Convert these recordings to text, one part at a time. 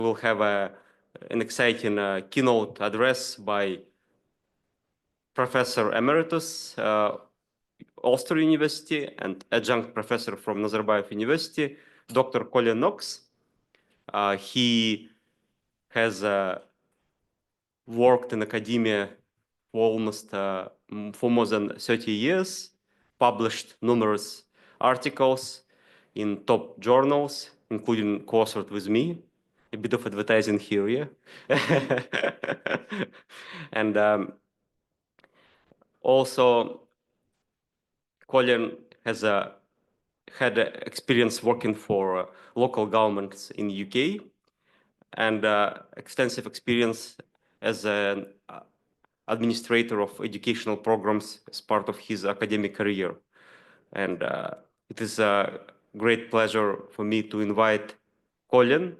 We'll have an exciting keynote address by Professor Emeritus, Ulster University, and Adjunct Professor from Nazarbayev University, Dr. Colin Knox. He has worked in academia for almost for more than 30 years, published numerous articles in top journals, including co-authored with me. A bit of advertising here, yeah. And also, Colin has had experience working for local governments in the UK and extensive experience as an administrator of educational programs as part of his academic career. And it is a great pleasure for me to invite Colin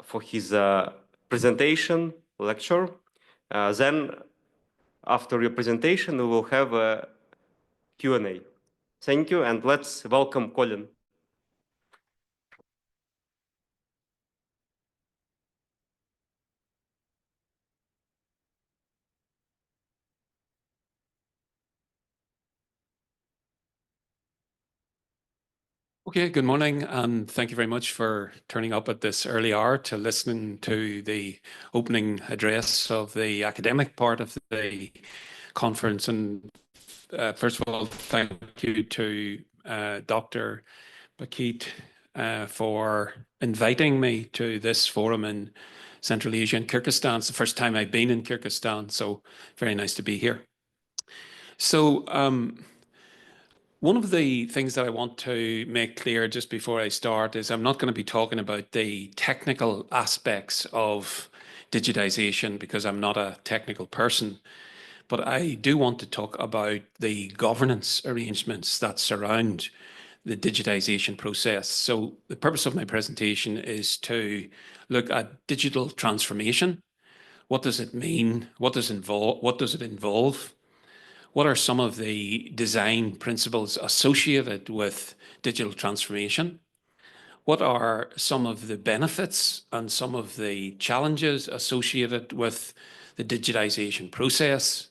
for his presentation, lecture. Then, after your presentation, we will have a Q&A. Thank you, and let's welcome Colin. Okay, good morning, and thank you very much for turning up at this early hour to listen to the opening address of the academic part of the conference. And first of all, thank you to Dr. Bakhytzhan for inviting me to this forum in Central Asia and Kyrgyzstan. It's the first time I've been in Kyrgyzstan, so very nice to be here. So, one of the things that I want to make clear just before I start is I'm not going to be talking about the technical aspects of digitization because I'm not a technical person, but I do want to talk about the governance arrangements that surround the digitization process. So the purpose of my presentation is to look at digital transformation. What does it mean? What does it involve? What are some of the design principles associated with digital transformation? What are some of the benefits and some of the challenges associated with the digitization process?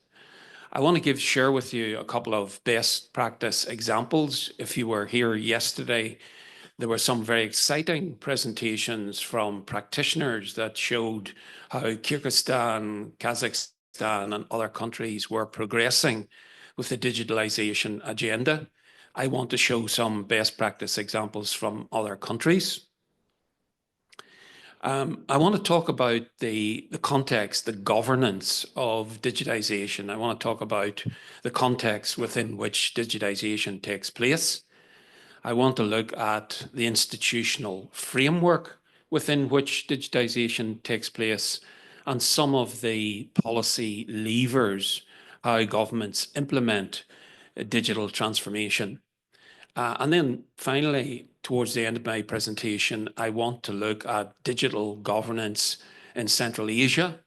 I want to share with you a couple of best practice examples. If you were here yesterday, there were some very exciting presentations from practitioners that showed how Kyrgyzstan, Kazakhstan, and other countries were progressing with the digitalization agenda. I want to show some best practice examples from other countries. I want to talk about the context, the governance of digitization. I want to talk about the context within which digitization takes place. I want to look at the institutional framework within which digitization takes place and some of the policy levers, how governments implement digital transformation. And then finally, towards the end of my presentation, I want to look at digital governance in Central Asia,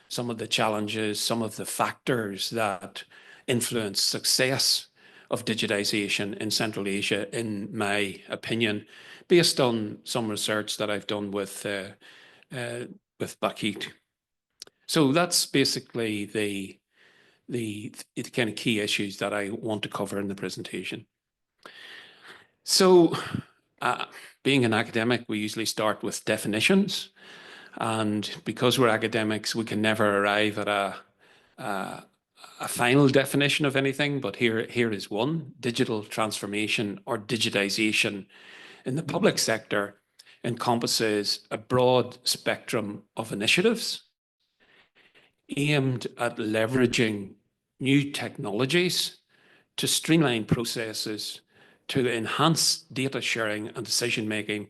some of the challenges, some of the factors that influence success of digitization in Central Asia, in my opinion, based on some research that I've done with Bakhytzhan. So that's basically the kind of key issues that I want to cover in the presentation. So being an academic, we usually start with definitions. And because we're academics, we can never arrive at a final definition of anything, but here is one. Digital transformation or digitization in the public sector encompasses a broad spectrum of initiatives aimed at leveraging new technologies to streamline processes, to enhance data sharing and decision making,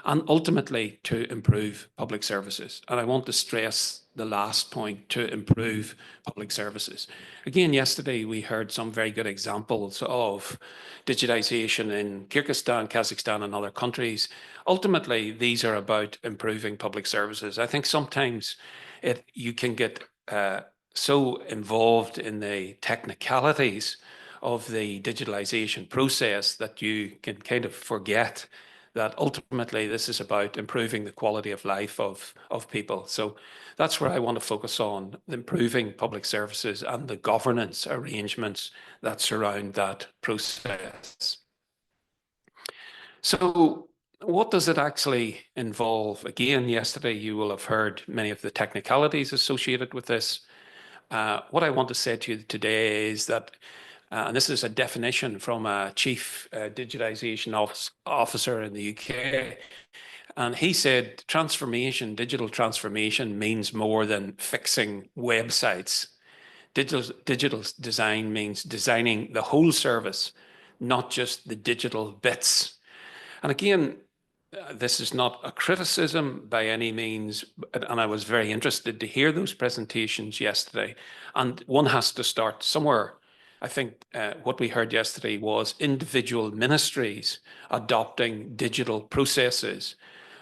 and ultimately to improve public services. And I want to stress the last point, to improve public services. Again, yesterday we heard some very good examples of digitization in Kyrgyzstan, Kazakhstan, and other countries. Ultimately, these are about improving public services. I think sometimes you can get so involved in the technicalities of the digitalization process that you can kind of forget that ultimately this is about improving the quality of life of people. So that's where I want to focus on, improving public services and the governance arrangements that surround that process. So what does it actually involve? Again, yesterday you will have heard many of the technicalities associated with this. What I want to say to you today is that, and this is a definition from a chief digitization officer in the UK, and he said transformation, digital transformation means more than fixing websites. Digital design means designing the whole service, not just the digital bits. And again, this is not a criticism by any means, and I was very interested to hear those presentations yesterday. And one has to start somewhere. I think what we heard yesterday was individual ministries adopting digital processes.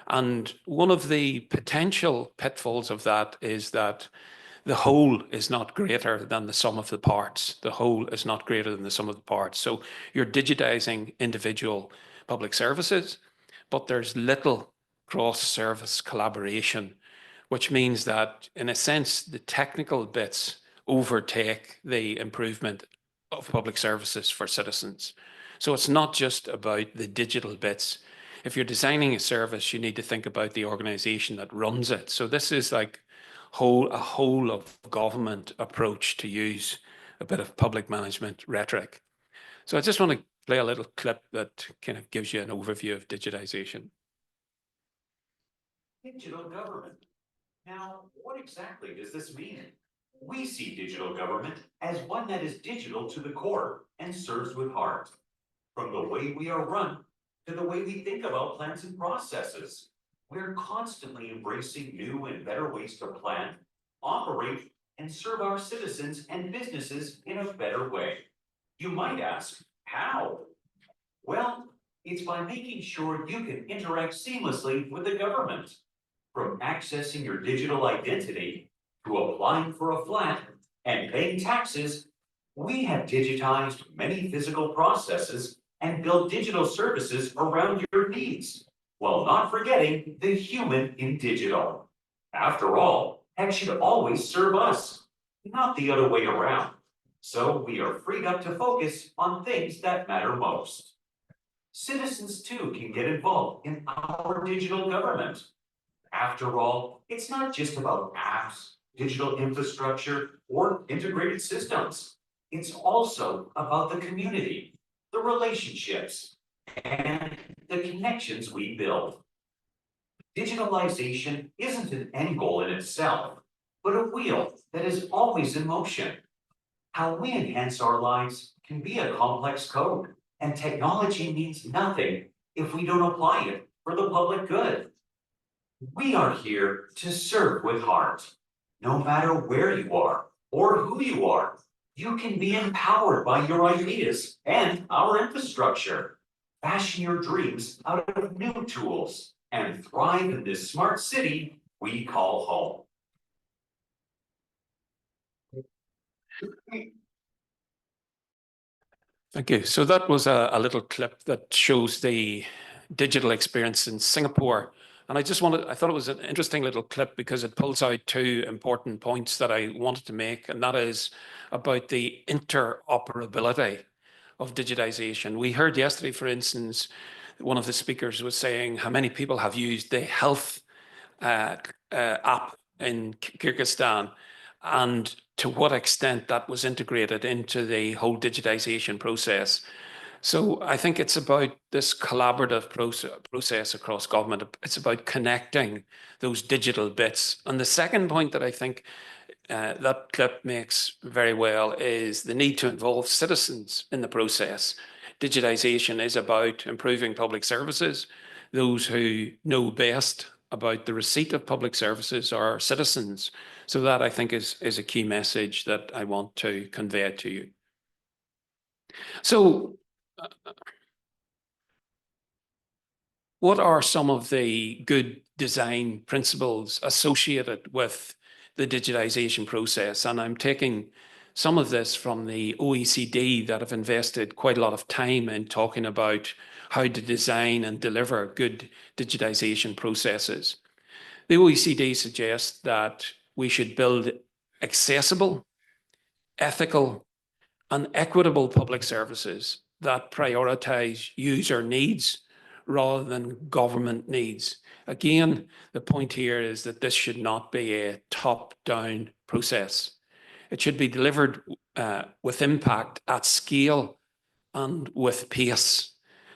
And one of the potential pitfalls of that is that the whole is not greater than the sum of the parts. The whole is not greater than the sum of the parts. So you're digitizing individual public services, but there's little cross-service collaboration, which means that, in a sense, the technical bits overtake the improvement of public services for citizens. So it's not just about the digital bits. If you're designing a service, you need to think about the organization that runs it. So this is like a whole of government approach, to use a bit of public management rhetoric. So I just want to play a little clip that kind of gives you an overview of digitization. Digital government. Now, what exactly does this mean? We see digital government as one that is digital to the core and serves with heart. From the way we are run to the way we think about plans and processes, we're constantly embracing new and better ways to plan, operate, and serve our citizens and businesses in a better way. You might ask, how? Well, it's by making sure you can interact seamlessly with the government. From accessing your digital identity to applying for a flat and paying taxes, we have digitized many physical processes and built digital services around your needs, while not forgetting the human in digital. After all, tech should always serve us, not the other way around. So we are freed up to focus on things that matter most. Citizens too can get involved in our digital government. After all, it's not just about apps, digital infrastructure, or integrated systems. It's also about the community, the relationships, and the connections we build. Digitalization isn't an end goal in itself, but a wheel that is always in motion. How we enhance our lives can be a complex code, and technology means nothing if we don't apply it for the public good. We are here to serve with heart. No matter where you are or who you are, you can be empowered by your ideas and our infrastructure. Fashion your dreams out of new tools and thrive in this smart city we call home. Thank you. So that was a little clip that shows the digital experience in Singapore. And I thought it was an interesting little clip because it pulls out two important points that I wanted to make, and that is about the interoperability of digitization. We heard yesterday, for instance, one of the speakers was saying how many people have used the health app in Kyrgyzstan, and to what extent that was integrated into the whole digitization process. So I think it's about this collaborative process across government. It's about connecting those digital bits. And the second point that I think that clip makes very well is the need to involve citizens in the process. Digitization is about improving public services. Those who know best about the receipt of public services are citizens. So that, I think, is a key message that I want to convey to you. So what are some of the good design principles associated with the digitization process? And I'm taking some of this from the OECD that have invested quite a lot of time in talking about how to design and deliver good digitization processes. The OECD suggests that we should build accessible, ethical, and equitable public services that prioritize user needs rather than government needs. Again, the point here is that this should not be a top-down process. It should be delivered with impact at scale and with pace.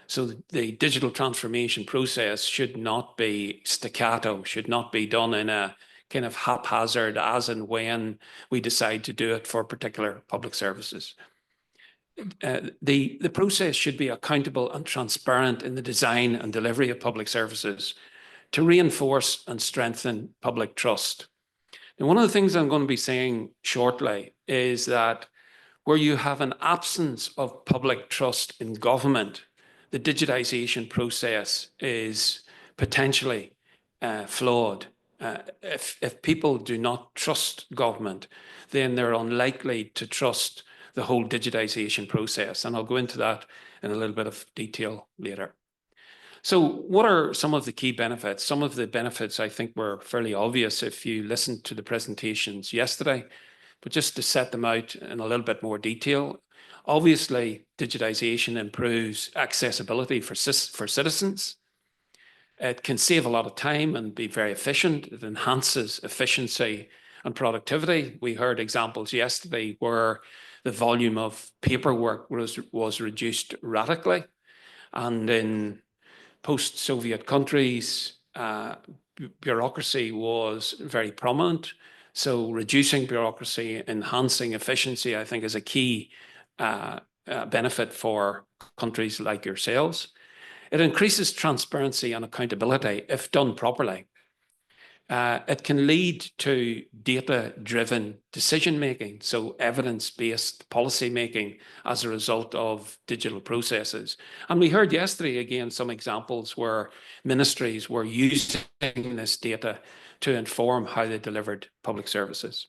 So the digital transformation process should not be staccato, should not be done in a kind of haphazard as and when we decide to do it for particular public services. The process should be accountable and transparent in the design and delivery of public services to reinforce and strengthen public trust. And one of the things I'm going to be saying shortly is that where you have an absence of public trust in government, the digitization process is potentially flawed. If people do not trust government, then they're unlikely to trust the whole digitization process. And I'll go into that in a little bit of detail later. So what are some of the key benefits? Some of the benefits I think were fairly obvious if you listened to the presentations yesterday, but just to set them out in a little bit more detail. Obviously, digitization improves accessibility for citizens. It can save a lot of time and be very efficient. It enhances efficiency and productivity. We heard examples yesterday where the volume of paperwork was reduced radically. And in post-Soviet countries, bureaucracy was very prominent. So reducing bureaucracy, enhancing efficiency, I think is a key benefit for countries like yourselves. It increases transparency and accountability if done properly. It can lead to data-driven decision-making, so evidence-based policy-making as a result of digital processes. And we heard yesterday, again, some examples where ministries were using this data to inform how they delivered public services.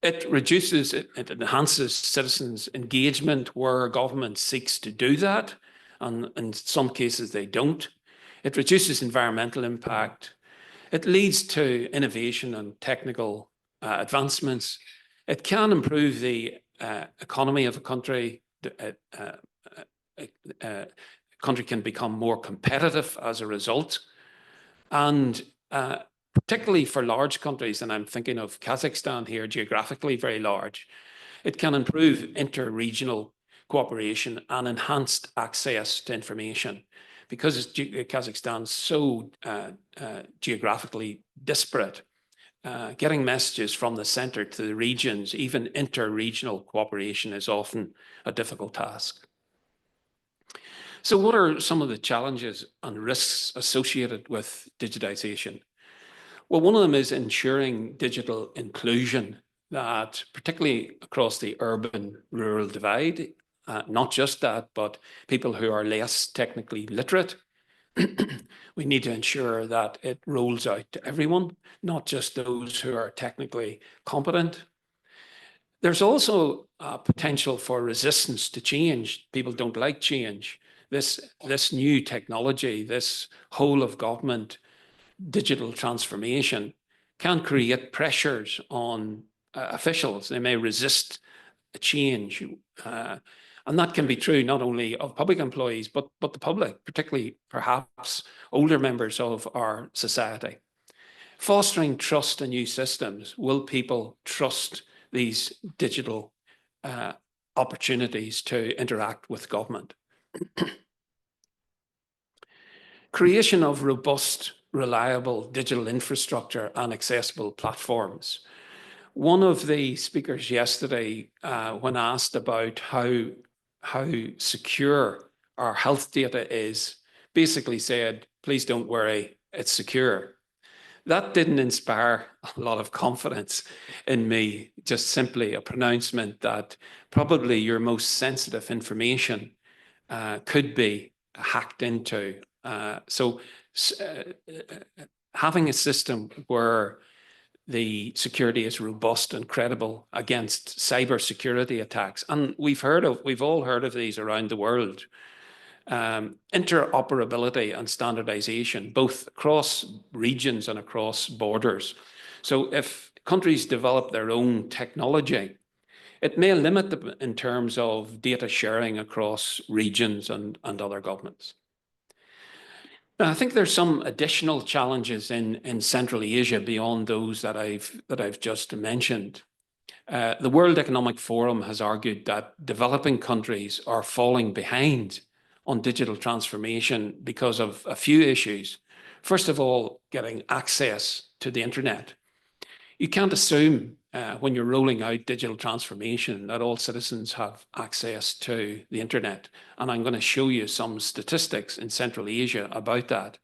It enhances citizens' engagement where government seeks to do that, and in some cases they don't. It reduces environmental impact. It leads to innovation and technical advancements. It can improve the economy of a country. Country can become more competitive as a result. And particularly for large countries, and I'm thinking of Kazakhstan here, geographically very large, it can improve inter-regional cooperation and enhanced access to information. Because Kazakhstan is so geographically disparate, getting messages from the center to the regions, even inter-regional cooperation, is often a difficult task. So what are some of the challenges and risks associated with digitization? Well, one of them is ensuring digital inclusion, that particularly across the urban-rural divide, not just that, but people who are less technically literate. We need to ensure that it rolls out to everyone, not just those who are technically competent. There's also a potential for resistance to change. People don't like change. This new technology, this whole of government digital transformation can create pressures on officials. They may resist a change. And that can be true not only of public employees, but the public, particularly perhaps older members of our society. Fostering trust in new systems. Will people trust these digital opportunities to interact with government? Creation of robust, reliable digital infrastructure and accessible platforms. One of the speakers yesterday, when asked about how secure our health data is, basically said, please don't worry, it's secure. That didn't inspire a lot of confidence in me, just simply a pronouncement that probably your most sensitive information could be hacked into. So having a system where the security is robust and credible against cybersecurity attacks. And we've all heard of these around the world. Interoperability and standardization, both across regions and across borders. So if countries develop their own technology, it may limit them in terms of data sharing across regions and other governments. Now, I think there's some additional challenges in Central Asia beyond those that I've just mentioned. The World Economic Forum has argued that developing countries are falling behind on digital transformation because of a few issues. First of all, getting access to the internet. You can't assume when you're rolling out digital transformation that all citizens have access to the internet. And I'm going to show you some statistics in Central Asia about that.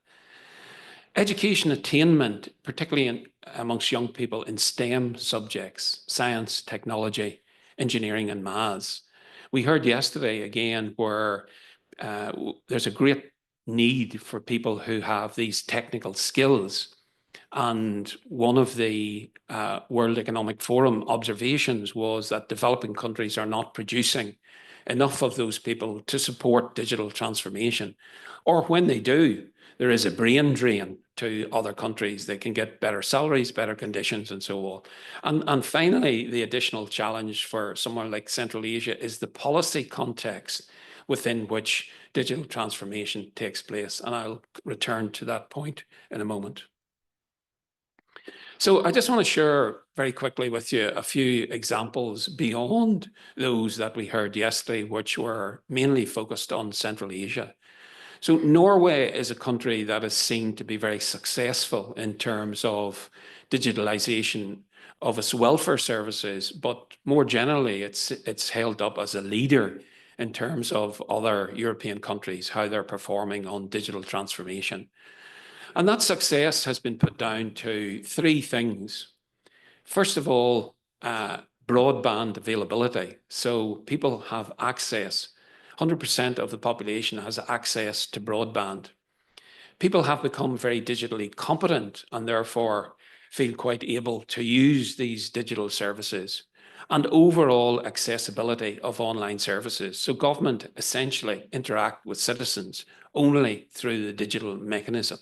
Education attainment, particularly amongst young people in STEM subjects, science, technology, engineering, and maths. We heard yesterday again where there's a great need for people who have these technical skills. And one of the World Economic Forum observations was that developing countries are not producing enough of those people to support digital transformation. Or when they do, there is a brain drain to other countries. They can get better salaries, better conditions, and so on. And finally, the additional challenge for somewhere like Central Asia is the policy context within which digital transformation takes place. And I'll return to that point in a moment. So I just want to share very quickly with you a few examples beyond those that we heard yesterday, which were mainly focused on Central Asia. So Norway is a country that is seen to be very successful in terms of digitalization of its welfare services, but more generally, it's held up as a leader in terms of other European countries, how they're performing on digital transformation. And that success has been put down to three things. First of all, broadband availability. So people have access. 100% of the population has access to broadband. People have become very digitally competent and therefore feel quite able to use these digital services, and overall accessibility of online services. So government essentially interact with citizens only through the digital mechanism.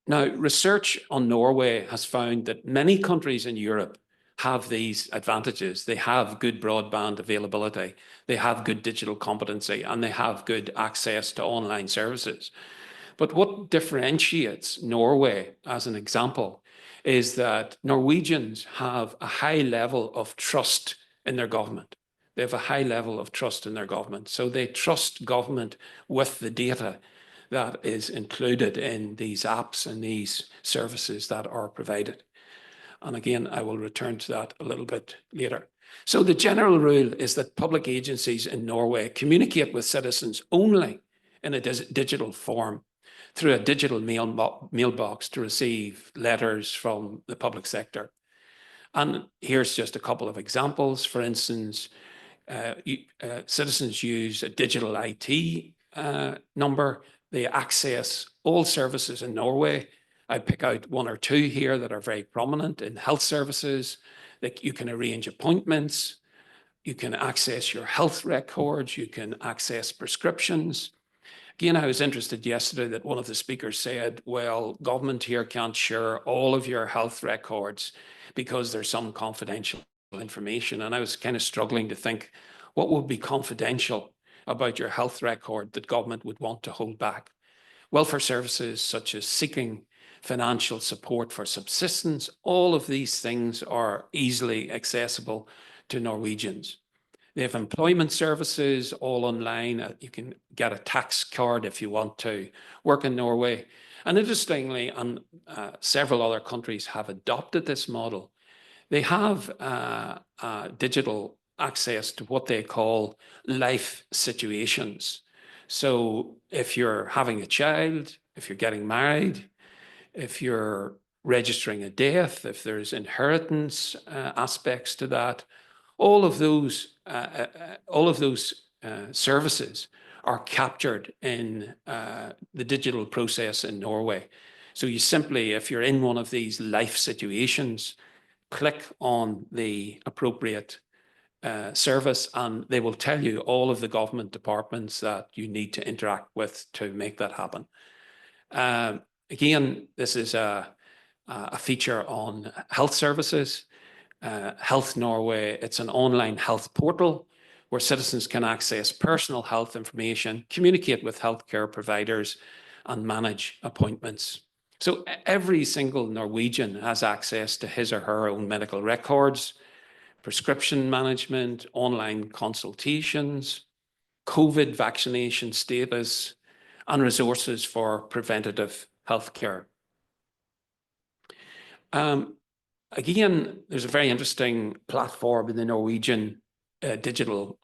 Now, research on Norway has found that many countries in Europe have these advantages. They have good broadband availability, they have good digital competency, and they have good access to online services. But what differentiates Norway, as an example, is that Norwegians have a high level of trust in their government. They have a high level of trust in their government. So they trust government with the data that is included in these apps and these services that are provided. And again, I will return to that a little bit later. So the general rule is that public agencies in Norway communicate with citizens only in a digital form through a digital mailbox to receive letters from the public sector. And here's just a couple of examples. For instance, citizens use a digital IT number. They access all services in Norway. I pick out one or two here that are very prominent in health services. Like you can arrange appointments, you can access your health records, you can access prescriptions. Again, I was interested yesterday that one of the speakers said, well, government here can't share all of your health records because there's some confidential information. And I was kind of struggling to think what would be confidential about your health record that government would want to hold back. Welfare services such as seeking financial support for subsistence, all of these things are easily accessible to Norwegians. They have employment services all online. You can get a tax card if you want to work in Norway. And interestingly, and several other countries have adopted this model, they have digital access to what they call life situations. So if you're having a child, if you're getting married, if you're registering a death, if there's inheritance aspects to that, all of those services are captured in the digital process in Norway. So you simply, if you're in one of these life situations, click on the appropriate service, and they will tell you all of the government departments that you need to interact with to make that happen. Again, this is a feature on health services. Health Norway, it's an online health portal where citizens can access personal health information, communicate with healthcare providers, and manage appointments. So every single Norwegian has access to his or her own medical records, prescription management, online consultations, COVID vaccination status, and resources for preventative healthcare. Again, there's a very interesting platform in the Norwegian digital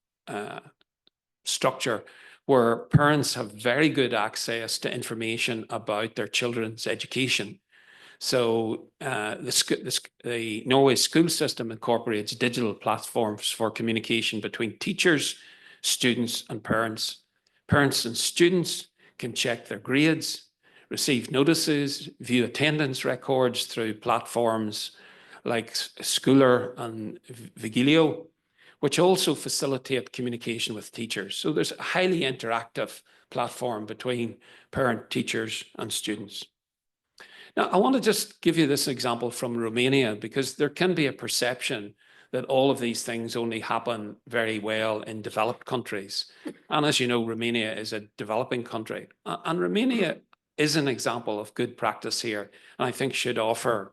structure where parents have very good access to information about their children's education. So the Norway school system incorporates digital platforms for communication between teachers, students, and parents. Parents and students can check their grades, receive notices, view attendance records through platforms like Schooler and Vigilio, which also facilitate communication with teachers. So there's a highly interactive platform between parent, teachers, and students. Now, I want to just give you this example from Romania, because there can be a perception that all of these things only happen very well in developed countries. And as you know, Romania is a developing country. And Romania is an example of good practice here, and I think should offer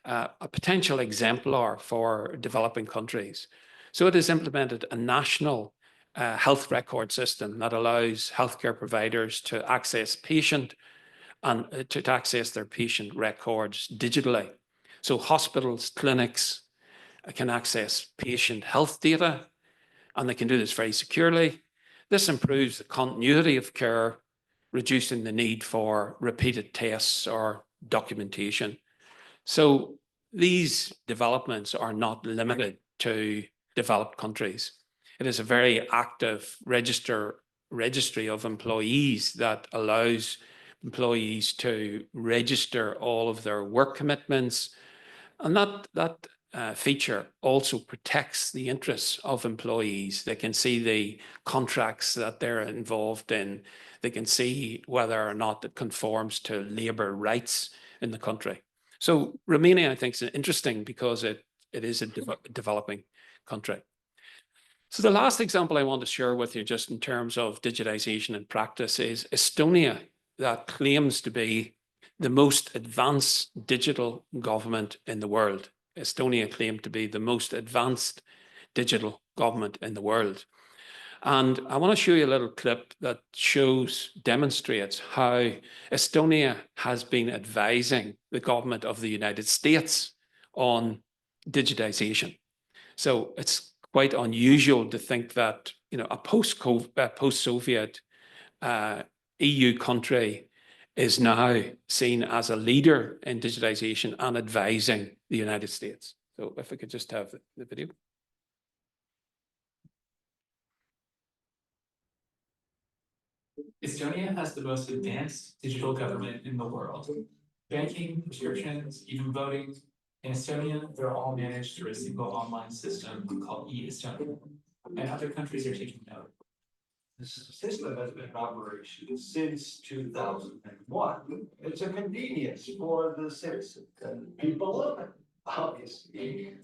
a potential exemplar for developing countries. So it has implemented a national health record system that allows healthcare providers to access their patient records digitally. So hospitals, clinics can access patient health data, and they can do this very securely. This improves the continuity of care, reducing the need for repeated tests or documentation. So these developments are not limited to developed countries. It is a very active registry of employees that allows employees to register all of their work commitments. And that feature also protects the interests of employees. They can see the contracts that they're involved in. They can see whether or not it conforms to labour rights in the country. So Romania, I think, is interesting because it is a developing country. So the last example I want to share with you, just in terms of digitization in practice, is Estonia, that claims to be the most advanced digital government in the world. Estonia claimed to be the most advanced digital government in the world. And I want to show you a little clip that demonstrates how Estonia has been advising the government of the United States on digitization. So it's quite unusual to think that, you know, a post-Soviet EU country is now seen as a leader in digitization and advising the United States. So if we could just have the video. Estonia has the most advanced digital government in the world. Banking, prescriptions, even voting. In Estonia, they're all managed through a single online system called e-Estonia. And other countries are taking note. This system has been in operation since 2001. It's a convenience for the citizens, and people love it, obviously.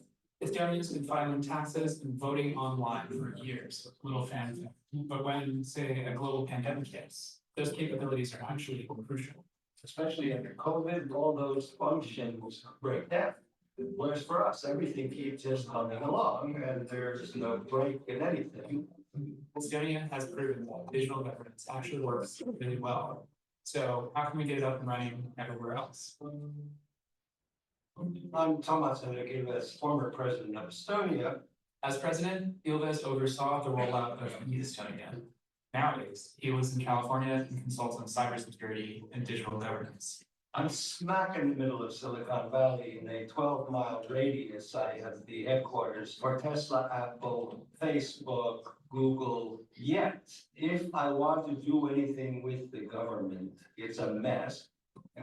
Estonians been filing taxes and voting online for years, little fanfare. But when, say, a global pandemic hits, those capabilities are actually crucial. Especially after COVID, all those functions break down. Whereas for us, everything keeps just humming along, and there's no break in anything. Estonia has proven that digital governance actually works really well. So how can we get it up and running everywhere else? I'm Thomas Enikeeva, former president of Estonia. As president, Ilves oversaw the rollout of e-Estonia. Nowadays, he lives in California and consults on cybersecurity and digital governance. I'm smack in the middle of Silicon Valley. In a 12-mile radius, I have the headquarters for Tesla, Apple, Facebook, Google. Yet, if I want to do anything with the government, it's a mess.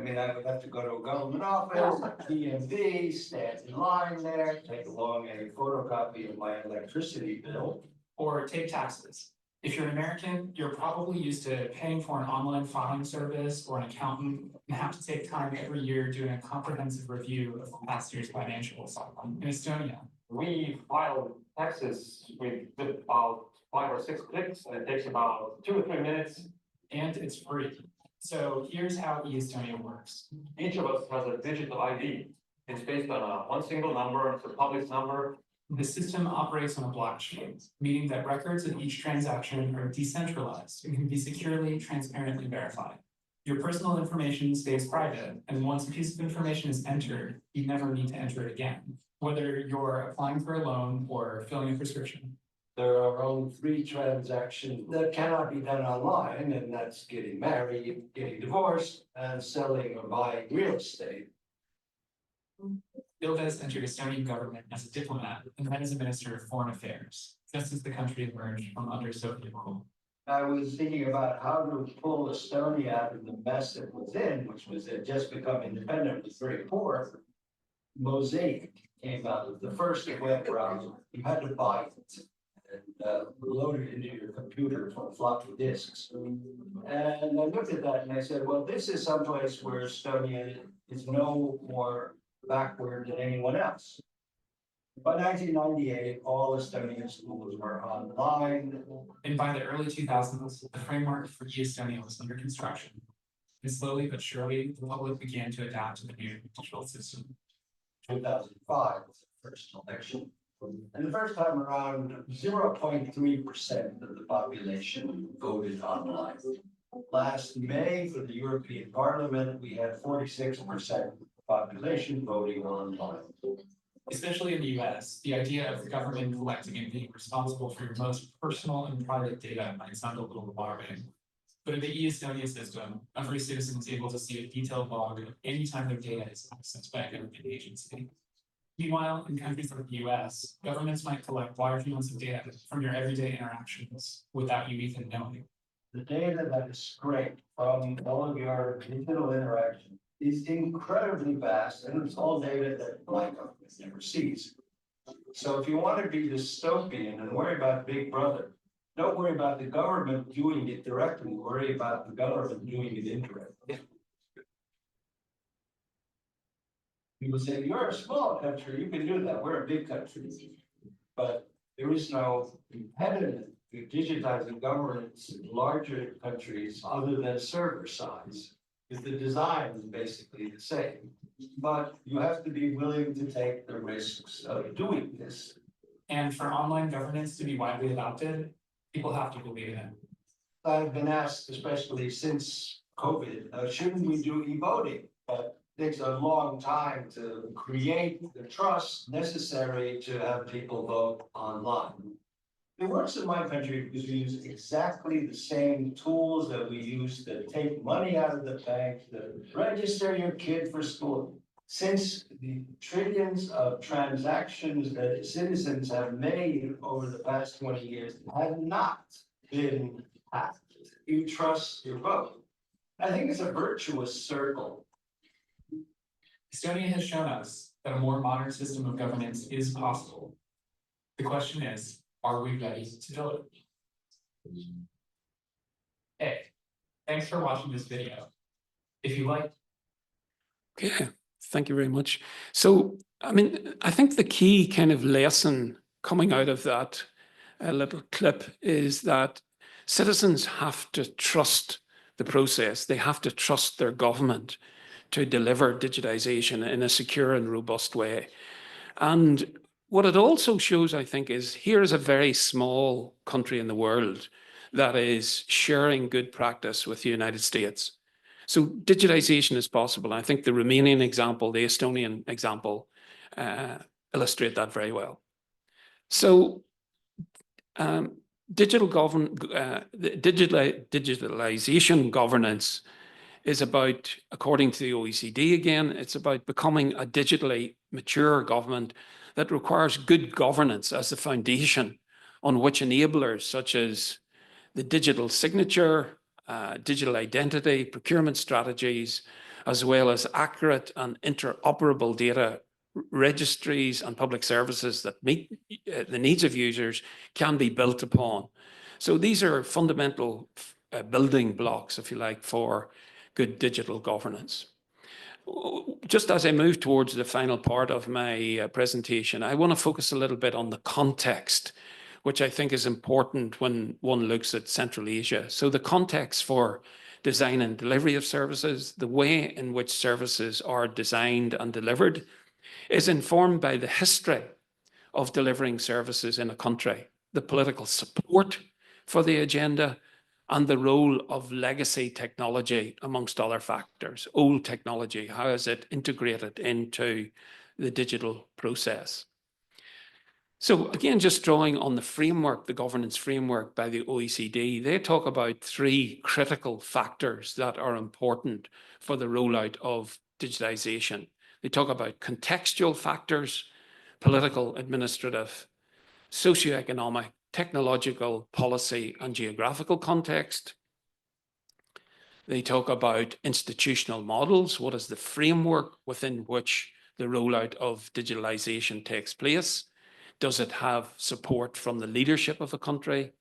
I mean, I would have to go to a government office, DMV, stand in line there, take along a photocopy of my electricity bill. Or take taxes. If you're an American, you're probably used to paying for an online filing service or an accountant and have to take time every year doing a comprehensive review of the past year's financials. In Estonia, We file taxes with about 5 or 6 clicks, and it takes about 2 or 3 minutes. and it's free. So here's how e-Estonia works. Each of us has a digital ID. It's based on one single number, it's a public number. The system operates on a blockchain, meaning that records of each transaction are decentralized and can be securely, transparently verified. Your personal information stays private, and once a piece of information is entered, you never need to enter it again, whether you're applying for a loan or filling a prescription. There are only 3 transactions that cannot be done online, and that's getting married, getting divorced, and selling or buying real estate. Ilves entered Estonian government as a diplomat and then as a minister of foreign affairs, just as the country emerged from under Soviet rule. I was thinking about how to pull Estonia out of the mess it was in, which was it just become independent, was very poor. Mosaic came out of the first web browser. You had to buy it and load it into your computer from floppy disks. And I looked at that and I said, well, this is someplace where Estonia is no more backward than anyone else. By 1998, all Estonian schools were online. And by the early 2000s, the framework for e-Estonia was under construction. And slowly but surely, the public began to adapt to the new digital system. 2005 was the first election. And the first time around, 0.3% of the population voted online. Last May, for the European Parliament, we had 46% of the population voting online. Especially in the US, the idea of the government collecting and being responsible for your most personal and private data might sound a little alarming. But in the e-Estonia system, every citizen is able to see a detailed log of any time their data is accessed by a government agency. Meanwhile, in countries like the US, governments might collect large amounts of data from your everyday interactions without you even knowing. The data that is scraped from all of your digital interactions is incredibly vast, and it's all data that my government never sees. So if you want to be dystopian and worry about Big Brother, don't worry about the government doing it directly, worry about the government doing it indirectly. People say, you're a small country, you can do that, we're a big country. But there is no impediment to digitizing governments in larger countries other than server size. Because the design is basically the same. But you have to be willing to take the risks of doing this. And for online governance to be widely adopted, people have to believe in it. I've been asked, especially since COVID, shouldn't we do e-voting? But it takes a long time to create the trust necessary to have people vote online. It works in my country because we use exactly the same tools that we use to take money out of the bank, to register your kid for school. Since the trillions of transactions that citizens have made over the past 20 years have not been hacked, you trust your vote. I think it's a virtuous circle. Estonia has shown us that a more modern system of governance is possible. The question is, are we ready to do it? Hey, thanks for watching this video. If you like. Okay, thank you very much. So, I mean, I think the key kind of lesson coming out of that little clip is that citizens have to trust the process. They have to trust their government to deliver digitization in a secure and robust way. And what it also shows, I think, is here is a very small country in the world that is sharing good practice with the United States. So digitization is possible. I think the Romanian example, the Estonian example, illustrate that very well. So digitalization governance is about, according to the OECD again, it's about becoming a digitally mature government that requires good governance as the foundation on which enablers such as the digital signature, digital identity, procurement strategies, as well as accurate and interoperable data registries and public services that meet the needs of users can be built upon. So these are fundamental building blocks, if you like, for good digital governance. Just as I move towards the final part of my presentation, I want to focus a little bit on the context, which I think is important when one looks at Central Asia. So the context for design and delivery of services, the way in which services are designed and delivered, is informed by the history of delivering services in a country, the political support for the agenda, and the role of legacy technology, amongst other factors. Old technology, how is it integrated into the digital process? So again, just drawing on the framework, the governance framework by the OECD, they talk about 3 critical factors that are important for the rollout of digitization. They talk about contextual factors, political, administrative, socioeconomic, technological, policy, and geographical context. They talk about institutional models. What is the framework within which the rollout of digitalization takes place? Does it have support from the leadership of a country?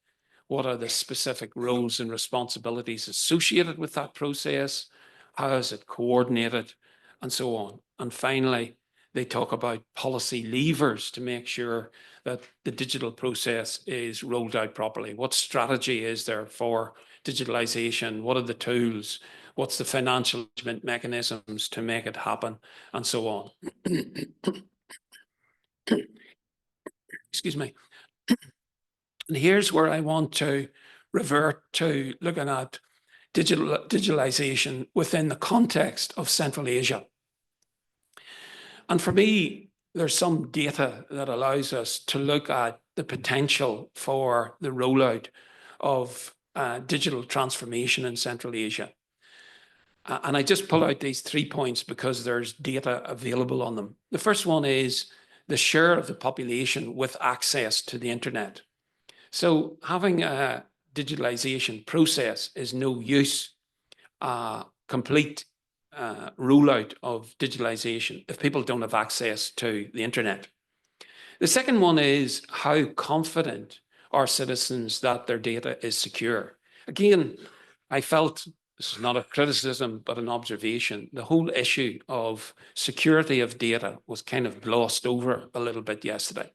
What are the specific roles and responsibilities associated with that process? How is it coordinated? And so on. And finally, they talk about policy levers to make sure that the digital process is rolled out properly. What strategy is there for digitalization? What are the tools? What's the financial management mechanisms to make it happen? And so on. Excuse me. And here's where I want to revert to looking at digitalization within the context of Central Asia. And for me, there's some data that allows us to look at the potential for the rollout of digital transformation in Central Asia. And I just pull out these 3 points because there's data available on them. The first one is the share of the population with access to the internet. So having a digitalization process is no use, complete rollout of digitalization if people don't have access to the internet. The second one is how confident are citizens that their data is secure. Again, I felt, this is not a criticism, but an observation, the whole issue of security of data was kind of glossed over a little bit yesterday.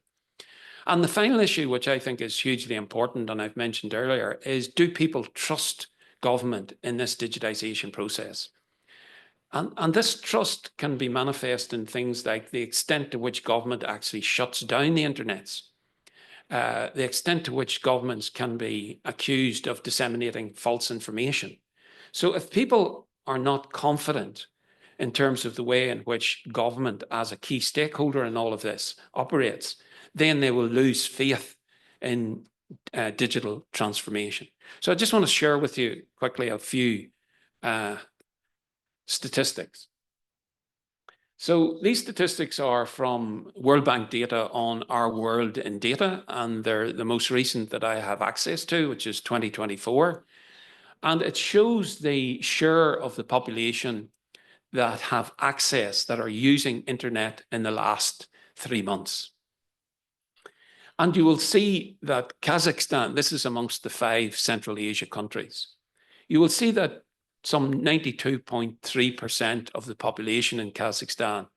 And the final issue, which I think is hugely important, and I've mentioned earlier, is do people trust government in this digitization process? And this trust can be manifest in things like the extent to which government actually shuts down the internets, the extent to which governments can be accused of disseminating false information. So if people are not confident in terms of the way in which government as a key stakeholder in all of this operates, then they will lose faith in digital transformation. So I just want to share with you quickly a few statistics. So these statistics are from World Bank data on our world in data, and they're the most recent that I have access to, which is 2024. And it shows the share of the population that have access, that are using internet in the last 3 months. And you will see that Kazakhstan, this is amongst the 5 Central Asia countries, you will see that some 92.3% of the population in Kazakhstan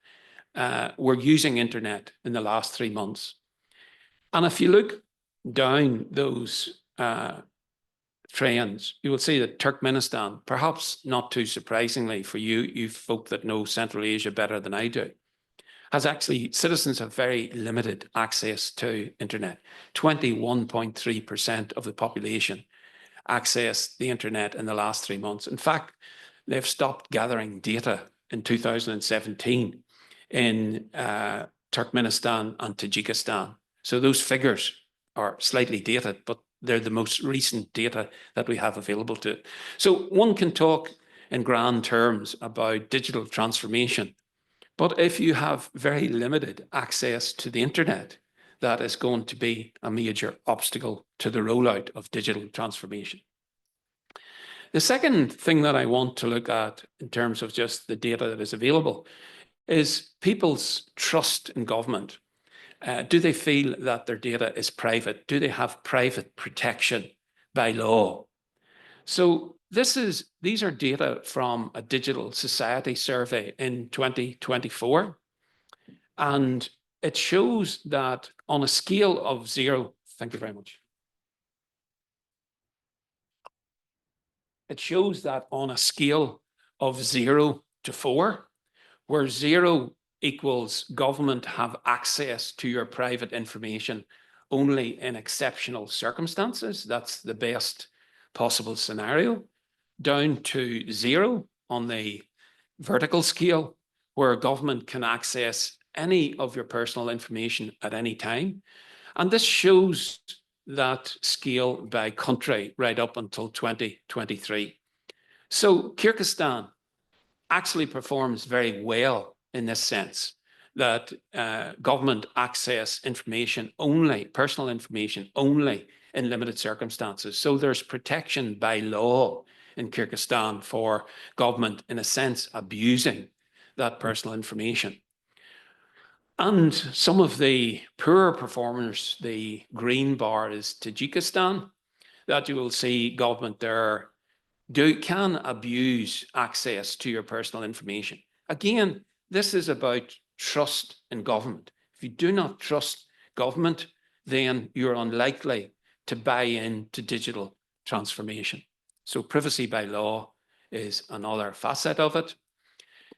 were using internet in the last 3 months. And if you look down those trends, you will see that Turkmenistan, perhaps not too surprisingly for you folk that know Central Asia better than I do, has actually, citizens have very limited access to internet. 21.3% of the population accessed the internet in the last 3 months. In fact, they've stopped gathering data in 2017 in Turkmenistan and Tajikistan. So those figures are slightly dated, but they're the most recent data that we have available to. So one can talk in grand terms about digital transformation, but if you have very limited access to the internet, that is going to be a major obstacle to the rollout of digital transformation. The second thing that I want to look at in terms of just the data that is available is people's trust in government. Do they feel that their data is private? Do they have private protection by law? So these are data from a digital society survey in 2024. And it shows that on a scale of 0, thank you very much. It shows that on a scale of 0 to 4, where 0 equals government have access to your private information only in exceptional circumstances, that's the best possible scenario, down to 0 on the vertical scale, where government can access any of your personal information at any time. And this shows that scale by country right up until 2023. So Kyrgyzstan actually performs very well in this sense, that government access information only, personal information only in limited circumstances. So there's protection by law in Kyrgyzstan for government, in a sense, abusing that personal information. And some of the poorer performers, the green bar is Tajikistan, that you will see government there can abuse access to your personal information. Again, this is about trust in government. If you do not trust government, then you're unlikely to buy into digital transformation. So privacy by law is another facet of it.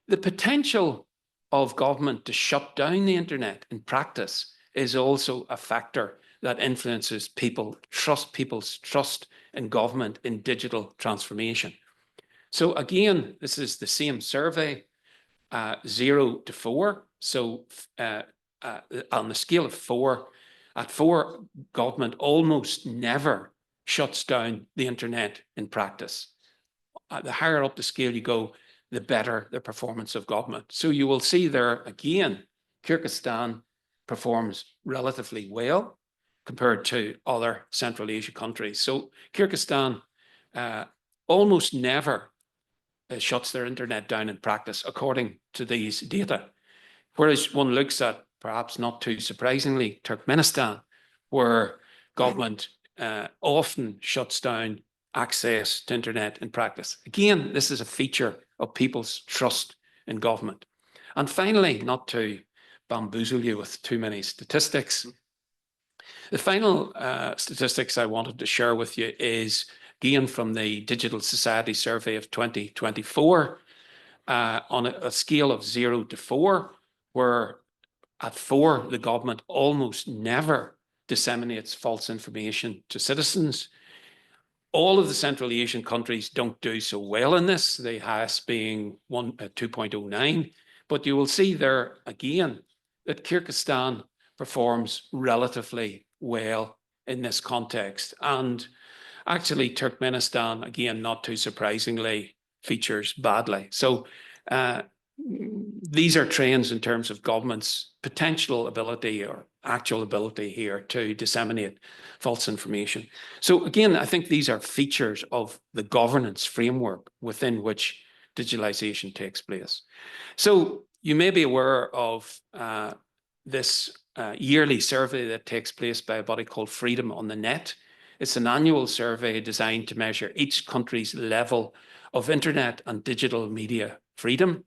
The potential of government to shut down the internet in practice is also a factor that influences people's trust in government in digital transformation. So again, this is the same survey, 0 to 4. So on the scale of 4, at 4, government almost never shuts down the internet in practice. The higher up the scale you go, the better the performance of government. So you will see there again, Kyrgyzstan performs relatively well compared to other Central Asia countries. So Kyrgyzstan almost never shuts their internet down in practice, according to these data. Whereas one looks at, perhaps not too surprisingly, Turkmenistan, where government often shuts down access to internet in practice. Again, this is a feature of people's trust in government. And finally, not to bamboozle you with too many statistics, the final statistics I wanted to share with you is, again, from the Digital Society Survey of 2024, on a scale of 0 to 4, where at 4, the government almost never disseminates false information to citizens. All of the Central Asian countries don't do so well in this, the highest being 2.09. But you will see there again that Kyrgyzstan performs relatively well in this context. And actually, Turkmenistan, again, not too surprisingly, features badly. So these are trends in terms of government's potential ability or actual ability here to disseminate false information. So again, I think these are features of the governance framework within which digitalization takes place. So you may be aware of this yearly survey that takes place by a body called Freedom on the Net. It's an annual survey designed to measure each country's level of internet and digital media freedom,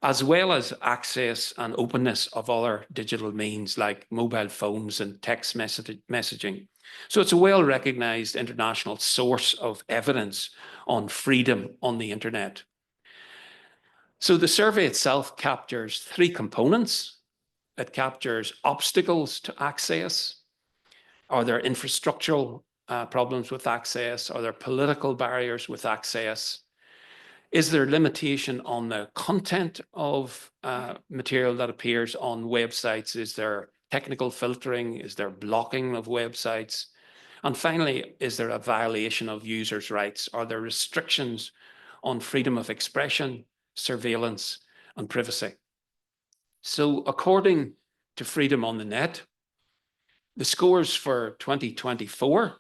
as well as access and openness of other digital means like mobile phones and text messaging. So it's a well-recognized international source of evidence on freedom on the internet. So the survey itself captures 3 components. It captures obstacles to access. Are there infrastructural problems with access? Are there political barriers with access? Is there limitation on the content of material that appears on websites? Is there technical filtering? Is there blocking of websites? And finally, is there a violation of users' rights? Are there restrictions on freedom of expression, surveillance, and privacy? So according to Freedom on the Net, the scores for 2024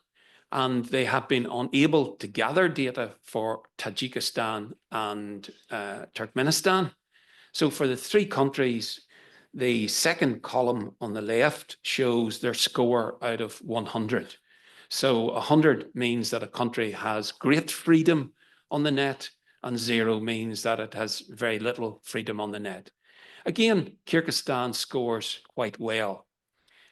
and they have been unable to gather data for Tajikistan and Turkmenistan. So for the three countries, the second column on the left shows their score out of 100. So 100 means that a country has great freedom on the net, and 0 means that it has very little freedom on the net. Again, Kyrgyzstan scores quite well.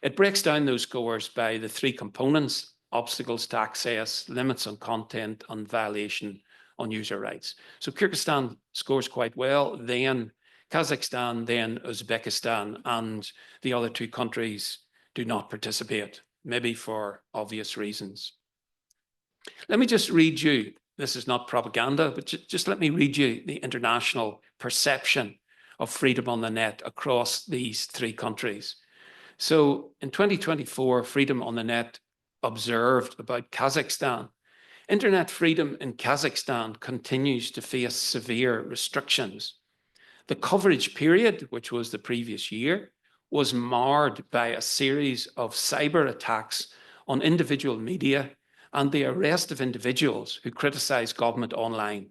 It breaks down those scores by the three components: obstacles to access, limits on content, and violation on user rights. So Kyrgyzstan scores quite well, then Kazakhstan, then Uzbekistan, and the other two countries do not participate, maybe for obvious reasons. Let me just read you, this is not propaganda, but just let me read you the international perception of freedom on the net across these three countries. So in 2024, freedom on the net observed about Kazakhstan. Internet freedom in Kazakhstan continues to face severe restrictions. The coverage period, which was the previous year, was marred by a series of cyber attacks on individual media and the arrest of individuals who criticized government online.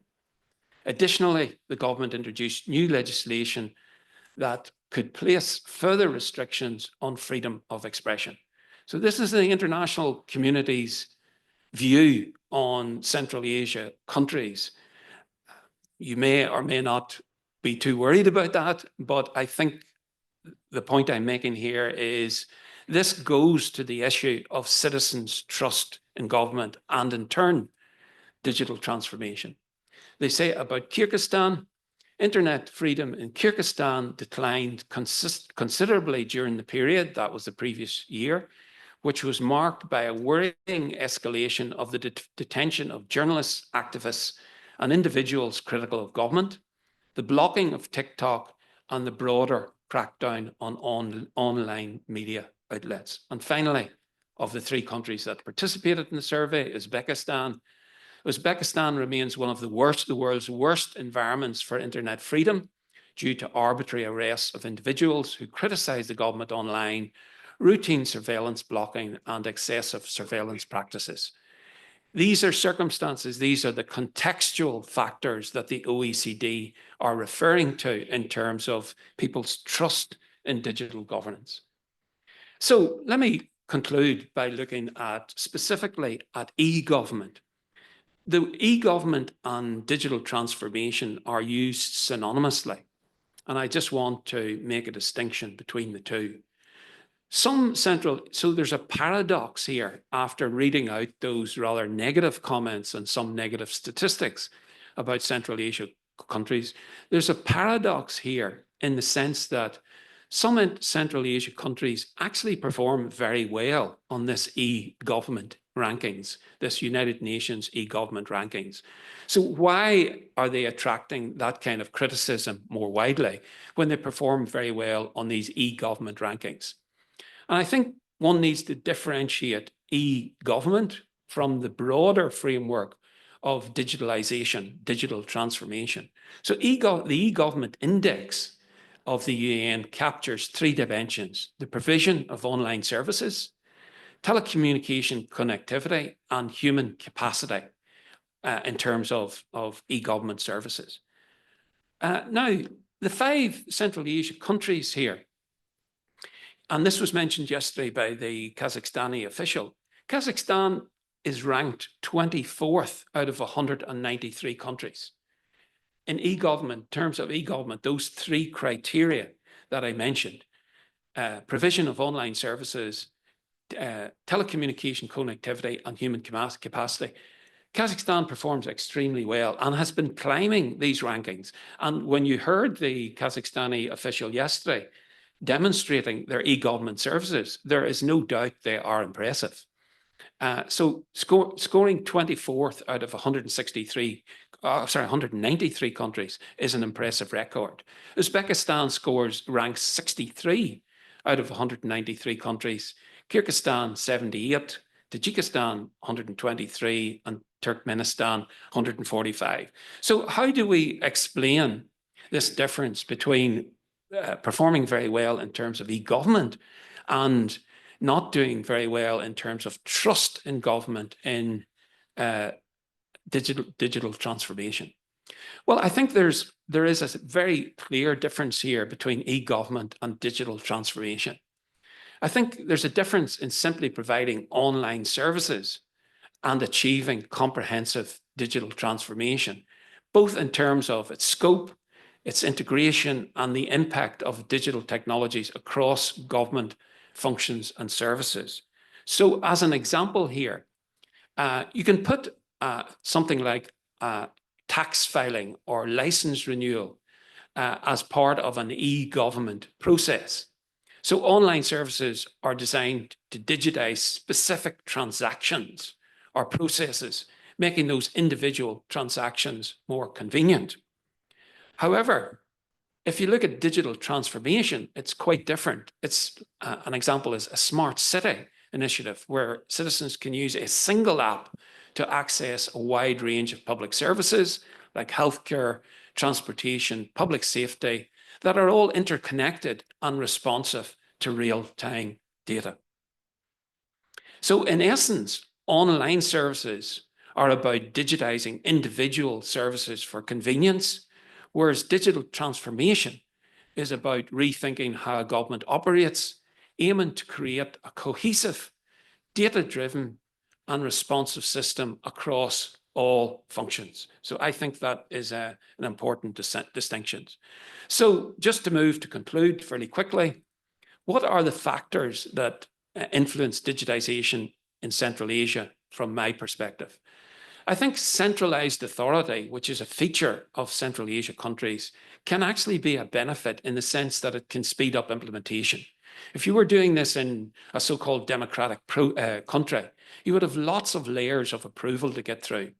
Additionally, the government introduced new legislation that could place further restrictions on freedom of expression. So this is the international community's view on Central Asia countries. You may or may not be too worried about that, but I think the point I'm making here is this goes to the issue of citizens' trust in government and in turn, digital transformation. They say about Kyrgyzstan, internet freedom in Kyrgyzstan declined considerably during the period, that was the previous year, which was marked by a worrying escalation of the detention of journalists, activists, and individuals critical of government, the blocking of TikTok, and the broader crackdown on online media outlets. And finally, of the three countries that participated in the survey, Uzbekistan remains one of the world's worst environments for internet freedom due to arbitrary arrests of individuals who criticize the government online, routine surveillance blocking, and excessive surveillance practices. These are circumstances, these are the contextual factors that the OECD are referring to in terms of people's trust in digital governance. So let me conclude by looking at specifically at e-government. The e-government and digital transformation are used synonymously, and I just want to make a distinction between the two. So there's a paradox here after reading out those rather negative comments and some negative statistics about Central Asia countries. There's a paradox here in the sense that some Central Asia countries actually perform very well on this e-government rankings, this United Nations e-government rankings. So why are they attracting that kind of criticism more widely when they perform very well on these e-government rankings? And I think one needs to differentiate e-government from the broader framework of digitalization, digital transformation. So the e-government index of the UN captures three dimensions: the provision of online services, telecommunication connectivity, and human capacity in terms of e-government services. Now, the 5 Central Asia countries here, and this was mentioned yesterday by the Kazakhstani official, Kazakhstan is ranked 24th out of 193 countries. In e-government, in terms of e-government, those 3 criteria that I mentioned, provision of online services, telecommunication connectivity, and human capacity, Kazakhstan performs extremely well and has been climbing these rankings. And when you heard the Kazakhstani official yesterday demonstrating their e-government services, there is no doubt they are impressive. So scoring 24th out of 193 countries is an impressive record. Uzbekistan ranks 63 out of 193 countries, Kyrgyzstan 78, Tajikistan 123, and Turkmenistan 145. So how do we explain this difference between performing very well in terms of e-government and not doing very well in terms of trust in government in digital transformation? Well, I think there is a very clear difference here between e-government and digital transformation. I think there's a difference in simply providing online services and achieving comprehensive digital transformation, both in terms of its scope, its integration, and the impact of digital technologies across government functions and services. So as an example here, you can put something like tax filing or license renewal as part of an e-government process. So online services are designed to digitize specific transactions or processes, making those individual transactions more convenient. However, if you look at digital transformation, it's quite different. It's an example is a smart city initiative where citizens can use a single app to access a wide range of public services like healthcare, transportation, public safety, that are all interconnected and responsive to real-time data. So in essence, online services are about digitizing individual services for convenience, whereas digital transformation is about rethinking how a government operates, aiming to create a cohesive, data-driven and responsive system across all functions. So I think that is an important distinction. So just to move to conclude fairly quickly, what are the factors that influence digitization in Central Asia from my perspective? I think centralized authority, which is a feature of Central Asia countries, can actually be a benefit in the sense that it can speed up implementation. If you were doing this in a so-called democratic country, you would have lots of layers of approval to get through.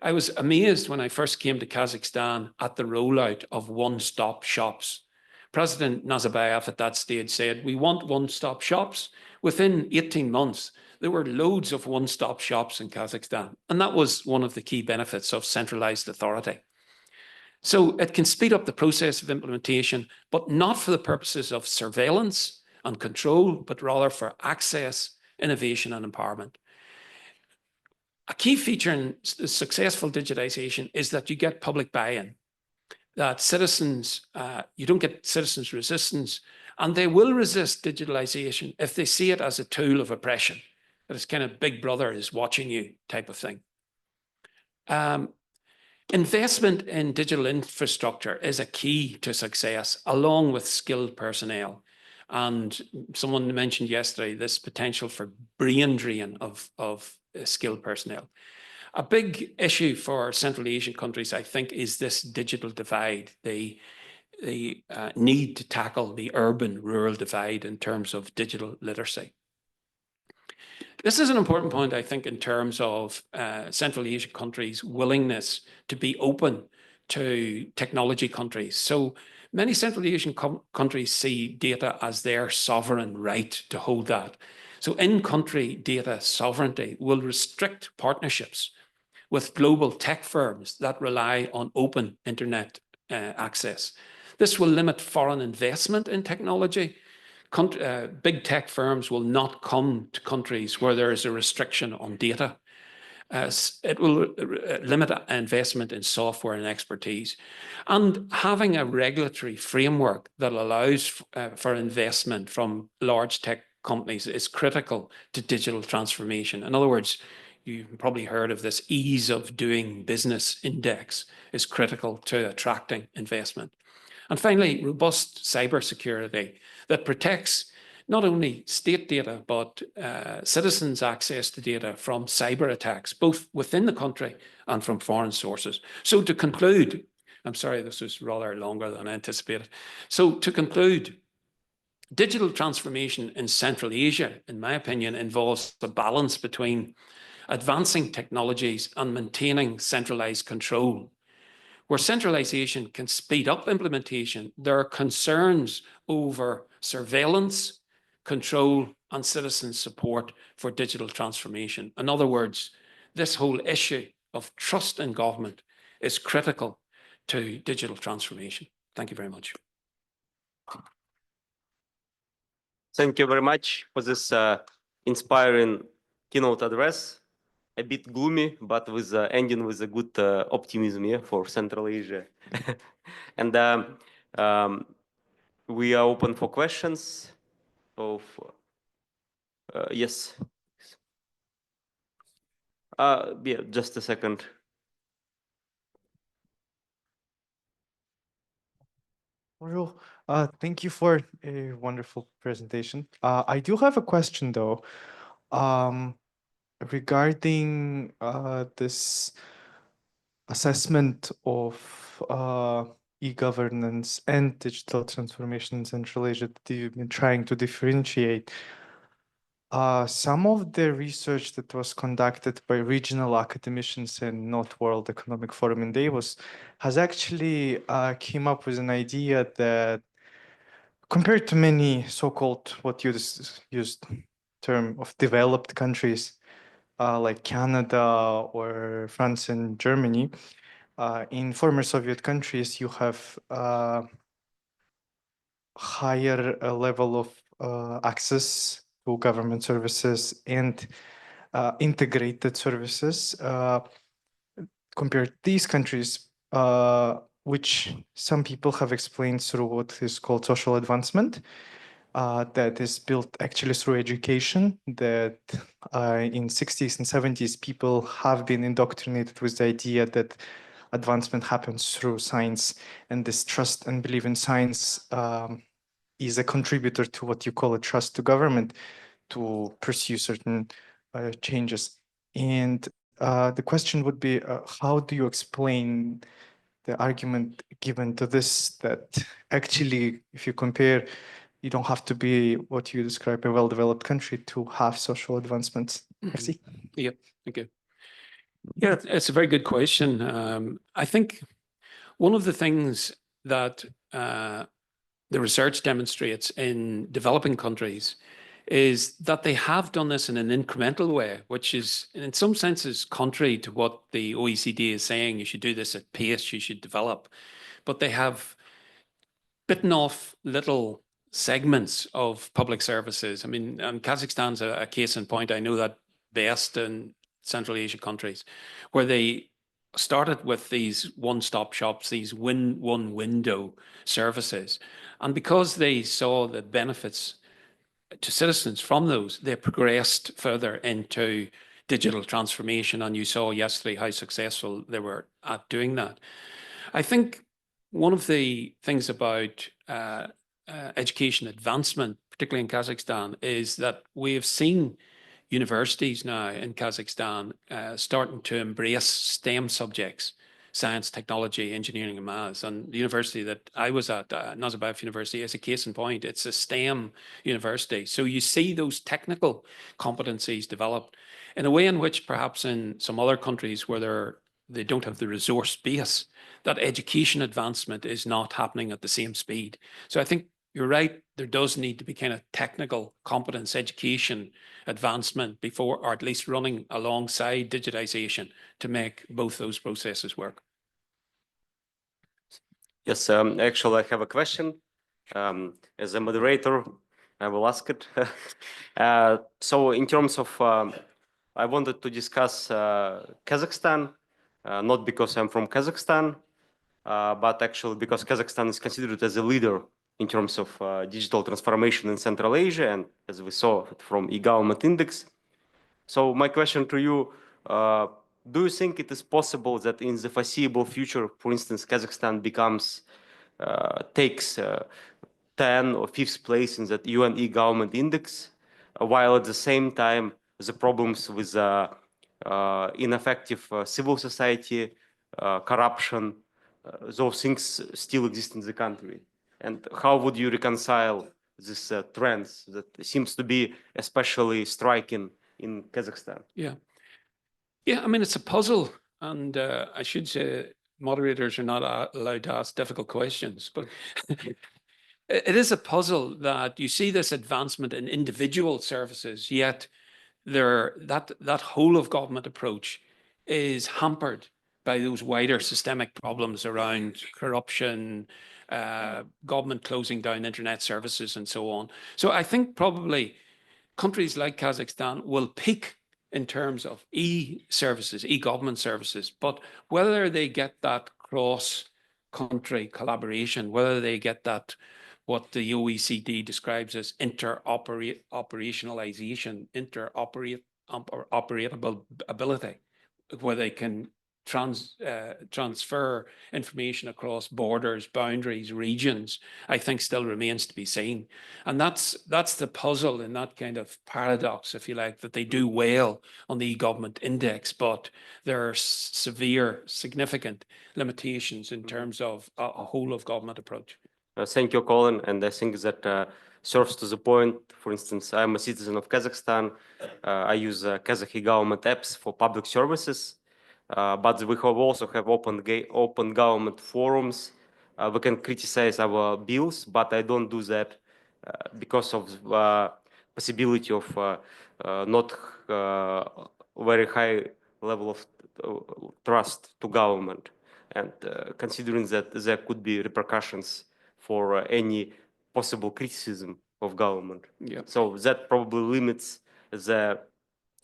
I was amazed when I first came to Kazakhstan at the rollout of one-stop shops. President Nazarbayev at that stage said, we want one-stop shops. Within 18 months, there were loads of one-stop shops in Kazakhstan. And that was one of the key benefits of centralized authority. So it can speed up the process of implementation, but not for the purposes of surveillance and control, but rather for access, innovation, and empowerment. A key feature in successful digitization is that you get public buy-in, that citizens, you don't get citizens' resistance, and they will resist digitalization if they see it as a tool of oppression, that it's kind of big brother is watching you type of thing. Investment in digital infrastructure is a key to success, along with skilled personnel. And someone mentioned yesterday this potential for brain drain of skilled personnel. A big issue for Central Asian countries, I think, is this digital divide. They need to tackle the urban-rural divide in terms of digital literacy. This is an important point, I think, in terms of Central Asian countries' willingness to be open to technology countries. So many Central Asian countries see data as their sovereign right to hold that. So in-country data sovereignty will restrict partnerships with global tech firms that rely on open internet access. This will limit foreign investment in technology. Big tech firms will not come to countries where there is a restriction on data. It will limit investment in software and expertise. And having a regulatory framework that allows for investment from large tech companies is critical to digital transformation. In other words, you've probably heard of this ease of doing business index is critical to attracting investment. And finally, robust cybersecurity that protects not only state data, but citizens' access to data from cyber attacks, both within the country and from foreign sources. So to conclude, I'm sorry, this was rather longer than anticipated. So to conclude, digital transformation in Central Asia, in my opinion, involves a balance between advancing technologies and maintaining centralized control. Where centralization can speed up implementation, there are concerns over surveillance, control, and citizen support for digital transformation. In other words, this whole issue of trust in government is critical to digital transformation. Thank you very much. Thank you very much for this inspiring keynote address. A bit gloomy, but with ending with a good optimism, yeah, for Central Asia. And we are open for questions. Of yes. Yeah, just a second. Bonjour. Thank you for a wonderful presentation. I do have a question though, regarding this assessment of e-governance and digital transformation in Central Asia that you've been trying to differentiate. Some of the research that was conducted by regional academicians in North World Economic Forum in Davos has actually came up with an idea that compared to many so-called what you used term of developed countries like Canada or France and Germany, in former Soviet countries, you have higher level of access to government services and integrated services compared to these countries, which some people have explained through what is called social advancement, that is built actually through education, that in 60s and 70s, people have been indoctrinated with the idea that advancement happens through science, and this trust and belief in science is a contributor to what you call a trust to government to pursue certain changes. And the question would be, how do you explain the argument given to this, that actually, if you compare, you don't have to be what you describe a well-developed country to have social advancements? Merci. Yep, okay. Yeah, it's a very good question. I think one of the things that the research demonstrates in developing countries is that they have done this in an incremental way, which is in some senses contrary to what the OECD is saying. You should do this at pace, you should develop. But they have bitten off little segments of public services. I mean, Kazakhstan's a case in point. I know that best in Central Asia countries, where they started with these one-stop shops, these one window services. And because they saw the benefits to citizens from those, they progressed further into digital transformation. And you saw yesterday how successful they were at doing that. I think one of the things about education advancement, particularly in Kazakhstan, is that we have seen universities now in Kazakhstan starting to embrace STEM subjects, science, technology, engineering, and maths. And the university that I was at, Nazarbayev University, is a case in point. It's a STEM university. So you see those technical competencies developed in a way in which perhaps in some other countries where they don't have the resource base, that education advancement is not happening at the same speed. So I think you're right, there does need to be kind of technical competence education advancement before, or at least running alongside digitization to make both those processes work. Yes, actually, I have a question. As a moderator, I will ask it. So in terms of, I wanted to discuss Kazakhstan, not because I'm from Kazakhstan, but actually because Kazakhstan is considered as a leader in terms of digital transformation in Central Asia, and as we saw from e-government index. So my question to you, do you think it is possible that in the foreseeable future, for instance, Kazakhstan takes 10 or 5th place in that UN e-government index, while at the same time the problems with ineffective civil society, corruption, those things still exist in the country? And how would you reconcile these trends that seems to be especially striking in Kazakhstan? Yeah. Yeah, I mean, it's a puzzle. And I should say moderators are not allowed to ask difficult questions, but it is a puzzle that you see this advancement in individual services, yet that whole of government approach is hampered by those wider systemic problems around corruption, government closing down internet services and so on. So I think probably countries like Kazakhstan will peak in terms of e-services, e-government services, but whether they get that cross-country collaboration, whether they get that, what the OECD describes as operationalization, interoperable ability, where they can transfer information across borders, boundaries, regions, I think still remains to be seen. And that's the puzzle in that kind of paradox, if you like, that they do well on the e-government index, but there are severe, significant limitations in terms of a whole of government approach. Thank you, Colin. And I think that serves to the point. For instance, I'm a citizen of Kazakhstan. I use Kazakh government apps for public services. But we also have open government forums. We can criticize our bills, but I don't do that because of possibility of not very high level of trust to government, and considering that there could be repercussions for any possible criticism of government. Yeah. So that probably limits the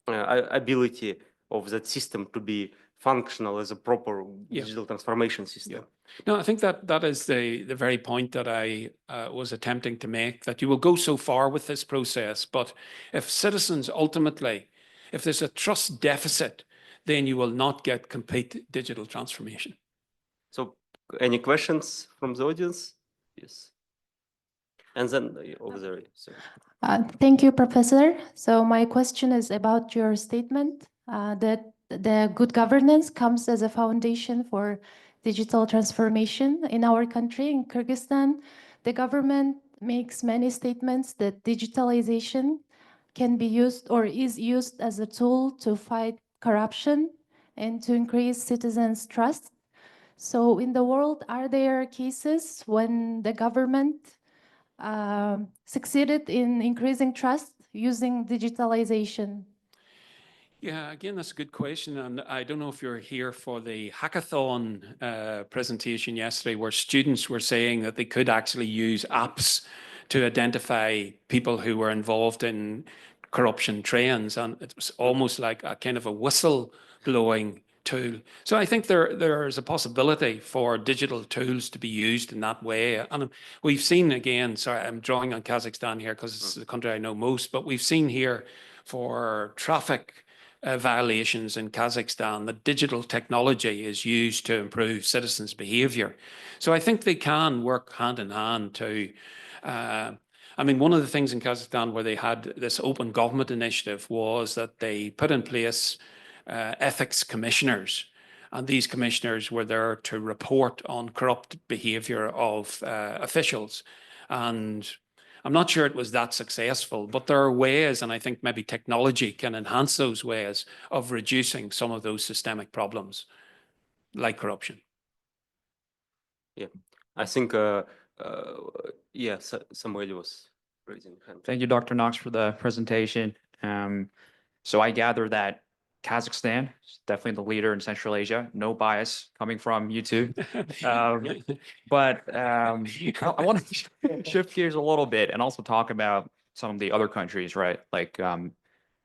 ability of that system to be functional as a proper digital transformation system. Yeah. No, I think that is the very point that I was attempting to make, that you will go so far with this process, but if citizens ultimately, if there's a trust deficit, then you will not get complete digital transformation. So any questions from the audience? Yes. And then over there. So. Thank you, Professor. So my question is about your statement that the good governance comes as a foundation for digital transformation in our country, in Kyrgyzstan. The government makes many statements that digitalization can be used or is used as a tool to fight corruption and to increase citizens' trust. So in the world, are there cases when the government succeeded in increasing trust using digitalization? Yeah, again, that's a good question. And I don't know if you're here for the hackathon presentation yesterday, where students were saying that they could actually use apps to identify people who were involved in corruption trends. And it was almost like a kind of a whistle blowing tool. So I think there is a possibility for digital tools to be used in that way. And we've seen, again, sorry, I'm drawing on Kazakhstan here because it's the country I know most, but we've seen here for traffic violations in Kazakhstan that digital technology is used to improve citizens' behavior. So I think they can work hand in hand to I mean, one of the things in Kazakhstan where they had this open government initiative was that they put in place ethics commissioners, and these commissioners were there to report on corrupt behavior of officials. And I'm not sure it was that successful, but there are ways, and I think maybe technology can enhance those ways of reducing some of those systemic problems, like corruption. Yeah, I think, yeah, somebody was raising hand. Thank you, Dr. Knox, for the presentation. So I gather that Kazakhstan is definitely the leader in Central Asia. No bias coming from you two. But I want to shift gears a little bit and also talk about some of the other countries, right? Like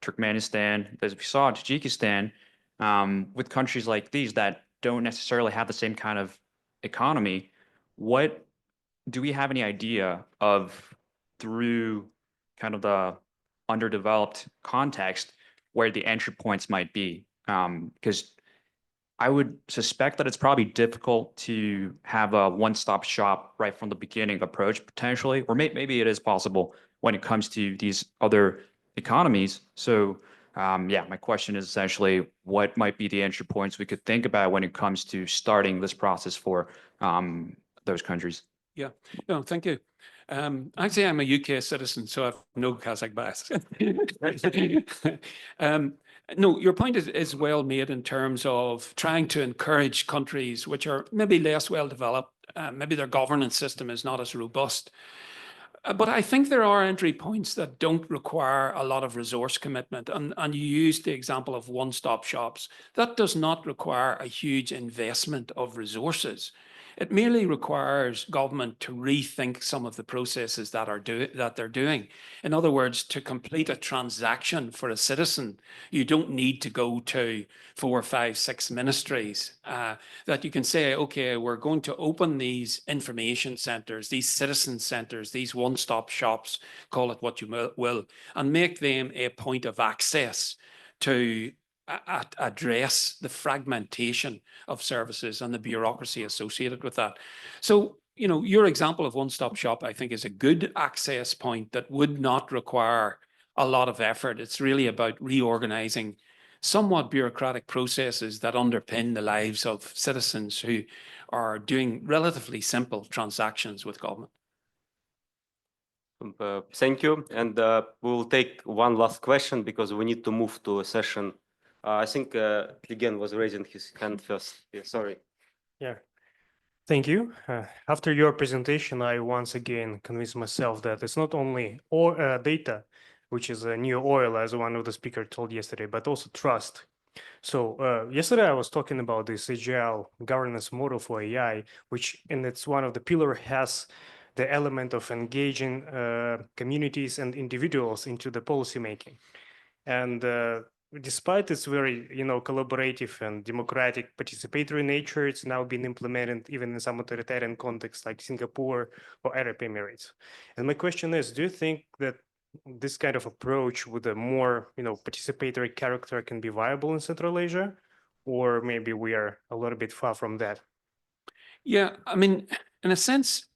Turkmenistan, as we saw, Tajikistan, with countries like these that don't necessarily have the same kind of economy. What do we have any idea of, through kind of the underdeveloped context, where the entry points might be? Because I would suspect that it's probably difficult to have a one-stop shop right from the beginning approach, potentially, or maybe it is possible when it comes to these other economies. So yeah, my question is essentially, what might be the entry points we could think about when it comes to starting this process for those countries? Yeah, no, thank you. Actually, I'm a UK citizen, so I have no Kazakh bias. No, your point is well made in terms of trying to encourage countries which are maybe less well developed, maybe their governance system is not as robust. But I think there are entry points that don't require a lot of resource commitment. And you used the example of one-stop shops. That does not require a huge investment of resources. It merely requires government to rethink some of the processes that they're doing. In other words, to complete a transaction for a citizen, you don't need to go to 4, 5, 6 ministries. That you can say, okay, we're going to open these information centres, these citizen centres, these one-stop shops, call it what you will, and make them a point of access to address the fragmentation of services and the bureaucracy associated with that. So, you know, your example of one-stop shop, I think, is a good access point that would not require a lot of effort. It's really about reorganizing somewhat bureaucratic processes that underpin the lives of citizens who are doing relatively simple transactions with government. Thank you. And we'll take one last question because we need to move to a session. I think Kligen was raising his hand first. Yeah, sorry. Yeah, thank you. After your presentation, I once again convinced myself that it's not only data, which is a new oil, as one of the speakers told yesterday, but also trust. So yesterday I was talking about this agile governance model for AI, which in its one of the pillar has the element of engaging communities and individuals into the policy making. And despite its very, collaborative and democratic participatory nature, it's now been implemented even in some authoritarian contexts like Singapore or Arab Emirates. And my question is, do you think that this kind of approach with a more, participatory character can be viable in Central Asia, or maybe we are a little bit far from that? Yeah, I mean, in a sense,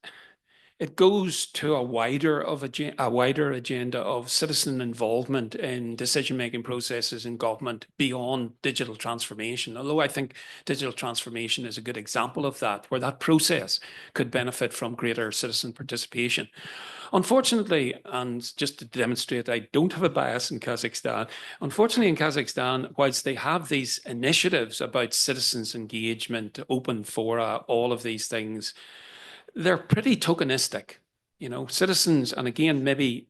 it goes to a wider agenda of citizen involvement in decision-making processes in government beyond digital transformation. Although I think digital transformation is a good example of that, where that process could benefit from greater citizen participation. Unfortunately, and just to demonstrate I don't have a bias in Kazakhstan, unfortunately in Kazakhstan, whilst they have these initiatives about citizens' engagement, open fora, all of these things, they're pretty tokenistic, citizens, and again, maybe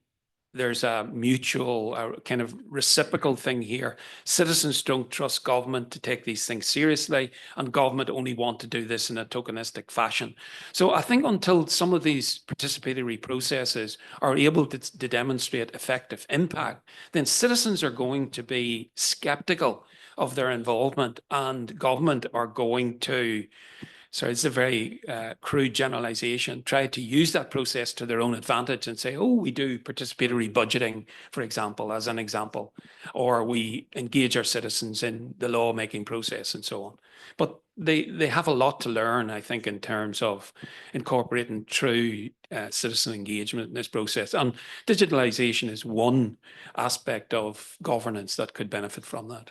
there's a mutual kind of reciprocal thing here. Citizens don't trust government to take these things seriously, and government only want to do this in a tokenistic fashion. So I think until some of these participatory processes are able to demonstrate effective impact, then citizens are going to be skeptical of their involvement, and government are going to, so it's a very crude generalization, try to use that process to their own advantage and say, oh, we do participatory budgeting, for example, as an example, or we engage our citizens in the lawmaking process and so on. But they have a lot to learn, I think, in terms of incorporating true citizen engagement in this process. And digitalization is one aspect of governance that could benefit from that.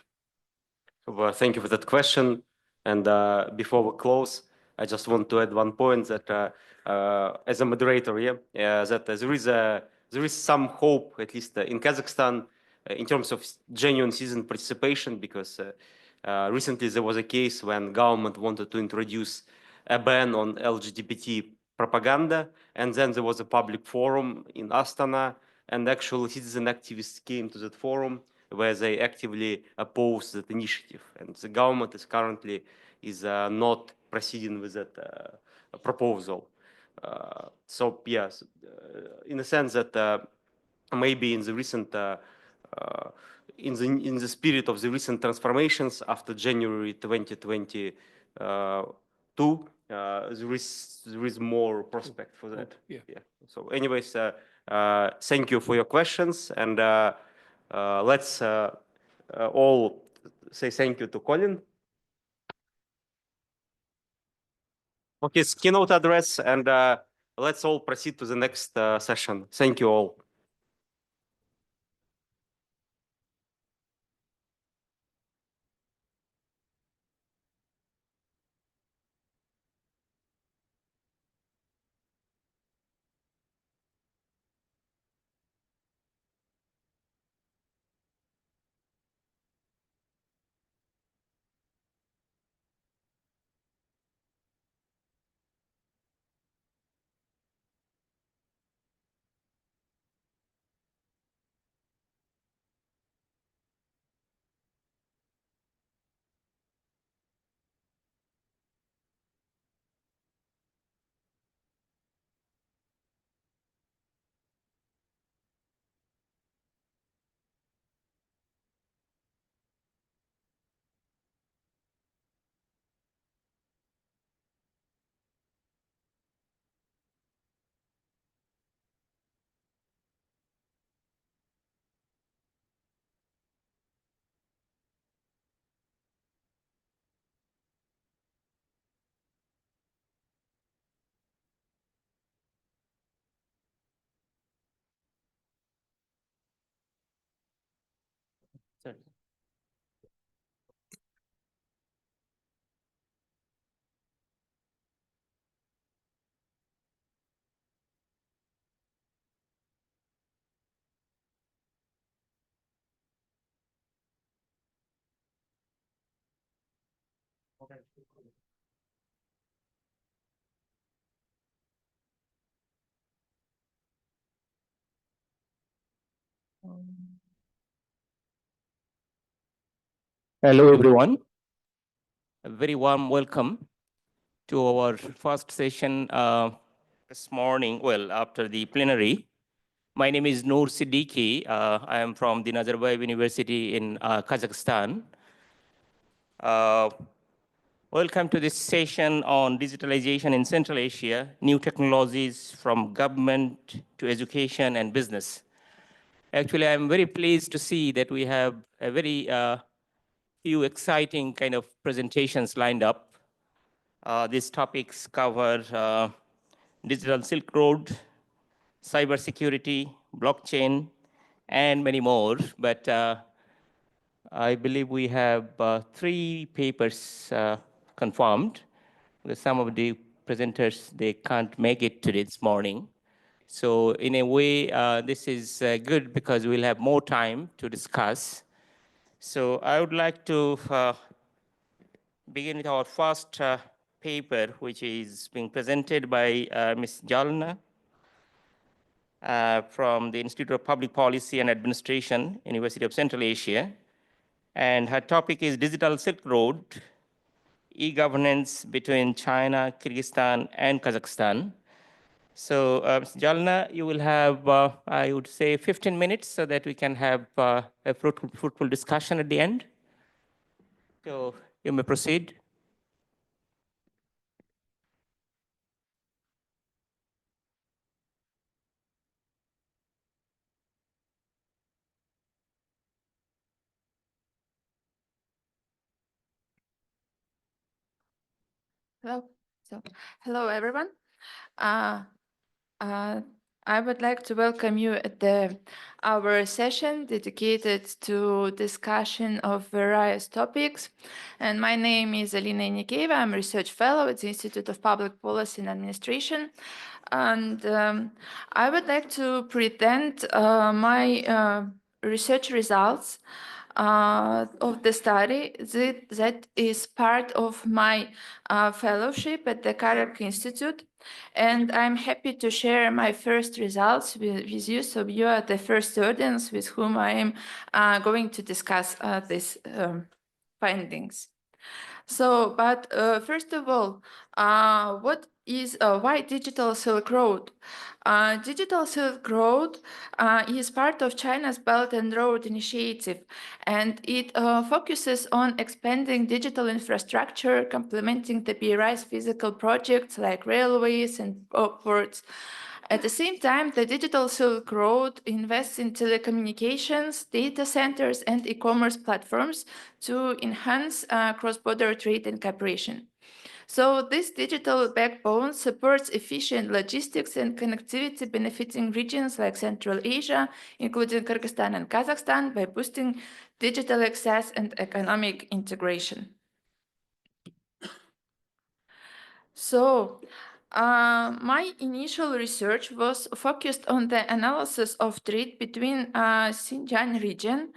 Well, thank you for that question. And before we close, I just want to add one point that as a moderator, that there is some hope, at least in Kazakhstan, in terms of genuine citizen participation, because recently there was a case when government wanted to introduce a ban on LGBT propaganda, and then there was a public forum in Astana, and actual citizen activists came to that forum where they actively oppose that initiative, and the government is currently not proceeding with that proposal. So yes, in a sense that maybe in the recent in the spirit of the recent transformations after January 2022, there is more prospect for that. Yeah. So anyways, thank you for your questions, and let's all say thank you to Colin. Okay, it's keynote address, and let's all proceed to the next session. Thank you all. Sorry. Hello, everyone. A very warm welcome to our first session this morning, well, after the plenary. My name is Noor Siddiqui. I am from the Nazarbayev University in Kazakhstan. Welcome to this session on digitalization in Central Asia, new technologies from government to education and business. Actually, I'm very pleased to see that we have a very few exciting kind of presentations lined up. These topics cover digital Silk Road, cybersecurity, blockchain, and many more. But I believe we have 3 papers confirmed. Some of the presenters, they can't make it today this morning. So in a way, this is good because we'll have more time to discuss. So I would like to begin with our first paper, which is being presented by Ms. Zalina from the Institute of Public Policy and Administration, University of Central Asia. And her topic is Digital Silk Road, e-governance between China, Kyrgyzstan, and Kazakhstan. So, Ms. Zalina, you will have, I would say, 15 minutes so that we can have a fruitful discussion at the end. So, you may proceed. Hello everyone. I would like to welcome you at our session dedicated to discussion of various topics. And my name is Zalina Enikeeva. I'm a research fellow at the Institute of Public Policy and Administration. And I would like to present my research results of the study that is part of my fellowship at the Karak Institute. And I'm happy to share my first results with you. So you are the first audience with whom I am going to discuss these findings. So, but first of all, what is why Digital Silk Road? Digital Silk Road is part of China's Belt and Road Initiative, and it focuses on expanding digital infrastructure, complementing the BRI's physical projects like railways and ports. At the same time, the Digital Silk Road invests in telecommunications, data centers, and e-commerce platforms to enhance cross-border trade and cooperation. So this digital backbone supports efficient logistics and connectivity, benefiting regions like Central Asia, including Kyrgyzstan and Kazakhstan, by boosting digital access and economic integration. So, my initial research was focused on the analysis of trade between Xinjiang region,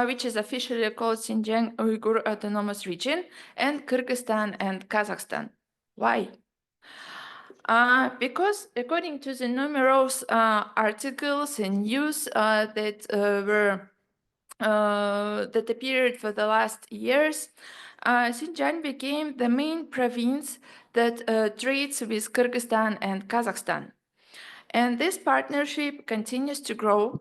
which is officially called Xinjiang Uyghur Autonomous Region, and Kyrgyzstan and Kazakhstan. Why? Because according to the numerous articles and news that appeared for the last years, Xinjiang became the main province that trades with Kyrgyzstan and Kazakhstan. And this partnership continues to grow.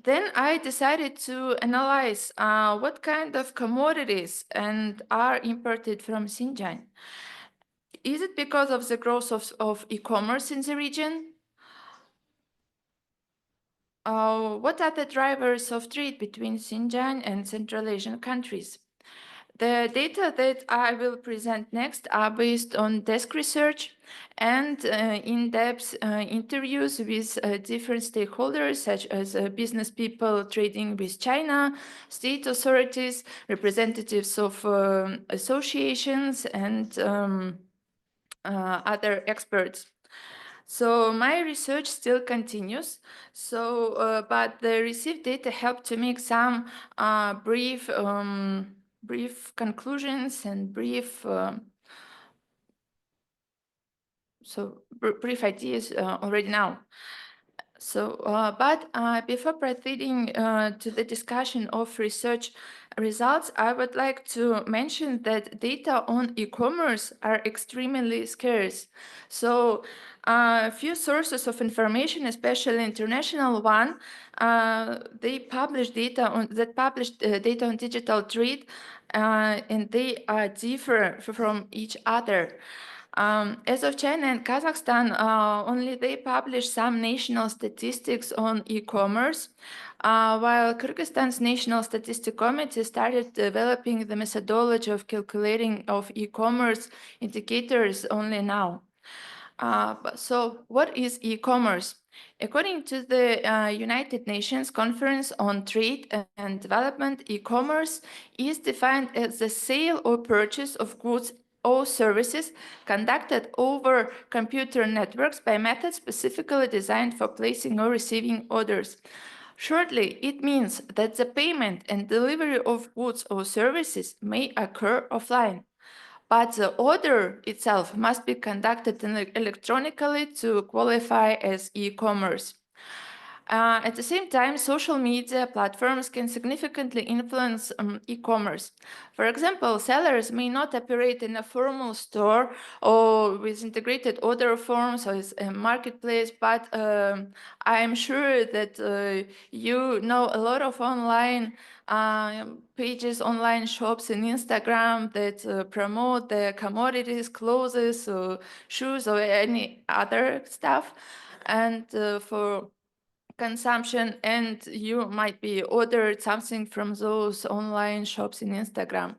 Then I decided to analyze what kind of commodities are imported from Xinjiang. Is it because of the growth of e-commerce in the region? What are the drivers of trade between Xinjiang and Central Asian countries? The data that I will present next are based on desk research and in-depth interviews with different stakeholders, such as business people trading with China, state authorities, representatives of associations, and other experts. So my research still continues. So, but the received data helped to make some brief conclusions and brief brief ideas already now. So, but before proceeding to the discussion of research results, I would like to mention that data on e-commerce are extremely scarce. So, few sources of information, especially international one, they publish data on data on digital trade, and they differ from each other. As of China and Kazakhstan, only they publish some national statistics on e-commerce, while Kyrgyzstan's National Statistic Committee started developing the methodology of calculating of e-commerce indicators only now. So what is e-commerce? According to the United Nations Conference on Trade and Development, e-commerce is defined as the sale or purchase of goods or services conducted over computer networks by methods specifically designed for placing or receiving orders. Shortly, it means that the payment and delivery of goods or services may occur offline, but the order itself must be conducted electronically to qualify as e-commerce. At the same time, social media platforms can significantly influence e-commerce. For example, sellers may not operate in a formal store or with integrated order forms or as a marketplace, but I am sure that you know a lot of online pages, online shops in Instagram that promote the commodities, clothes, or shoes, or any other stuff. And for consumption, and you might be ordered something from those online shops in Instagram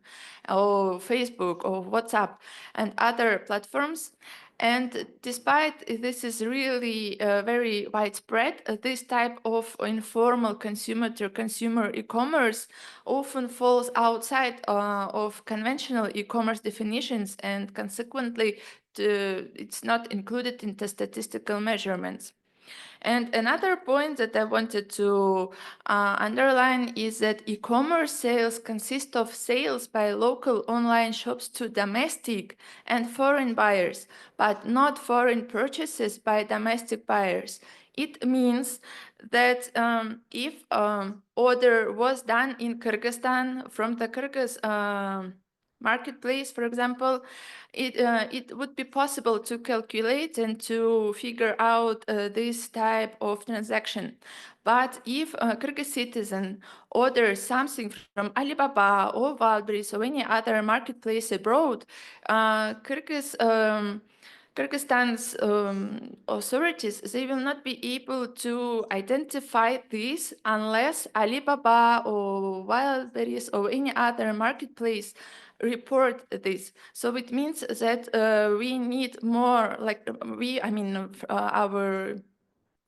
or Facebook or WhatsApp and other platforms. And despite this is really very widespread, this type of informal consumer to consumer e-commerce often falls outside of conventional e-commerce definitions, and consequently it's not included in the statistical measurements. And another point that I wanted to underline is that e-commerce sales consist of sales by local online shops to domestic and foreign buyers, but not foreign purchases by domestic buyers. It means that if order was done in Kyrgyzstan from the Kyrgyz marketplace, for example, it would be possible to calculate and to figure out this type of transaction. But if a Kyrgyz citizen orders something from Alibaba or Wildberries or any other marketplace abroad, Kyrgyzstan's authorities, they will not be able to identify this unless Alibaba or Wildberries or any other marketplace report this. So it means that we need more, like our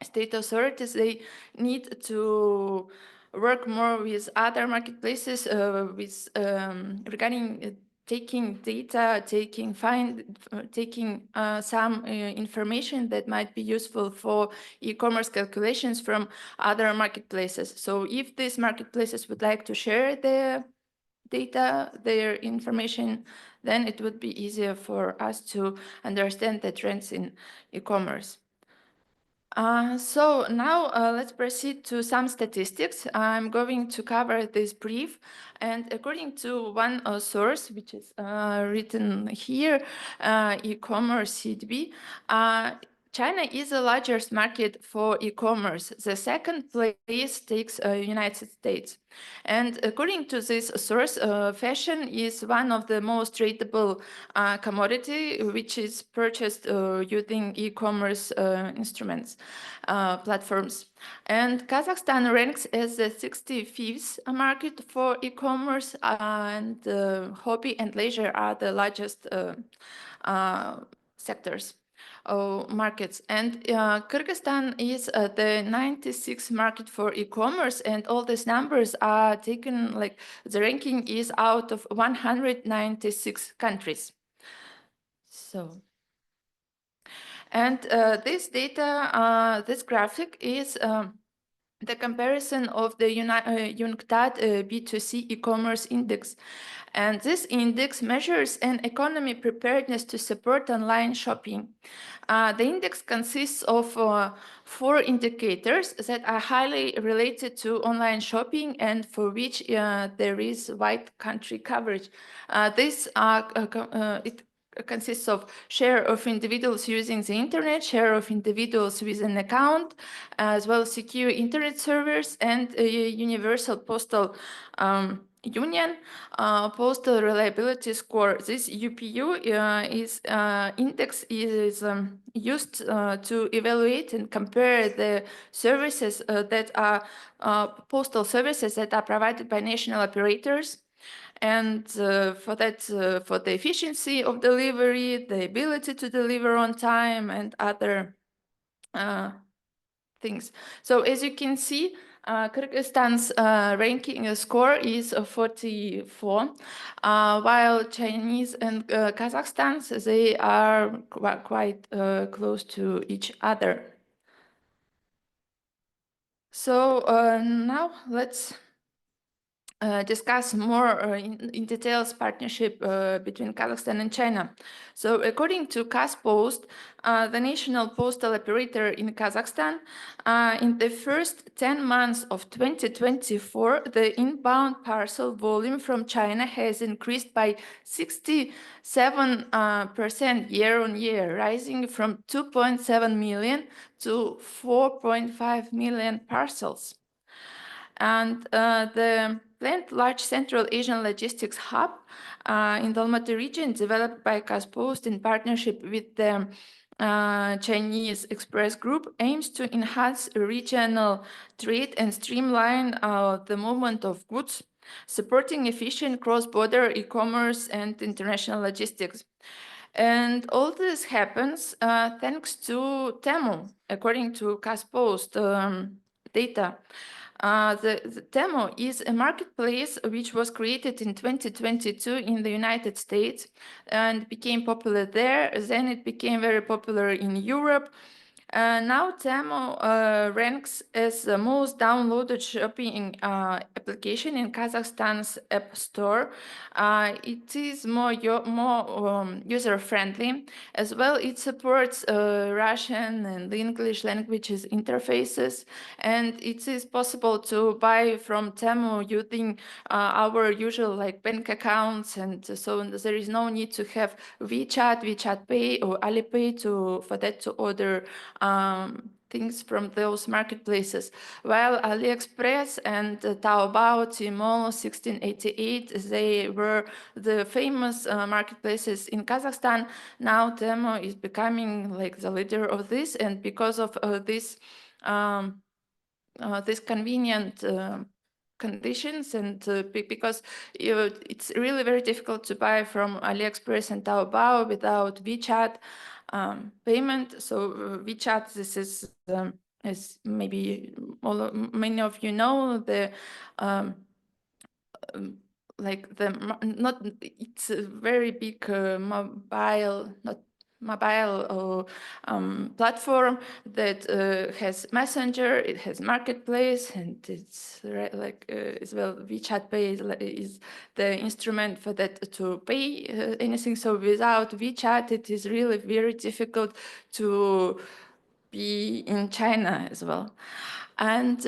state authorities, they need to work more with other marketplaces with regarding taking data, taking some information that might be useful for e-commerce calculations from other marketplaces. So if these marketplaces would like to share their data, their information, then it would be easier for us to understand the trends in e-commerce. So now let's proceed to some statistics. I'm going to cover this brief, and according to one source, which is written here, e-commerce CDB, China is the largest market for e-commerce. The second place takes United States. And according to this source, fashion is one of the most tradable commodity, which is purchased using e-commerce instruments, platforms. And Kazakhstan ranks as the 65th market for e-commerce, and hobby and leisure are the largest sectors. Markets, and Kyrgyzstan is the 96th market for e-commerce, and all these numbers are taken, like the ranking is out of 196 countries. So, and this data, this graphic is the comparison of the UNCTAD B2C e-commerce index. And this index measures an economy preparedness to support online shopping. The index consists of 4 indicators that are highly related to online shopping and for which there is wide country coverage. These are it consists of share of individuals using the internet, share of individuals with an account, as well as secure internet servers, and universal postal union, postal reliability score. This UPU index is used to evaluate and compare the services that are postal services that are provided by national operators. And for that, for the efficiency of delivery, the ability to deliver on time, and other things. So as you can see, Kyrgyzstan's ranking score is 44, while Chinese and Kazakhstan's, they are quite close to each other. So now let's discuss more in details partnership between Kazakhstan and China. So according to KazPost, the national postal operator in Kazakhstan, in the first 10 months of 2024, the inbound parcel volume from China has increased by 67% year on year, rising from 2.7 million to 4.5 million parcels. And the planned large Central Asian logistics hub in the Almaty region, developed by KazPost in partnership with the Chinese Express Group, aims to enhance regional trade and streamline the movement of goods, supporting efficient cross-border e-commerce and international logistics. And all this happens thanks to Temu, according to KazPost data. The Temu is a marketplace which was created in 2022 in the United States and became popular there. Then it became very popular in Europe. Now Temu ranks as the most downloaded shopping application in Kazakhstan's App Store. It is more user-friendly. As well, it supports Russian and English languages interfaces, and it is possible to buy from Temu using our usual like bank accounts, and so there is no need to have WeChat, WeChat Pay, or Alipay for that to order things from those marketplaces. While AliExpress and Taobao, Tmall, 1688, they were the famous marketplaces in Kazakhstan. Now Temu is becoming like the leader of this, and because of this convenient conditions, and because it's really very difficult to buy from AliExpress and Taobao without WeChat payment. So WeChat, this is as maybe many of you know, the like the not it's a very big mobile platform that has Messenger, it has Marketplace, and it's like as well WeChat Pay is the instrument for that to pay anything. So without WeChat, it is really very difficult to be in China as well. And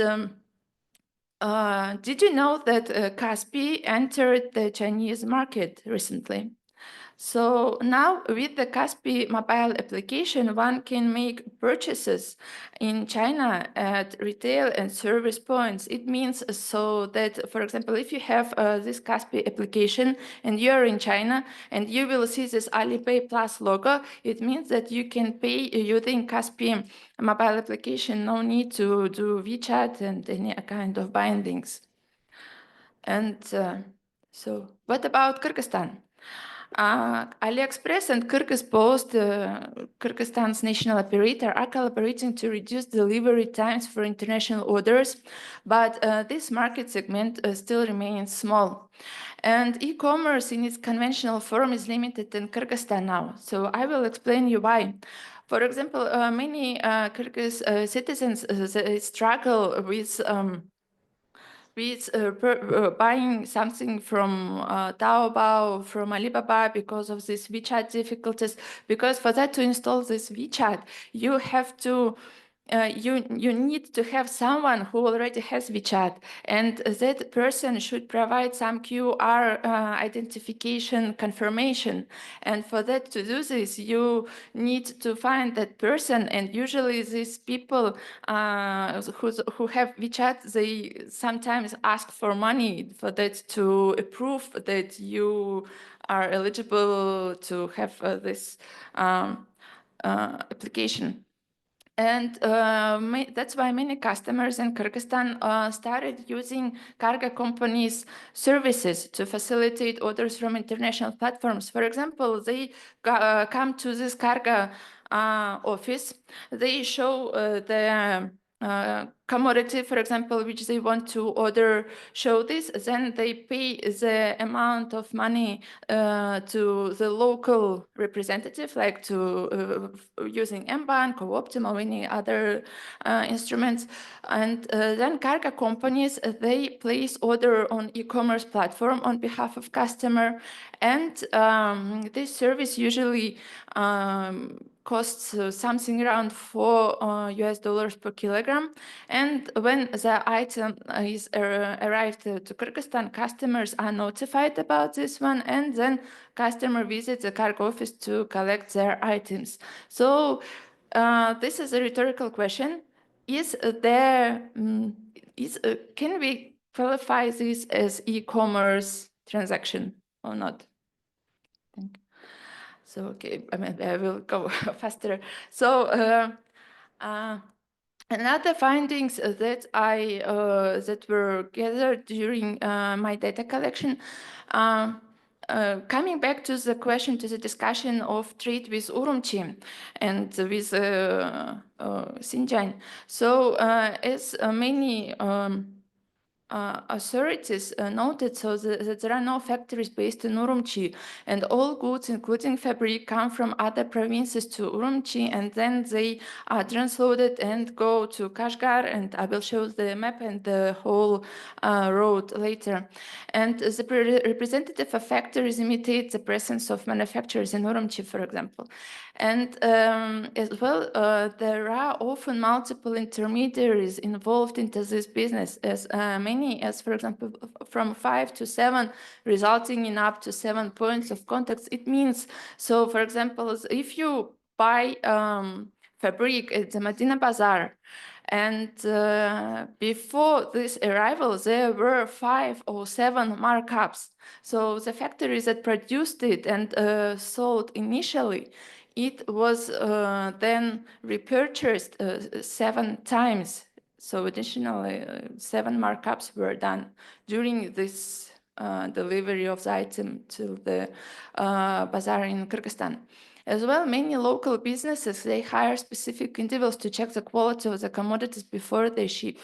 did you know that Kaspi entered the Chinese market recently? So now with the Kaspi mobile application, one can make purchases in China at retail and service points. It means so that, for example, if you have this Kaspi application and you're in China and you will see this Alipay Plus logo, it means that you can pay using Kaspi mobile application. No need to do WeChat and any kind of bindings. And so what about Kyrgyzstan? AliExpress and Kyrgyz Post, Kyrgyzstan's national operator, are collaborating to reduce delivery times for international orders, but this market segment still remains small. And e-commerce in its conventional form is limited in Kyrgyzstan now. So I will explain you why. For example, many Kyrgyz citizens struggle with buying something from Taobao, from Alibaba because of these WeChat difficulties. Because for that to install this WeChat, you have to you need to have someone who already has WeChat, and that person should provide some QR identification confirmation. And for that to do this, you need to find that person. And usually these people who have WeChat, they sometimes ask for money for that to prove that you are eligible to have this application. And that's why many customers in Kyrgyzstan started using cargo companies' services to facilitate orders from international platforms. For example, they come to this cargo office, they show the commodity, for example, which they want to order, show this, then they pay the amount of money to the local representative, like to using mBank or Optima or any other instruments. And then cargo companies, they place order on e-commerce platform on behalf of customer. And this service usually costs something around $4 per kilogram. And when the item is arrived to Kyrgyzstan, customers are notified about this one, and then customer visits the cargo office to collect their items. So this is a rhetorical question. Can we qualify this as e-commerce transaction or not? Thank you. So, okay, I will go faster. So, another findings that that were gathered during my data collection, coming back to the question, to the discussion of trade with Urumqi and with Xinjiang. So, as many authorities noted that there are no factories based in Urumqi, and all goods, including fabric, come from other provinces to Urumqi, and then they are transloaded and go to Kashgar, and I will show the map and the whole road later. And the representative of factories imitate the presence of manufacturers in Urumqi, for example. And as well, there are often multiple intermediaries involved into this business, as many as, for example, from 5 to 7, resulting in up to 7 points of contacts. It means, so for example, if you buy fabric at the Medina Bazaar, and before this arrival, there were 5 or 7 markups. So the factories that produced it and sold initially, it was then repurchased 7 times. So additionally, 7 markups were done during this delivery of the item to the bazaar in Kyrgyzstan. As well, many local businesses, they hire specific individuals to check the quality of the commodities before they ship.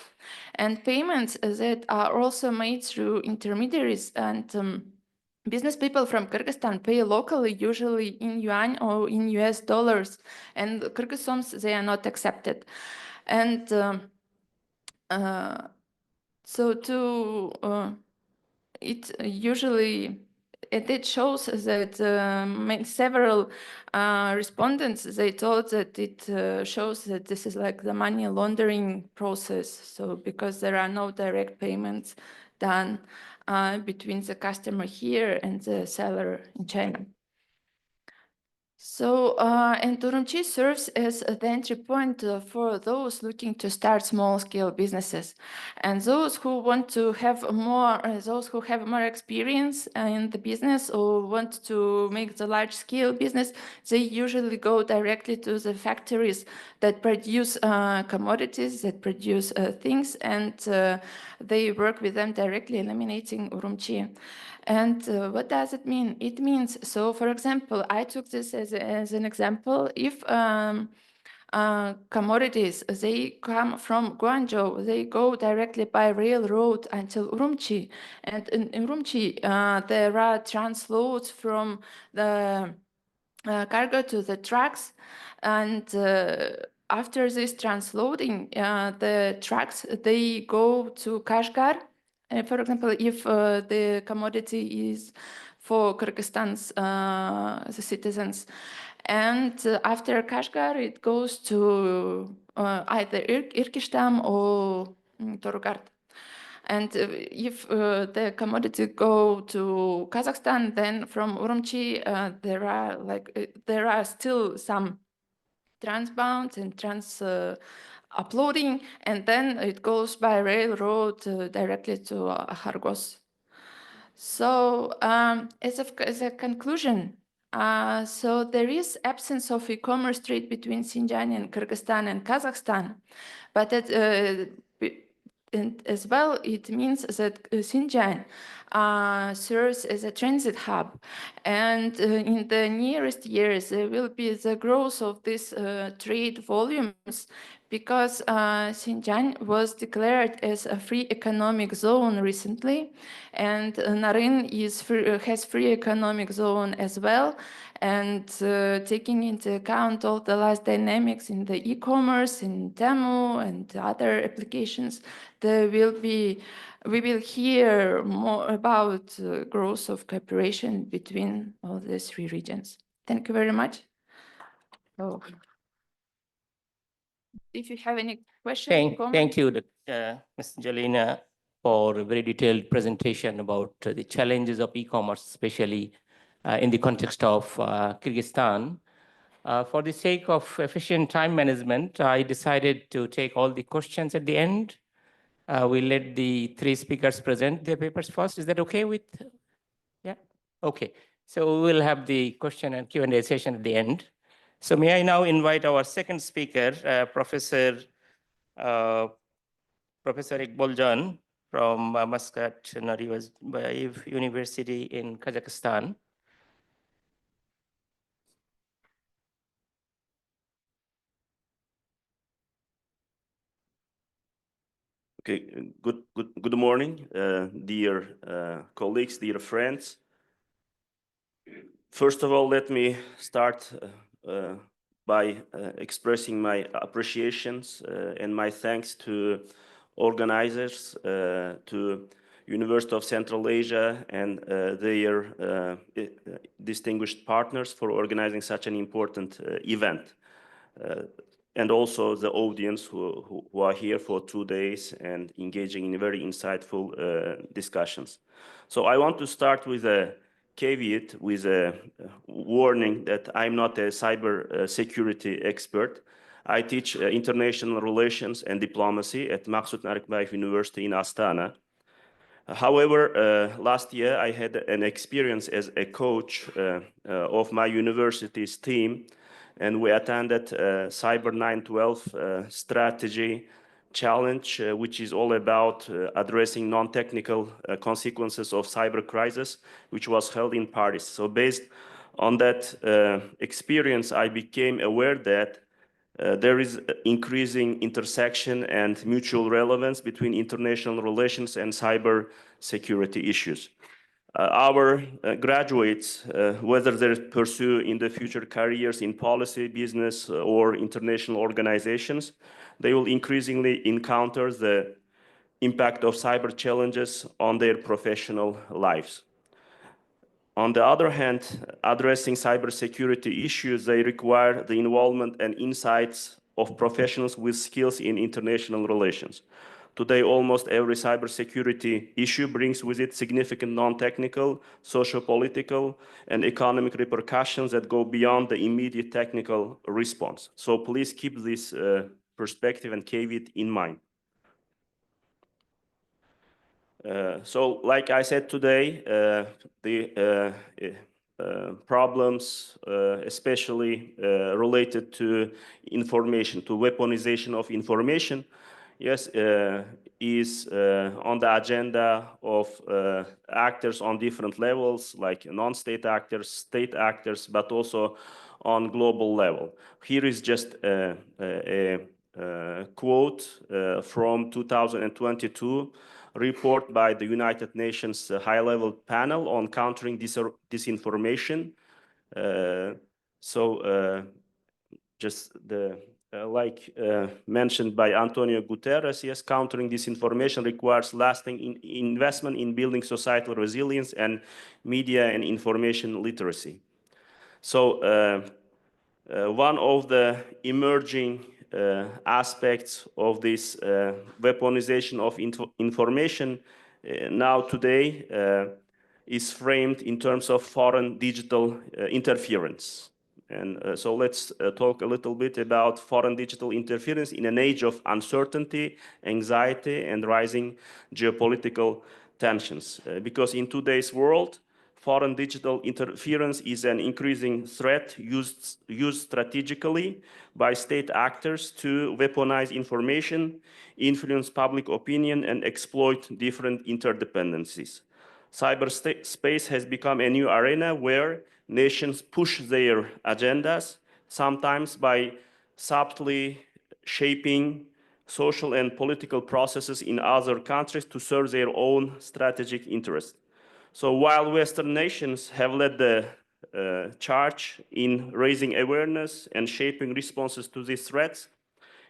And payments that are also made through intermediaries, and business people from Kyrgyzstan pay locally, usually in yuan or in US dollars, and Kyrgyz soms, they are not accepted. And so it usually, it shows that several respondents, they told that it shows that this is like the money laundering process. So because there are no direct payments done between the customer here and the seller in China. So, and Urumqi serves as the entry point for those looking to start small-scale businesses, and those who want to have more experience in the business or want to make the large-scale business. They usually go directly to the factories that produce commodities, that produce things, and they work with them directly, eliminating Urumqi. And what does it mean? It means, so for example, I took this as an example. If commodities, they come from Guangzhou, they go directly by railroad until Urumqi. And in Urumqi, there are transloads from the cargo to the trucks. And after this transloading, the trucks, they go to Kashgar. For example, if the commodity is for Kyrgyzstan's the citizens, and after Kashgar, it goes to either Irkishtam or Torgard. And if the commodity go to Kazakhstan, then from Urumqi, there are still some transbound and uploading, and then it goes by railroad directly to Khargos. So as a conclusion, so there is absence of e-commerce trade between Xinjiang and Kyrgyzstan and Kazakhstan, but and as well, it means that Xinjiang serves as a transit hub. And in the nearest years, there will be the growth of these trade volumes, because Xinjiang was declared as a free economic zone recently, and Narin has free economic zone as well. And taking into account all the last dynamics in the e-commerce, in Temu and other applications, we will hear more about growth of cooperation between all these three regions. Thank you very much. Oh. If you have any questions, thank you, Ms. Zalina, for a very detailed presentation about the challenges of e-commerce, especially in the context of Kyrgyzstan. For the sake of efficient time management, I decided to take all the questions at the end. We'll let the three speakers present their papers first. Is that okay with? Yeah, okay. So we will have the question and Q&A session at the end. So may I now invite our second speaker, Professor Ikboljon from Maqsut Nazarbayev University in Kazakhstan. Okay, good morning, dear colleagues, dear friends. First of all, let me start by expressing my appreciations and my thanks to organizers, to University of Central Asia and their distinguished partners for organizing such an important event. And also the audience who are here for 2 days and engaging in very insightful discussions. So I want to start with a caveat, with a warning that I'm not a cyber security expert. I teach international relations and diplomacy at Maqsut Narikbayev University in Astana. However, last year I had an experience as a coach of my university's team, and we attended Cyber 912 strategy challenge, which is all about addressing non-technical consequences of cyber crisis, which was held in Paris. So based on that experience, I became aware that there is increasing intersection and mutual relevance between international relations and cyber security issues. Our graduates, whether they pursue in the future careers in policy, business, or international organizations, they will increasingly encounter the impact of cyber challenges on their professional lives. On the other hand, addressing cybersecurity issues, they require the involvement and insights of professionals with skills in international relations. Today, almost every cybersecurity issue brings with it significant non-technical, socio-political, and economic repercussions that go beyond the immediate technical response. So please keep this perspective and caveat in mind. So, like I said today, the problems, especially related to information, to weaponization of information, yes, is on the agenda of actors on different levels, like non-state actors, state actors, but also on global level. Here is just a quote from 2022 report by the United Nations high-level panel on countering disinformation. Just the like mentioned by Antonio Guterres, yes, countering disinformation requires lasting investment in building societal resilience and media and information literacy. So one of the emerging aspects of this weaponization of information now today is framed in terms of foreign digital interference. And so let's talk a little bit about foreign digital interference in an age of uncertainty, anxiety, and rising geopolitical tensions. Because in today's world, foreign digital interference is an increasing threat used strategically by state actors to weaponize information, influence public opinion, and exploit different interdependencies. Cyberspace has become a new arena where nations push their agendas, sometimes by subtly shaping social and political processes in other countries to serve their own strategic interests. So while Western nations have led the charge in raising awareness and shaping responses to these threats,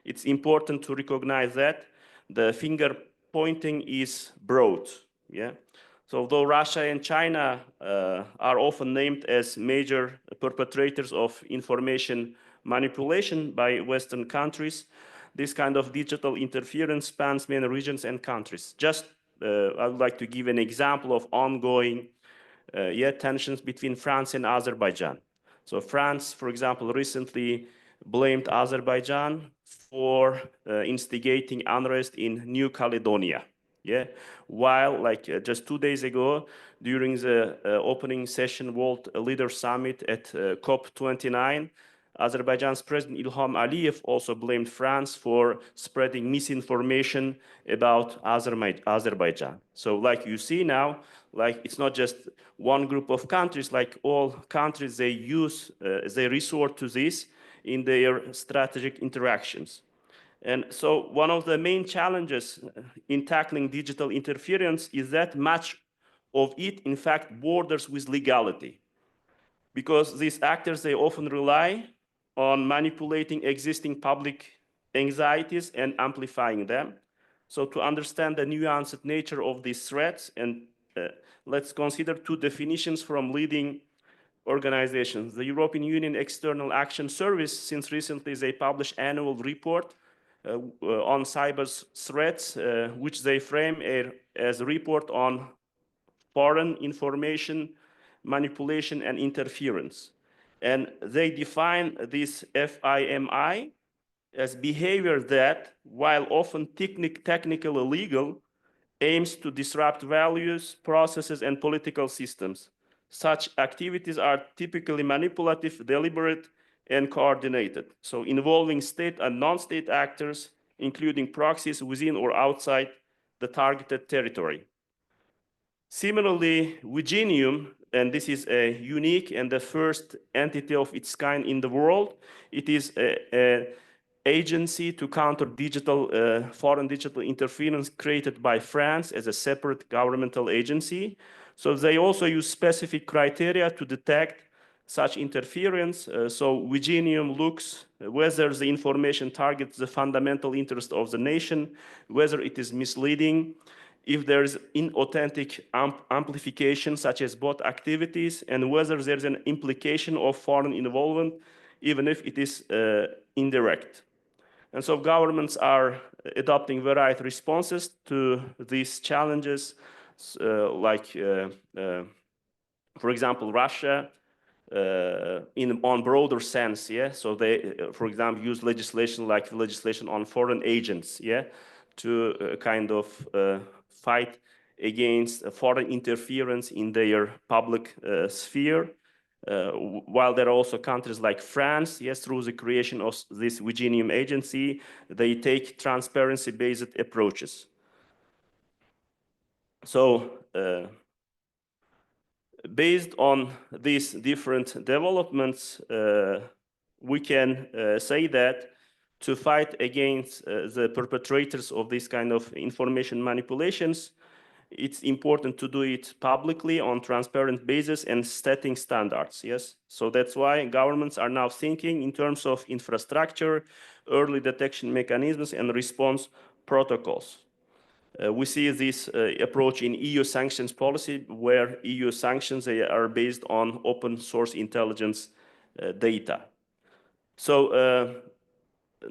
it's important to recognize that the finger pointing is broad. Yeah. So though Russia and China are often named as major perpetrators of information manipulation by Western countries, this kind of digital interference spans many regions and countries. Just I would like to give an example of ongoing tensions between France and Azerbaijan. So France, for example, recently blamed Azerbaijan for instigating unrest in New Caledonia. Yeah, while like just 2 days ago, during the opening session World Leaders Summit at COP29, Azerbaijan's President Ilham Aliyev also blamed France for spreading misinformation about Azerbaijan. So like you see now, like it's not just one group of countries, like all countries, they resort to this in their strategic interactions. And so one of the main challenges in tackling digital interference is that much of it, in fact, borders with legality. Because these actors, they often rely on manipulating existing public anxieties and amplifying them. So to understand the nuanced nature of these threats, and let's consider two definitions from leading organizations. The European Union External Action Service, since recently they publish annual report on cyber threats, which they frame as a report on foreign information manipulation and interference. And they define this FIMI as behavior that, while often technically illegal, aims to disrupt values, processes, and political systems. Such activities are typically manipulative, deliberate, and coordinated, so involving state and non-state actors, including proxies within or outside the targeted territory. Similarly, Wigenium, and this is a unique and the first entity of its kind in the world, it is an agency to counter foreign digital interference created by France as a separate governmental agency. So they also use specific criteria to detect such interference. So Wigenium looks whether the information targets the fundamental interest of the nation, whether it is misleading, if there is inauthentic amplification such as bot activities, and whether there is an implication of foreign involvement, even if it is indirect. And so governments are adopting varied responses to these challenges, for example, Russia, on broader sense, yeah. So they, for example, use legislation like legislation on foreign agents, yeah, to kind of fight against foreign interference in their public sphere. While there are also countries like France, yes, through the creation of this Virginium agency, they take transparency-based approaches. So, based on these different developments, we can say that to fight against the perpetrators of this kind of information manipulations, it's important to do it publicly on transparent basis and setting standards, yes? So that's why governments are now thinking in terms of infrastructure, early detection mechanisms, and response protocols. We see this approach in EU sanctions policy, where EU sanctions are based on open source intelligence data. So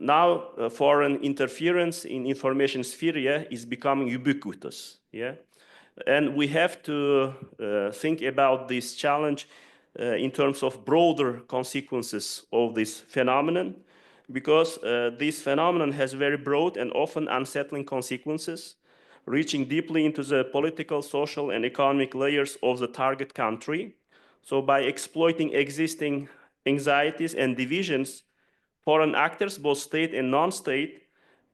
now foreign interference in information sphere is becoming ubiquitous, yeah? And we have to think about this challenge in terms of broader consequences of this phenomenon, because this phenomenon has very broad and often unsettling consequences, reaching deeply into the political, social, and economic layers of the target country. So by exploiting existing anxieties and divisions, foreign actors, both state and non-state,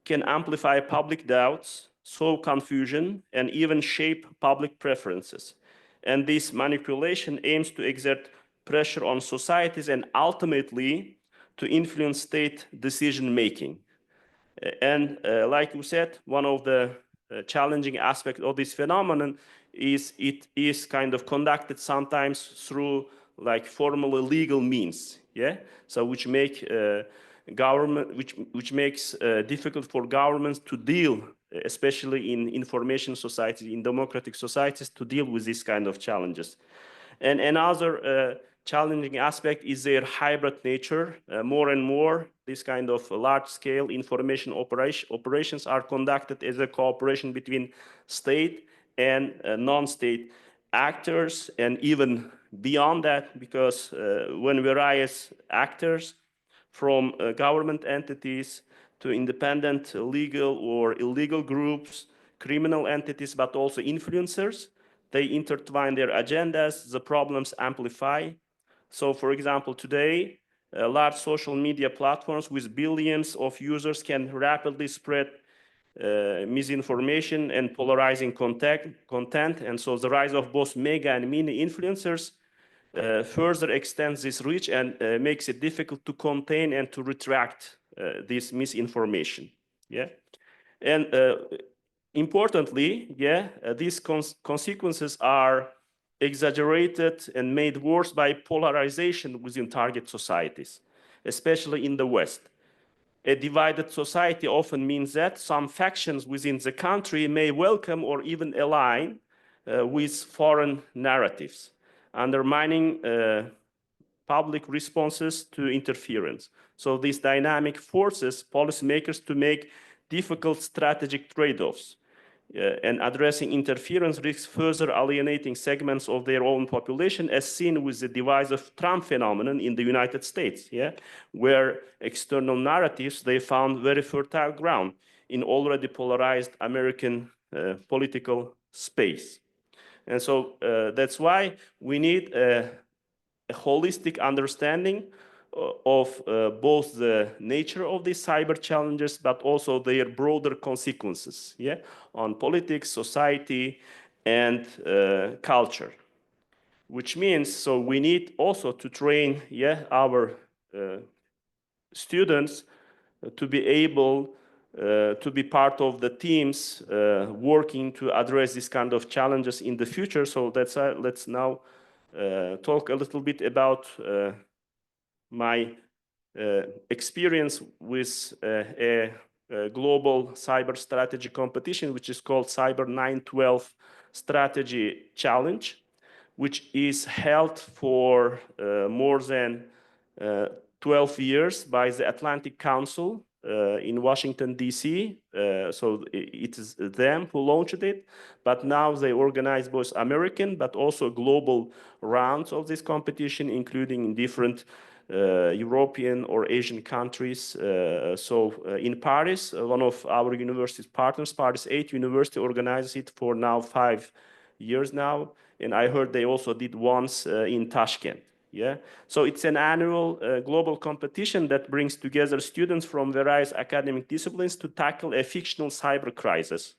can amplify public doubts, sow confusion, and even shape public preferences. And this manipulation aims to exert pressure on societies and ultimately to influence state decision-making. And like we said, one of the challenging aspects of this phenomenon is it is kind of conducted sometimes through like formally legal means, yeah? So which make which makes difficult for governments to deal, especially in information societies, in democratic societies, to deal with these kind of challenges. And another challenging aspect is their hybrid nature. More and more, this kind of large-scale information operations are conducted as a cooperation between state and non-state actors, and even beyond that, because when various actors from government entities to independent legal or illegal groups, criminal entities, but also influencers, they intertwine their agendas, the problems amplify. So for example, today, large social media platforms with billions of users can rapidly spread misinformation and polarizing content. And so the rise of both mega and mini influencers further extends this reach and makes it difficult to contain and to retract this misinformation. Yeah, and importantly, yeah, these consequences are exaggerated and made worse by polarization within target societies, especially in the West. A divided society often means that some factions within the country may welcome or even align with foreign narratives, undermining public responses to interference. So this dynamic forces policymakers to make difficult strategic trade-offs. And addressing interference risks further alienating segments of their own population, as seen with the divisive Trump phenomenon in the United States, yeah, where external narratives, they found very fertile ground in already polarized American political space. And so that's why we need a holistic understanding of both the nature of these cyber challenges, but also their broader consequences, yeah, on politics, society, and culture. Which means, so we need also to train, yeah, our students to be able to be part of the teams working to address this kind of challenges in the future. So that's let's now talk a little bit about my experience with a global cyber strategy competition, which is called Cyber 912 Strategy Challenge, which is held for more than 12 years by the Atlantic Council in Washington, D.C. So it is them who launched it, but now they organize both American but also global rounds of this competition, including in different European or Asian countries. In Paris, one of our university's partners, Paris 8 University, organizes it for now 5 years now. And I heard they also did once in Tashkent. Yeah, so it's an annual global competition that brings together students from various academic disciplines to tackle a fictional cyber crisis.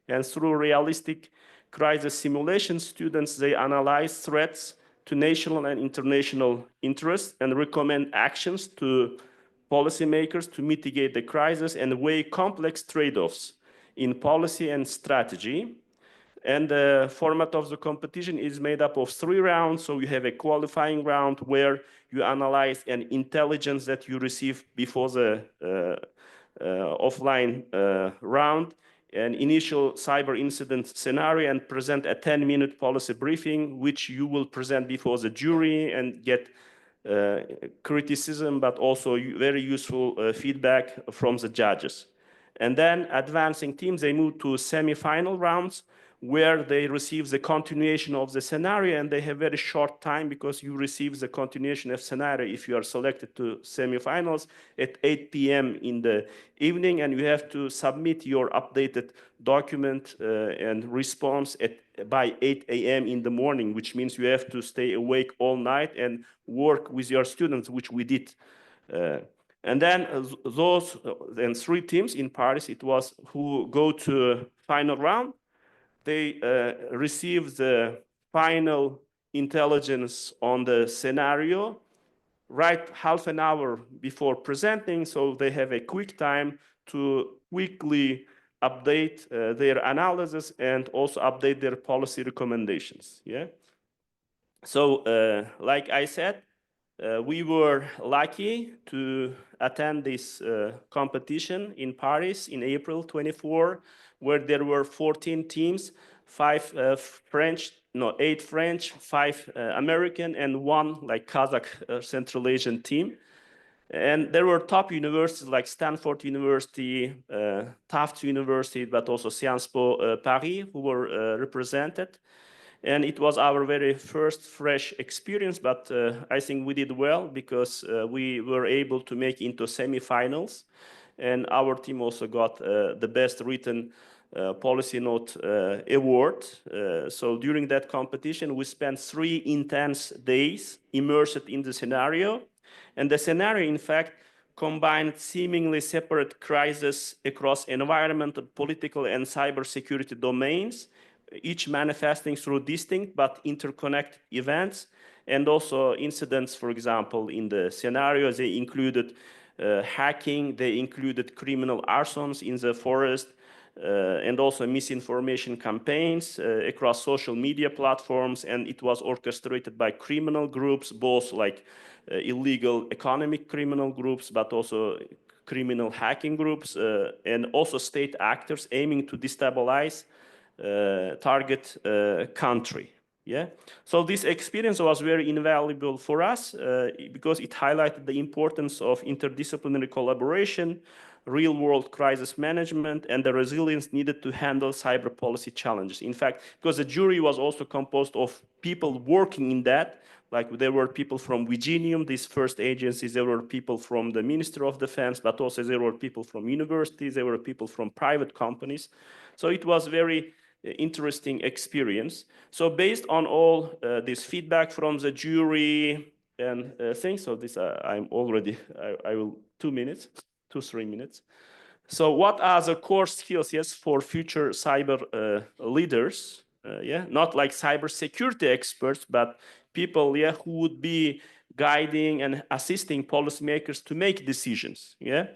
And through realistic crisis simulations, students, they analyze threats to national and international interests and recommend actions to policymakers to mitigate the crisis and weigh complex trade-offs in policy and strategy. And the format of the competition is made up of 3 rounds. So you have a qualifying round where you analyze an intelligence that you receive before the offline round, an initial cyber incident scenario, and present a 10-minute policy briefing, which you will present before the jury and get criticism, but also very useful feedback from the judges. And then advancing teams, they move to semi-final rounds, where they receive the continuation of the scenario, and they have very short time because you receive the continuation of scenario if you are selected to semifinals at 8 p.m. in the evening, and you have to submit your updated document and response by 8 a.m. in the morning, which means you have to stay awake all night and work with your students, which we did. And then those 3 teams in Paris, it was who go to final round. They receive the final intelligence on the scenario right half an hour before presenting, so they have a quick time to quickly update their analysis and also update their policy recommendations. Yeah. So like I said, we were lucky to attend this competition in Paris in April 24, where there were 14 teams, 8 French, 5 American, and 1 like Kazakh Central Asian team. And there were top universities like Stanford University, Tufts University, but also Sciences Po Paris, who were represented. And it was our very first fresh experience, but I think we did well because we were able to make into semifinals. And our team also got the best written policy note award. So during that competition, we spent 3 intense days immersed in the scenario. And the scenario, in fact, combined seemingly separate crises across environmental, political, and cybersecurity domains, each manifesting through distinct but interconnected events, and also incidents. For example, in the scenario, they included hacking, they included criminal arsons in the forest, and also misinformation campaigns across social media platforms, and it was orchestrated by criminal groups, both like illegal economic criminal groups, but also criminal hacking groups, and also state actors aiming to destabilize target country. Yeah, so this experience was very invaluable for us because it highlighted the importance of interdisciplinary collaboration, real-world crisis management, and the resilience needed to handle cyber policy challenges. In fact, because the jury was also composed of people working in that, like there were people from Viginium, these first agencies, there were people from the Ministry of Defense, but also there were people from universities, there were people from private companies. So it was very interesting experience. So based on all this feedback from the jury and things, so this I'm already, I will 2 minutes, 2-3 minutes. So what are the core skills, yes, for future cyber leaders? Yeah, not like cybersecurity experts, but people, yeah, who would be guiding and assisting policymakers to make decisions. Yeah.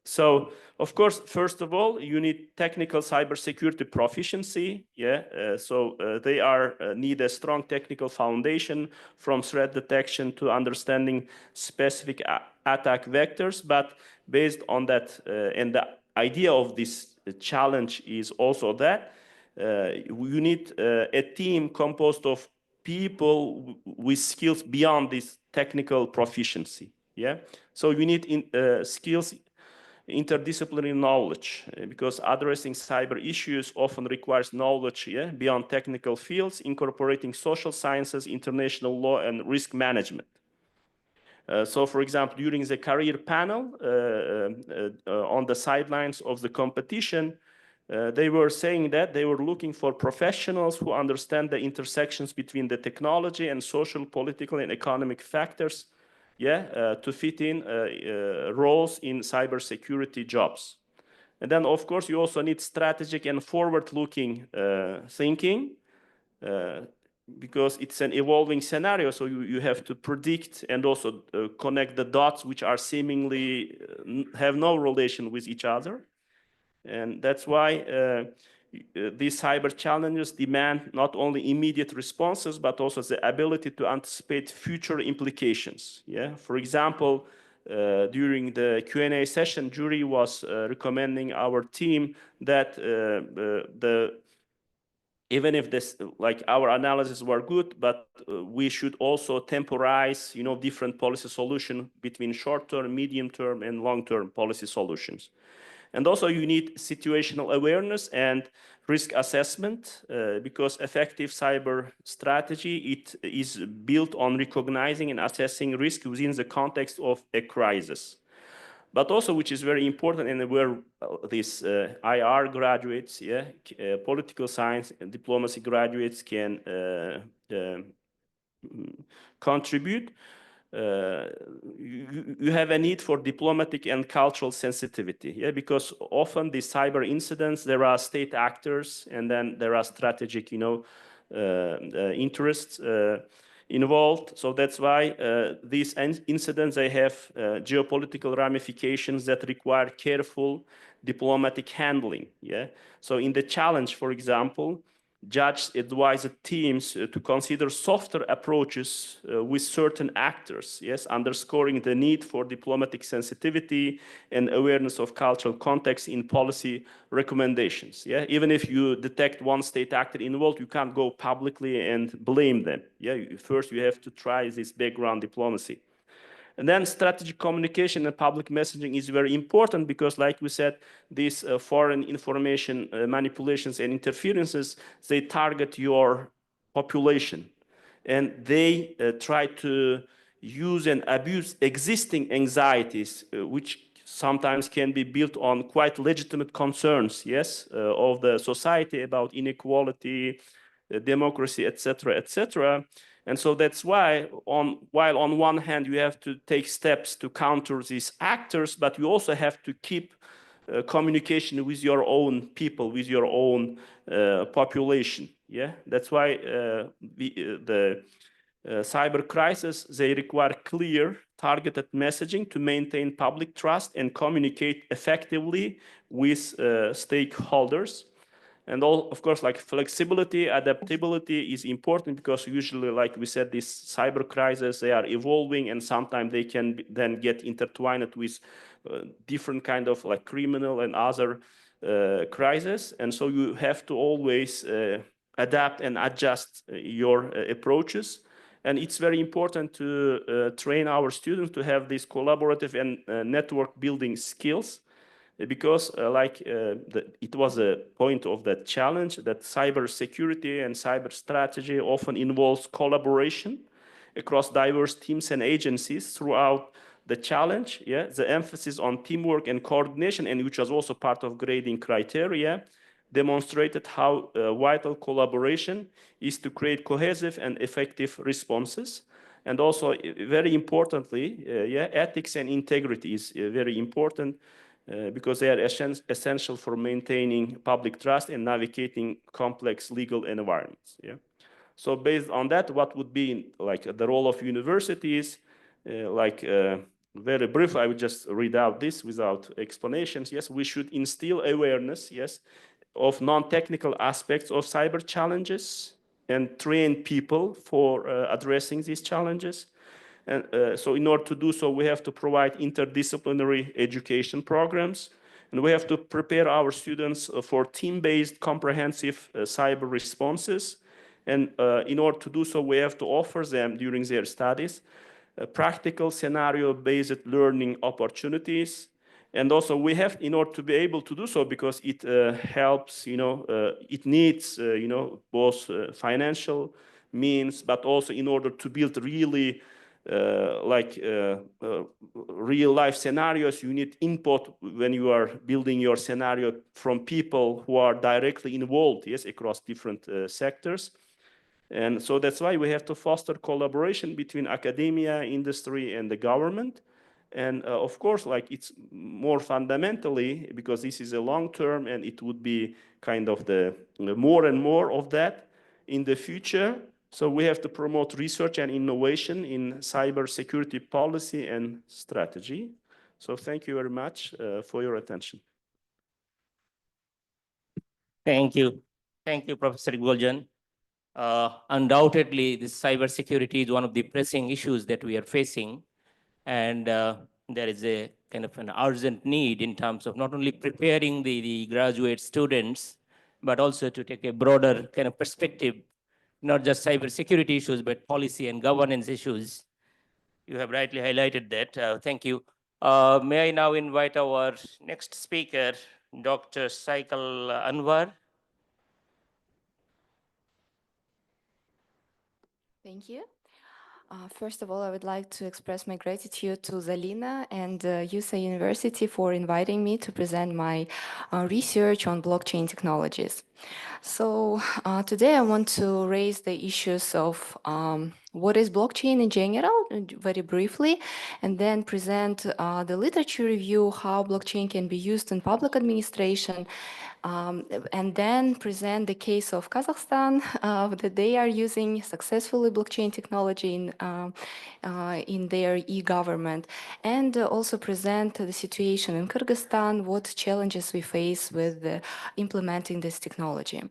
So, of course, first of all, you need technical cybersecurity proficiency. Yeah, they need a strong technical foundation from threat detection to understanding specific attack vectors. But based on that, and the idea of this challenge is also that you need a team composed of people with skills beyond this technical proficiency. Yeah, so you need skills, interdisciplinary knowledge, because addressing cyber issues often requires knowledge beyond technical fields, incorporating social sciences, international law, and risk management. So, for example, during the career panel on the sidelines of the competition, they were saying that they were looking for professionals who understand the intersections between the technology and social, political, and economic factors, to fit in roles in cybersecurity jobs. And then, of course, you also need strategic and forward-looking thinking, because it's an evolving scenario, so you have to predict and also connect the dots which are seemingly have no relation with each other. And that's why these cyber challenges demand not only immediate responses, but also the ability to anticipate future implications. Yeah, for example, during the Q&A session, jury was recommending our team that even if this, like, our analysis were good, but we should also temporize, different policy solution between short-term, medium-term, and long-term policy solutions. And also you need situational awareness and risk assessment, because effective cyber strategy, it is built on recognizing and assessing risk within the context of a crisis. But also, which is very important, and where these IR graduates, political science and diplomacy graduates can contribute, you have a need for diplomatic and cultural sensitivity, because often these cyber incidents, there are state actors, and then there are strategic, interests involved. So that's why these incidents, they have geopolitical ramifications that require careful diplomatic handling. So in the challenge, for example, judges advise teams to consider softer approaches with certain actors, underscoring the need for diplomatic sensitivity and awareness of cultural context in policy recommendations. Even if you detect one state actor involved, you can't go publicly and blame them. First you have to try this background diplomacy. And then strategic communication and public messaging is very important, because, like we said, these foreign information manipulations and interferences, they target your population, and they try to use and abuse existing anxieties, which sometimes can be built on quite legitimate concerns, of the society about inequality, democracy, etc., etc. And so that's why, while on one hand you have to take steps to counter these actors, but you also have to keep communication with your own people, with your own population. That's why the cyber crisis, they require clear, targeted messaging to maintain public trust and communicate effectively with stakeholders. And of course, like, flexibility, adaptability is important, because usually, like we said, these cyber crises, they are evolving, and sometimes they can then get intertwined with different kind of, like, criminal and other crises. And so you have to always adapt and adjust your approaches. And it's very important to train our students to have these collaborative and network building skills, because it was a point of that challenge that cyber security and cyber strategy often involves collaboration across diverse teams and agencies throughout the challenge. The emphasis on teamwork and coordination, and which was also part of grading criteria, demonstrated how vital collaboration is to create cohesive and effective responses. And also, very importantly, ethics and integrity is very important, because they are essential for maintaining public trust and navigating complex legal environments. So based on that, what would be, like, the role of universities? Very brief, I would just read out this without explanations. We should instill awareness, of non-technical aspects of cyber challenges and train people for addressing these challenges. And so in order to do so, we have to provide interdisciplinary education programs, and we have to prepare our students for team-based comprehensive cyber responses. And in order to do so, we have to offer them during their studies practical scenario-based learning opportunities. And also we have, in order to be able to do so, because it helps, it needs, both financial means, but also in order to build really real life scenarios, you need input when you are building your scenario from people who are directly involved, yes, across different sectors. And so that's why we have to foster collaboration between academia, industry, and the government. And of course, it's more fundamentally, because this is a long term, and it would be kind of the more and more of that in the future. So we have to promote research and innovation in cybersecurity policy and strategy. So thank you very much for your attention. Thank you. Thank you, Professor Ikboljon. Undoubtedly, this cybersecurity is one of the pressing issues that we are facing. And there is a kind of an urgent need in terms of not only preparing the graduate students, but also to take a broader kind of perspective, not just cybersecurity issues, but policy and governance issues. You have rightly highlighted that. Thank you. May I now invite our next speaker, Dr. Saikal Anvar. Thank you. First of all, I would like to express my gratitude to Zalina and USA University for inviting me to present my research on blockchain technologies. So today I want to raise the issues of what is blockchain in general, very briefly, and then present the literature review, how blockchain can be used in public administration, and then present the case of Kazakhstan, that they are using successfully blockchain technology in their e-government, and also present the situation in Kyrgyzstan, what challenges we face with implementing this technology.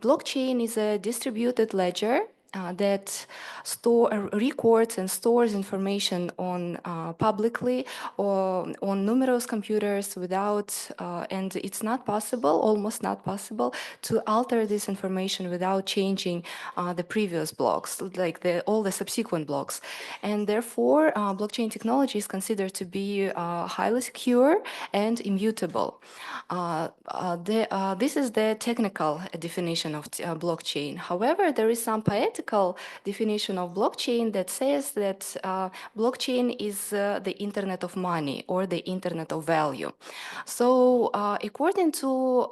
Blockchain is a distributed ledger that records and stores information on publicly or on numerous computers without, and it's not possible, almost not possible, to alter this information without changing the previous blocks, like all the subsequent blocks. And therefore, blockchain technology is considered to be highly secure and immutable. This is the technical definition of blockchain. However, there is some poetical definition of blockchain that says that blockchain is the internet of money or the internet of value. So according to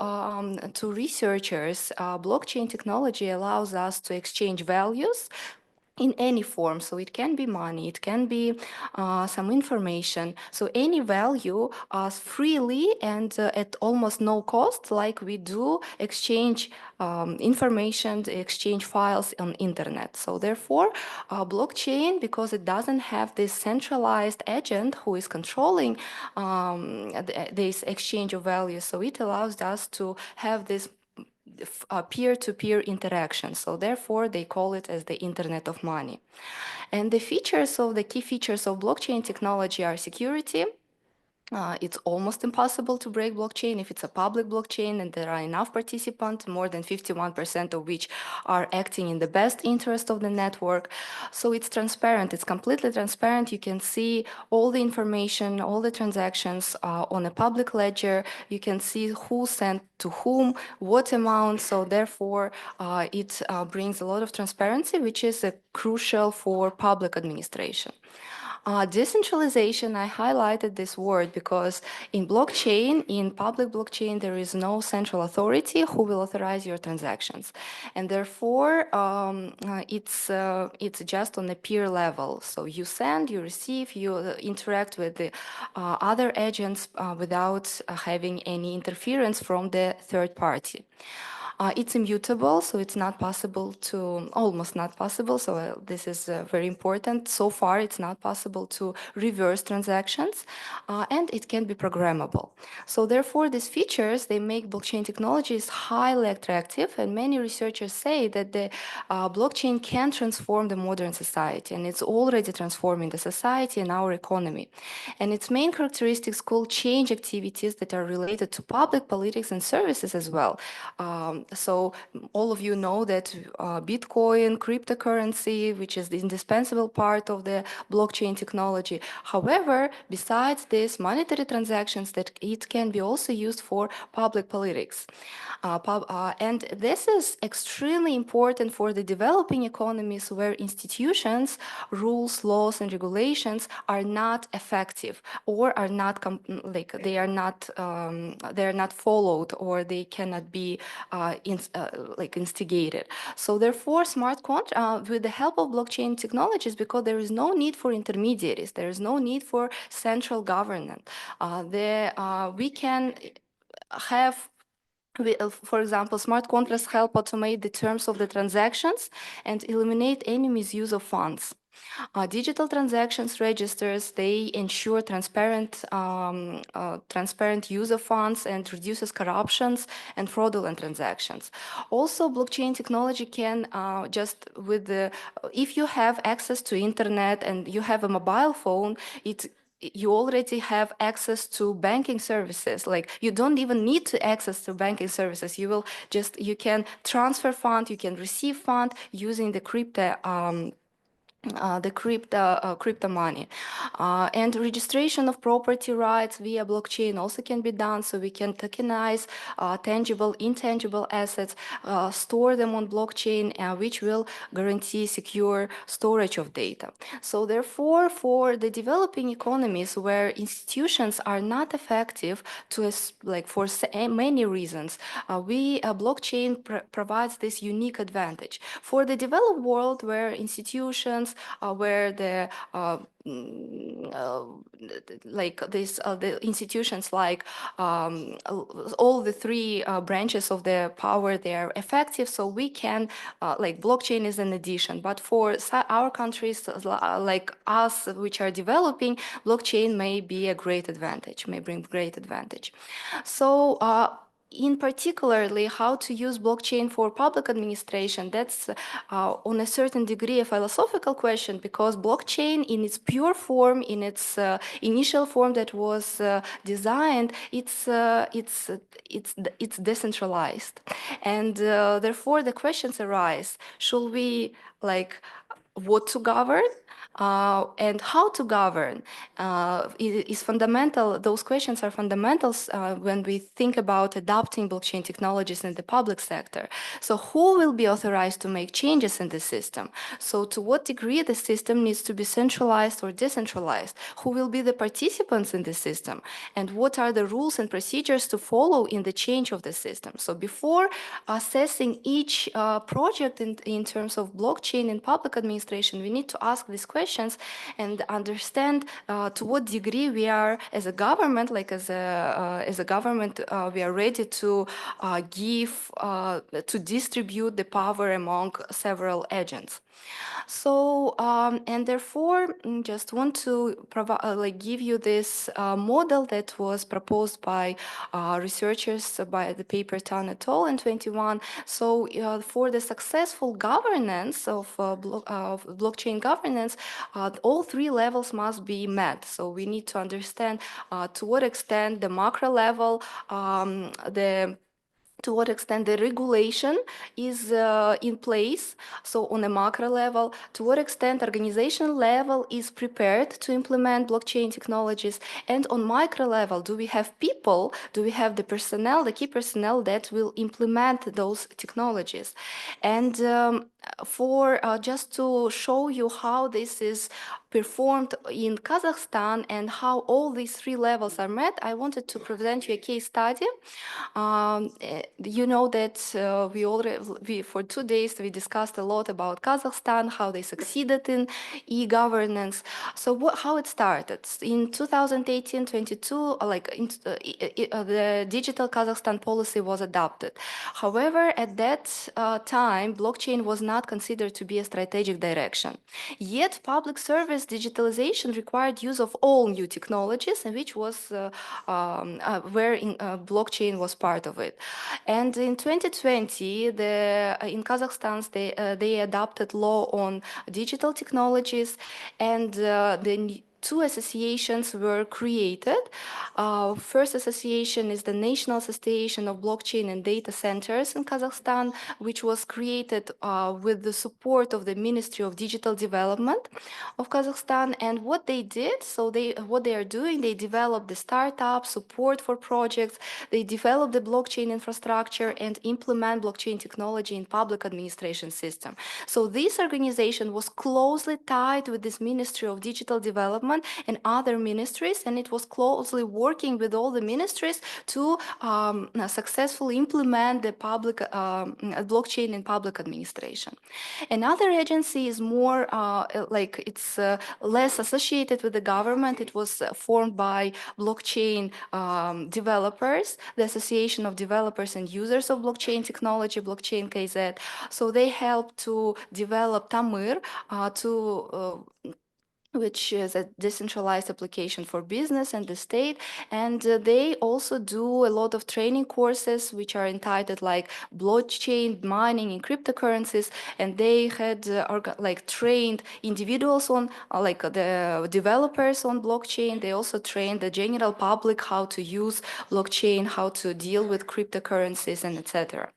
researchers, blockchain technology allows us to exchange values in any form. So it can be money, it can be some information. So any value freely and at almost no cost, like we do exchange information, exchange files on internet. So therefore, blockchain, because it doesn't have this centralized agent who is controlling this exchange of values, so it allows us to have this peer-to-peer interaction. So therefore, they call it as the Internet of Money. And the key features of blockchain technology are security. It's almost impossible to break blockchain if it's a public blockchain and there are enough participants, more than 51% of which are acting in the best interest of the network. So it's transparent, it's completely transparent. You can see all the information, all the transactions on a public ledger. You can see who sent to whom, what amount. So therefore, it brings a lot of transparency, which is crucial for public administration. Decentralization, I highlighted this word because in blockchain, in public blockchain, there is no central authority who will authorize your transactions. And therefore, it's just on a peer level. So you send, you receive, you interact with the other agents without having any interference from the third party. It's immutable, so it's not possible to, almost not possible, so this is very important. So far, it's not possible to reverse transactions, and it can be programmable. So therefore, these features, they make blockchain technologies highly attractive, and many researchers say that the blockchain can transform the modern society, and it's already transforming the society and our economy. And its main characteristics could change activities that are related to public politics and services as well. So all of you know that Bitcoin, cryptocurrency, which is the indispensable part of the blockchain technology. However, besides this, monetary transactions, that it can be also used for public politics. And this is extremely important for the developing economies where institutions, rules, laws, and regulations are not effective or are not they are not followed, or they cannot be instigated. So therefore, with the help of blockchain technologies, because there is no need for intermediaries, there is no need for central government, we can have for example, smart contracts help automate the terms of the transactions and eliminate any misuse of funds. Digital transactions registers, they ensure transparent use of funds and reduces corruptions and fraudulent transactions. Also, blockchain technology can if you have access to internet and you have a mobile phone, you already have access to banking services. Like, you don't even need to access to banking services. You can transfer fund, you can receive fund using the crypto money. And registration of property rights via blockchain also can be done, so we can tokenize tangible, intangible assets, store them on blockchain, which will guarantee secure storage of data. So therefore, for the developing economies where institutions are not effective for many reasons, blockchain provides this unique advantage. For the developed world, where institutions, where the institutions, like all the three branches of the power, they are effective, so we can blockchain is an addition. But for our countries like us, which are developing, blockchain may be a great advantage, may bring great advantage. So in particularly, how to use blockchain for public administration, that's on a certain degree a philosophical question, because blockchain in its pure form, in its initial form that was designed, it's decentralized. And therefore the questions arise: should we what to govern? And how to govern is fundamental. Those questions are fundamentals when we think about adopting blockchain technologies in the public sector. So who will be authorized to make changes in the system? So to what degree the system needs to be centralized or decentralized? Who will be the participants in the system? And what are the rules and procedures to follow in the change of the system? So before assessing each project in terms of blockchain in public administration, we need to ask these questions and understand to what degree we are, as a government, we are ready to distribute the power among several agents. So, and therefore, just want to give you this model that was proposed by researchers by the paper Tan et al. In 21. So, for the successful governance of blockchain governance, all three levels must be met. So, we need to understand to what extent the macro level, to what extent the regulation is in place, so on a macro level, to what extent organizational level is prepared to implement blockchain technologies, and on micro level, do we have people, do we have the personnel, the key personnel that will implement those technologies. And for just to show you how this is performed in Kazakhstan and how all these three levels are met, I wanted to present you a case study. You know that for 2 days we discussed a lot about Kazakhstan, how they succeeded in e-governance. So how it started in 2018-22, the digital Kazakhstan policy was adopted. However, at that time, blockchain was not considered to be a strategic direction. Yet, public service digitalization required use of all new technologies, and which was where blockchain was part of it. And in 2020, in Kazakhstan, they adopted law on digital technologies, and two associations were created. First association is the National Association of Blockchain and Data Centers in Kazakhstan, which was created with the support of the Ministry of Digital Development of Kazakhstan. And what they did, what they are doing, they developed the startup support for projects, they develop the blockchain infrastructure and implement blockchain technology in public administration system. So this organization was closely tied with this Ministry of Digital Development and other ministries, and it was closely working with all the ministries to successfully implement the public blockchain in public administration. Another agency is more it's less associated with the government. It was formed by blockchain developers, the Association of Developers and Users of Blockchain Technology, Blockchain KZ. So they help to develop Tamir which is a decentralized application for business and the state. And they also do a lot of training courses, which are entitled like blockchain mining in cryptocurrencies. And they had trained individuals on the developers on blockchain. They also trained the general public how to use blockchain, how to deal with cryptocurrencies, and etc.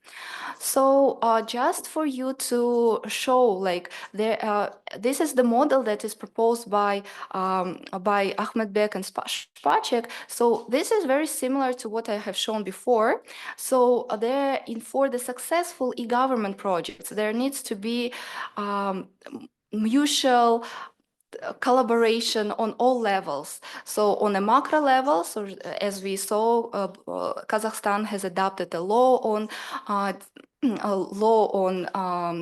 So just for you to show, this is the model that is proposed by Ahmedbek and Spacek. So this is very similar to what I have shown before. So for the successful e-government projects, there needs to be mutual collaboration on all levels. So on a macro level, so as we saw, Kazakhstan has adopted a law on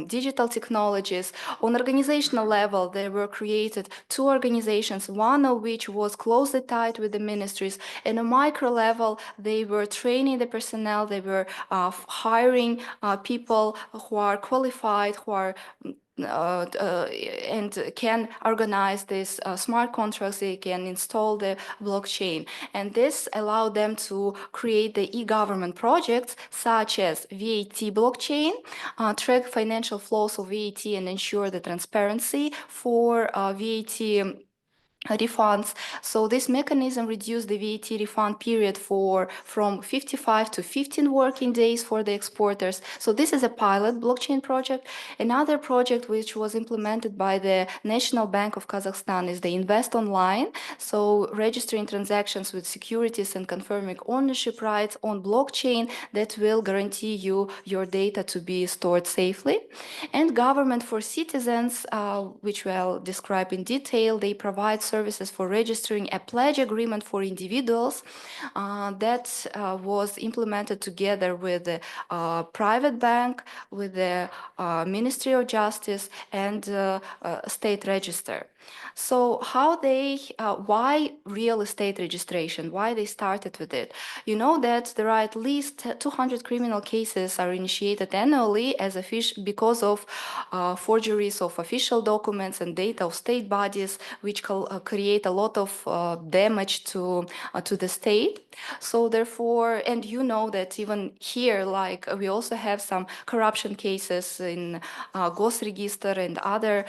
digital technologies. On organizational level, there were created two organizations, one of which was closely tied with the ministries. And on a micro level, they were training the personnel, they were hiring people who are qualified, who are and can organize these smart contracts, they can install the blockchain. And this allowed them to create the e-government projects such as VAT blockchain, track financial flows of VAT and ensure the transparency for VAT refunds. So this mechanism reduced the VAT refund period from 55 to 15 working days for the exporters. So this is a pilot blockchain project. Another project which was implemented by the National Bank of Kazakhstan is the Invest Online. So registering transactions with securities and confirming ownership rights on blockchain that will guarantee you your data to be stored safely. And Government for Citizens, which we'll describe in detail, they provide services for registering a pledge agreement for individuals that was implemented together with the private bank, with the Ministry of Justice and State Register. So why real estate registration? Why they started with it? You know that there are at least 200 criminal cases are initiated annually because of forgeries of official documents and data of state bodies, which create a lot of damage to the state. So therefore, and you know that even here, we also have some corruption cases in Gosregister and other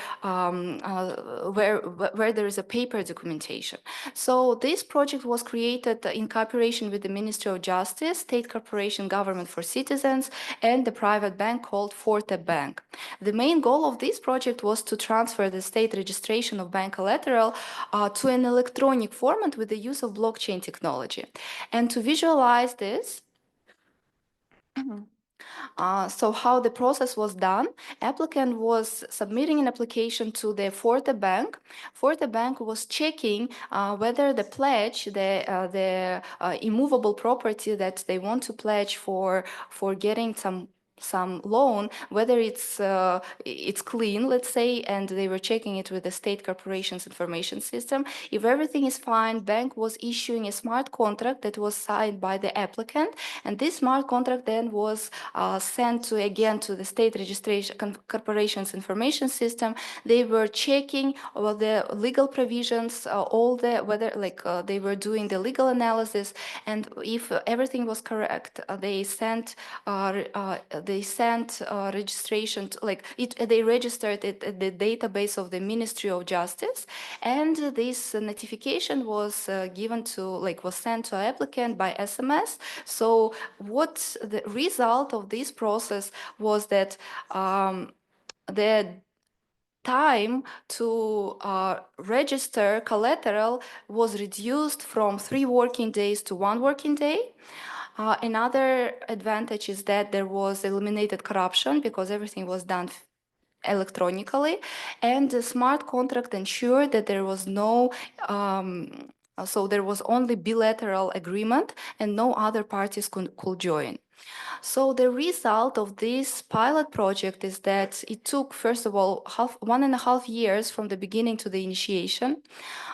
where there is a paper documentation. So this project was created in cooperation with the Ministry of Justice, State Corporation Government for Citizens, and the private bank called Forte Bank. The main goal of this project was to transfer the state registration of bank collateral to an electronic format with the use of blockchain technology. And to visualize this, so how the process was done, applicant was submitting an application to the Forte Bank. Forte Bank was checking whether the pledge, the immovable property that they want to pledge for getting some loan, whether it's clean, let's say, and they were checking it with the state corporation's information system. If everything is fine, bank was issuing a smart contract that was signed by the applicant, and this smart contract then was sent to the state registration corporation's information system. They were checking all the legal provisions, they were doing the legal analysis, and if everything was correct, they sent they sent registration to, like they registered it at the database of the Ministry of Justice, and this notification was given to, like, was sent to applicant by SMS. So what the result of this process was that the time to register collateral was reduced from 3 working days to 1 working day. Another advantage is that there was eliminated corruption because everything was done electronically, and the smart contract ensured that there was no so there was only bilateral agreement and no other parties could join. So the result of this pilot project is that it took, first of all, 1.5 years from the beginning to the initiation.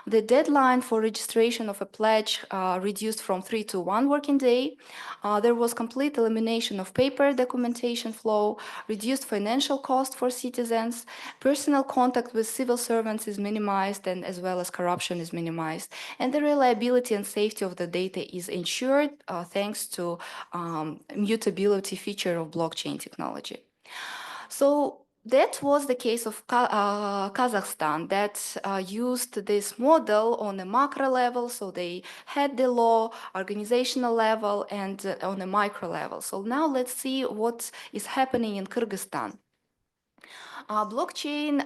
The deadline for registration of a pledge reduced from 3 to 1 working day. There was complete elimination of paper documentation flow, reduced financial cost for citizens, personal contact with civil servants is minimized, and as well as corruption is minimized. And the reliability and safety of the data is ensured thanks to mutability feature of blockchain technology. So that was the case of Kazakhstan that used this model on a macro level. So they had the law, organizational level, and on a micro level. So now let's see what is happening in Kyrgyzstan. Blockchain,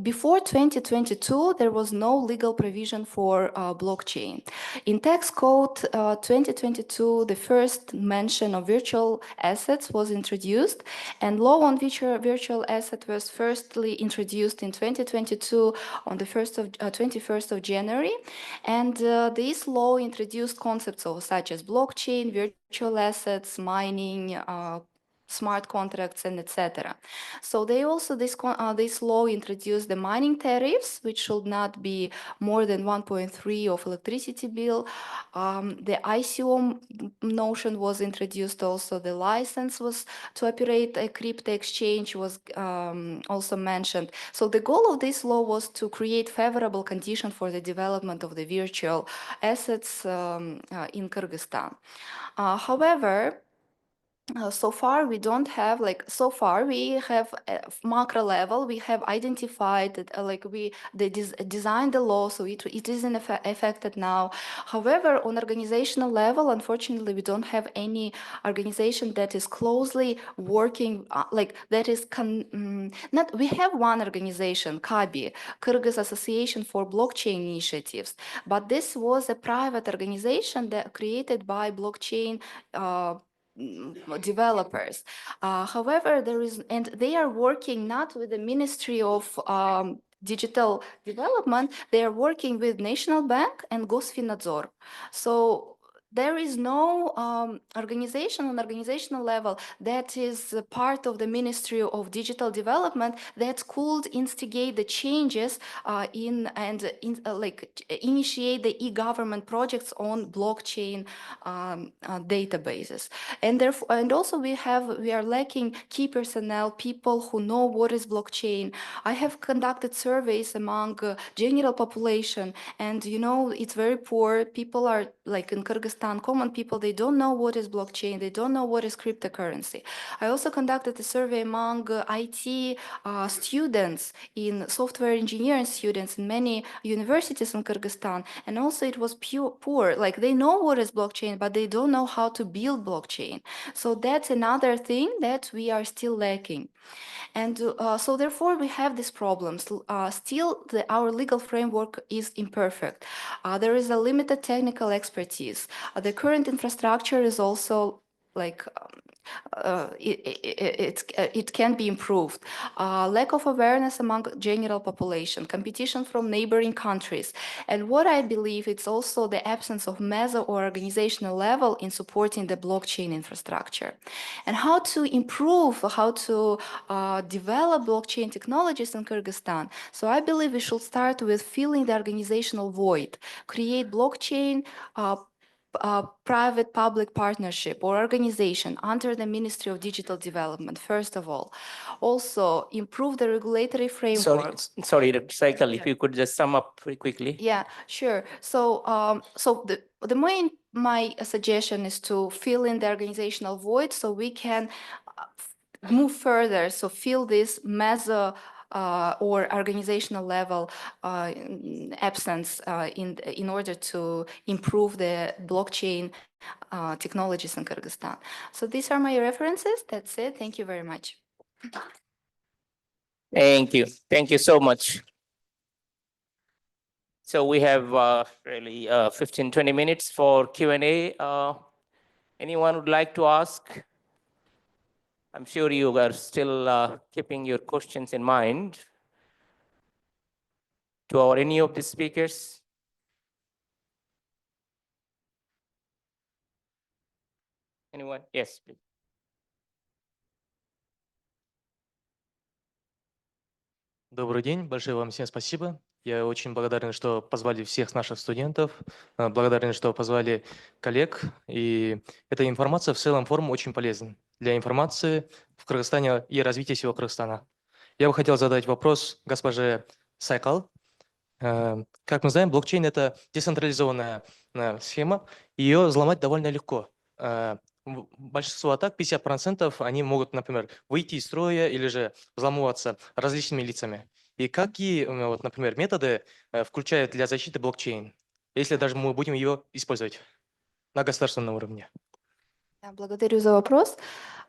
before 2022, there was no legal provision for blockchain. In tax code 2022, the first mention of virtual assets was introduced, and law on virtual asset was firstly introduced in 2022 on the 21st of January. And this law introduced concepts of such as blockchain, virtual assets, mining, smart contracts, and etc. So they also, this law introduced the mining tariffs, which should not be more than 1.3 of electricity bill. The ICO notion was introduced also. The license was to operate a crypto exchange was also mentioned. So the goal of this law was to create favorable conditions for the development of the virtual assets in Kyrgyzstan. However, so far we don't have, like, so far we have macro level, we have identified that they designed the law, so it is in effect now. However, on organizational level, unfortunately, we don't have any organization that is closely working, that is not. We have one organization, KABI, Kyrgyz Association for Blockchain Initiatives, but this was a private organization that created by blockchain developers. However, and they are working not with the Ministry of Digital Development, they are working with National Bank and Gosfinadzor. So there is no organization on organizational level that is part of the Ministry of Digital Development that could instigate the changes initiate the e-government projects on blockchain databases. And therefore, and also we are lacking key personnel, people who know what is blockchain. I have conducted surveys among general population, and it's very poor. People are, like in Kyrgyzstan, common people, they don't know what is blockchain, they don't know what is cryptocurrency. I also conducted a survey among IT students, in software engineering students in many universities in Kyrgyzstan, and also it was poor. Like, they know what is blockchain, but they don't know how to build blockchain. So that's another thing that we are still lacking. And so therefore we have these problems. Still, our legal framework is imperfect. There is a limited technical expertise. The current infrastructure is also it can be improved. Lack of awareness among general population, competition from neighboring countries. And what I believe, it's also the absence of meso or organizational level in supporting the blockchain infrastructure. And how to improve, how to develop blockchain technologies in Kyrgyzstan. So I believe we should start with filling the organizational void, create blockchain private-public partnership or organization under the Ministry of Digital Development, first of all. Also, improve the regulatory framework. Sorry, Saikal, if you could just sum up very quickly. Yeah, sure. So, my suggestion is to fill in the organizational void so we can move further, so fill this meso or organizational level absence in order to improve the blockchain technologies in Kyrgyzstan. So these are my references. That's it. Thank you very much. Thank you. Thank you so much. So we have really 15, 20 minutes for Q&A. Anyone would like to ask? I'm sure you are still keeping your questions in mind to any of the speakers. Anyone? Yes, please. Добрый день, большое вам всем спасибо. Я очень благодарен, что позвали всех наших студентов, благодарен, что позвали коллег. И эта информация в целом форум очень полезна для информации в Кыргызстане и развития всего Кыргызстана. Я бы хотел задать вопрос госпоже Сайкал. Как мы знаем, блокчейн – это децентрализованная схема, ее взломать довольно легко. Большинство атак, 50%, они могут, например, выйти из строя или же взламываться различными лицами. И какие, вот, например, методы включает для защиты блокчейн, если даже мы будем ее использовать на государственном уровне? Благодарю за вопрос.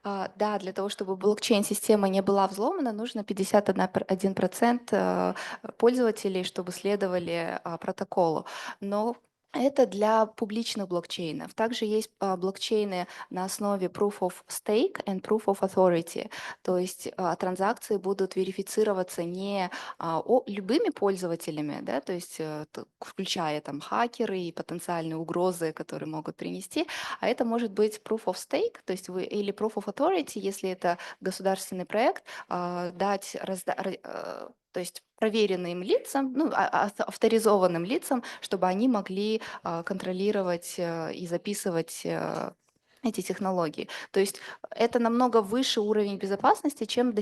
Да, для того, чтобы блокчейн-система не была взломана, нужно 51% пользователей, чтобы следовали протоколу. Но это для публичных блокчейнов. Также есть блокчейны на основе Proof of Stake and Proof of Authority. То есть транзакции будут верифицироваться не любыми пользователями, да, то есть включая там хакеры и потенциальные угрозы, которые могут принести, а это может быть Proof of Stake, то есть или Proof of Authority, если это государственный проект, то есть проверенным лицам, ну, авторизованным лицам, чтобы они могли контролировать и записывать эти технологии. То есть это намного выше уровень безопасности, чем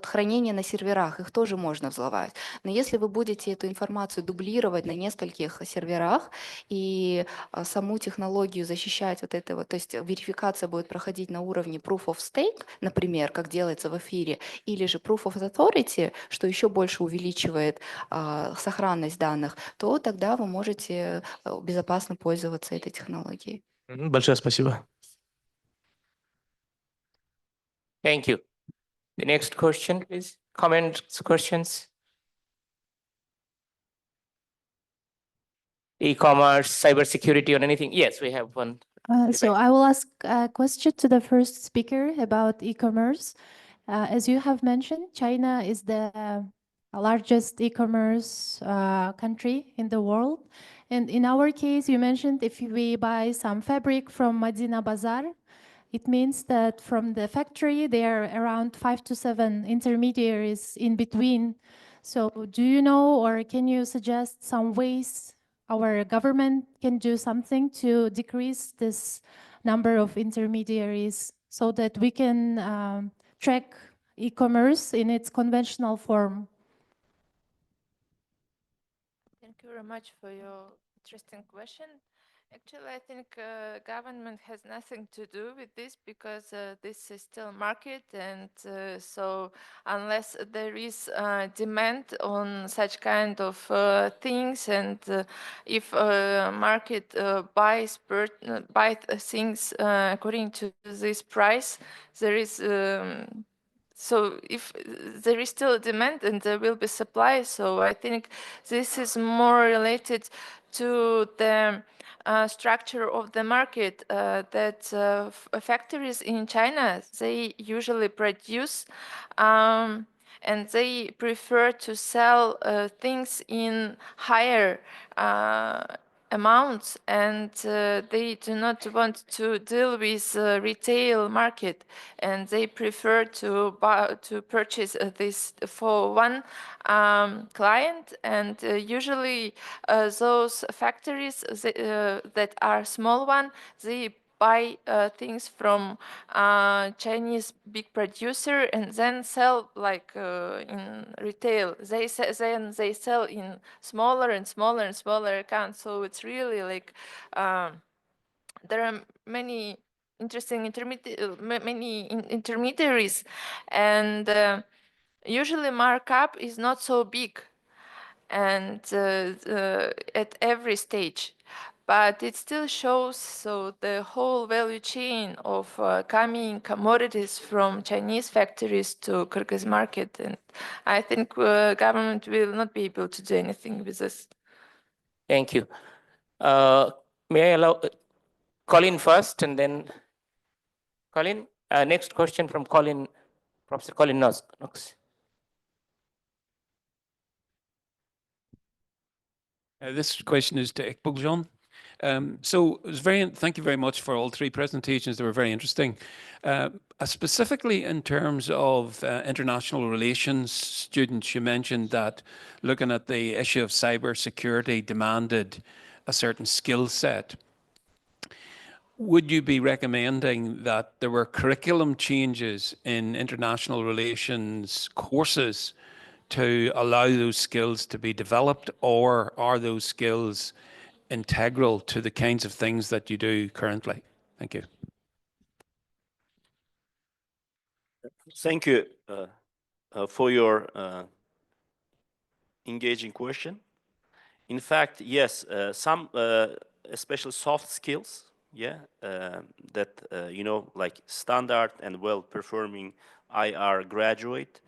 хранение на серверах. Их тоже можно взломать. Но если вы будете эту информацию дублировать на нескольких серверах и саму технологию защищать вот этого, то есть верификация будет проходить на уровне Proof of Stake, например, как делается в эфире, или же Proof of Authority, что еще больше увеличивает сохранность данных, то тогда вы можете безопасно пользоваться этой технологией. Большое спасибо. Thank you. The next question, please. Comments, questions? E-commerce, cybersecurity, or anything? Yes, we have one. So I will ask a question to the first speaker about e-commerce. As you have mentioned, China is the largest e-commerce country in the world. And in our case, you mentioned if we buy some fabric from Medina Bazaar, it means that from the factory, there are around 5 to 7 intermediaries in between. So do you know, or can you suggest some ways our government can do something to decrease this number of intermediaries so that we can track e-commerce in its conventional form? Thank you very much for your interesting question. Actually, I think government has nothing to do with this because this is still market, and so unless there is demand on such kind of things, and if market buys things according to this price, there is. So if there is still a demand and there will be supply, so I think this is more related to the structure of the market that factories in China, they usually produce and they prefer to sell things in higher amounts, and they do not want to deal with retail market, and they prefer to purchase this for one client, and usually those factories that are small one, they buy things from Chinese big producer and then sell like in retail. Then they sell in smaller and smaller and smaller accounts. So it's really like there are many interesting intermediaries, and usually markup is not so big and at every stage, but it still shows so the whole value chain of coming commodities from Chinese factories to Kyrgyz market, and I think government will not be able to do anything with this. Thank you. May I allow Colin first, and then Colin. Next question from Colin, Professor Colin Knox. This question is to Ikboljon. So it was thank you very much for all three presentations. They were very interesting. Specifically in terms of international relations students, you mentioned that looking at the issue of cybersecurity demanded a certain skill set. Would you be recommending that there were curriculum changes in international relations courses to allow those skills to be developed, or are those skills integral to the kinds of things that you do currently? Thank you. Thank you for your engaging question. In fact, yes, some especially soft skills, yeah, that you know, like standard and well-performing IR graduate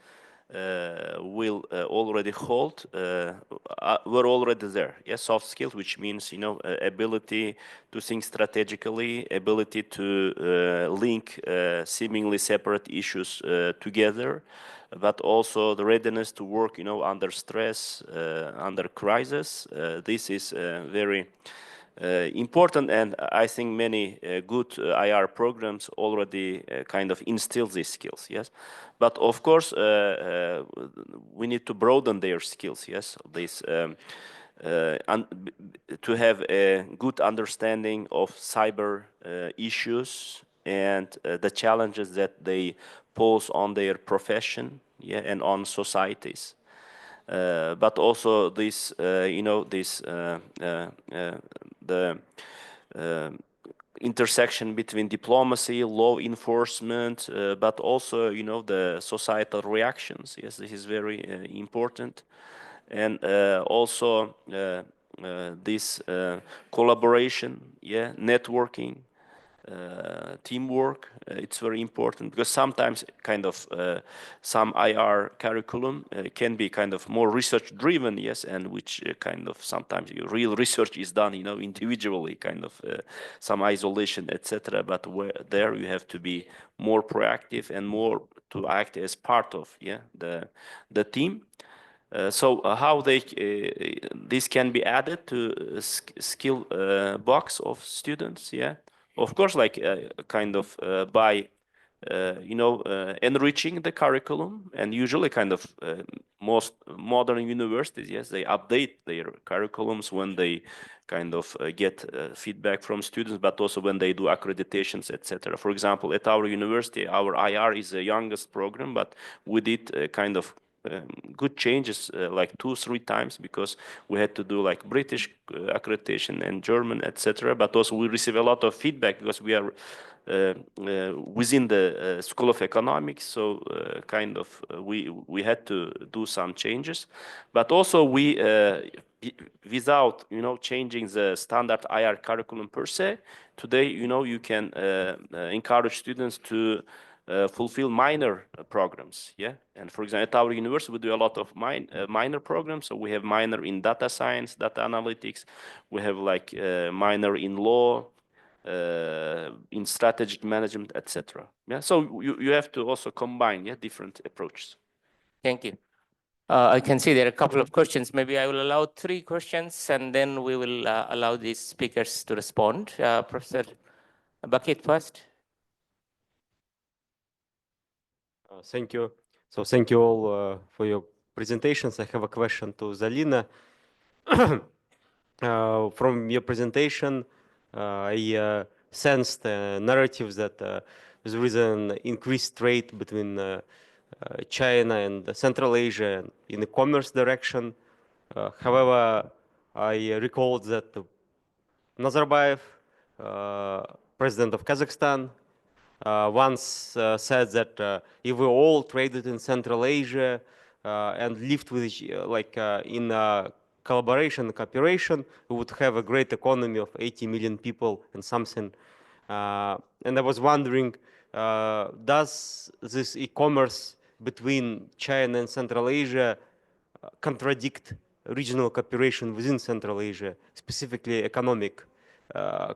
will already hold, were already there. Yeah, soft skills, which means, you know, ability to think strategically, ability to link seemingly separate issues together, but also the readiness to work, you know, under stress, under crisis. This is very important, and I think many good IR programs already kind of instill these skills, yes. But of course, we need to broaden their skills, yes. This to have a good understanding of cyber issues and the challenges that they pose on their profession, yeah, and on societies. But also this, you know, this the intersection between diplomacy, law enforcement, but also, you know, the societal reactions. Yes, this is very important, and also this collaboration, yeah, networking. Teamwork, it's very important, because sometimes kind of some IR curriculum can be kind of more research driven, yes, and which kind of sometimes real research is done, you know, individually, kind of some isolation, etc. But where there you have to be more proactive and more to act as part of, yeah, the team. So how this can be added to skill box of students, yeah. Of course, like kind of by you know, enriching the curriculum, and usually kind of most modern universities, yes, they update their curriculums when they kind of get feedback from students, but also when they do accreditations, etc. For example, at our university, our IR is the youngest program, but we did kind of good changes like 2-3 times, because we had to do like British accreditation and German, etc. But also we receive a lot of feedback, because we are within the School of Economics, so kind of we had to do some changes. But also we without, you know, changing the standard IR curriculum per se, today, you know, you can encourage students to fulfill minor programs, yeah. And for example, at our university, we do a lot of minor programs. So we have minor in data science, data analytics. We have like minor in law, in strategic management, etc. Yeah. So you have to also combine, yeah, different approaches. Thank you. I can see there are a couple of questions. Maybe I will allow 3 questions, and then we will allow these speakers to respond. Professor Bakhytzhan first. Thank you. So thank you all for your presentations. I have a question to Zalina. From your presentation, I sensed narratives that there is an increased trade between China and Central Asia in the commerce direction. However, I recall that Nazarbayev, president of Kazakhstan, once said that if we all traded in Central Asia and lived with in collaboration and cooperation, we would have a great economy of 80 million people and something. And I was wondering, does this e-commerce between China and Central Asia contradict regional cooperation within Central Asia, specifically economic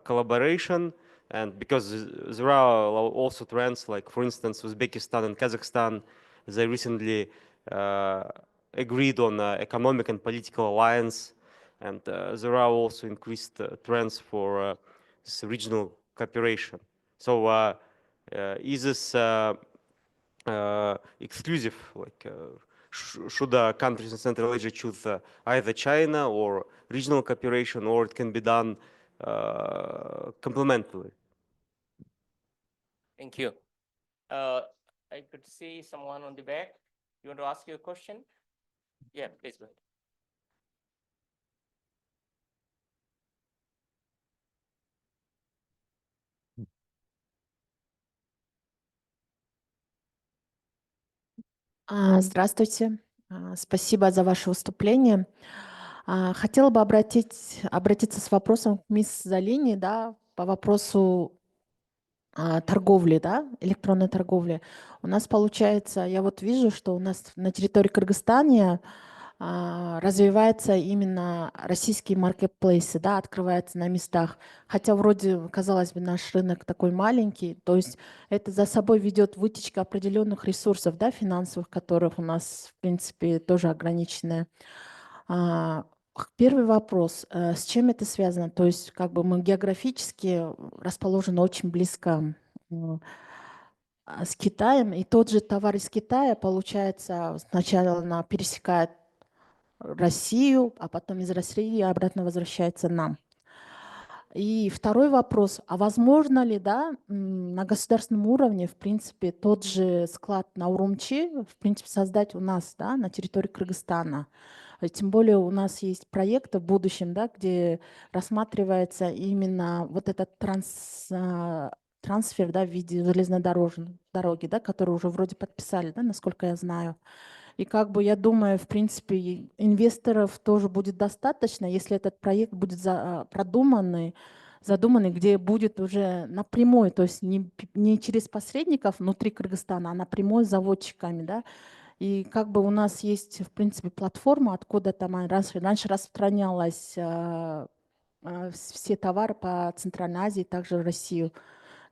collaboration? And because there are also trends, like for instance, Uzbekistan and Kazakhstan, they recently agreed on economic and political alliance, and there are also increased trends for this regional cooperation. So is this exclusive? Like, should countries in Central Asia choose either China or regional cooperation, or it can be done complementarily? Thank you. I could see someone on the back. You want to ask your question? Yeah, please go ahead. Здравствуйте. Спасибо за ваше выступление. Хотела бы обратиться с вопросом к мисс Залине, да, по вопросу торговли, да, электронной торговли. У нас получается, я вот вижу, что у нас на территории Кыргызстана развиваются именно российские маркетплейсы, да, открываются на местах. Хотя вроде, казалось бы, наш рынок такой маленький, то есть это за собой ведет вытечка определенных ресурсов, да, финансовых, которых у нас, в принципе, тоже ограниченная. Первый вопрос, с чем это связано? То есть как бы мы географически расположены очень близко с Китаем, и тот же товар из Китая, получается, сначала она пересекает Россию, а потом из России обратно возвращается нам. И второй вопрос, а возможно ли, да, на государственном уровне, в принципе, тот же склад на Урумчи, в принципе, создать у нас, да, на территории Кыргызстана? Тем более у нас есть проекты в будущем, да, где рассматривается именно вот этот трансфер, да, в виде железнодорожной дороги, да, которую уже вроде подписали, да, насколько я знаю. И как бы я думаю, в принципе, инвесторов тоже будет достаточно, если этот проект будет задуманный, где будет уже напрямую, то есть не через посредников внутри Кыргызстана, а напрямую с заводчиками, да. И как бы у нас есть, в принципе, платформа, откуда там раньше распространялась все товары по Центральной Азии, также в Россию.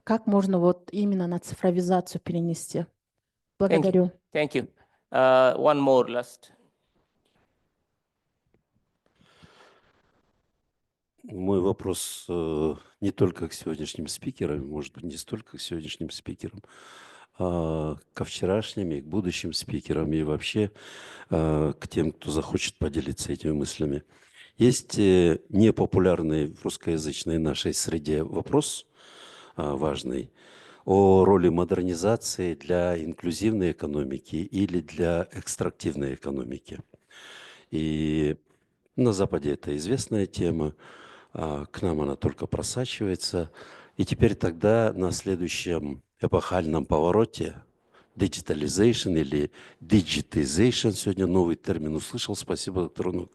Как можно вот именно на цифровизацию перенести? Благодарю. Thank you. One more last. Мой вопрос не только к сегодняшним спикерам, может быть, не столько к сегодняшним спикерам, а ко вчерашним и к будущим спикерам, и вообще к тем, кто захочет поделиться этими мыслями. Есть непопулярный в русскоязычной нашей среде вопрос важный о роли модернизации для инклюзивной экономики или для экстрактивной экономики. И на Западе это известная тема, к нам она только просачивается. И теперь тогда на следующем эпохальном повороте Digitalisation или Digitization, сегодня новый термин услышал, спасибо доктору Knox.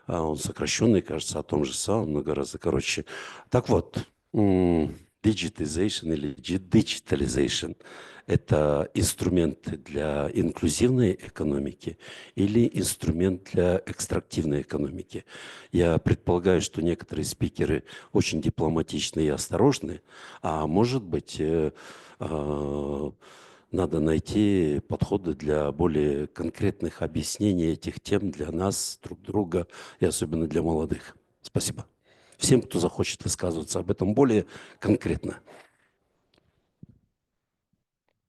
Он сокращенный, кажется, о том же самом, много гораздо короче. Так вот, Digitization или Digitalization – это инструмент для инклюзивной экономики или инструмент для экстрактивной экономики? Я предполагаю, что некоторые спикеры очень дипломатичны и осторожны, а может быть, надо найти подходы для более конкретных объяснений этих тем для нас, друг друга и особенно для молодых. Спасибо. Всем, кто захочет высказываться об этом более конкретно.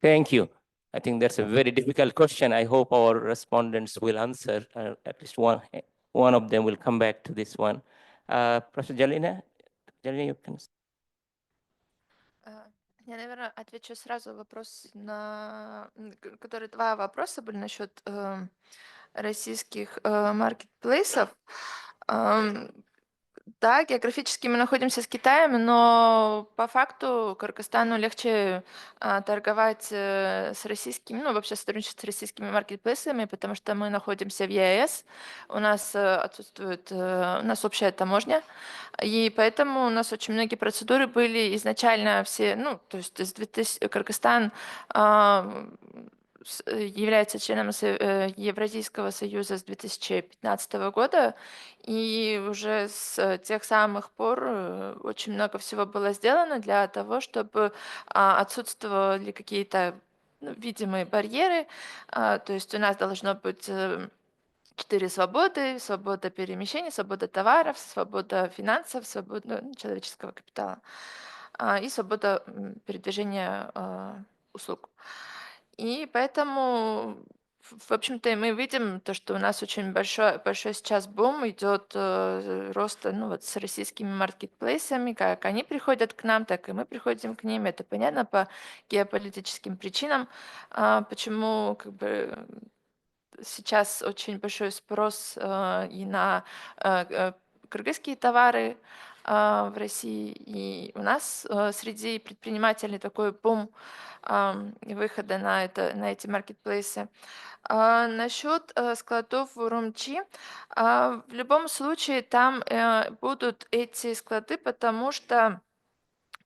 Thank you. I think that's a very difficult question. I hope our respondents will answer. At least one of them will come back to this one. Professor Zalina, you can. Я, наверное, отвечу сразу вопрос на, которые два вопроса были насчет российских маркетплейсов. Да, географически мы находимся с Китаем, но по факту Кыргызстану легче торговать с российскими, ну, вообще сотрудничать с российскими маркетплейсами, потому что мы находимся в ЕАЭС, у нас отсутствует, у нас общая таможня, и поэтому у нас очень многие процедуры были изначально все, ну, то есть Кыргызстан является членом Евразийского союза с 2015 года, и уже с тех самых пор очень много всего было сделано для того, чтобы отсутствовали какие-то видимые барьеры. То есть у нас должно быть 4 свободы: свобода перемещения, свобода товаров, свобода финансов, свобода человеческого капитала и свобода передвижения услуг. И поэтому, в общем-то, мы видим то, что у нас очень большой сейчас бум идет роста, ну вот с российскими маркетплейсами, как они приходят к нам, так и мы приходим к ним. Это понятно по геополитическим причинам, почему как бы сейчас очень большой спрос и на кыргызские товары в России, и у нас среди предпринимателей такой бум выхода на эти маркетплейсы. Насчет складов в Урумчи, в любом случае там будут эти склады, потому что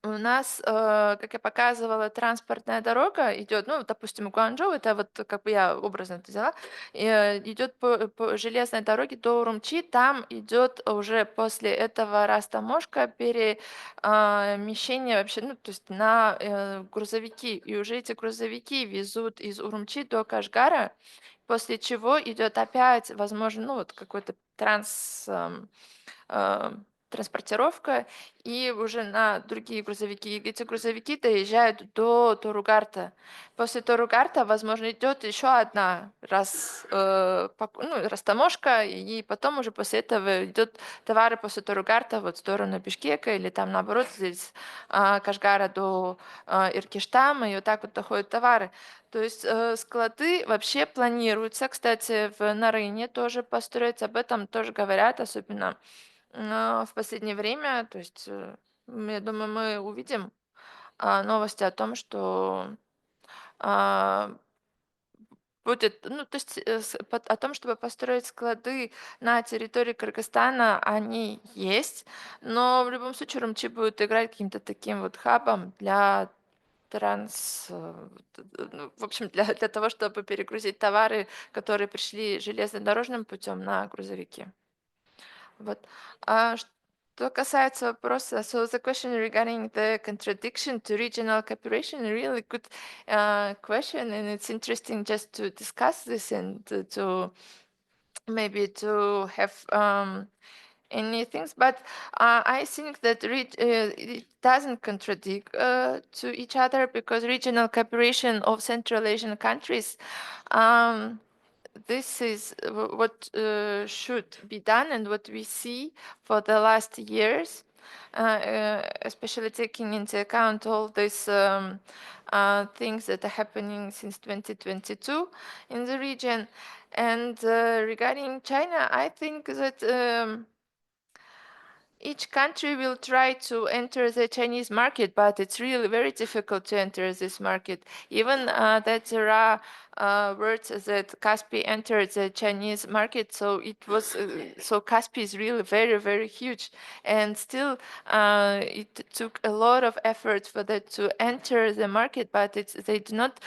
у нас, как я показывала, транспортная дорога идет, ну, допустим, Гуанчжоу, это вот как бы я образно это взяла, идет по железной дороге до Урумчи, там идет уже после этого растаможка, перемещение вообще, ну, то есть на грузовики, и уже эти грузовики везут из Урумчи до Кашгара, после чего идет опять, возможно, ну, вот какой-то транспортировка, и уже на другие грузовики. И эти грузовики доезжают до Торугарта. После Торугарта, возможно, идет еще одна растаможка, и потом уже после этого идет товары после Торугарта вот в сторону Бишкека, или там наоборот здесь Кашгара до Иркиштама, и вот так вот доходят товары. То есть склады вообще планируются, кстати, в Нарыне тоже построить, об этом тоже говорят, особенно в последнее время. То есть, я думаю, мы увидим новости о том, что будет, ну, то есть о том, чтобы построить склады на территории Кыргызстана, они есть, но в любом случае Урумчи будет играть каким-то таким вот хабом для ну, в общем, для того, чтобы перегрузить товары, которые пришли железнодорожным путем на грузовики. Вот. Что касается вопроса, so the question regarding the contradiction to regional cooperation, a really good question, and it's interesting just to discuss this and to maybe to have any things, but I think that it doesn't contradict to each other, because regional cooperation of Central Asian countries, this is what should be done and what we see for the last years, especially taking into account all these things that are happening since 2022 in the region. And regarding China, I think that each country will try to enter the Chinese market, but it's really very difficult to enter this market. Even that there are words that Kaspi entered the Chinese market, so it was so Kaspi is really very, very huge, and still it took a lot of effort for that to enter the market, but they do not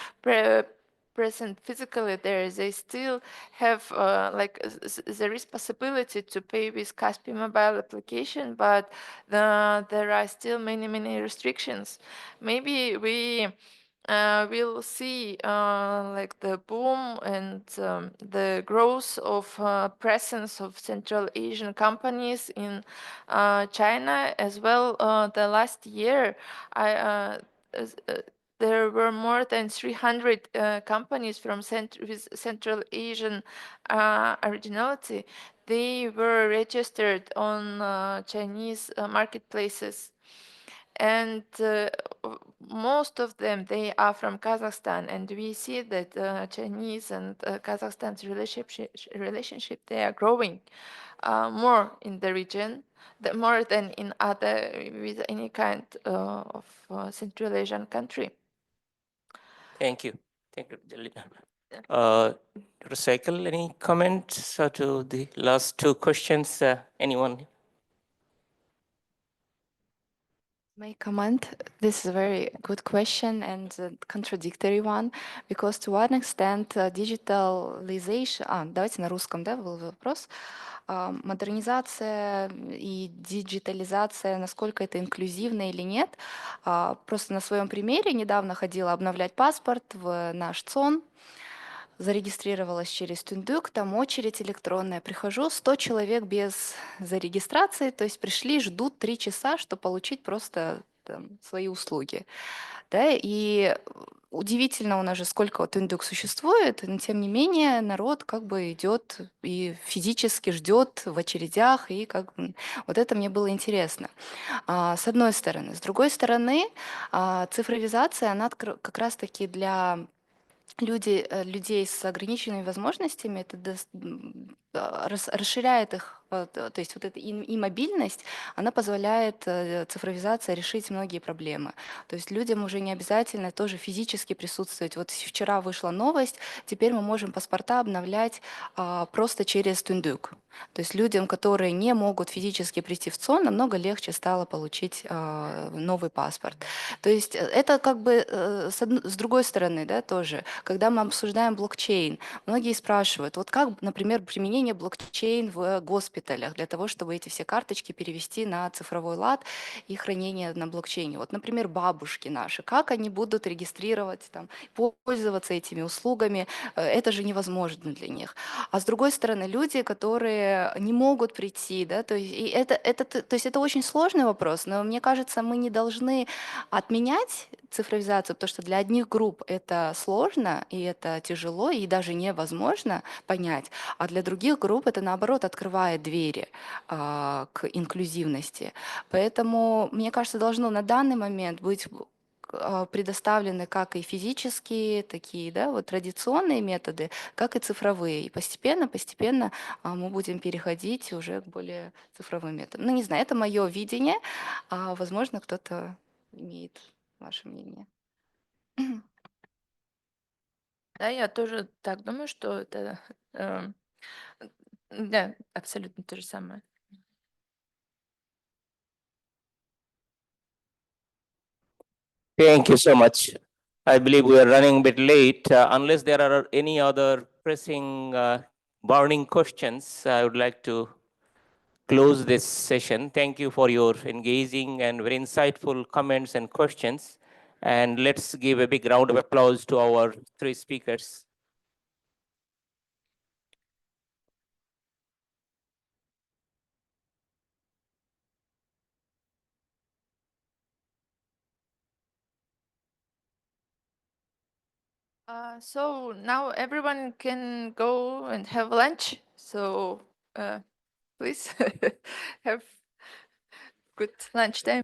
present physically there. They still have there is possibility to pay with Kaspi mobile application, but there are still many restrictions. Maybe we will see like the boom and the growth of presence of Central Asian companies in China as well. The last year, there were more than 300 companies from with Central Asian originality. They were registered on Chinese marketplaces, and most of them, they are from Kazakhstan, and we see that Chinese and Kazakhstan's relationship, they are growing more in the region. more than in other with any kind of Central Asian country. Thank you. Thank you, Zalina. Dr. Saikal, any comments to the last two questions? Anyone? My comment, this is a very good question and a contradictory one, because to one extent digitalization, давайте на русском, да, был вопрос, модернизация и диджитализация, насколько это инклюзивно или нет. Просто на своем примере недавно ходила обновлять паспорт в наш ЦОН, зарегистрировалась через Тундук, там очередь электронная. Прихожу, 100 человек без зарегистрации, то есть пришли, ждут 3 часа, чтобы получить просто там, свои услуги. Да, и удивительно у нас же, сколько вот Тундук существует, но тем не менее народ как бы идет и физически ждет в очередях, и как бы вот это мне было интересно. С одной стороны. С другой стороны, цифровизация, она как раз-таки для людей с ограниченными возможностями, это расширяет их, то есть вот эта и мобильность, она позволяет цифровизация решить многие проблемы. То есть людям уже не обязательно тоже физически присутствовать. Вот вчера вышла новость, теперь мы можем паспорта обновлять просто через Тундук. То есть людям, которые не могут физически прийти в ЦОН, намного легче стало получить новый паспорт. То есть это как бы с другой стороны, да, тоже, когда мы обсуждаем блокчейн, многие спрашивают, вот как, например, применение блокчейн в госпиталях для того, чтобы эти все карточки перевести на цифровой лад и хранение на блокчейне. Вот, например, бабушки наши, как они будут регистрировать, там, пользоваться этими услугами, это же невозможно для них. А с другой стороны, люди, которые не могут прийти, да, то есть, то есть это очень сложный вопрос, но мне кажется, мы не должны отменять цифровизацию, потому что для одних групп это сложно, и это тяжело, и даже невозможно понять, а для других групп это, наоборот, открывает двери к инклюзивности. Поэтому, мне кажется, должно на данный момент быть предоставлены как и физические, такие, да, вот традиционные методы, как и цифровые. И постепенно мы будем переходить уже к более цифровым методам. Ну, не знаю, это мое видение, возможно, кто-то имеет ваше мнение. Да, я тоже так думаю, что это да, абсолютно то же самое. Thank you so much. I believe we are running a bit late. Unless there are any other pressing, burning questions, I would like to close this session. Thank you for your engaging and very insightful comments and questions. And let's give a big round of applause to our three speakers. So now everyone can go and have lunch. So please have good lunch time.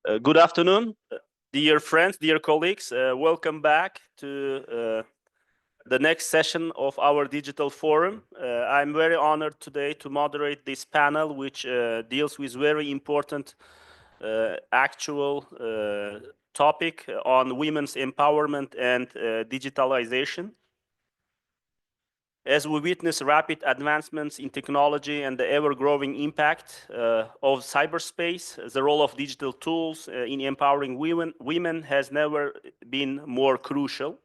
Good afternoon, dear friends, dear colleagues. Welcome back to the next session of our digital forum. I'm very honored today to moderate this panel, which deals with very important actual topic on women's empowerment and digitalization. As we witness rapid advancements in technology and the ever-growing impact of cyberspace, the role of digital tools in empowering women has never been more crucial.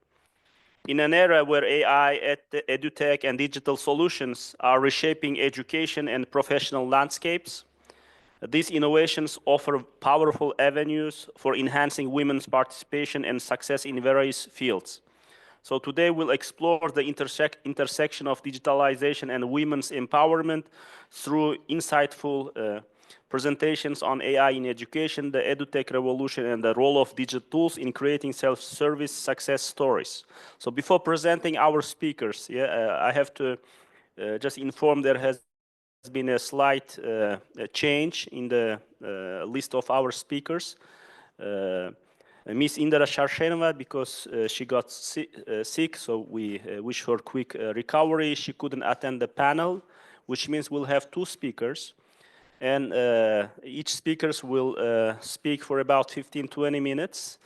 In an era where AI, edutech, and digital solutions are reshaping education and professional landscapes, these innovations offer powerful avenues for enhancing women's participation and success in various fields. So today we'll explore the intersection of digitalization and women's empowerment through insightful presentations on AI in education, the edutech revolution, and the role of digital tools in creating self-service success stories. So before presenting our speakers, I have to just inform there has been a slight change in the list of our speakers. Miss Indira Sharshenova, because she got sick, so we wish her quick recovery. She couldn't attend the panel, which means we'll have two speakers. And each speaker will speak for about 15-20 minutes.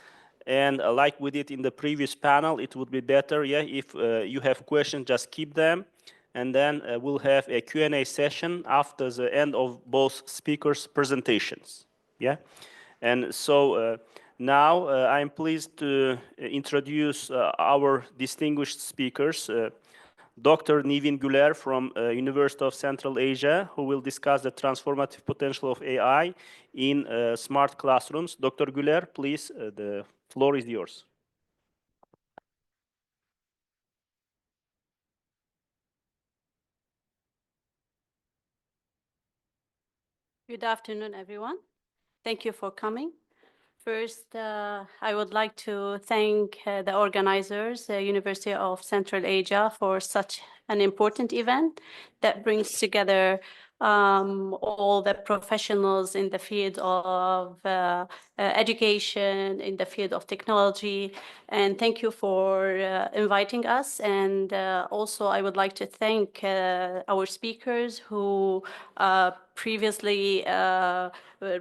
And like we did in the previous panel, it would be better, if you have questions, just keep them. And then we'll have a Q&A session after the end of both speakers' presentations. And so now I'm pleased to introduce our distinguished speakers, Dr. Nivin Güler from University of Central Asia, who will discuss the transformative potential of AI in smart classrooms. Dr. Güler, please, the floor is yours. Good afternoon, everyone. Thank you for coming. First, I would like to thank the organizers, the University of Central Asia, for such an important event that brings together all the professionals in the field of education, in the field of technology. And thank you for inviting us. And also, I would like to thank our speakers who previously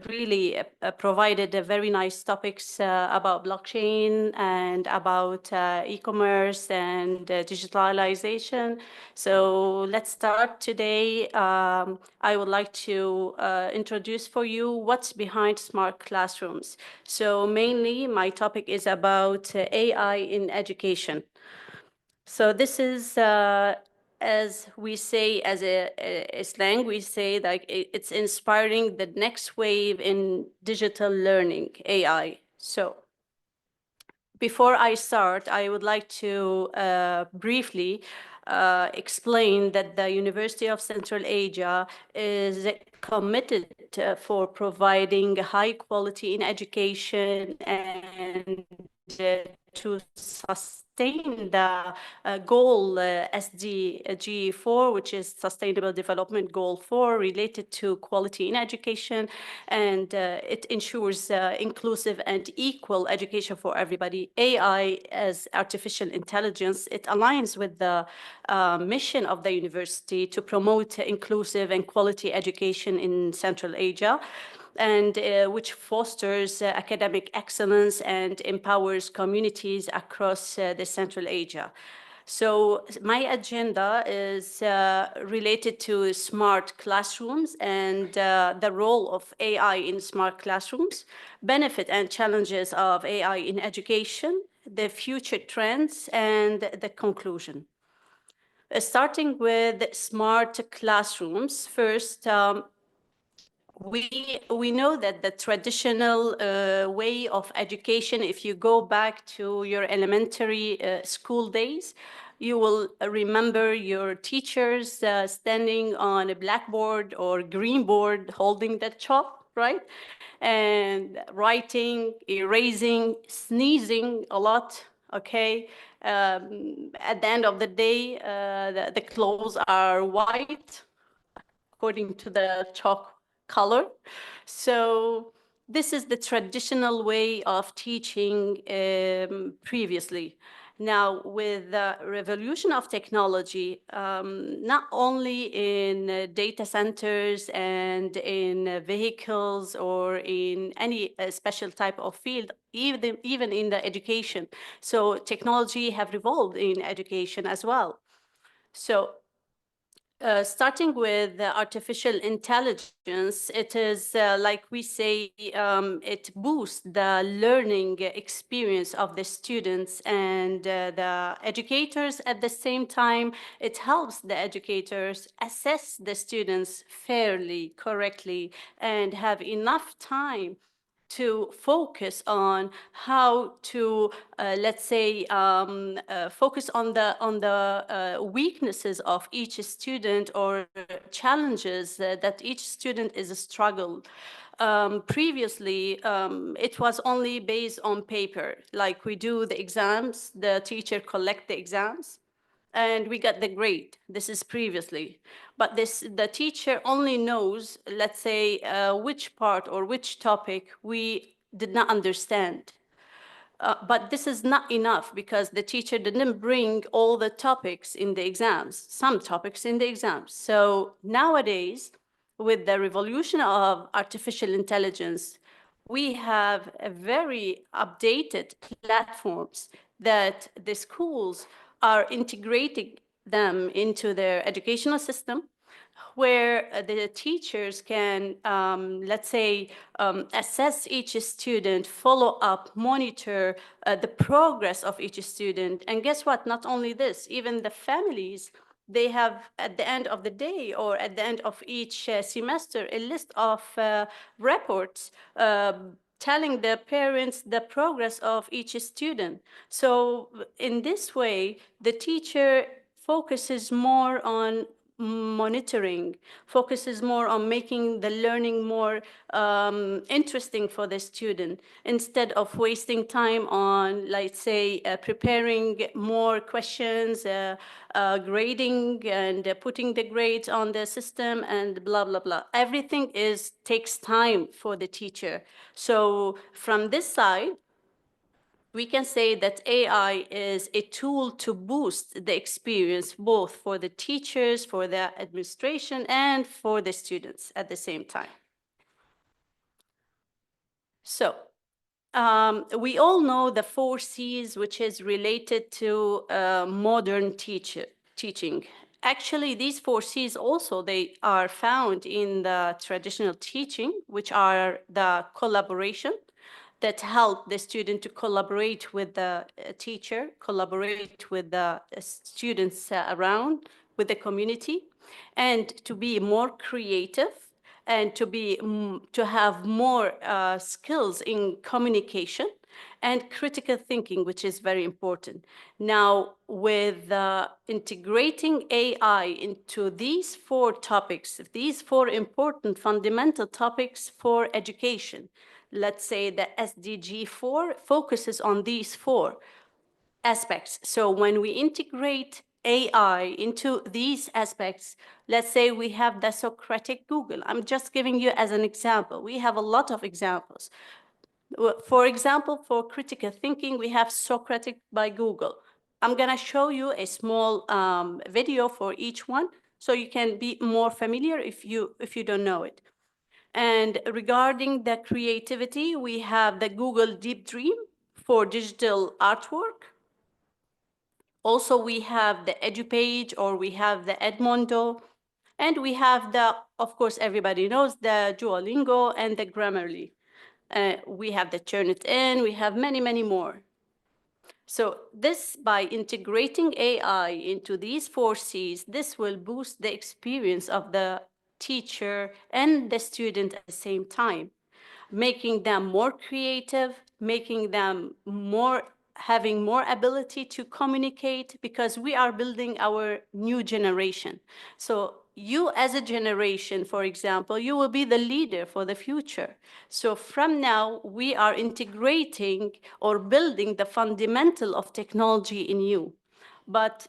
really provided very nice topics about blockchain and about e-commerce and digitalization. So let's start today. I would like to introduce for you what's behind smart classrooms. So mainly my topic is about AI in education. So this is as we say, as a slang, we say like it's inspiring the next wave in digital learning, AI. So before I start, I would like to briefly explain that the University of Central Asia is committed for providing high quality in education and to sustain the goal SDG 4, which is Sustainable Development Goal 4, related to quality in education, and it ensures inclusive and equal education for everybody. AI as artificial intelligence, it aligns with the mission of the university to promote inclusive and quality education in Central Asia, and which fosters academic excellence and empowers communities across the Central Asia. So my agenda is related to smart classrooms and the role of AI in smart classrooms, benefit and challenges of AI in education, the future trends, and the conclusion. Starting with smart classrooms, first, we know that the traditional way of education, if you go back to your elementary school days, you will remember your teachers standing on a blackboard or green board holding the chalk, right? And writing, erasing, sneezing a lot, okay? At the end of the day, the clothes are white according to the chalk color. So this is the traditional way of teaching previously. Now, with the revolution of technology, not only in data centers and in vehicles or in any special type of field, even in the education. So technology have evolved in education as well. So starting with artificial intelligence, it is like we say, it boosts the learning experience of the students and the educators. At the same time, it helps the educators assess the students fairly, correctly, and have enough time to focus on how to, let's say, focus on the weaknesses of each student or challenges that each student is a struggle. Previously, it was only based on paper, like we do the exams, the teacher collect the exams, and we got the grade. This is previously. But the teacher only knows, let's say, which part or which topic we did not understand. But this is not enough because the teacher didn't bring all the topics in the exams, some topics in the exams. So nowadays, with the revolution of artificial intelligence, we have a very updated platforms that the schools are integrating them into their educational system, where the teachers can, let's say, assess each student, follow up, monitor the progress of each student. And guess what? Not only this, even the families, they have at the end of the day or at the end of each semester a list of reports telling the parents the progress of each student. So in this way, the teacher focuses more on monitoring, focuses more on making the learning more interesting for the student, instead of wasting time on, let's say, preparing more questions, grading and putting the grades on the system and blah, blah, blah. Everything takes time for the teacher. So from this side, we can say that AI is a tool to boost the experience, both for the teachers, for the administration, and for the students at the same time. So we all know the 4 C's, which is related to modern teaching. Actually, these 4 C's also, they are found in the traditional teaching, which are the collaboration, that help the student to collaborate with the teacher, collaborate with the students around, with the community, and to be more creative, and to have more skills in communication and critical thinking, which is very important. Now, with integrating AI into these 4 topics, these 4 important fundamental topics for education, let's say the SDG 4 focuses on these 4 aspects. So when we integrate AI into these aspects, let's say we have the Socratic Google. I'm just giving you as an example. We have a lot of examples. For example, for critical thinking, we have Socratic by Google. I'm gonna show you a small video for each one, so you can be more familiar if you don't know it. And regarding the creativity, we have the Google Deep Dream for digital artwork. Also, we have the EduPage, or we have the Edmondo, and we have the, of course, everybody knows, the Duolingo and the Grammarly. We have the Turnitin, we have many, many more. So this, by integrating AI into these 4 C's, this will boost the experience of the teacher and the student at the same time, making them more creative, making them having more ability to communicate, because we are building our new generation. So you as a generation, for example, you will be the leader for the future. So from now, we are integrating or building the fundamental of technology in you. But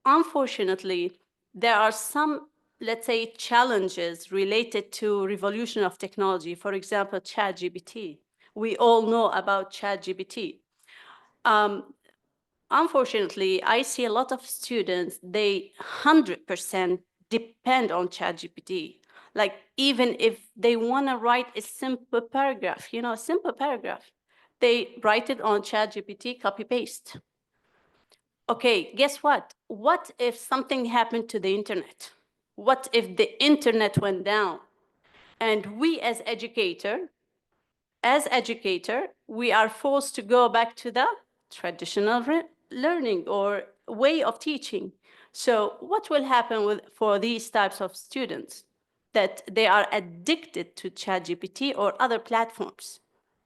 unfortunately, there are some let's say, challenges related to revolution of technology. For example, ChatGPT. We all know about ChatGPT. Unfortunately, I see a lot of students, they 100% depend on ChatGPT. Like, even if they want to write a simple paragraph, you know, a simple paragraph, they write it on ChatGPT, copy paste. Okay, guess what? What if something happened to the internet? What if the internet went down? And we as educator, we are forced to go back to the traditional learning or way of teaching. So what will happen for these types of students? That they are addicted to ChatGPT or other platforms.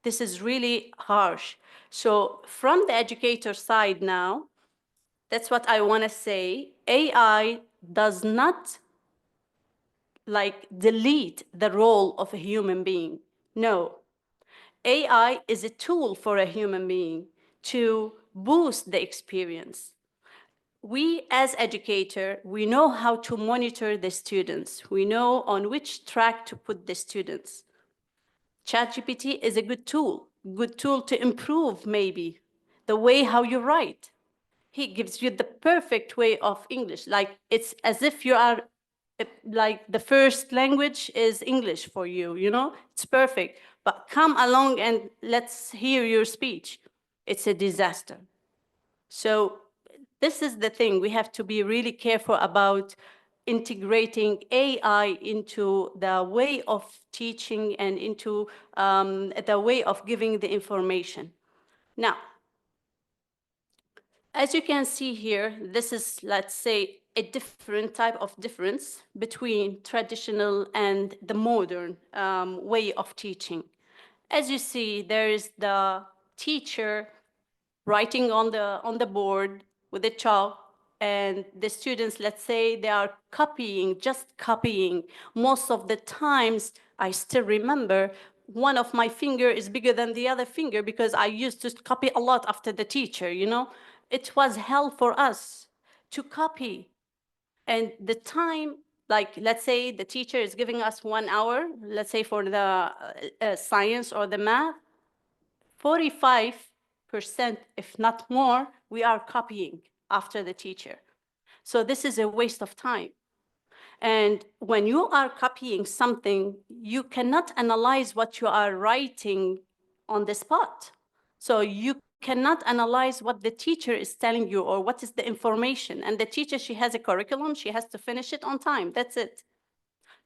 This is really harsh. So from the educator side now, that's what I want to say. AI does not like delete the role of a human being. No. AI is a tool for a human being to boost the experience. We as educator, we know how to monitor the students. We know on which track to put the students. ChatGPT is a good tool to improve maybe the way how you write. He gives you the perfect way of English. Like, it's as if you are, like, the first language is English for you, you know? It's perfect. But come along and let's hear your speech. It's a disaster. So this is the thing. We have to be really careful about integrating AI into the way of teaching and into the way of giving the information. Now, as you can see here, this is, let's say, a different type of difference between traditional and the modern way of teaching. As you see, there is the teacher writing on the board with a chalk, and the students, let's say, they are copying, just copying. Most of the times, I still remember, one of my finger is bigger than the other finger because I used to copy a lot after the teacher, you know? It was hell for us to copy. And the time, like, let's say the teacher is giving us 1 hour, let's say for the science or the math, 45%, if not more, we are copying after the teacher. So this is a waste of time. And when you are copying something, you cannot analyze what you are writing on the spot. So you cannot analyze what the teacher is telling you or what is the information. And the teacher, she has a curriculum, she has to finish it on time, that's it.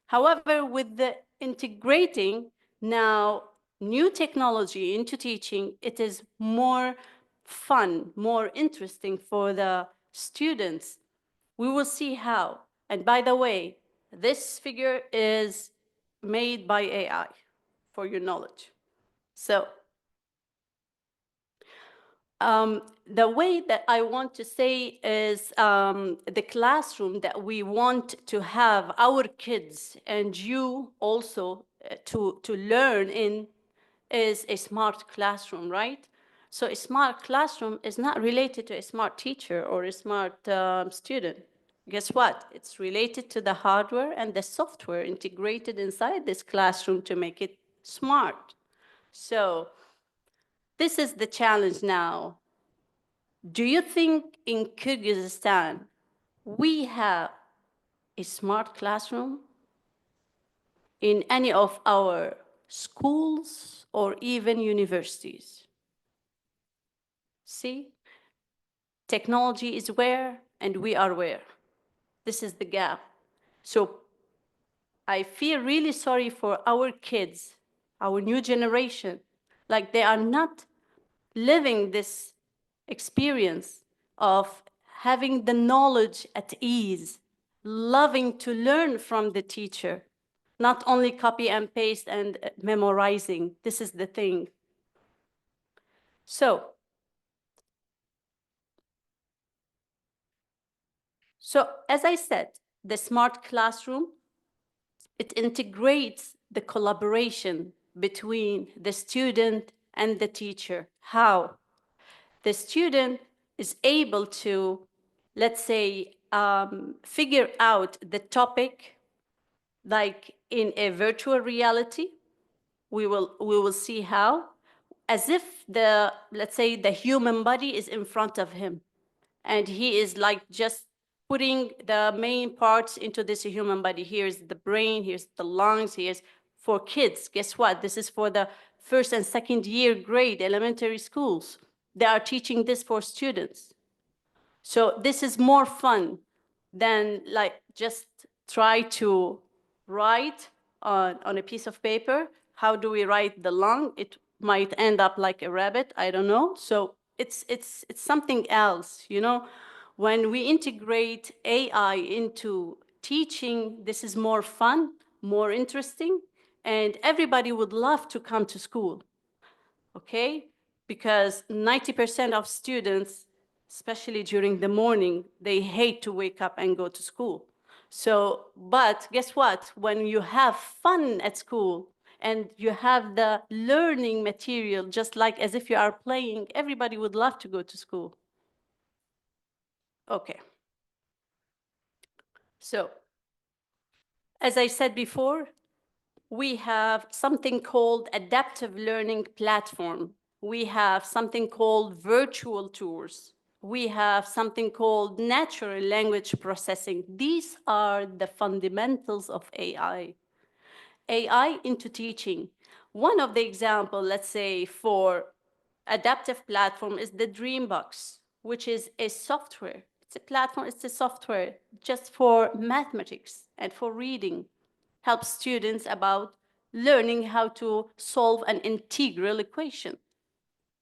However, with the integrating now new technology into teaching, it is more fun, more interesting for the students. We will see how. And by the way, this figure is made by AI, for your knowledge. So the way that I want to say is the classroom that we want to have our kids and you also to learn in is a smart classroom, right? So a smart classroom is not related to a smart teacher or a smart student. Guess what? It's related to the hardware and the software integrated inside this classroom to make it smart. So this is the challenge now. Do you think in Kyrgyzstan we have a smart classroom in any of our schools or even universities? See, technology is where and we are where. This is the gap. So I feel really sorry for our kids, our new generation, like they are not living this experience of having the knowledge at ease, loving to learn from the teacher, not only copy and paste and memorizing. This is the thing. So as I said, the smart classroom, it integrates the collaboration between the student and the teacher. How? The student is able to, let's say, figure out the topic like in a virtual reality. We will see how, as if let's say the human body is in front of him, and he is like just putting the main parts into this human body. Here's the brain, here's the lungs, here's for kids. Guess what? This is for the first and second year grade elementary schools. They are teaching this for students. So this is more fun than like just try to write on a piece of paper. How do we write the lung? It might end up like a rabbit, I don't know. So it's something else, you know? When we integrate AI into teaching, this is more fun, more interesting, and everybody would love to come to school, okay? Because 90% of students, especially during the morning, they hate to wake up and go to school. So, but guess what? When you have fun at school and you have the learning material, just like as if you are playing, everybody would love to go to school. Okay. So, as I said before, we have something called adaptive learning platform. We have something called virtual tours. We have something called natural language processing. These are the fundamentals of AI. AI into teaching. One of the examples, let's say, for adaptive platform is the Dreambox, which is a software. It's a platform, it's a software just for mathematics and for reading. Helps students about learning how to solve an integral equation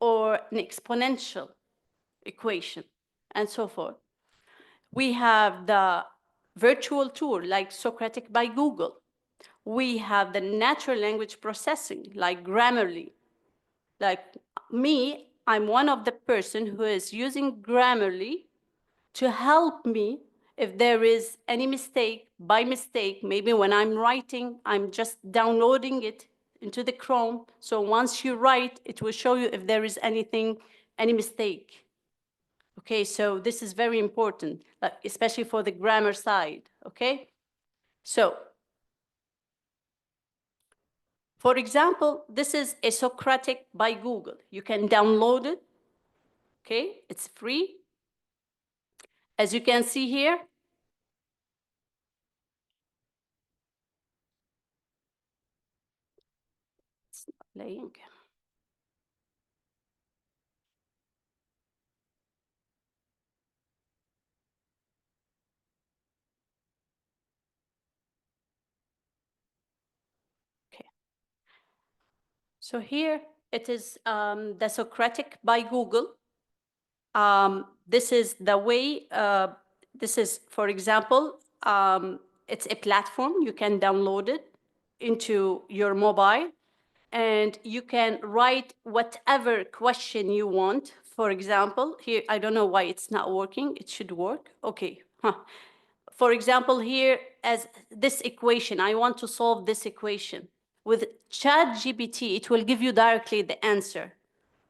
or an exponential equation and so forth. We have the virtual tour like Socratic by Google. We have the natural language processing like Grammarly. Like me, I'm one of the person who is using Grammarly to help me if there is any mistake, by mistake, maybe when I'm writing, I'm just downloading it into the Chrome. So once you write, it will show you if there is anything, any mistake. Okay, so this is very important, especially for the grammar side, okay? So, for example, this is a Socratic by Google. You can download it, okay? It's free. As you can see here, it's not playing. So here it is the Socratic by Google. This is the way, this is, for example, it's a platform. You can download it into your mobile and you can write whatever question you want. For example, here, I don't know why it's not working. It should work. Okay. Huh. For example, here as this equation, I want to solve this equation. With ChatGPT, it will give you directly the answer.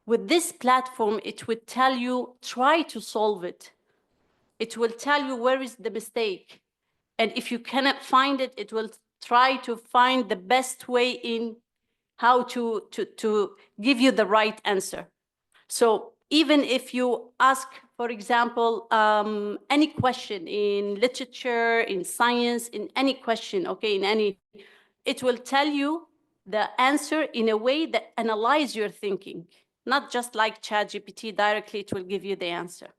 With this platform, it would tell you, try to solve it. It will tell you where is the mistake. And if you cannot find it, it will try to find the best way in how to give you the right answer. So even if you ask, for example, any question in literature, in science, in any question, okay, in any, it will tell you the answer in a way that analyze your thinking, not just like ChatGPT directly, it will give you the answer.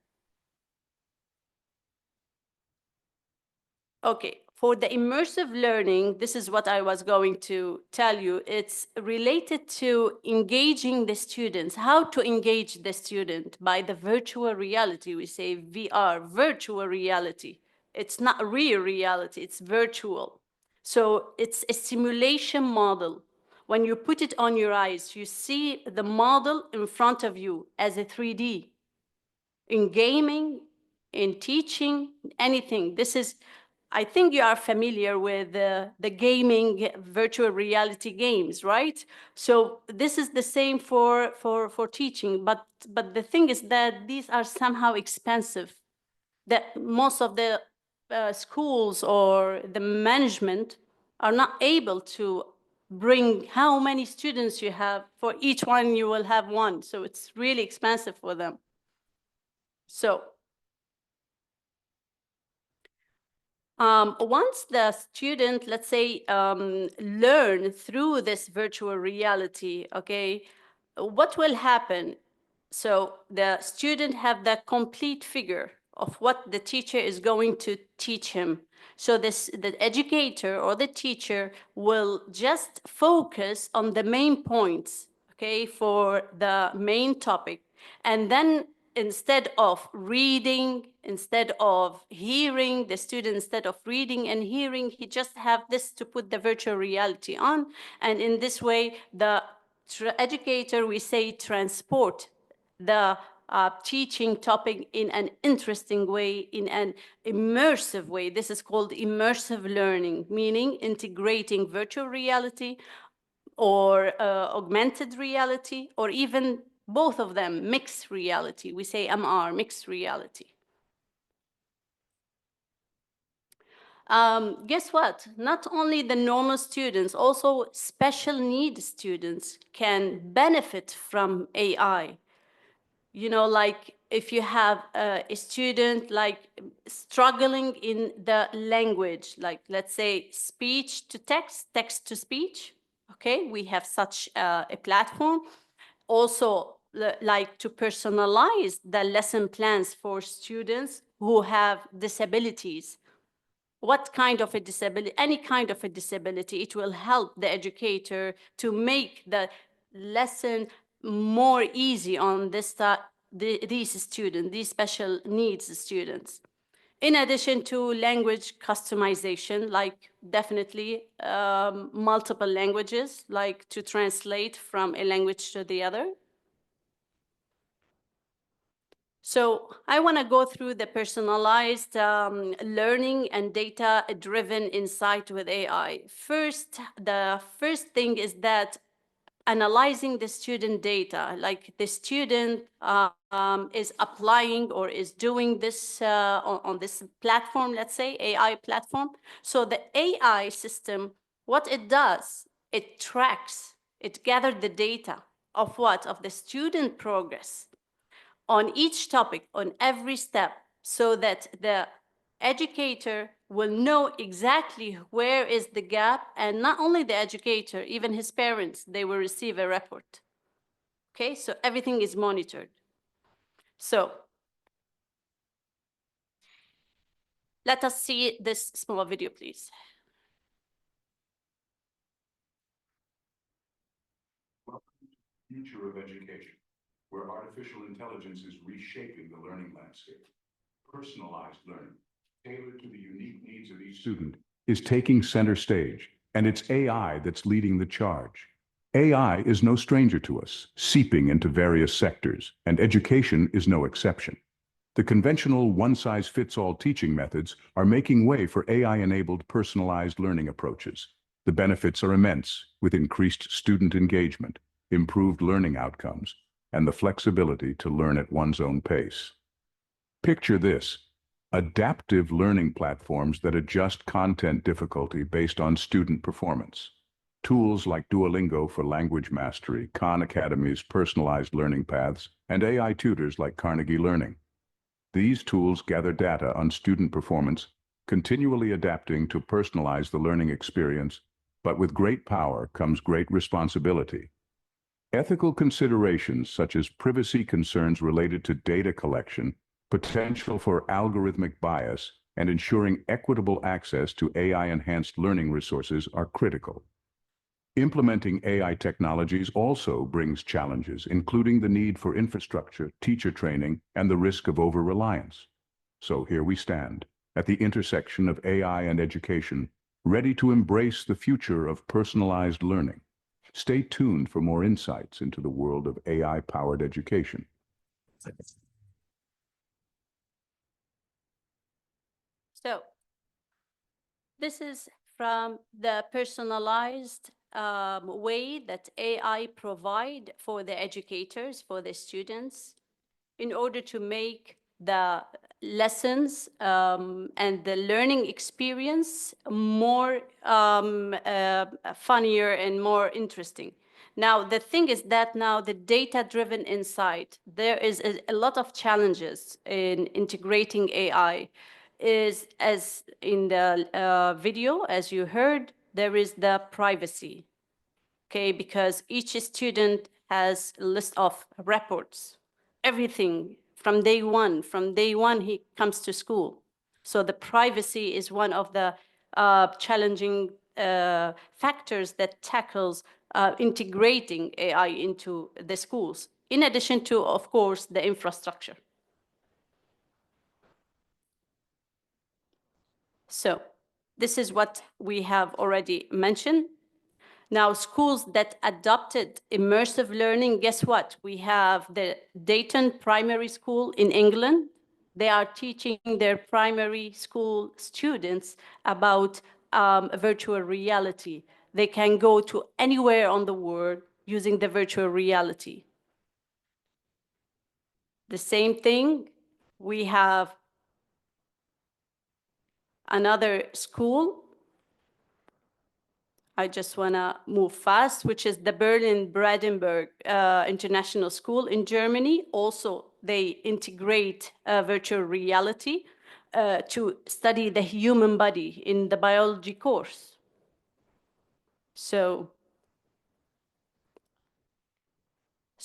Okay, for the immersive learning, this is what I was going to tell you. It's related to engaging the students, how to engage the student by the virtual reality. We say VR, virtual reality. It's not real reality, it's virtual. So it's a simulation model. When you put it on your eyes, you see the model in front of you as a 3D. In gaming, in teaching, anything. This is, I think you are familiar with the gaming virtual reality games, right? So this is the same for teaching, but the thing is that these are somehow expensive. That most of the schools or the management are not able to bring how many students you have. For each one, you will have one. So it's really expensive for them. So once the student, let's say, learn through this virtual reality, okay, what will happen? So the student have the complete figure of what the teacher is going to teach him. So the educator or the teacher will just focus on the main points, okay, for the main topic. And then instead of reading, instead of hearing, the student, instead of reading and hearing, he just have this to put the virtual reality on. And in this way, the educator, we say, transport the teaching topic in an interesting way, in an immersive way. This is called immersive learning, meaning integrating virtual reality or augmented reality, or even both of them, mixed reality. We say MR, mixed reality. Guess what? Not only the normal students, also special needs students can benefit from AI. You know, like if you have a student like struggling in the language, like let's say speech to text, text to speech, okay, we have such a platform. Also, like to personalize the lesson plans for students who have disabilities. What kind of a disability? Any kind of a disability, it will help the educator to make the lesson more easy on these students, these special needs students. In addition to language customization, like definitely multiple languages, like to translate from a language to the other. So I want to go through the personalized learning and data-driven insight with AI. First, the first thing is that analyzing the student data, like the student is applying or is doing this on this platform, let's say AI platform. So the AI system, what it does, it tracks, it gathers the data of what? Of the student progress on each topic, on every step, so that the educator will know exactly where is the gap, and not only the educator, even his parents, they will receive a report. Okay, so everything is monitored. So let us see this small video, please. Future of education, where artificial intelligence is reshaping the learning landscape. Personalized learning, tailored to the unique needs of each student, is taking center stage, and it's AI that's leading the charge. AI is no stranger to us, seeping into various sectors, and education is no exception. The conventional one-size-fits-all teaching methods are making way for AI-enabled personalized learning approaches. The benefits are immense, with increased student engagement, improved learning outcomes, and the flexibility to learn at one's own pace. Picture this: adaptive learning platforms that adjust content difficulty based on student performance. Tools like Duolingo for language mastery, Khan Academy's personalized learning paths, and AI tutors like Carnegie Learning. These tools gather data on student performance, continually adapting to personalize the learning experience, but with great power comes great responsibility. Ethical considerations such as privacy concerns related to data collection, potential for algorithmic bias, and ensuring equitable access to AI-enhanced learning resources are critical. Implementing AI technologies also brings challenges, including the need for infrastructure, teacher training, and the risk of over-reliance. So here we stand, at the intersection of AI and education, ready to embrace the future of personalized learning. Stay tuned for more insights into the world of AI-powered education. So this is from the personalized way that AI provide for the educators, for the students, in order to make the lessons and the learning experience more funnier and more interesting. Now, the thing is that now the data-driven insight, there is a lot of challenges in integrating AI. Is as in the video, as you heard, there is the privacy, okay? Because each student has a list of reports, everything from day one he comes to school. So the privacy is one of the challenging factors that tackles integrating AI into the schools, in addition to, of course, the infrastructure. So this is what we have already mentioned. Now, schools that adopted immersive learning, guess what? We have the Dayton Primary School in England. They are teaching their primary school students about virtual reality. They can go to anywhere on the world using the virtual reality. The same thing, we have another school. I just want to move fast, which is the Berlin-Brandenburg International School in Germany. Also, they integrate virtual reality to study the human body in the biology course. So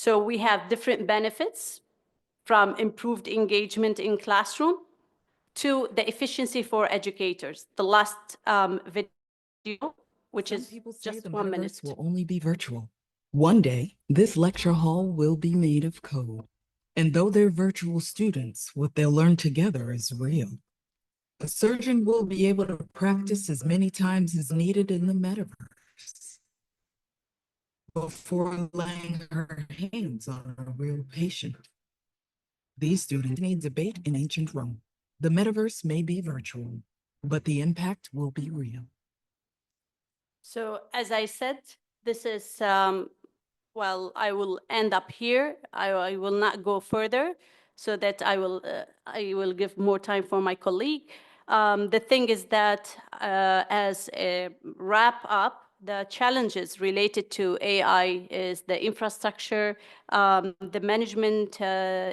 we have different benefits, from improved engagement in classroom to the efficiency for educators. The last video, which is just 1 minute. Will only be virtual. One day, this lecture hall will be made of code. And though they're virtual students, what they'll learn together is real. A surgeon will be able to practice as many times as needed in the metaverse before laying her hands on a real patient. These students need debate in ancient Rome. The metaverse may be virtual, but the impact will be real. So as I said, this is, well, I will end up here. I will not go further so that I will give more time for my colleague. The thing is that as a wrap up, the challenges related to AI is the infrastructure, the management,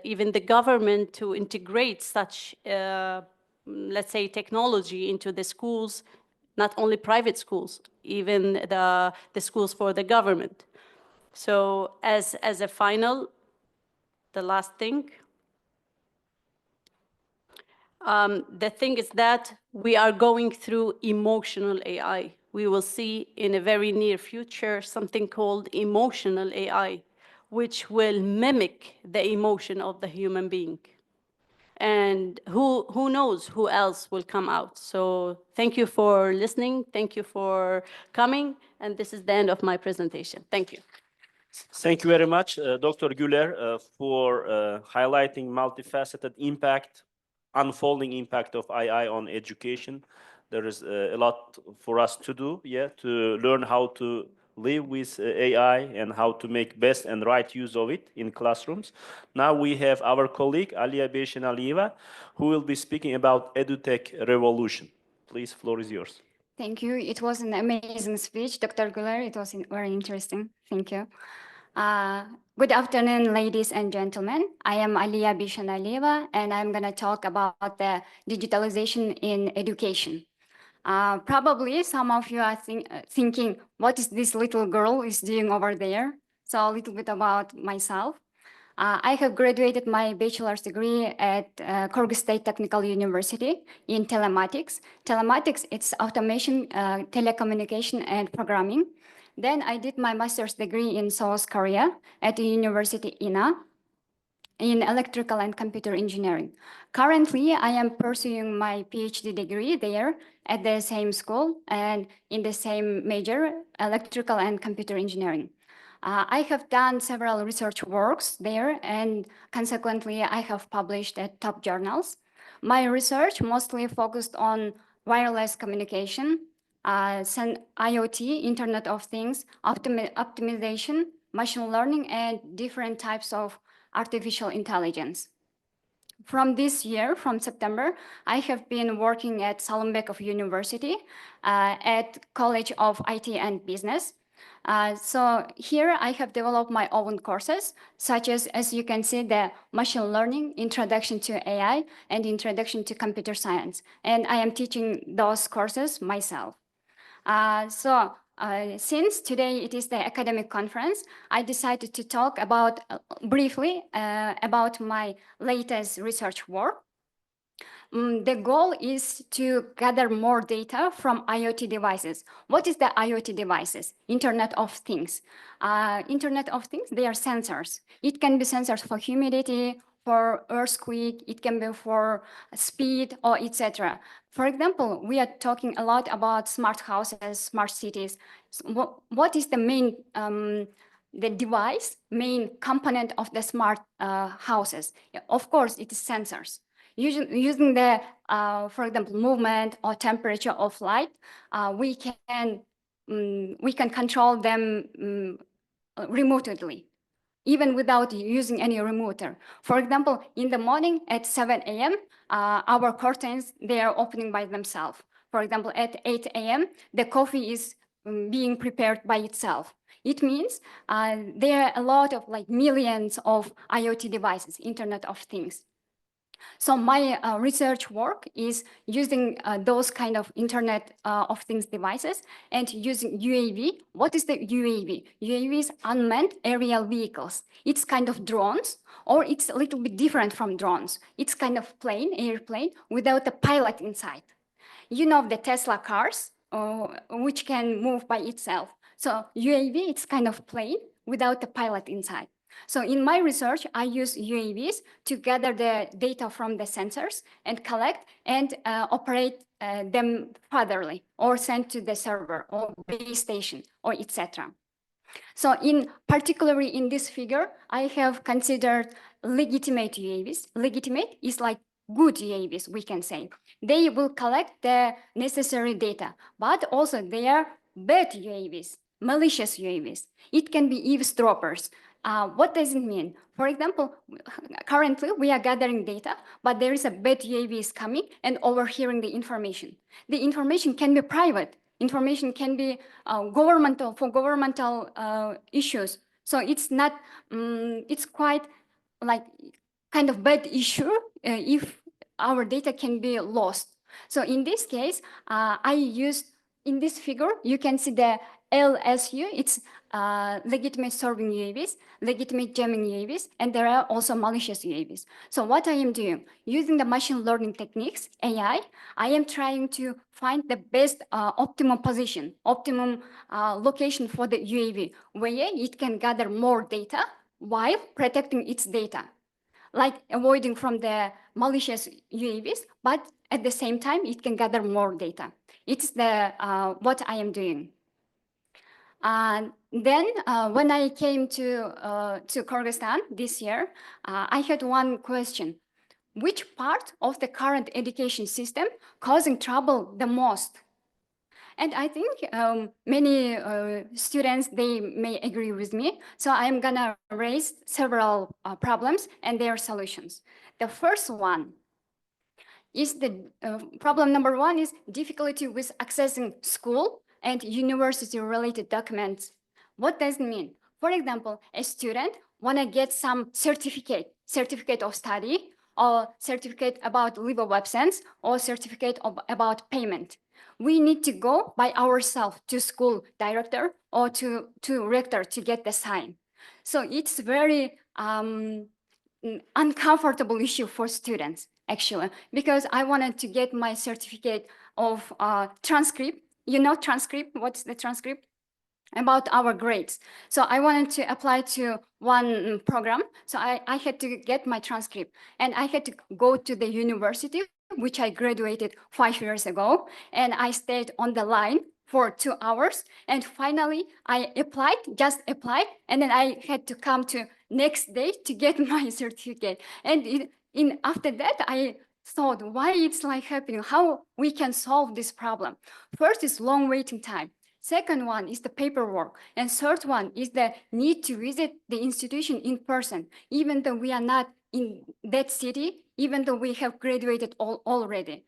even the government to integrate such, let's say, technology into the schools, not only private schools, even the schools for the government. So as a final, the last thing, the thing is that we are going through emotional AI. We will see in a very near future something called emotional AI, which will mimic the emotion of the human being. And who knows who else will come out. So thank you for listening. Thank you for coming. And this is the end of my presentation. Thank you. Thank you very much, Dr. Güler, for highlighting multifaceted impact, unfolding impact of AI on education. There is a lot for us to do, to learn how to live with AI and how to make best and right use of it in classrooms. Now we have our colleague, Aliya Beshinaliyeva, who will be speaking about EduTech revolution. Please, floor is yours. Thank you. It was an amazing speech, Dr. Güler. It was very interesting. Thank you. Good afternoon, ladies and gentlemen. I am Aliya Beshinaliyeva, and I'm going to talk about the digitalization in education. Probably some of you are thinking, what is this little girl is doing over there? So a little bit about myself. I have graduated my bachelor's degree at Kyrgyzstan Technical University in telematics. Telematics, it's automation, telecommunication, and programming. Then I did my master's degree in South Korea at the University INA in electrical and computer engineering. Currently, I am pursuing my PhD degree there at the same school and in the same major, electrical and computer engineering. I have done several research works there, and consequently, I have published at top journals. My research mostly focused on wireless communication, IoT, Internet of Things, optimization, machine learning, and different types of artificial intelligence. from this year, from September, I have been working at Salumbekov University at College of IT and Business. So here I have developed my own courses, such as you can see, the machine learning, introduction to AI, and introduction to computer science. And I am teaching those courses myself. Since today it is the academic conference, I decided to talk about briefly about my latest research work. The goal is to gather more data from IoT devices. What is the IoT devices? Internet of Things. Internet of Things, they are sensors. It can be sensors for humidity, for earthquake, it can be for speed, or etc. For example, we are talking a lot about smart houses, smart cities. What is the main the device, main component of the smart houses? Of course, it is sensors. Using the, for example, movement or temperature of light, we can control them remotely, even without using any remoter. For example, in the morning at 7 a.m., our curtains, they are opening by themselves. For example, at 8 a.m., the coffee is being prepared by itself. It means there are a lot of millions of IoT devices, Internet of Things. So my research work is using those kind of Internet of Things devices and using UAV. What is the UAV? UAV is unmanned aerial vehicles. It's kind of drones, or it's a little bit different from drones. It's kind of airplane without a pilot inside. You know the Tesla cars, which can move by itself. So UAV, it's kind of plane without a pilot inside. So in my research, I use UAVs to gather the data from the sensors and collect and operate them furtherly, or send to the server or base station, or etc. So particularly in this figure, I have considered legitimate UAVs. Legitimate is like good UAVs, we can say. They will collect the necessary data, but also they are bad UAVs, malicious UAVs. It can be eavesdroppers. What does it mean? For example, currently we are gathering data, but there is a bad UAV coming and overhearing the information. The information can be private. Information can be governmental issues. So it's not, it's quite kind of bad issue if our data can be lost. So in this case, I used, in this figure, you can see the LSU, it's legitimate serving UAVs, legitimate jamming UAVs, and there are also malicious UAVs. So what I am doing, using the machine learning techniques, AI, I am trying to find the best optimum position, optimum location for the UAV, where it can gather more data while protecting its data, like avoiding from the malicious UAVs, but at the same time, it can gather more data. It's what I am doing. And then when I came to Kyrgyzstan this year, I had one question. Which part of the current education system causing trouble the most? And I think many students, they may agree with me. So I'm gonna raise several problems and their solutions. The first one is problem number one is difficulty with accessing school and university-related documents. What does it mean? For example, a student wanna get some certificate of study, or certificate about leave of absence, or certificate about payment. We need to go by ourselves to school director or to rector to get the sign. So it's very uncomfortable issue for students, actually, because I wanted to get my certificate of transcript. You know transcript, what's the transcript? About our grades. So I wanted to apply to one program. So I had to get my transcript, and I had to go to the university, which I graduated 5 years ago, and I stayed on the line for 2 hours. And finally, I just applied, and then I had to come to next day to get my certificate. And after that, I thought, why it's like happening, how we can solve this problem. First is long waiting time. Second one is the paperwork. And third one is the need to visit the institution in person, even though we are not in that city, even though we have graduated already.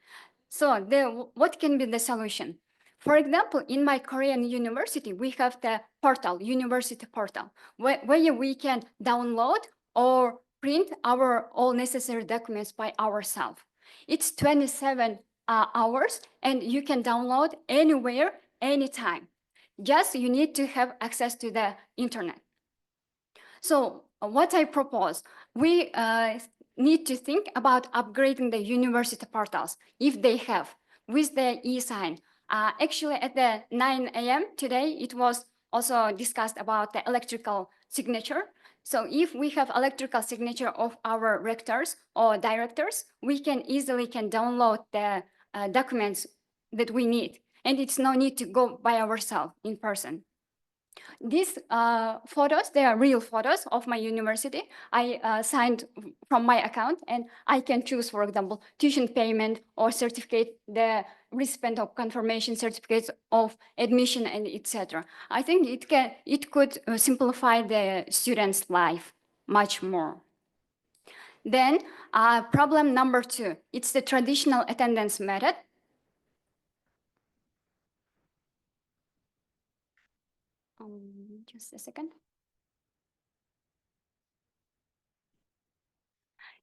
So what can be the solution? For example, in my Korean university, we have the portal, university portal, where we can download or print our all necessary documents by ourselves. It's 27 hours and you can download anywhere, anytime. Just you need to have access to the internet. So what I propose, we need to think about upgrading the university portals, if they have, with the e-sign. Actually, at the 9 a.m. today, it was also discussed about the electrical signature. So if we have electrical signature of our rectors or directors, we can easily download the documents that we need. And it's no need to go by ourselves in person. These photos, they are real photos of my university. I signed from my account and I can choose, for example, tuition payment or certificate, the recipient of confirmation certificates of admission and etc. I think it could simplify the student's life much more. Then problem number 2, it's the traditional attendance method. Just a second.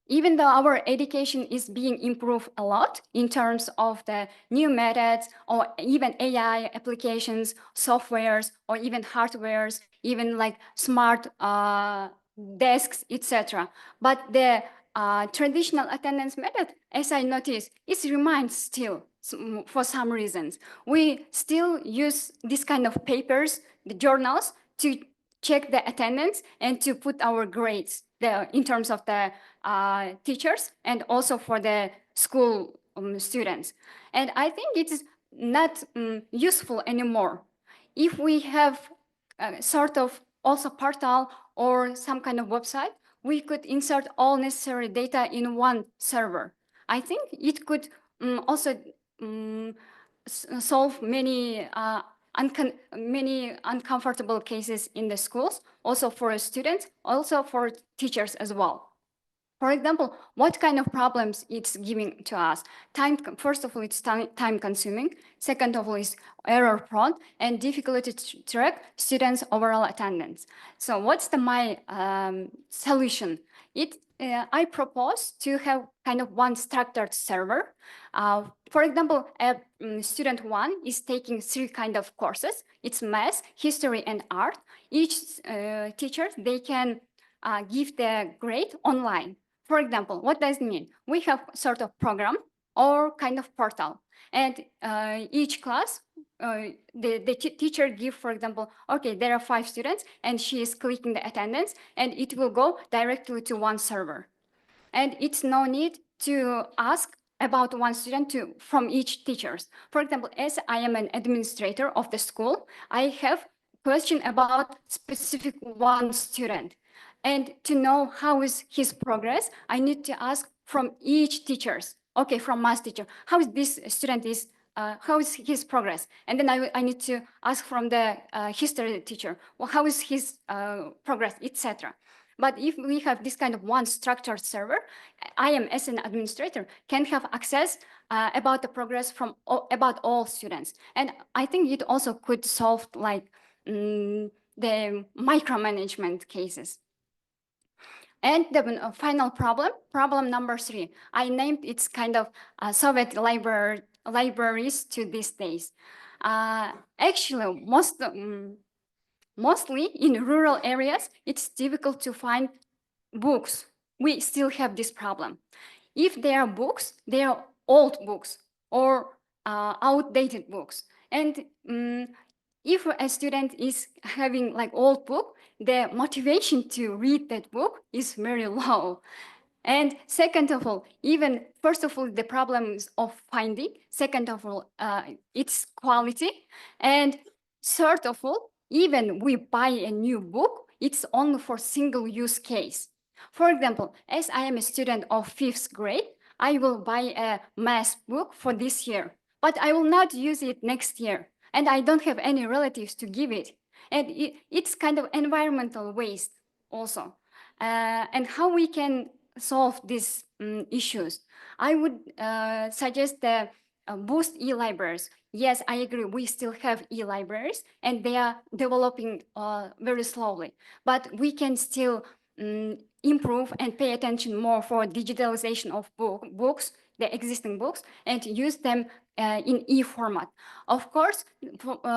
Even though our education is being improved a lot in terms of the new methods or even AI applications, softwares, or even hardwares, even like smart desks, etc. But the traditional attendance method, as I noticed, it remains still for some reasons. We still use this kind of papers, the journals, to check the attendance and to put our grades in terms of the teachers and also for the school students. And I think it is not useful anymore. If we have a sort of also portal or some kind of website, we could insert all necessary data in one server. I think it could also solve many uncomfortable cases in the schools, also for students, also for teachers as well. For example, what kind of problems it's giving to us? First of all, it's time consuming. Second of all, is error prone and difficult to track students' overall attendance. So what's my solution? I propose to have kind of one structured server. For example, student 1 is taking 3 kind of courses. It's math, history, and art. Each teacher, they can give the grade online. For example, what does it mean? We have sort of program or kind of portal. And each class, the teacher give, for example, okay, there are 5 students and she is clicking the attendance and it will go directly to one server. And it's no need to ask about one student from each teachers. For example, as I am an administrator of the school, I have question about specific one student. And to know how is his progress, I need to ask from each teachers. Okay, from math teacher, how is this student is, how is his progress? And then I need to ask from the history teacher, well, how is his progress, etc. But if we have this kind of one structured server, I am as an administrator can have access about the progress from about all students. And I think it also could solve like the micromanagement cases. And the final problem number 3, I named it's kind of Soviet libraries to these days. Actually, mostly in rural areas, it's difficult to find books. We still have this problem. If there are books, they are old books or outdated books. And if a student is having like old book, the motivation to read that book is very low. And second of all, even first of all, the problems of finding. Second of all, its quality. And third of all, even we buy a new book, it's only for single use case. For example, as I am a student of 5th grade, I will buy a math book for this year, but I will not use it next year. And I don't have any relatives to give it. And it's kind of environmental waste also. And how we can solve these issues. I would suggest the boost e-libraries. Yes, I agree. We still have e-libraries and they are developing very slowly, but we can still improve and pay attention more for digitalization of books, the existing books, and use them in e-format. Of course,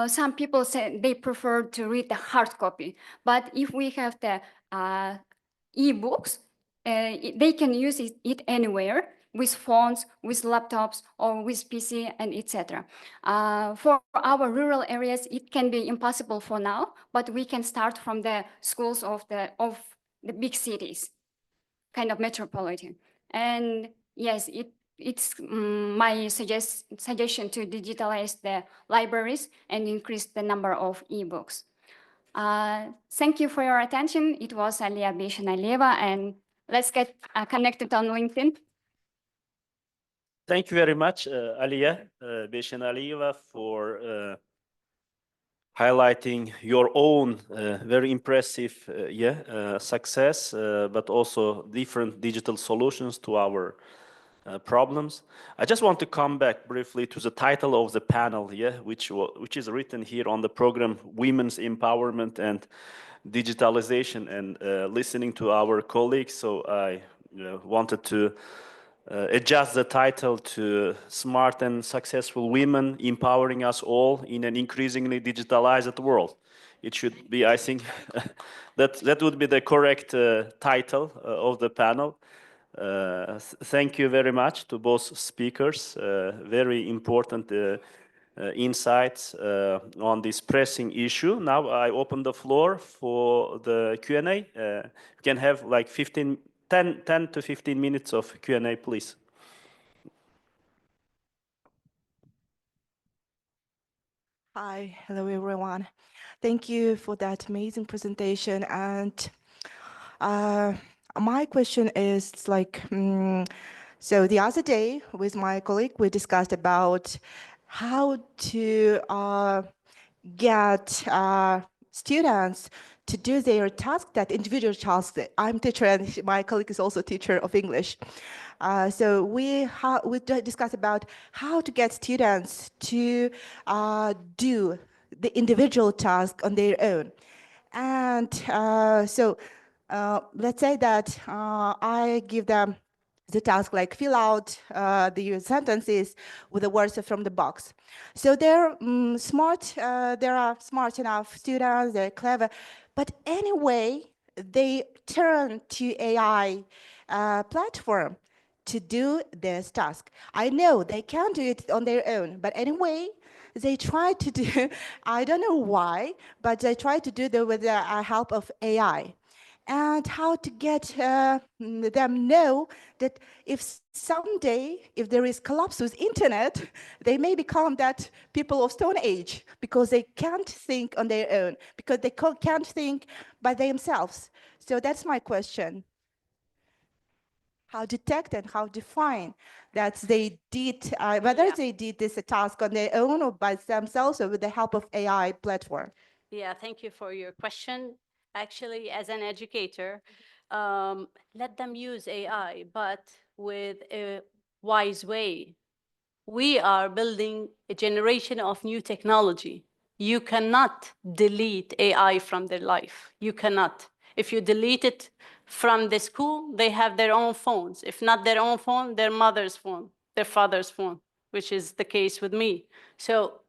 some people say they prefer to read the hard copy, but if we have the e-books, they can use it anywhere with phones, with laptops, or with PC, and etc. For our rural areas, it can be impossible for now, but we can start from the schools of the big cities, kind of metropolitan. And yes, it's my suggestion to digitalize the libraries and increase the number of e-books. Thank you for your attention. It was Aliya Beshanaliyeva, and let's get connected on LinkedIn. Thank you very much, Aliya Beshanaliyeva, for highlighting your own very impressive success, but also different digital solutions to our problems. I just want to come back briefly to the title of the panel, which is written here on the program, Women's Empowerment and Digitalization, and listening to our colleagues. So I wanted to adjust the title to Smart and Successful Women Empowering Us All in an Increasingly Digitalized World. It should be, I think, that would be the correct title of the panel. Thank you very much to both speakers. Very important insights on this pressing issue. Now I open the floor for the Q&A. You can have like 10 to 15 minutes of Q&A, please. Hi, hello everyone. Thank you for that amazing presentation. And my question is like, so the other day with my colleague, we discussed about how to get students to do their task, that individual task. I'm teacher and my colleague is also teacher of English. So we discussed about how to get students to do the individual task on their own. And so let's say that I give them the task like fill out the sentences with the words from the box. So they're smart, they are smart enough students, they're clever, but anyway, they turn to AI platform to do this task. I know they can't do it on their own, but anyway, they try to do, I don't know why, but they try to do it with the help of AI. And how to get them know that if someday, if there is collapse with internet, they may become that people of Stone Age because they can't think on their own, because they can't think by themselves. So that's my question. How detect and how define that they did, whether they did this task on their own or by themselves or with the help of AI platform? Yeah, thank you for your question. Actually, as an educator, let them use AI, but with a wise way. We are building a generation of new technology. You cannot delete AI from their life. You cannot. If you delete it from the school, they have their own phones. If not their own phone, their mother's phone, their father's phone, which is the case with me. So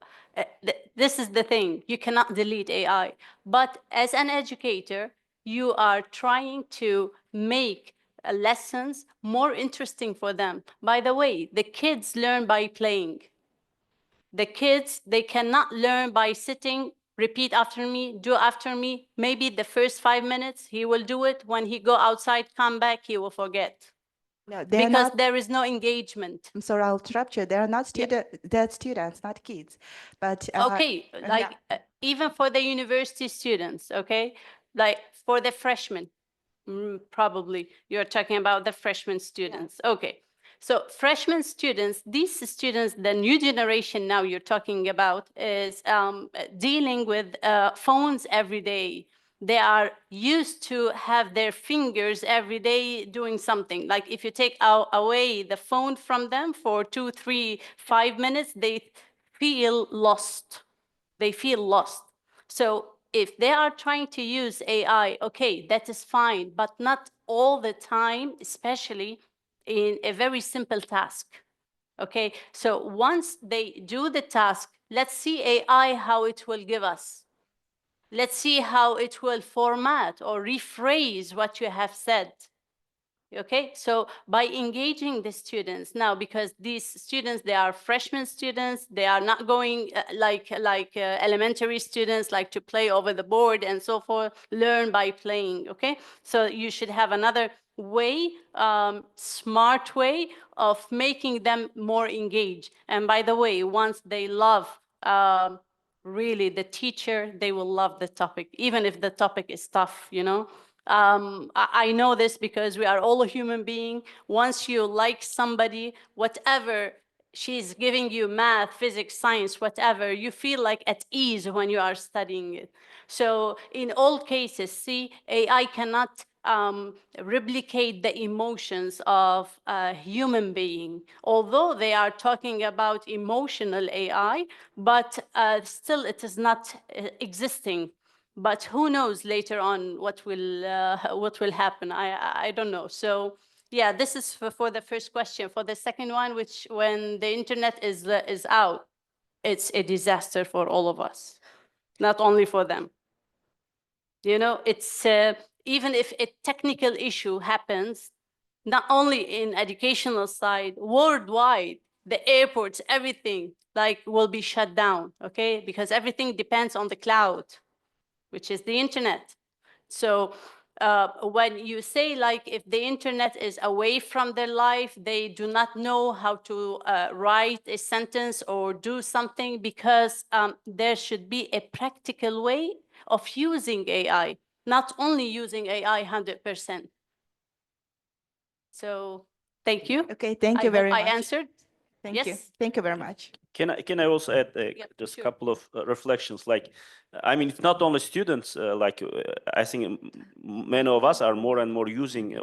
this is the thing. You cannot delete AI. But as an educator, you are trying to make lessons more interesting for them. By the way, the kids learn by playing. The kids, they cannot learn by sitting, repeat after me, do after me. Maybe the first 5 minutes, he will do it. When he go outside, come back, he will forget. No, because there is no engagement. I'm sorry, I'll interrupt you. They're not they're students, not kids. But okay, like even for the university students, okay, like for the freshmen, probably you're talking about the freshman students. Okay, so freshman students, these students, the new generation now you're talking about is dealing with phones every day. they are used to have their fingers every day doing something. Like if you take away the phone from them for 2, 3, 5 minutes, they feel lost. They feel lost. So if they are trying to use AI, okay, that is fine, but not all the time, especially in a very simple task. Okay, so once they do the task, let's see AI how it will give us. Let's see how it will format or rephrase what you have said. Okay, so by engaging the students now, because these students, they are freshman students, they are not going like elementary students, like to play over the board and so forth, learn by playing, okay? So you should have another way, smart way of making them more engaged. And by the way, once they love really the teacher, they will love the topic, even if the topic is tough, you know? I know this because we are all a human being. Once you like somebody, whatever she's giving you, math, physics, science, whatever, you feel like at ease when you are studying it. So in all cases, see, AI cannot replicate the emotions of a human being, although they are talking about emotional AI, but still it is not existing. But who knows later on what will happen? I don't know. So yeah, this is for the first question. For the second one, which when the internet is out, it's a disaster for all of us, not only for them. You know, it's even if a technical issue happens, not only in educational side, worldwide, the airports, everything like will be shut down. Okay, because everything depends on the cloud, which is the internet. So when you say like if the internet is away from their life, they do not know how to write a sentence or do something, because there should be a practical way of using AI, not only using AI 100%. So thank you. Okay, thank you very much. I answered. Thank Yes. you. Thank you very much. Can I also add just a couple of reflections? Like, I mean, it's not only students. I think many of us are more and more using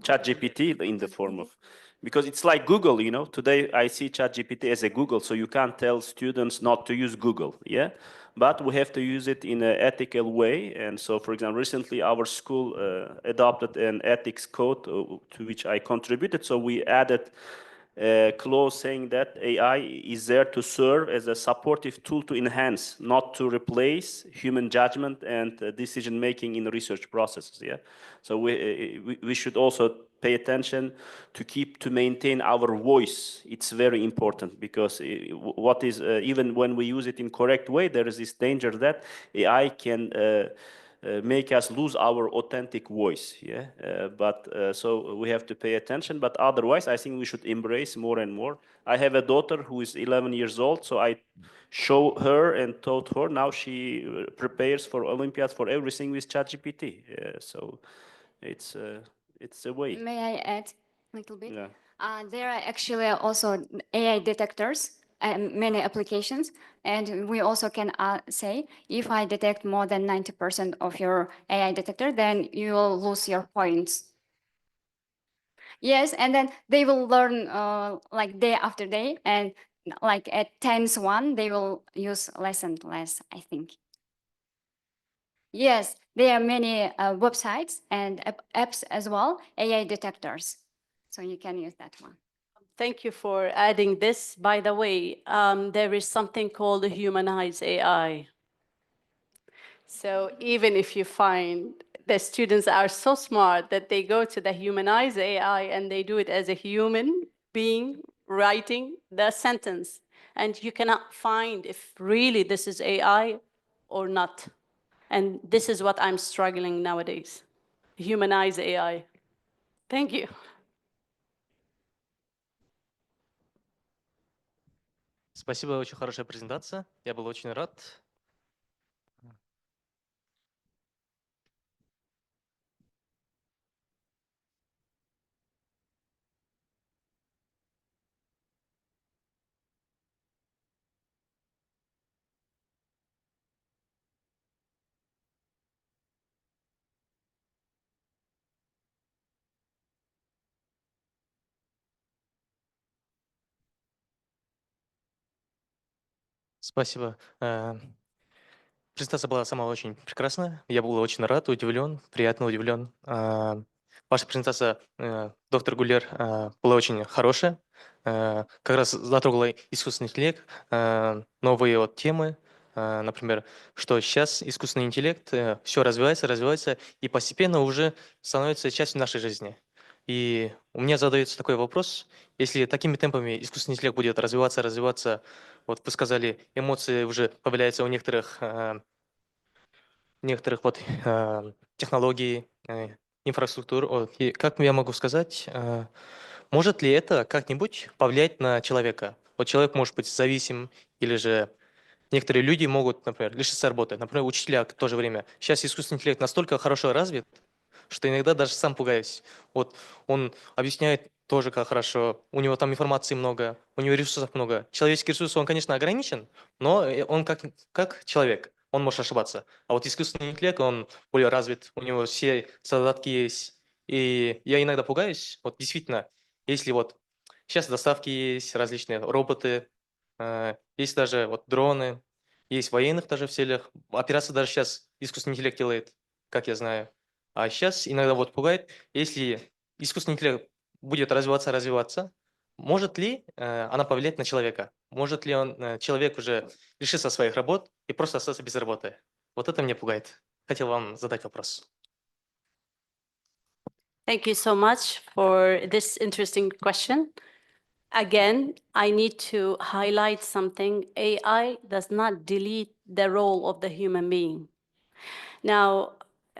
ChatGPT in the form of, because it's like Google. You know, today I see ChatGPT as a Google, so you can't tell students not to use Google. Yeah, but we have to use it in an ethical way. And so, for example, recently our school adopted an ethics code to which I contributed. So we added clause saying that AI is there to serve as a supportive tool to enhance, not to replace human judgment and decision making in research processes. Yeah, so we should also pay attention to maintain our voice. It's very important, because what is even when we use it in correct way, there is this danger that AI can make us lose our authentic voice. Yeah, so we have to pay attention. But otherwise, I think we should embrace more and more. I have a daughter who is 11 years old, so I show her and taught her. Now she prepares for Olympiads for everything with ChatGPT. So it's a way. May I add a little bit? Yeah. There are actually also AI detectors and many applications. And we also can say, if I detect more than 90% of your AI detector, then you will lose your points. Yes, and then they will learn like day after day. And like at 10th one, they will use less and less, I think. Yes, there are many websites and apps as well, AI detectors. So you can use that one. Thank you for adding this. By the way, there is something called humanized AI. So even if you find the students are so smart that they go to the humanized AI and they do it as a human being writing the sentence, and you cannot find if really this is AI or not. And this is what I'm struggling nowadays. Humanize AI. Thank you. Спасибо, очень хорошая презентация. Я был очень рад. Спасибо. Презентация была сама очень прекрасная. Я был очень рад, удивлен, приятно удивлен. Ваша презентация, доктор Гулер, была очень хорошая. Как раз затрогала искусственный интеллект, новые вот темы. Например, что сейчас искусственный интеллект все развивается, и постепенно уже становится частью нашей жизни. И у меня задается такой вопрос: если такими темпами искусственный интеллект будет развиваться, вот вы сказали, эмоции уже появляются у некоторых вот технологий, инфраструктур. И как я могу сказать, может ли это как-нибудь повлиять на человека? Вот человек может быть зависим, или же некоторые люди могут, например, лишиться работы. Например, учителя в то же время. Сейчас искусственный интеллект настолько хорошо развит, что иногда даже сам пугаюсь. Вот он объясняет тоже как хорошо, у него там информации много, у него ресурсов много. Человеческий ресурс, он, конечно, ограничен, но он как человек, он может ошибаться. А вот искусственный интеллект, он более развит, у него все задатки есть. И я иногда пугаюсь, вот действительно, если вот сейчас доставки есть, различные роботы, есть даже вот дроны, есть военных даже в целях. Операции даже сейчас искусственный интеллект делает, как я знаю. А сейчас иногда вот пугает, если искусственный интеллект будет развиваться, может ли она повлиять на человека? Может ли человек уже лишиться своих работ и просто остаться без работы? Вот это меня пугает. Хотел вам задать вопрос. Thank you so much for this interesting question. Again, I need to highlight something. AI does not delete the role of the human being. Now,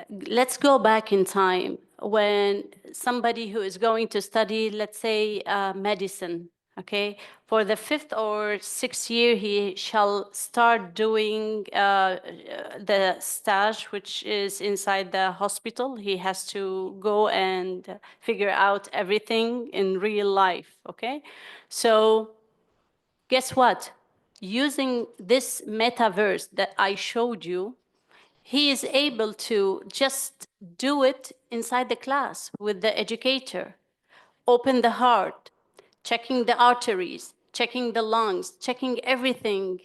let's go back in time when somebody who is going to study, let's say, medicine, okay? For the 5th or 6th year, he shall start doing the stage, which is inside the hospital. He has to go and figure out everything in real life, okay? So guess what? Using this metaverse that I showed you, he is able to just do it inside the class with the educator. Open the heart, checking the arteries, checking the lungs, checking everything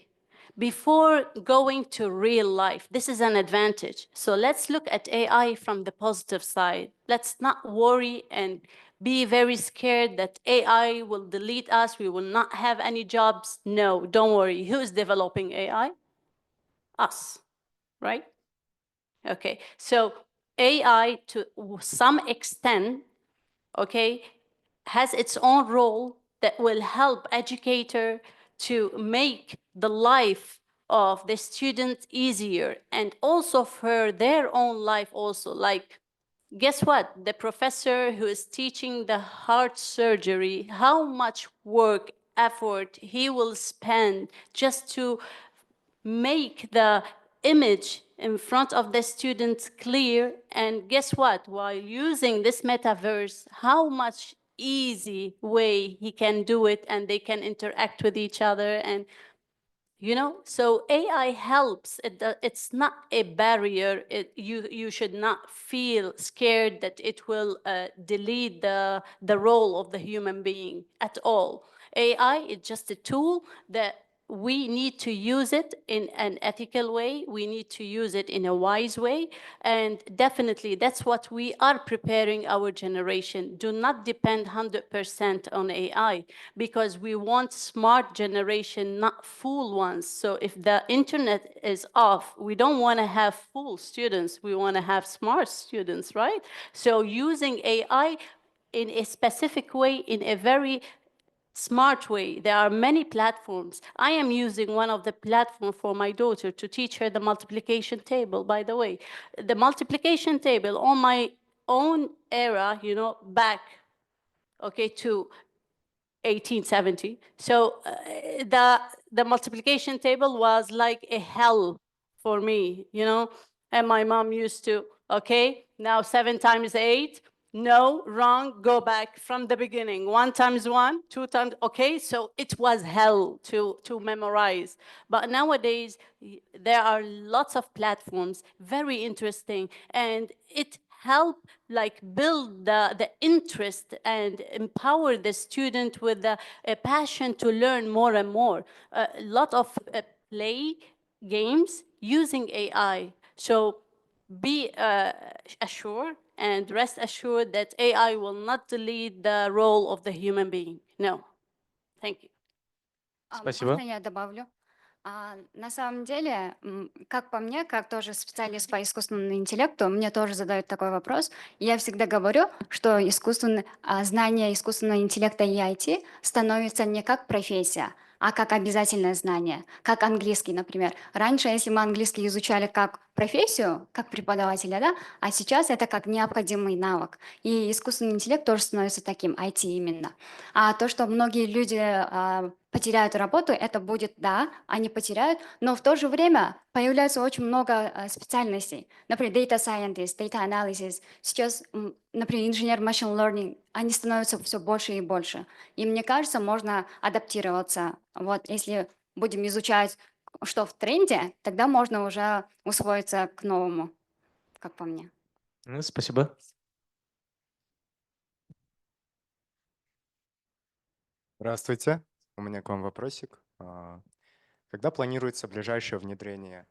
before going to real life. This is an advantage. So let's look at AI from the positive side. Let's not worry and be very scared that AI will delete us, we will not have any jobs. No, don't worry. Who is developing AI? Us, right? Okay, so AI to some extent, okay, has its own role that will help educator to make the life of the student easier and also for their own life also. Like, guess what? The professor who is teaching the heart surgery, how much work, effort he will spend just to make the image in front of the students clear. And guess what? While using this metaverse, how much easy way he can do it and they can interact with each other. And you know, so AI helps. It's not a barrier. You should not feel scared that it will delete the role of the human being at all. AI is just a tool that we need to use it in an ethical way. We need to use it in a wise way. And definitely that's what we are preparing our generation. Do not depend 100% on AI because we want smart generation, not fool ones. So if the internet is off, we don't want to have fool students. We want to have smart students, right? So using AI in a specific way, in a very smart way. There are many platforms. I am using one of the platforms for my daughter to teach her the multiplication table, by the way. The multiplication table on my own era, you know, back, okay, to 1870. So the multiplication table was like a hell for me, you know, and my mom used to, okay, now 7 times 8, no, wrong, go back from the beginning. 1 times 1, 2 times, okay, so it was hell to memorize. But nowadays, there are lots of platforms, very interesting, and it help like build the interest and empower the student with a passion to learn more and more. A lot of play games using AI. So be assured and rest assured that AI will not delete the role of the human being. No. Thank you. Спасибо. Можно я добавлю? На самом деле, как по мне, как тоже специалист по искусственному интеллекту, мне тоже задают такой вопрос. Я всегда говорю, что знание искусственного интеллекта и IT становится не как профессия, а как обязательное знание, как английский, например. Раньше, если мы английский изучали как профессию, как преподавателя, да, а сейчас это как необходимый навык. И искусственный интеллект тоже становится таким, IT именно. А то, что многие люди потеряют работу, это будет, да, они потеряют, но в то же время появляется очень много специальностей. Например, data scientist, data analysis. Сейчас, например, инженер machine learning, они становятся все больше и больше. И мне кажется, можно адаптироваться. Вот, если будем изучать, что в тренде, тогда можно уже усвоиться к новому, как по мне. Спасибо. Здравствуйте, у меня к вам вопросик. Когда планируется ближайшее внедрение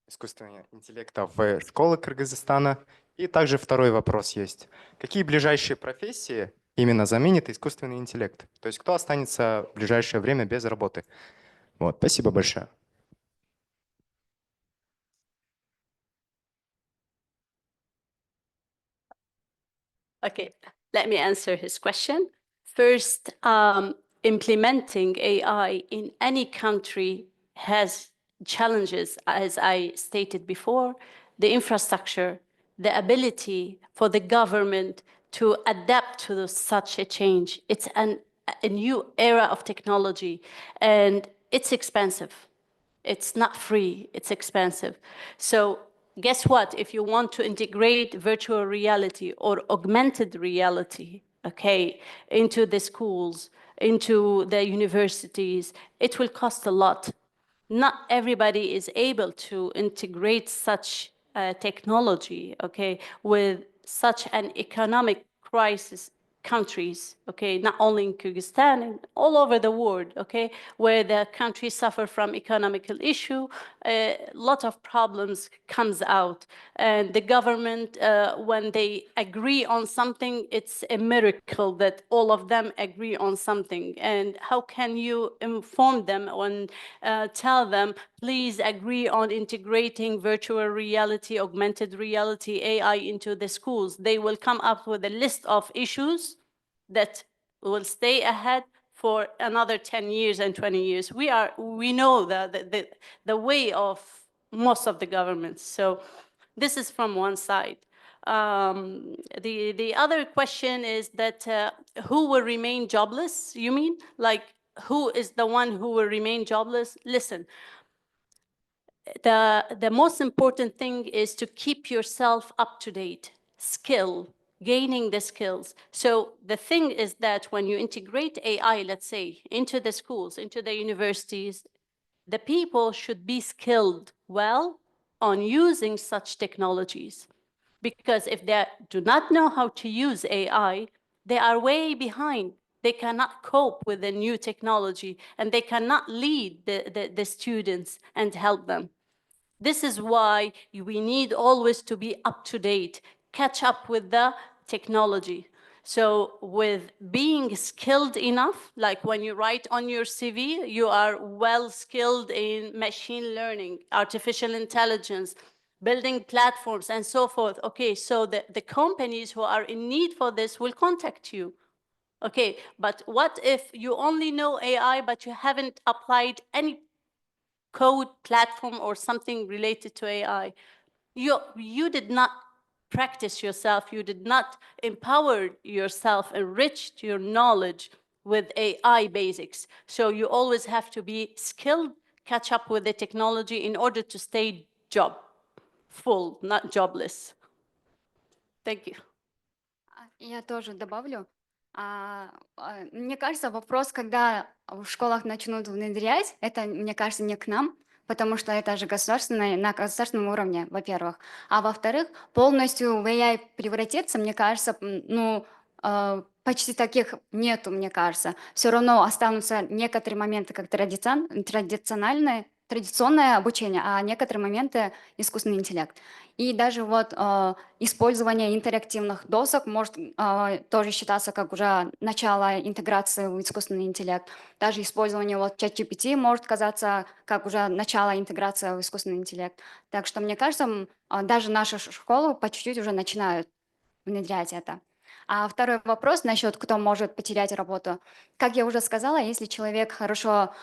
искусственного интеллекта в школы Кыргызстана? И также второй вопрос есть. Какие ближайшие профессии именно заменит искусственный интеллект? То есть кто останется в ближайшее время без работы? Вот, спасибо большое. Okay, let me answer his question. First, implementing AI in any country has challenges, as I stated before, the infrastructure, the ability for the government to adapt to such a change. It's a new era of technology, and it's expensive. It's not free, it's expensive. So guess what? If you want to integrate virtual reality or augmented reality, okay, into the schools, into the universities, it will cost a lot. Not everybody is able to integrate such technology, okay, with such an economic crisis countries, okay, not only in Kyrgyzstan, and all over the world, okay, where the countries suffer from economical issue, a lot of problems comes out. And the government, when they agree on something, it's a miracle that all of them agree on something. And how can you inform them and tell them, please agree on integrating virtual reality, augmented reality, AI into the schools? They will come up with a list of issues that will stay ahead for another 10 years and 20 years. We know the way of most of the governments. So this is from one side. The other question is that who will remain jobless, you mean? Like, who is the one who will remain jobless? Listen, the most important thing is to keep yourself up to date, gaining the skills. So the thing is that when you integrate AI, let's say, into the schools, into the universities, the people should be skilled well on using such technologies. Because if they do not know how to use AI, they are way behind. They cannot cope with the new technology, and they cannot lead the students and help them. This is why we need always to be up to date, catch up with the technology. So with being skilled enough, like when you write on your CV, you are well skilled in machine learning, artificial intelligence, building platforms and so forth. Okay, so the companies who are in need for this will contact you. Okay, but what if you only know AI, but you haven't applied any code platform or something related to AI? You did not practice yourself, you did not empower yourself, enriched your knowledge with AI basics. So you always have to be skilled, catch up with the technology in order to stay full, not jobless. Thank you. Я тоже добавлю. Мне кажется, вопрос, когда в школах начнут внедрять, это, мне кажется, не к нам, потому что это же на государственном уровне, во-первых. А во-вторых, полностью в AI превратиться, мне кажется, почти таких нету, мне кажется. Все равно останутся некоторые моменты как традиционное обучение, а некоторые моменты искусственный интеллект. И даже вот использование интерактивных досок может тоже считаться как уже начало интеграции в искусственный интеллект. Даже использование вот ChatGPT может казаться как уже начало интеграции в искусственный интеллект. Так что мне кажется, даже наши школы по чуть-чуть уже начинают внедрять это. А второй вопрос насчет, кто может потерять работу. Как я уже сказала, если человек хорошо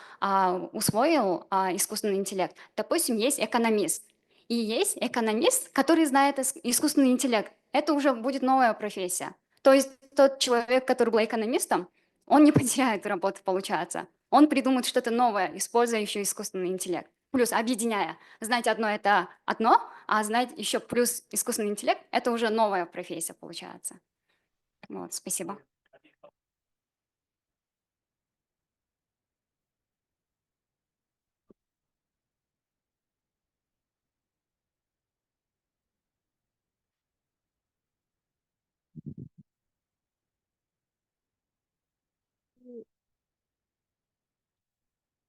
усвоил искусственный интеллект, допустим, есть экономист, и есть экономист, который знает искусственный интеллект. Это уже будет новая профессия. То есть тот человек, который был экономистом, он не потеряет работу, получается. Он придумает что-то новое, использующее искусственный интеллект. Плюс объединяя. Знать одно – это одно, а знать еще плюс искусственный интеллект – это уже новая профессия, получается. Вот, спасибо.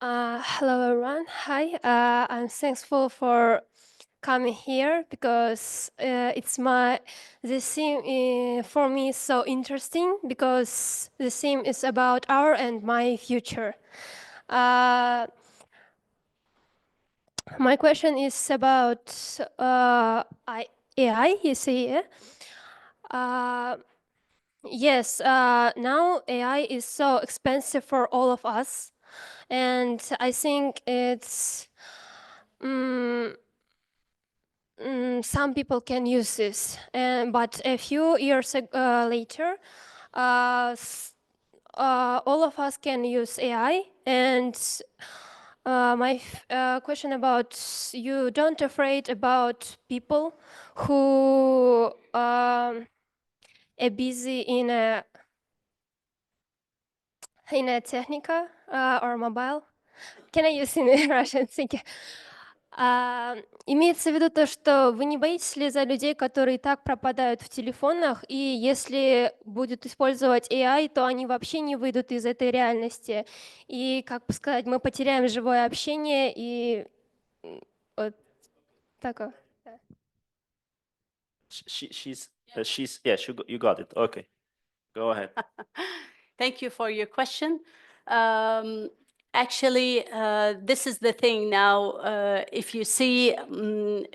Hello everyone. Hi. I'm thankful for coming here because the theme for me is so interesting because the theme is about our and my future. My question is about AI. You see, yes. Now AI is so expensive for all of us. And I think it's some people can use this, but a few years later, all of us can use AI. And my question about you don't afraid about people who are busy in a technica or mobile. Can I use in Russian? Thank you. Имеется в виду то, что вы не боитесь ли за людей, которые и так пропадают в телефонах, и если будут использовать AI, то они вообще не выйдут из этой реальности. И, как бы сказать, мы потеряем живое общение, и вот такое. You got it. Okay, go ahead. Thank you for your question. Actually, this is the thing now. If you see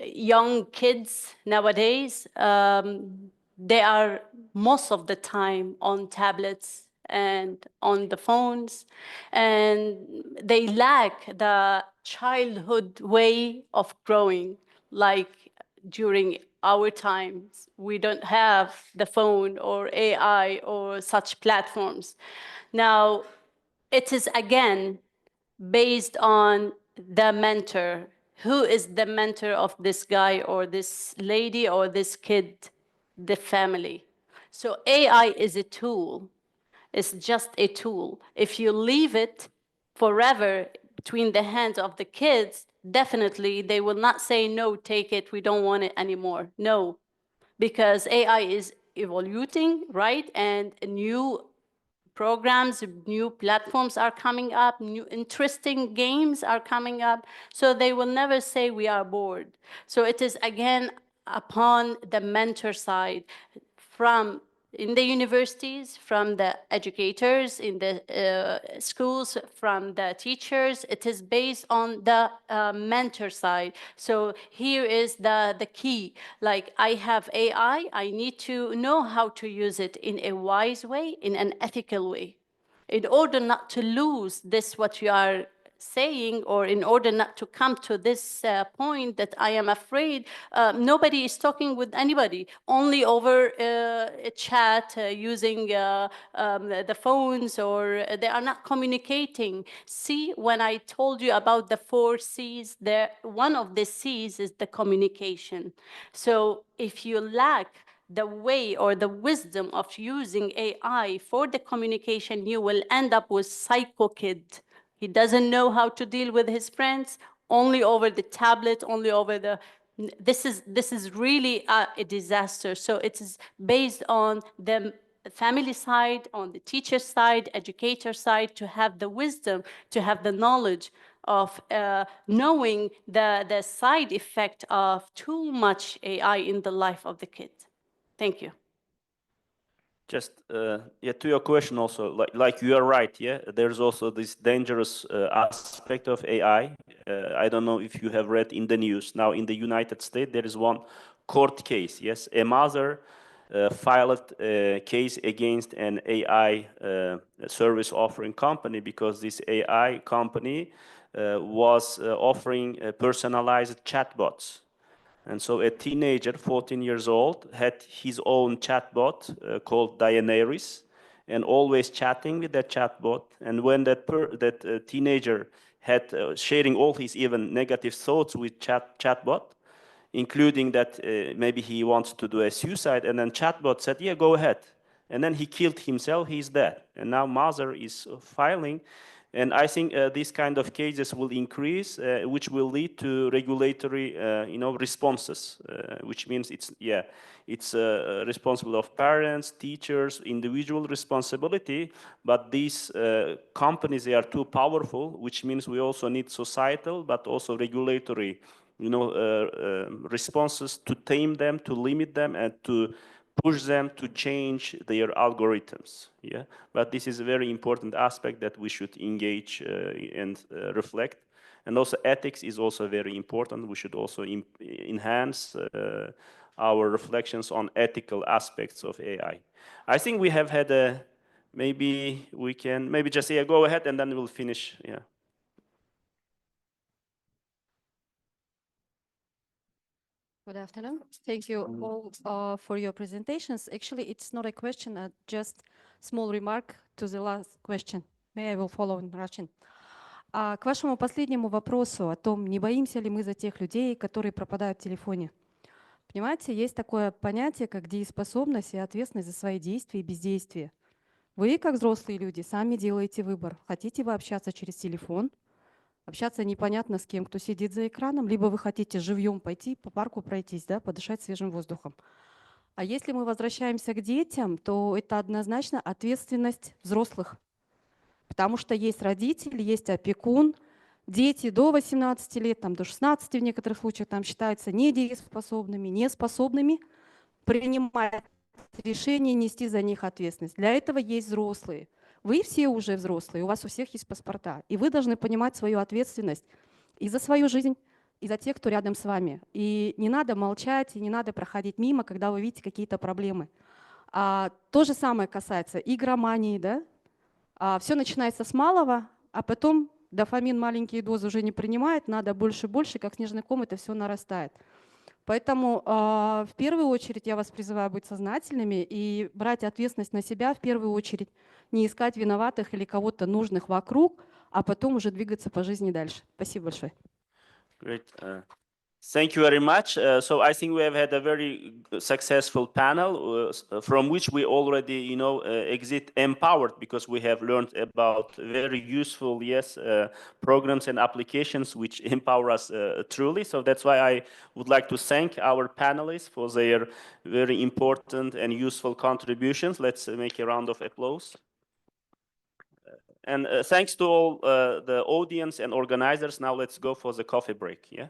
young kids nowadays, they are most of the time on tablets and on the phones, and they lack the childhood way of growing. Like during our times, we don't have the phone or AI or such platforms. Now, it is again based on the mentor. Who is the mentor of this guy or this lady or this kid? The family. So AI is a tool. It's just a tool. If you leave it forever between the hands of the kids, definitely they will not say, no, take it, we don't want it anymore. No, because AI is evolving, right? And new programs, new platforms are coming up, new interesting games are coming up. So they will never say we are bored. So it is again upon the mentor side from in the universities, from the educators, in the schools, from the teachers. It is based on the mentor side. So here is the key. Like, I have AI, I need to know how to use it in a wise way, in an ethical way, in order not to lose this, what you are saying, or in order not to come to this point that I am afraid nobody is talking with anybody, only over a chat using the phones, or they are not communicating. See, when I told you about the 4 C's, one of the C's is the communication. So if you lack the way or the wisdom of using AI for the communication, you will end up with psycho kid. He doesn't know how to deal with his friends, only over the tablet, only over the... This is really a disaster. So it is based on the the family side, on the teacher side, educator side, to have the wisdom, to have the knowledge of knowing the side effect of too much AI in the life of the kid. Thank you. Just yeah, to your question also, like you are right, yeah, there's also this dangerous aspect of AI. I don't know if you have read in the news. Now in the United States, there is one court case, yes, a mother filed a case against an AI service offering company because this AI company was offering personalized chatbots. And so a teenager, 14 years old, had his own chatbot called Daenerys, and always chatting with that chatbot. And when that teenager had sharing all his even negative thoughts with chatbot, including that maybe he wants to do a suicide, and then chatbot said, yeah, go ahead. And then he killed himself, he's dead. And now mother is filing. And I think these kind of cases will increase, which will lead to regulatory, responses, which means it's responsible of parents, teachers, individual responsibility. But these companies, they are too powerful, which means we also need societal, but also regulatory, responses to tame them, to limit them, and to push them to change their algorithms. Yeah, but this is a very important aspect that we should engage and reflect. And also ethics is also very important. We should also enhance our reflections on ethical aspects of AI. I think we have had a, maybe we can, just go ahead and then we'll finish. Yeah. Good afternoon. Thank you all for your presentations. Actually, it's not a question, just small remark to the last question. May I will follow in Russian. К вашему последнему вопросу о том, не боимся ли мы за тех людей, которые пропадают в телефоне. Понимаете, есть такое понятие, как дееспособность и ответственность за свои действия и бездействия. Вы, как взрослые люди, сами делаете выбор. Хотите вы общаться через телефон, общаться непонятно с кем, кто сидит за экраном, либо вы хотите живьем пойти по парку пройтись, да, подышать свежим воздухом. А если мы возвращаемся к детям, то это однозначно ответственность взрослых. Потому что есть родители, есть опекун. Дети до 18 лет, там, до 16 в некоторых случаях там, считаются недееспособными, неспособными принимать решения, нести за них ответственность. Для этого есть взрослые. Вы все уже взрослые, у вас у всех есть паспорта, и вы должны понимать свою ответственность и за свою жизнь, и за тех, кто рядом с вами. И не надо молчать, и не надо проходить мимо, когда вы видите какие-то проблемы. То же самое касается игромании, да? Все начинается с малого, а потом дофамин маленькие дозы уже не принимает, надо больше, как снежный ком, это все нарастает. Поэтому в первую очередь я вас призываю быть сознательными и брать ответственность на себя в первую очередь, не искать виноватых или кого-то нужных вокруг, а потом уже двигаться по жизни дальше. Спасибо большое. Great. Thank you very much. So I think we have had a very successful panel from which we already, exit empowered because we have learned about very useful, programs and applications which empower us truly. So that's why I would like to thank our panelists for their very important and useful contributions. Let's make a round of applause. And thanks to all the audience and organizers. Now let's go for the coffee break. Yeah.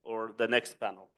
Or the next panel.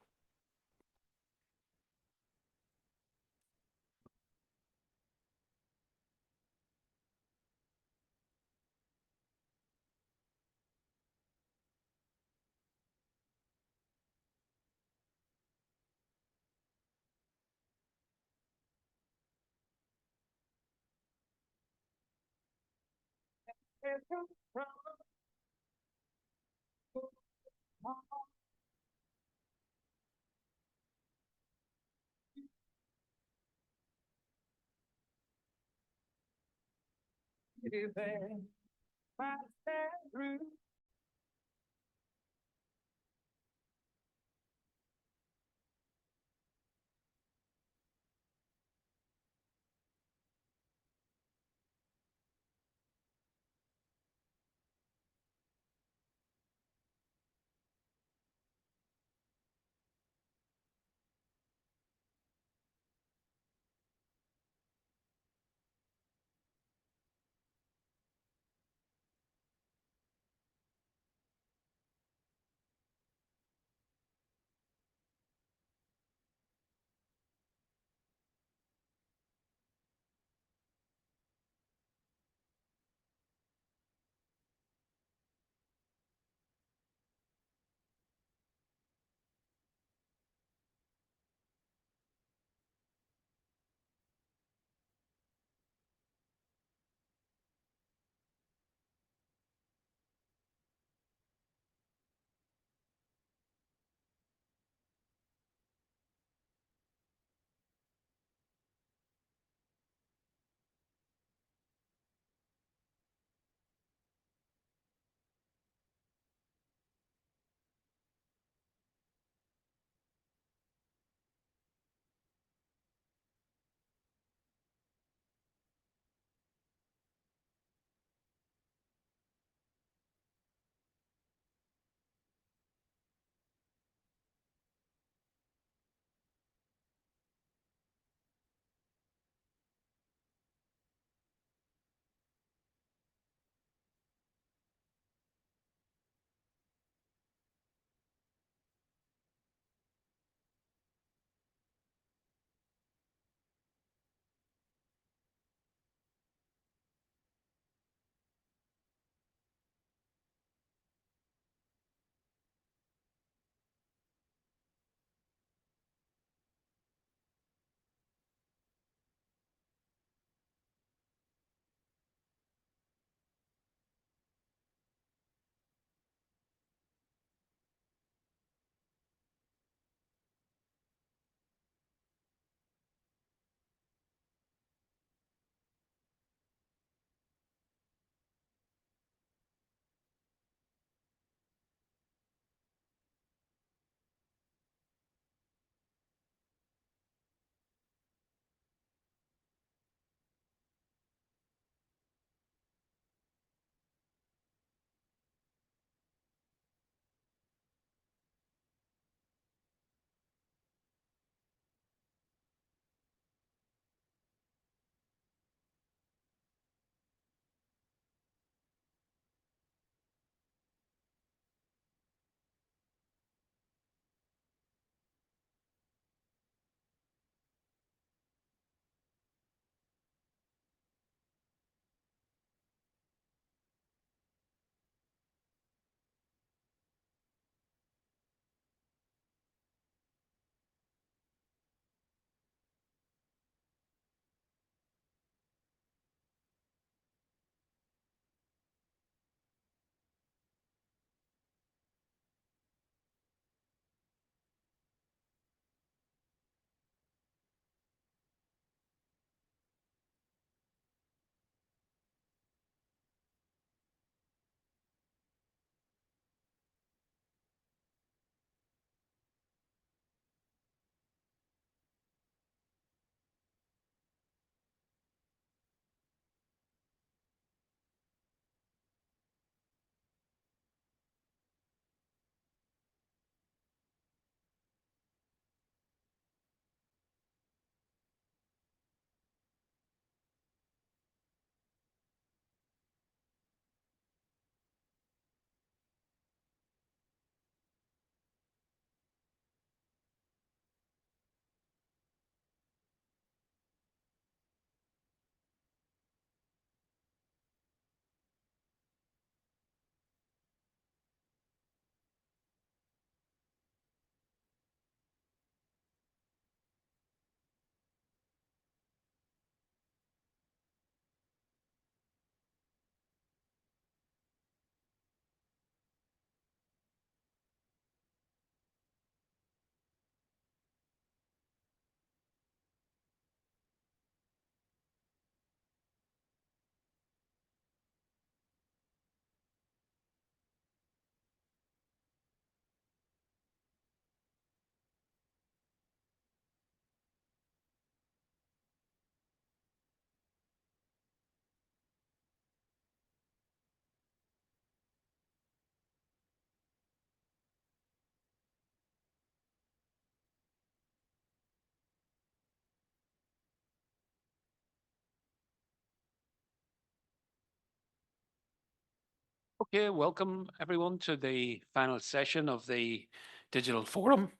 Okay, welcome everyone to the final session of the Digital Forum.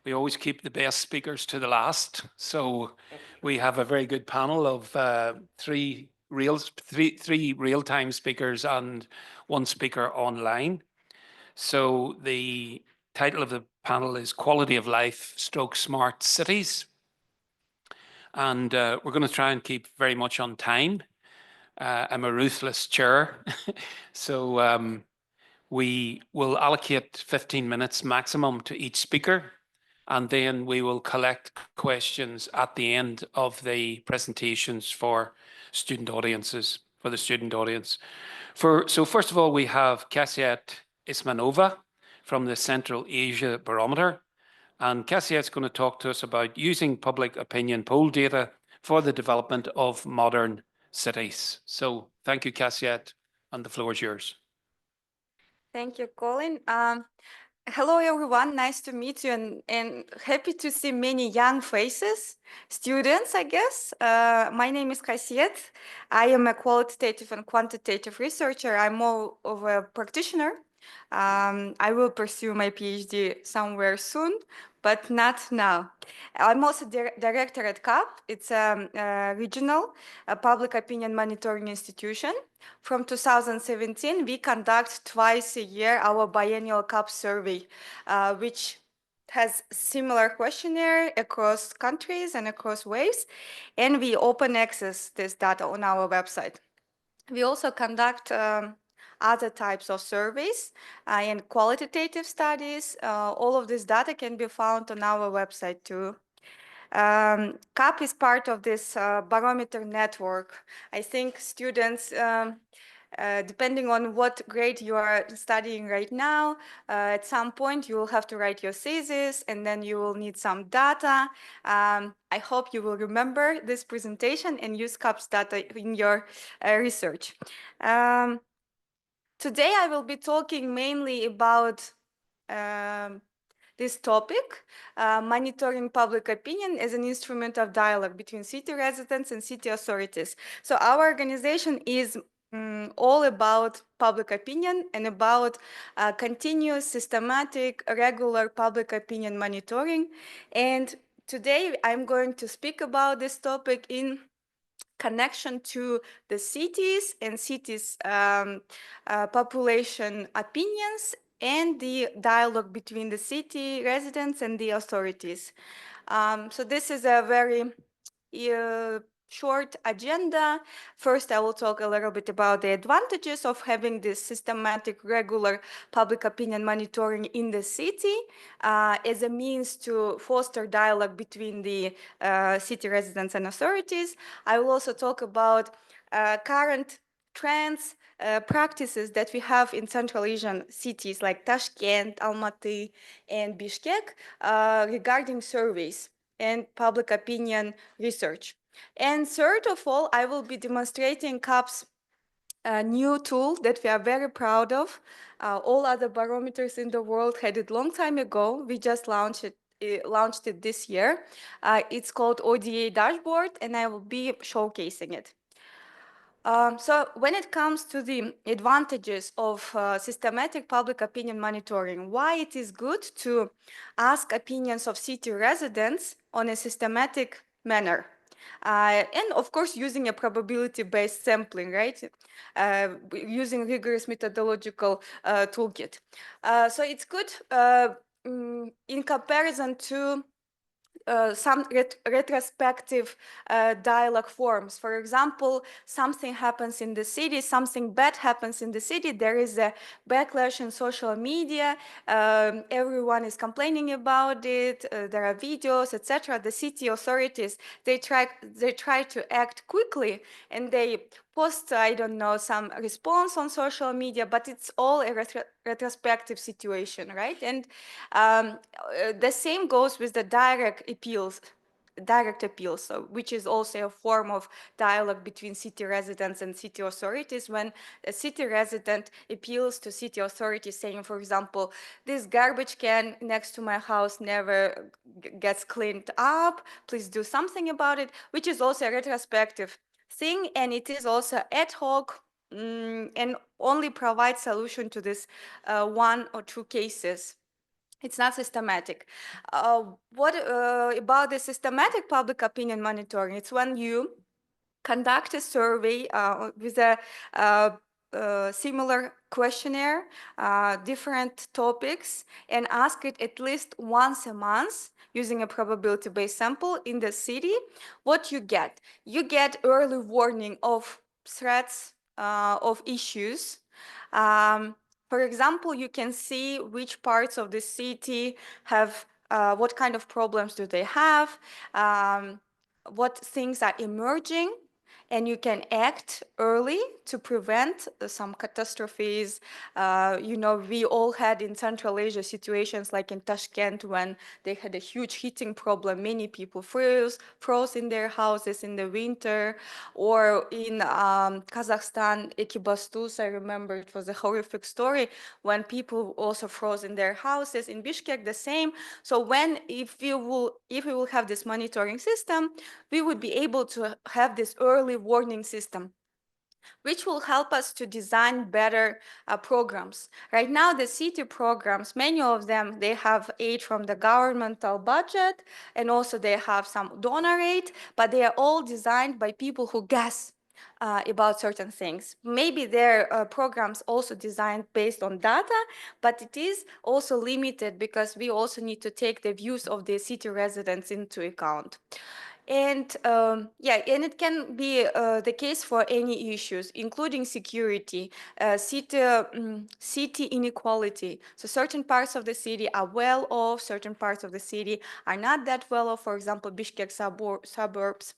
We always keep the best speakers to the last. So we have a very good panel of three real-time speakers and one speaker online. So the title of the panel is Quality of Life / Smart Cities. And we're going to try and keep very much on time. I'm a ruthless chair. So we will allocate 15 minutes maximum to each speaker, and then we will collect questions at the end of the presentations for student audiences, for the student audience. So first of all, we have Kasyat Ismanova from the Central Asia Barometer. And Kasyat's going to talk to us about using public opinion poll data for the development of modern cities. So thank you, Kasyat, and the floor is yours. Thank you, Colin. Hello, everyone. Nice to meet you and happy to see many young faces, students, I guess. My name is Kasyat. I am a qualitative and quantitative researcher. I'm more of a practitioner. I will pursue my PhD somewhere soon, but not now. I'm also director at CAP. It's a regional public opinion monitoring institution. From 2017, we conduct twice a year our biennial CAP survey, which has similar questionnaire across countries and across waves, and we open access this data on our website. We also conduct other types of surveys and qualitative studies. All of this data can be found on our website too. CAP is part of this barometer network. I think students, depending on what grade you are studying right now, at some point you will have to write your thesis and then you will need some data. I hope you will remember this presentation and use CAP's data in your research. Today I will be talking mainly about this topic, monitoring public opinion as an instrument of dialogue between city residents and city authorities. So our organization is all about public opinion and about continuous, systematic, regular public opinion monitoring. And today I'm going to speak about this topic in connection to the cities and cities' population opinions and the dialogue between the city residents and the authorities. So this is a very short agenda. First, I will talk a little bit about the advantages of having this systematic, regular public opinion monitoring in the city as a means to foster dialogue between the city residents and authorities. I will also talk about current trends, practices that we have in Central Asian cities like Tashkent, Almaty, and Bishkek regarding surveys and public opinion research. And third of all, I will be demonstrating CAP's new tool that we are very proud of. All other barometers in the world had it long time ago. We just launched it this year. It's called ODA Dashboard, and I will be showcasing it. So when it comes to the advantages of systematic public opinion monitoring, why it is good to ask opinions of city residents on a systematic manner. And of course, using a probability-based sampling, right? Using rigorous methodological toolkit. So it's good in comparison to some retrospective dialogue forms. For example, something happens in the city, something bad happens in the city, there is a backlash in social media, everyone is complaining about it, there are videos, etc. The city authorities, they try to act quickly and they post, I don't know, some response on social media, but it's all a retrospective situation, right? And the same goes with the direct appeals, so, which is also a form of dialogue between city residents and city authorities, when a city resident appeals to city authorities saying, for example, this garbage can next to my house never gets cleaned up, please do something about it, which is also a retrospective thing, and it is also ad hoc and only provide solution to this one or two cases. It's not systematic. What about the systematic public opinion monitoring? It's when you conduct a survey with a similar questionnaire, different topics, and ask it at least once a month using a probability-based sample in the city. What you get early warning of threats, of issues. For example, you can see which parts of the city have what kind of problems do they have, what things are emerging, and you can act early to prevent some catastrophes. We all had in Central Asia situations like in Tashkent when they had a huge heating problem. Many people froze in their houses in the winter. Or in Kazakhstan, Ekibastus, I remember it was a horrific story when people also froze in their houses. In Bishkek, the same. So if we will have this monitoring system, we would be able to have this early warning system, which will help us to design better programs. Right now, the city programs, many of them, they have aid from the governmental budget, and also they have some donor aid, but they are all designed by people who guess about certain things. Maybe their programs also designed based on data, but it is also limited because we also need to take the views of the city residents into account. And and it can be the case for any issues, including security, city inequality. So certain parts of the city are well off, certain parts of the city are not that well off, for example, Bishkek suburbs.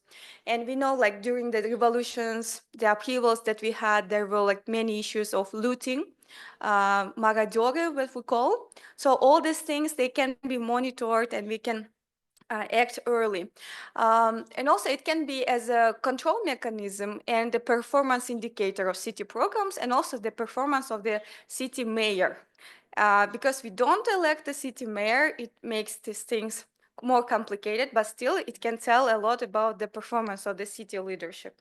And we know, like, during the revolutions, the upheavals that we had, there were like many issues of looting, magadore, what we call. So all these things, they can be monitored and we can act early. And also it can be as a control mechanism and the performance indicator of city programs, and also the performance of the city mayor. Because we don't elect the city mayor, it makes these things more complicated, but still it can tell a lot about the performance of the city leadership.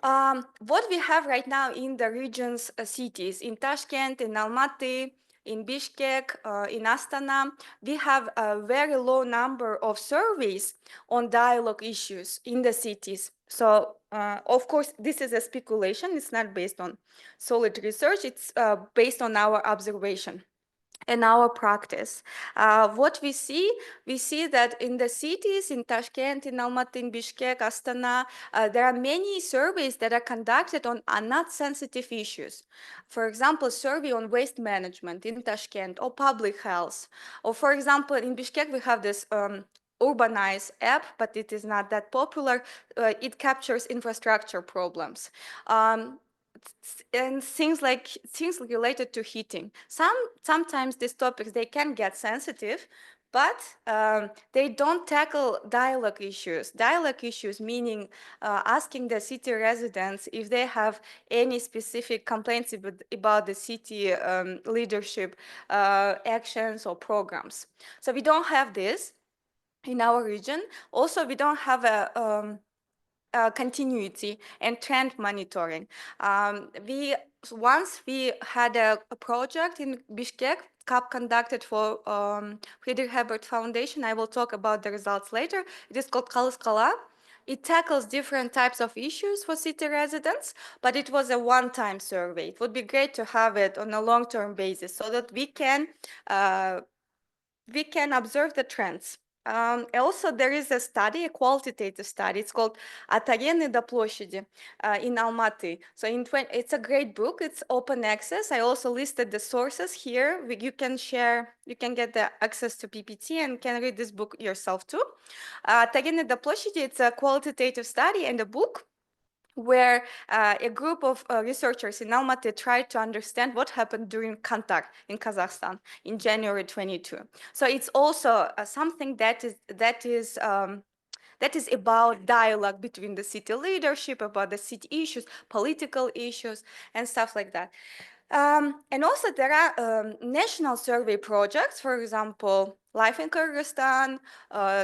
What we have right now in the region's cities, in Tashkent, in Almaty, in Bishkek, in Astana, we have a very low number of surveys on dialogue issues in the cities. So, of course, this is a speculation. It's not based on solid research. It's based on our observation and our practice. What we see that in the cities, in Tashkent, in Almaty, in Bishkek, Astana, there are many surveys that are conducted on not sensitive issues. For example, survey on waste management in Tashkent, or public health. Or for example, in Bishkek, we have this Urbanize app, but it is not that popular. It captures infrastructure problems. And things related to heating. Sometimes these topics, they can get sensitive, but they don't tackle dialogue issues. Dialogue issues meaning asking the city residents if they have any specific complaints about the city leadership actions or programs. So we don't have this in our region. Also, we don't have a continuity and trend monitoring. Once we had a project in Bishkek, CAP conducted for Friedrich Ebert Foundation. I will talk about the results later. It is called Kalıskala. It tackles different types of issues for city residents, but it was a one-time survey. It would be great to have it on a long-term basis so that we can observe the trends. Also, there is a study, a qualitative study. It's called Atageny do Ploshidi in Almaty. So it's a great book. It's open access. I also listed the sources here. You can get the access to PPT and can read this book yourself too. Atageny do Ploshidi, it's a qualitative study and a book where a group of researchers in Almaty tried to understand what happened during contact in Kazakhstan in January 22. So it's also something that is about dialogue between the city leadership, about the city issues, political issues, and stuff like that. And also there are national survey projects, for example, Life in Kyrgyzstan,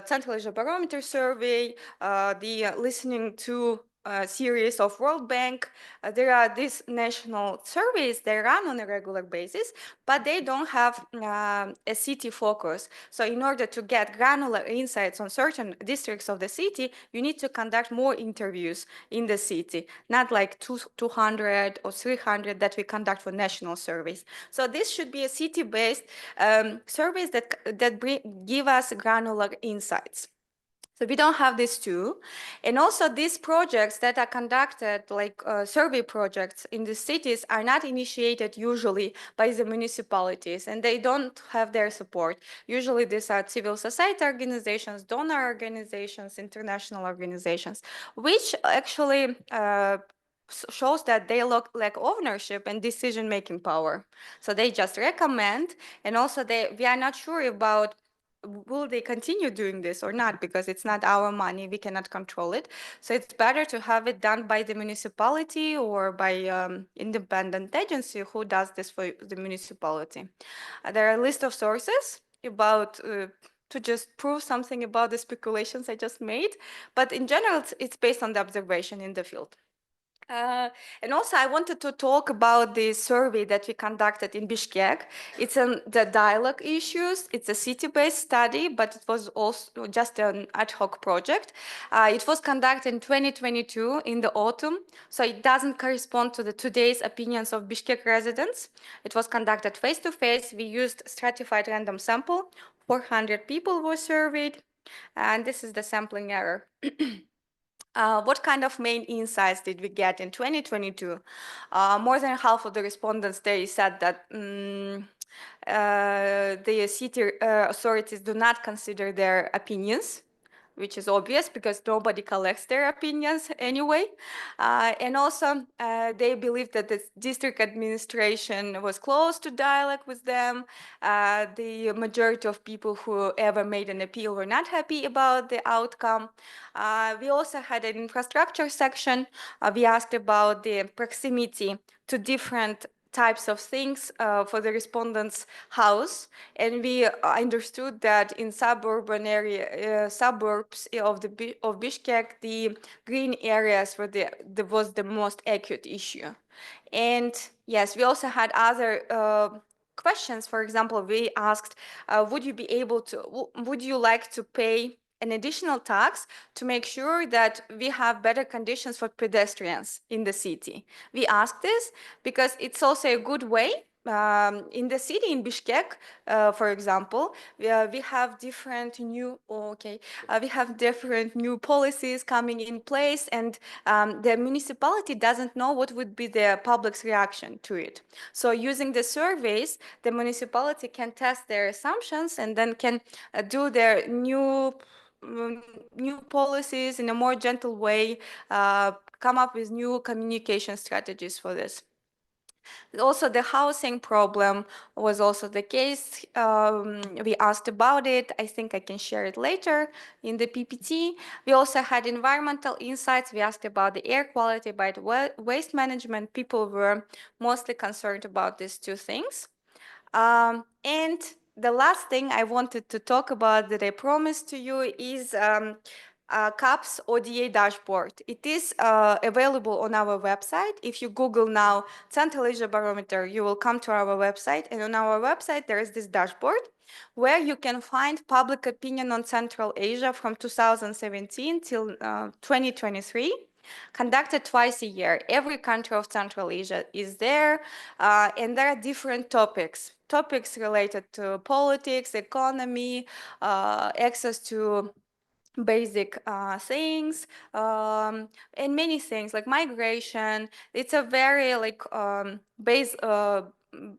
Central Asia Barometer Survey, the listening to series of World Bank. There are these national surveys they run on a regular basis, but they don't have a city focus. So in order to get granular insights on certain districts of the city, you need to conduct more interviews in the city, not like 200 or 300 that we conduct for national surveys. So this should be a city-based surveys that give us granular insights. So we don't have these two. And also these projects that are conducted, like survey projects in the cities, are not initiated usually by the municipalities, and they don't have their support. Usually these are civil society organizations, donor organizations, international organizations, which actually shows that they lack ownership and decision-making power. So they just recommend, and also we are not sure about will they continue doing this or not, because it's not our money, we cannot control it. So it's better to have it done by the municipality or by independent agency who does this for the municipality. There are a list of sources about to just prove something about the speculations I just made, but in general it's based on the observation in the field. And also I wanted to talk about the survey that we conducted in Bishkek. It's on the dialogue issues. It's a city-based study, but it was also just an ad hoc project. It was conducted in 2022 in the autumn, so it doesn't correspond to today's opinions of Bishkek residents. It was conducted face-to-face. We used stratified random sample. 400 people were surveyed, and this is the sampling error. What kind of main insights did we get in 2022? More than half of the respondents, they said that the city authorities do not consider their opinions, which is obvious because nobody collects their opinions anyway. And also they believe that the district administration was close to dialogue with them. The majority of people who ever made an appeal were not happy about the outcome. We also had an infrastructure section. We asked about the proximity to different types of things for the respondents' house, and we understood that in suburban area, suburbs of Bishkek, the green areas were was the most acute issue. And yes, we also had other questions. For example, we asked, would you like to pay an additional tax to make sure that we have better conditions for pedestrians in the city? We asked this because it's also a good way. In the city, in Bishkek, for example, we have different new policies coming in place, and the municipality doesn't know what would be the public's reaction to it. So using the surveys, the municipality can test their assumptions and then can do their new policies in a more gentle way, come up with new communication strategies for this. Also, the housing problem was also the case. We asked about it. I think I can share it later in the PPT. We also had environmental insights. We asked about the air quality, about waste management. People were mostly concerned about these two things. And the last thing I wanted to talk about that I promised to you is CAP's ODA dashboard. It is available on our website. If you Google now Central Asia Barometer, you will come to our website. And on our website, there is this dashboard where you can find public opinion on Central Asia from 2017 till 2023. Conducted twice a year. Every country of Central Asia is there, and there are different topics related to politics, economy, access to basic things, and many things like migration. It's a very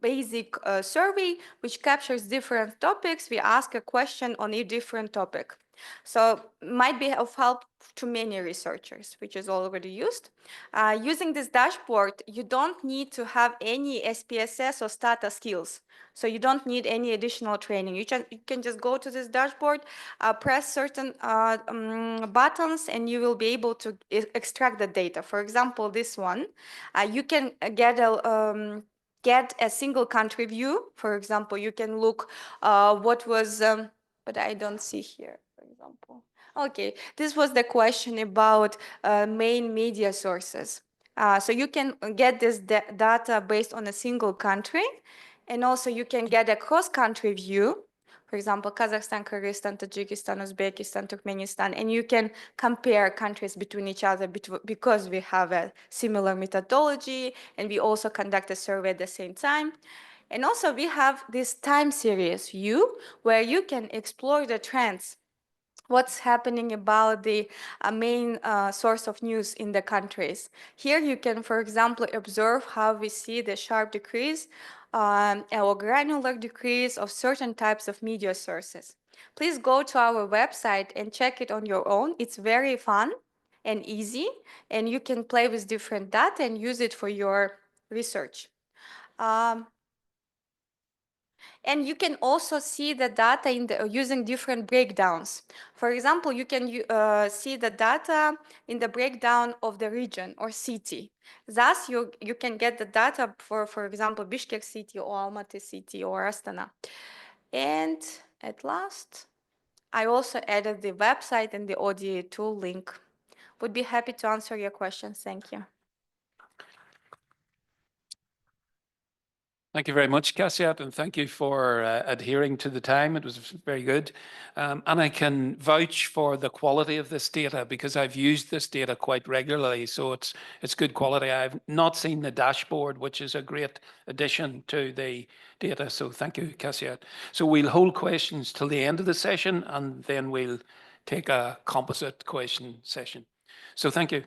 basic survey which captures different topics. We ask a question on a different topic. So might be of help to many researchers, which is already used. Using this dashboard, you don't need to have any SPSS or STATA skills. So you don't need any additional training. You can just go to this dashboard, press certain buttons, and you will be able to extract the data. For example, this one, you can get a single country view. For example, you can look what was, but I don't see here, for example. Okay, this was the question about main media sources. So you can get this data based on a single country, and also you can get a cross-country view. For example, Kazakhstan, Kyrgyzstan, Tajikistan, Uzbekistan, Turkmenistan, and you can compare countries between each other because we have a similar methodology, and we also conduct a survey at the same time. And also we have this time series view where you can explore the trends, what's happening about the main source of news in the countries. Here you can, for example, observe how we see the sharp decrease or granular decrease of certain types of media sources. Please go to our website and check it on your own. It's very fun and easy, and you can play with different data and use it for your research. And you can also see the data using different breakdowns. For example, you can see the data in the breakdown of the region or city. Thus, you can get the data for example, Bishkek city or Almaty city or Astana. And at last, I also added the website and the audio tool link. Would be happy to answer your questions. Thank you. Thank you very much, Kasyat, and thank you for adhering to the time. It was very good. And I can vouch for the quality of this data because I've used this data quite regularly, so it's good quality. I've not seen the dashboard, which is a great addition to the data, so thank you, Kasyat. So we'll hold questions till the end of the session, and then we'll take a composite question session. So thank you.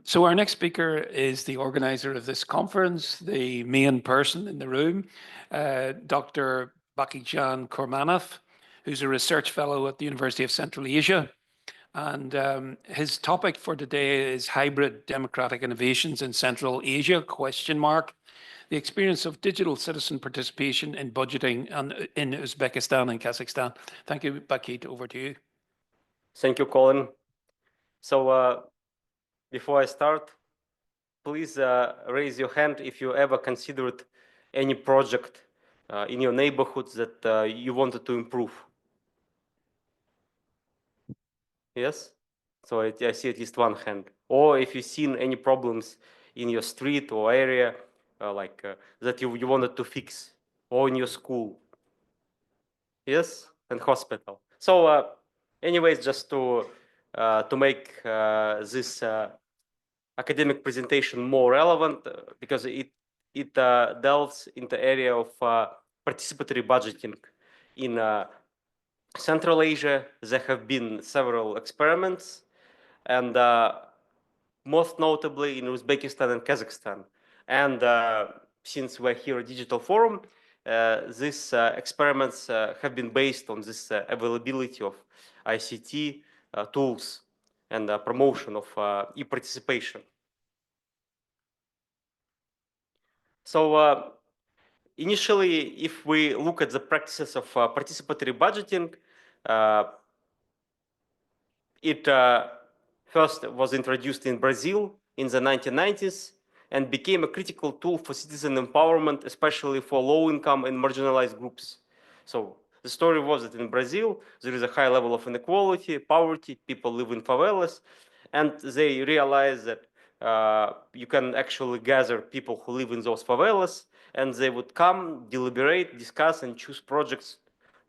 So our next speaker is the organizer of this conference, the main person in the room, Dr. Bakhytzhan Kurmanov, who's a research fellow at the University of Central Asia. And his topic for today is hybrid democratic innovations in Central Asia, ? The experience of digital citizen participation in budgeting in Uzbekistan and Kazakhstan. Thank you, Bakhyt, over to you. Thank you, Colin. So before I start, please raise your hand if you ever considered any project in your neighborhoods that you wanted to improve. Yes? So I see at least one hand. Or if you've seen any problems in your street or area that you wanted to fix, or in your school. Yes? And hospital. So anyways, just to make this academic presentation more relevant, because it delves into the area of participatory budgeting in Central Asia. There have been several experiments, and most notably in Uzbekistan and Kazakhstan. And since we're here at Digital Forum, these experiments have been based on this availability of ICT tools and promotion of e-participation. So initially, if we look at the practices of participatory budgeting, it first was introduced in Brazil in the 1990s and became a critical tool for citizen empowerment, especially for low-income and marginalized groups. So the story was that in Brazil, there is a high level of inequality, poverty, people live in favelas, and they realized that you can actually gather people who live in those favelas, and they would come, deliberate, discuss, and choose projects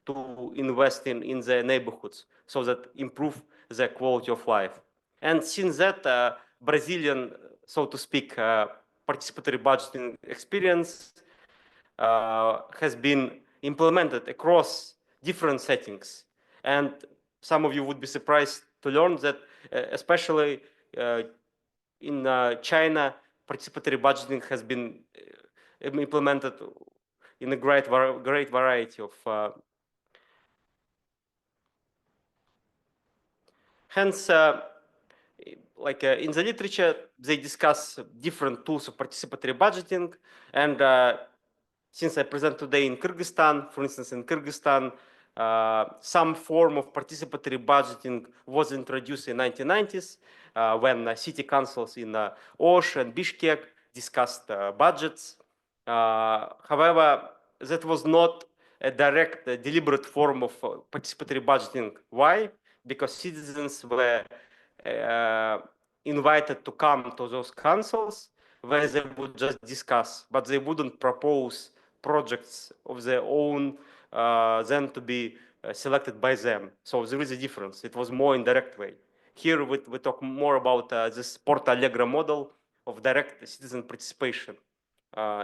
to invest in their neighborhoods so that improve their quality of life. And since that, Brazilian, so to speak, participatory budgeting experience has been implemented across different settings. And some of you would be surprised to learn that especially in China, participatory budgeting has been implemented in a great variety of hence, in the literature, they discuss different tools of participatory budgeting. And since I present today in Kyrgyzstan, for instance, in Kyrgyzstan, some form of participatory budgeting was introduced in the 1990s when city councils in Osh and Bishkek discussed budgets. However, that was not a direct, deliberate form of participatory budgeting. Why? because citizens were invited to come to those councils where they would just discuss, but they wouldn't propose projects of their own then to be selected by them. So there is a difference. It was more indirect way. Here we talk more about this Porta Alegre model of direct citizen participation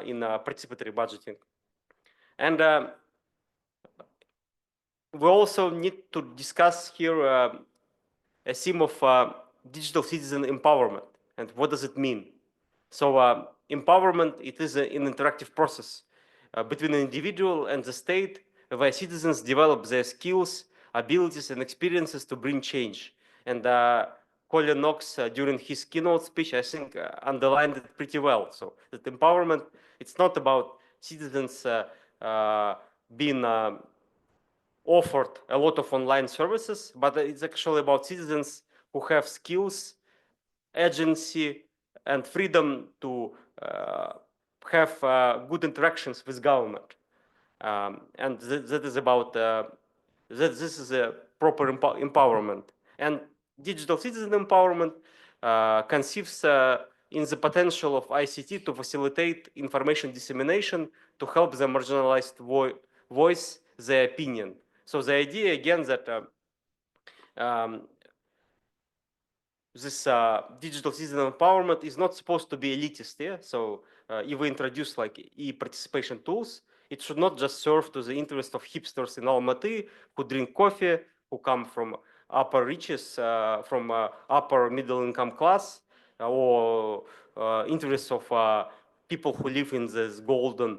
in participatory budgeting. And we also need to discuss here a theme of digital citizen empowerment. And what does it mean? So empowerment, it is an interactive process between an individual and the state where citizens develop their skills, abilities, and experiences to bring change. And Colin Knox, during his keynote speech, I think underlined it pretty well. So that empowerment, it's not about citizens being offered a lot of online services, but it's actually about citizens who have skills, agency, and freedom to have good interactions with government. And that is about, this is a proper empowerment. And digital citizen empowerment conceives in the potential of ICT to facilitate information dissemination to help the marginalized voice their opinion. So the idea again that this digital citizen empowerment is not supposed to be elitist. Yeah? So if we introduce like e-participation tools, it should not just serve to the interest of hipsters in Almaty who drink coffee, who come from upper reaches, from upper middle income class, or interests of people who live in this golden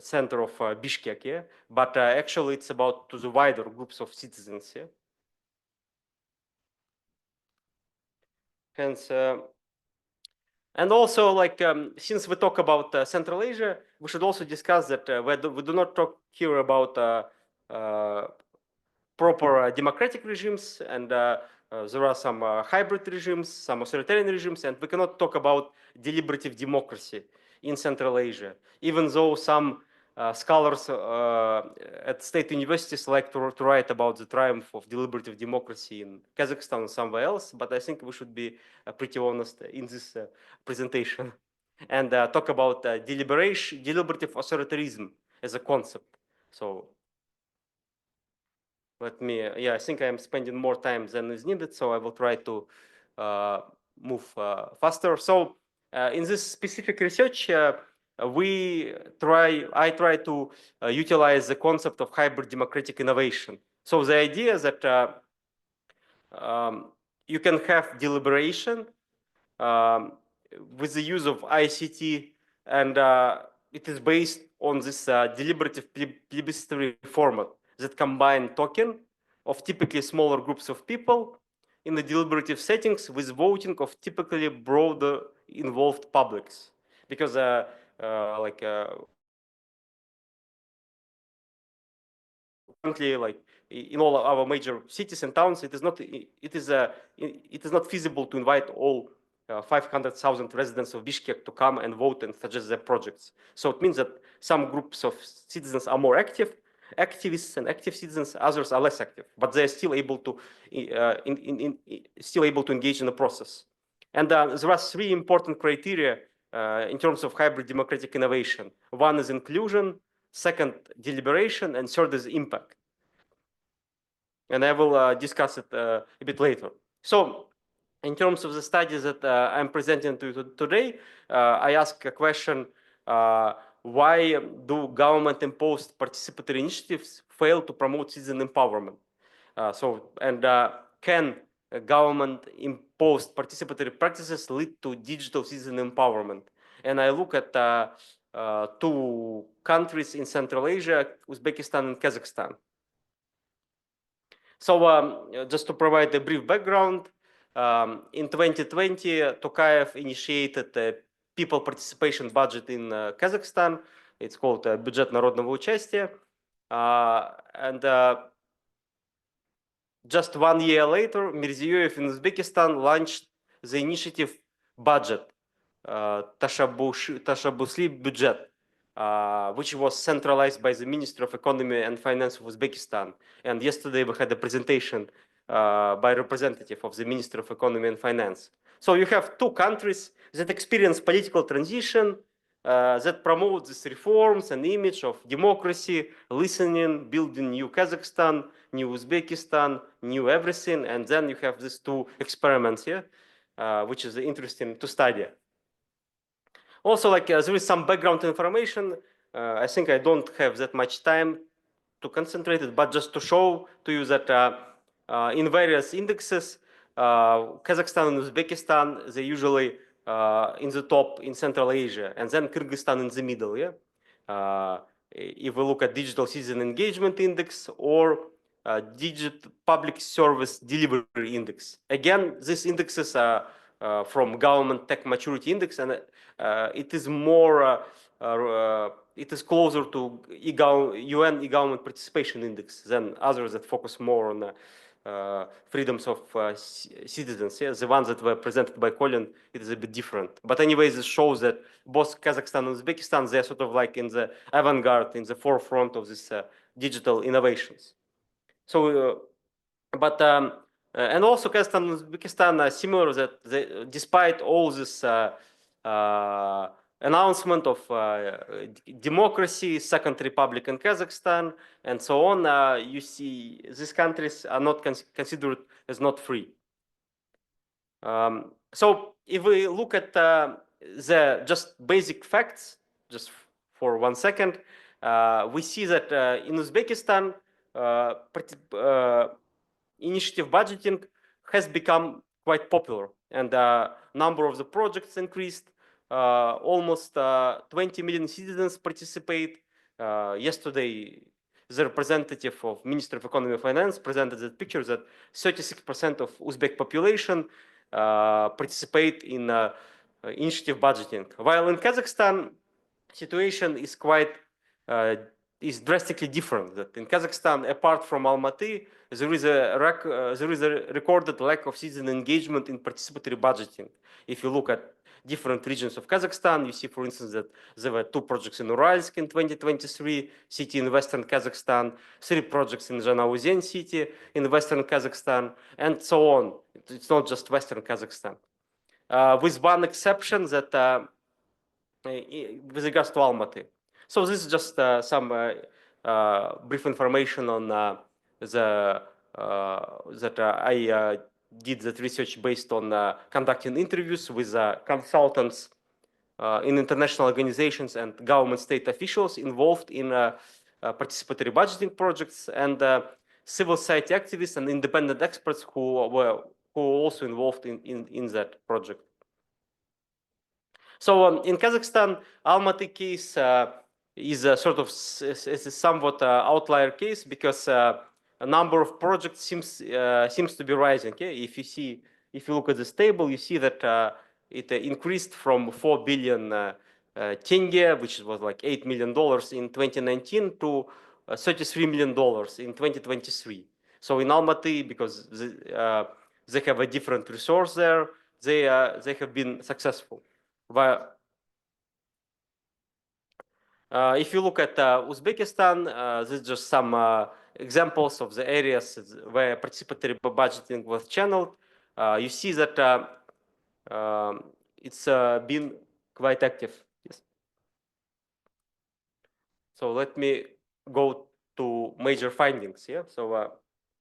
center of Bishkek. Yeah? But actually it's about to the wider groups of citizens. Yeah? Hence, and also, like, since we talk about Central Asia, we should also discuss that we do not talk here about proper democratic regimes, and there are some hybrid regimes, some authoritarian regimes, and we cannot talk about deliberative democracy in Central Asia, even though some scholars at state universities like to write about the triumph of deliberative democracy in Kazakhstan and somewhere else, but I think we should be pretty honest in this presentation and talk about deliberative authoritarianism as a concept. So let me, yeah, I think I am spending more time than is needed, so I will try to move faster. So in this specific research, I try to utilize the concept of hybrid democratic innovation. So the idea is that you can have deliberation with the use of ICT, and it is based on this deliberative plebiscitary format that combine token of typically smaller groups of people in the deliberative settings with voting of typically broader involved publics. Because currently, like in all our major cities and towns, it is not feasible to invite all 500,000 residents of Bishkek to come and vote and suggest their projects. So it means that some groups of citizens are more activists and active citizens, others are less active, but they are still able to engage in the process. And there are three important criteria in terms of hybrid democratic innovation. One is inclusion, second, deliberation, and third is impact. And I will discuss it a bit later. So in terms of the studies that I'm presenting to you today, I ask a question, why do government-imposed participatory initiatives fail to promote citizen empowerment? Can government-imposed participatory practices lead to digital citizen empowerment? And I look at two countries in Central Asia, Uzbekistan and Kazakhstan. So just to provide a brief background, in 2020, Tokayev initiated a people participation budget in Kazakhstan. It's called Бюджет народного участия. And just 1 year later, Mirziyoyev in Uzbekistan launched the initiative budget, Tashabbusli budget, which was centralized by the Ministry of Economy and Finance of Uzbekistan. And yesterday we had a presentation by a representative of the Ministry of Economy and Finance. So you have two countries that experience political transition, that promote these reforms and image of democracy, listening, building new Kazakhstan, new Uzbekistan, new everything. And then you have these two experiments here, which is interesting to study. Also, like there is some background information. I think I don't have that much time to concentrate it, but just to show to you that in various indexes, Kazakhstan and Uzbekistan, they usually in the top in Central Asia, and then Kyrgyzstan in the middle. Yeah, if we look at Digital Citizen Engagement Index or Digital Public Service Delivery Index. Again, these indexes are from Government Tech Maturity Index, and it is more, it is closer to UN e-government participation index than others that focus more on freedoms of citizens. Yeah? The ones that were presented by Colin, it is a bit different. But anyways, it shows that both Kazakhstan and Uzbekistan, they're sort of like in the avant-garde, in the forefront of these digital innovations. So, and also Kazakhstan and Uzbekistan are similar that they, despite all this announcement of democracy, Second Republic in Kazakhstan, and so on, you see these countries are not considered as not free. So if we look at the just basic facts, just for 1 second, we see that in Uzbekistan, initiative budgeting has become quite popular, and number of the projects increased. Almost 20 million citizens participate. Yesterday, the representative of Ministry of Economy and Finance presented the picture that 36% of Uzbek population participate in initiative budgeting. While in Kazakhstan, situation is quite is drastically different. That in Kazakhstan, apart from Almaty, there is a recorded lack of citizen engagement in participatory budgeting. If you look at different regions of Kazakhstan, you see, for instance, that there were 2 projects in Uralsk in 2023, city in Western Kazakhstan, 3 projects in Zhanaozen city in Western Kazakhstan, and so on. It's not just Western Kazakhstan. With one exception that with regards to Almaty. So this is just some brief information on that I did that research based on conducting interviews with consultants in international organizations and government state officials involved in participatory budgeting projects, and civil society activists and independent experts who were also involved in that project. So in Kazakhstan, Almaty case is a sort of is a somewhat outlier case because a number of projects seems to be rising. Okay? If you look at this table, you see that it increased from 4 billion tenge, which was like $8 million in 2019, to $33 million in 2023. So in Almaty, because they have a different resource there, they have been successful. If you look at Uzbekistan, this is just some examples of the areas where participatory budgeting was channeled. You see that it's been quite active. Yes. So let me go to major findings here. So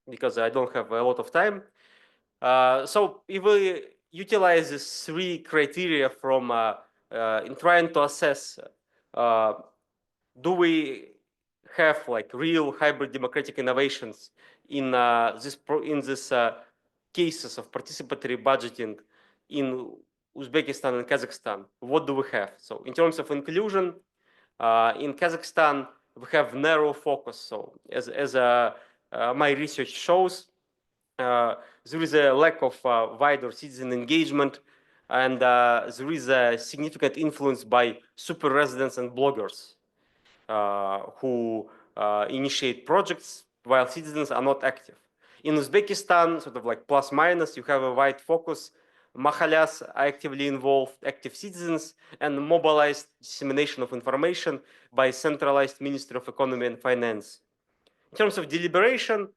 because I don't have a lot of time. So if we utilize these 3 criteria from in trying to assess do we have like real hybrid democratic innovations in this cases of participatory budgeting in Uzbekistan and Kazakhstan? What do we have? So in terms of inclusion, in Kazakhstan we have narrow focus. So as my research shows, there is a lack of wider citizen engagement, and there is a significant influence by super residents and bloggers who initiate projects while citizens are not active. In Uzbekistan, sort of like plus minus, you have a wide focus, Mahalyas are actively involved, active citizens, and mobilized dissemination of information by centralized Ministry of Economy and Finance. In terms of deliberation,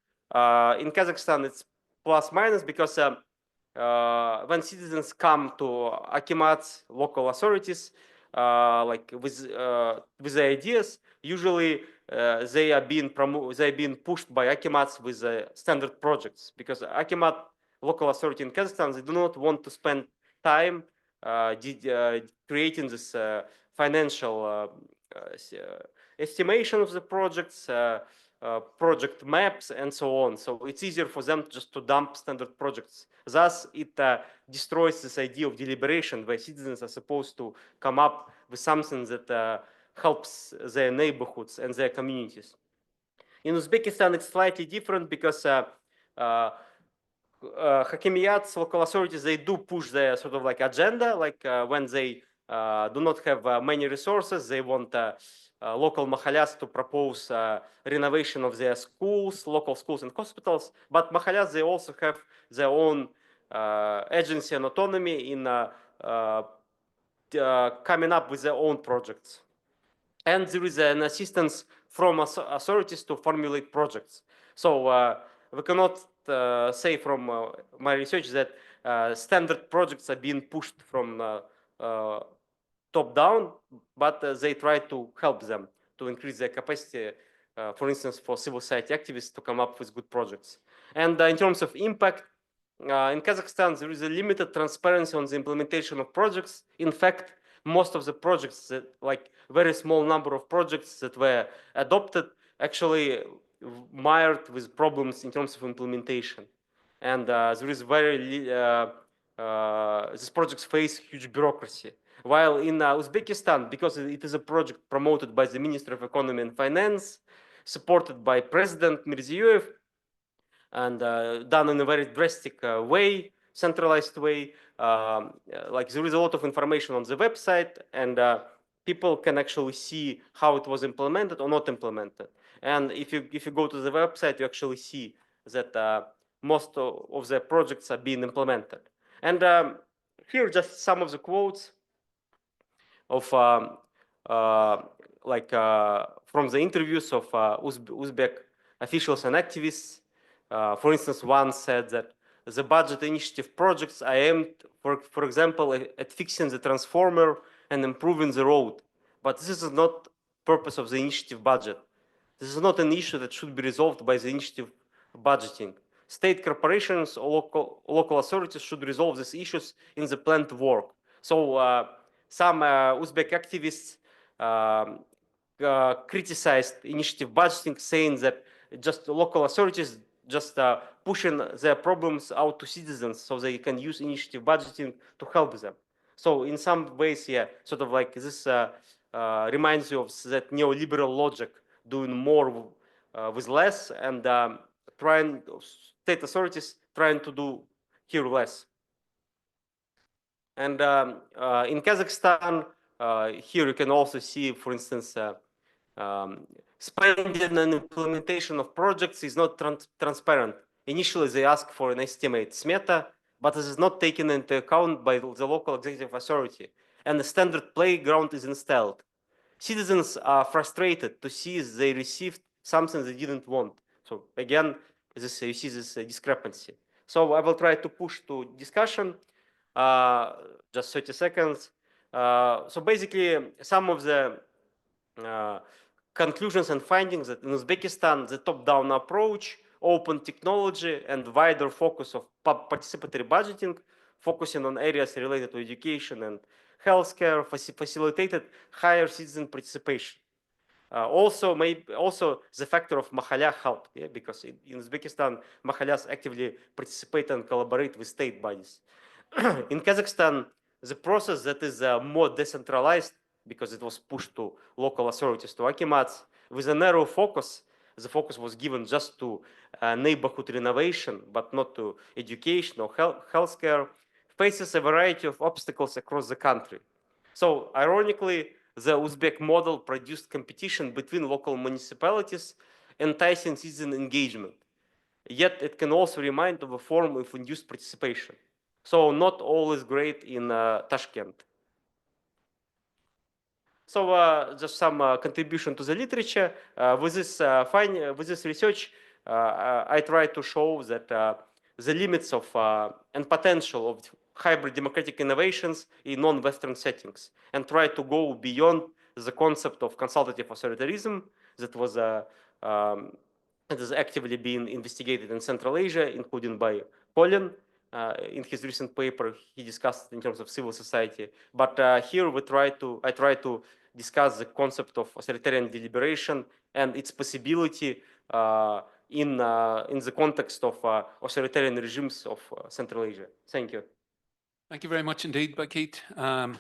in Kazakhstan, it's plus minus because when citizens come to akimats, local authorities, like with the ideas, usually they are being pushed by akimats with standard projects, because akimat, local authority in Kazakhstan, they do not want to spend time creating this financial estimation of the projects, project maps, and so on. So it's easier for them just to dump standard projects. Thus, it destroys this idea of deliberation, where citizens are supposed to come up with something that helps their neighborhoods and their communities. In Uzbekistan, it's slightly different because Hakimiyats, local authorities, they do push their sort of like agenda, like when they do not have many resources, they want local mahalyas to propose renovation of their schools, local schools and hospitals. But mahalyas, they also have their own agency and autonomy in coming up with their own projects. And there is an assistance from authorities to formulate projects. So we cannot say from my research that standard projects are being pushed from top down, but they try to help them to increase their capacity, for instance, for civil society activists to come up with good projects. And in terms of impact, in Kazakhstan, there is a limited transparency on the implementation of projects. In fact, most of the projects, that, like very small number of projects that were adopted, actually mired with problems in terms of implementation. And there is these projects face huge bureaucracy. While in Uzbekistan, because it is a project promoted by the Ministry of Economy and Finance, supported by President Mirziyoyev, and done in a very drastic way, centralized way, like there is a lot of information on the website, and people can actually see how it was implemented or not implemented. And if you go to the website, you actually see that most of the projects are being implemented. And here are just some of the quotes of from the interviews of Uzbek officials and activists. For instance, one said that the budget initiative projects are aimed, for example, at fixing the transformer and improving the road. But this is not purpose of the initiative budget. This is not an issue that should be resolved by the initiative budgeting. State corporations or local authorities should resolve these issues in the planned work. So some Uzbek activists criticized initiative budgeting, saying that just local authorities just pushing their problems out to citizens so they can use initiative budgeting to help them. So in some ways, yeah, sort of like this reminds you of that neoliberal logic, doing more with less, and state authorities trying to do here less. And in Kazakhstan, here you can also see, for instance, spending and implementation of projects is not transparent. Initially, they ask for an estimate, smeta, but this is not taken into account by the local executive authority, and the standard playground is installed. Citizens are frustrated to see they received something they didn't want. So again, you see this discrepancy. So I will try to push to discussion. Just 30 seconds. So basically, some of the conclusions and findings that in Uzbekistan, the top-down approach, open technology, and wider focus of participatory budgeting, focusing on areas related to education and healthcare, facilitated higher citizen participation. Also the factor of mahalya helped, yeah, because in Uzbekistan, mahalyas actively participate and collaborate with state bodies. In Kazakhstan, the process that is more decentralized, because it was pushed to local authorities, to akimats, with a narrow focus. The focus was given just to neighborhood renovation, but not to education or healthcare, faces a variety of obstacles across the country. So ironically, the Uzbek model produced competition between local municipalities, enticing citizen engagement. Yet it can also remind of a form of induced participation. So not all is great in Tashkent. So just some contribution to the literature. With this research, I try to show that the limits of and potential of hybrid democratic innovations in non-Western settings, and try to go beyond the concept of consultative authoritarianism that was that is actively being investigated in Central Asia, including by Colin. In his recent paper, he discussed in terms of civil society. But here I try to discuss the concept of authoritarian deliberation and its possibility in the context of authoritarian regimes of Central Asia. Thank you. Thank you very much indeed, Bakhytzhan.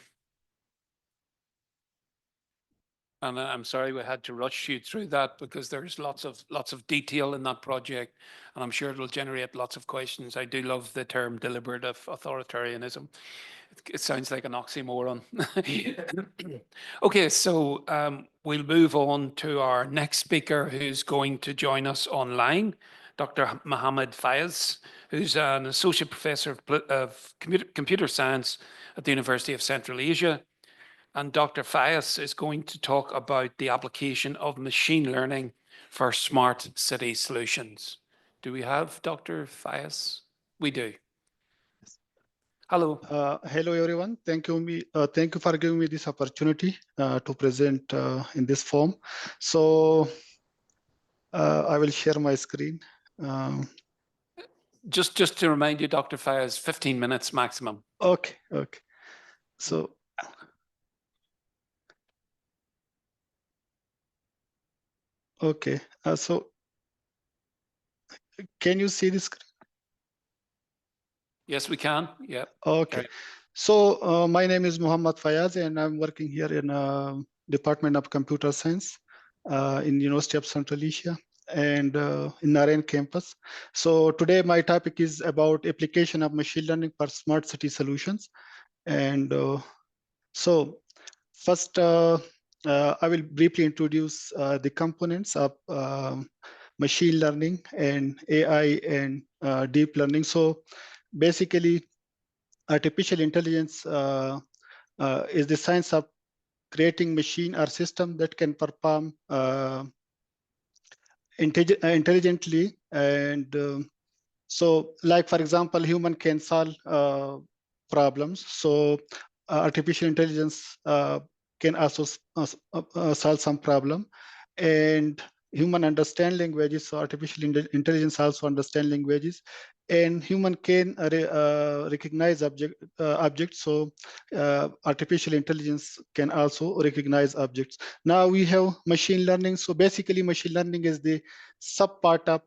And I'm sorry we had to rush you through that because there's lots of detail in that project, and I'm sure it will generate lots of questions. I do love the term deliberative authoritarianism. It sounds like an oxymoron. Okay, so we'll move on to our next speaker, who's going to join us online, Dr. Mohammed Fayez, who's an associate professor of computer science at the University of Central Asia. And Dr. Fayez is going to talk about the application of machine learning for smart city solutions. Do we have Dr. Fayez? We do. Hello. Hello, everyone. Thank you for giving me this opportunity to present in this form. So I will share my screen. Just to remind you, Dr. Fayez, 15 minutes maximum. Okay. So okay. So can you see this screen? Yes, we can. Yeah. Okay. So my name is Mohammed Fayez, and I'm working here in Department of Computer Science in University of Central Asia and in Narayan campus. So today my topic is about application of machine learning for smart city solutions. And so first, I will briefly introduce the components of machine learning and AI and deep learning. So basically, artificial intelligence is the science of creating machine or system that can perform intelligently. And so, like, for example, human can solve problems. So artificial intelligence can also solve some problem. And human understand languages, so artificial intelligence also understand languages. And human can recognize objects, so artificial intelligence can also recognize objects. Now we have machine learning. So basically, machine learning is the sub part of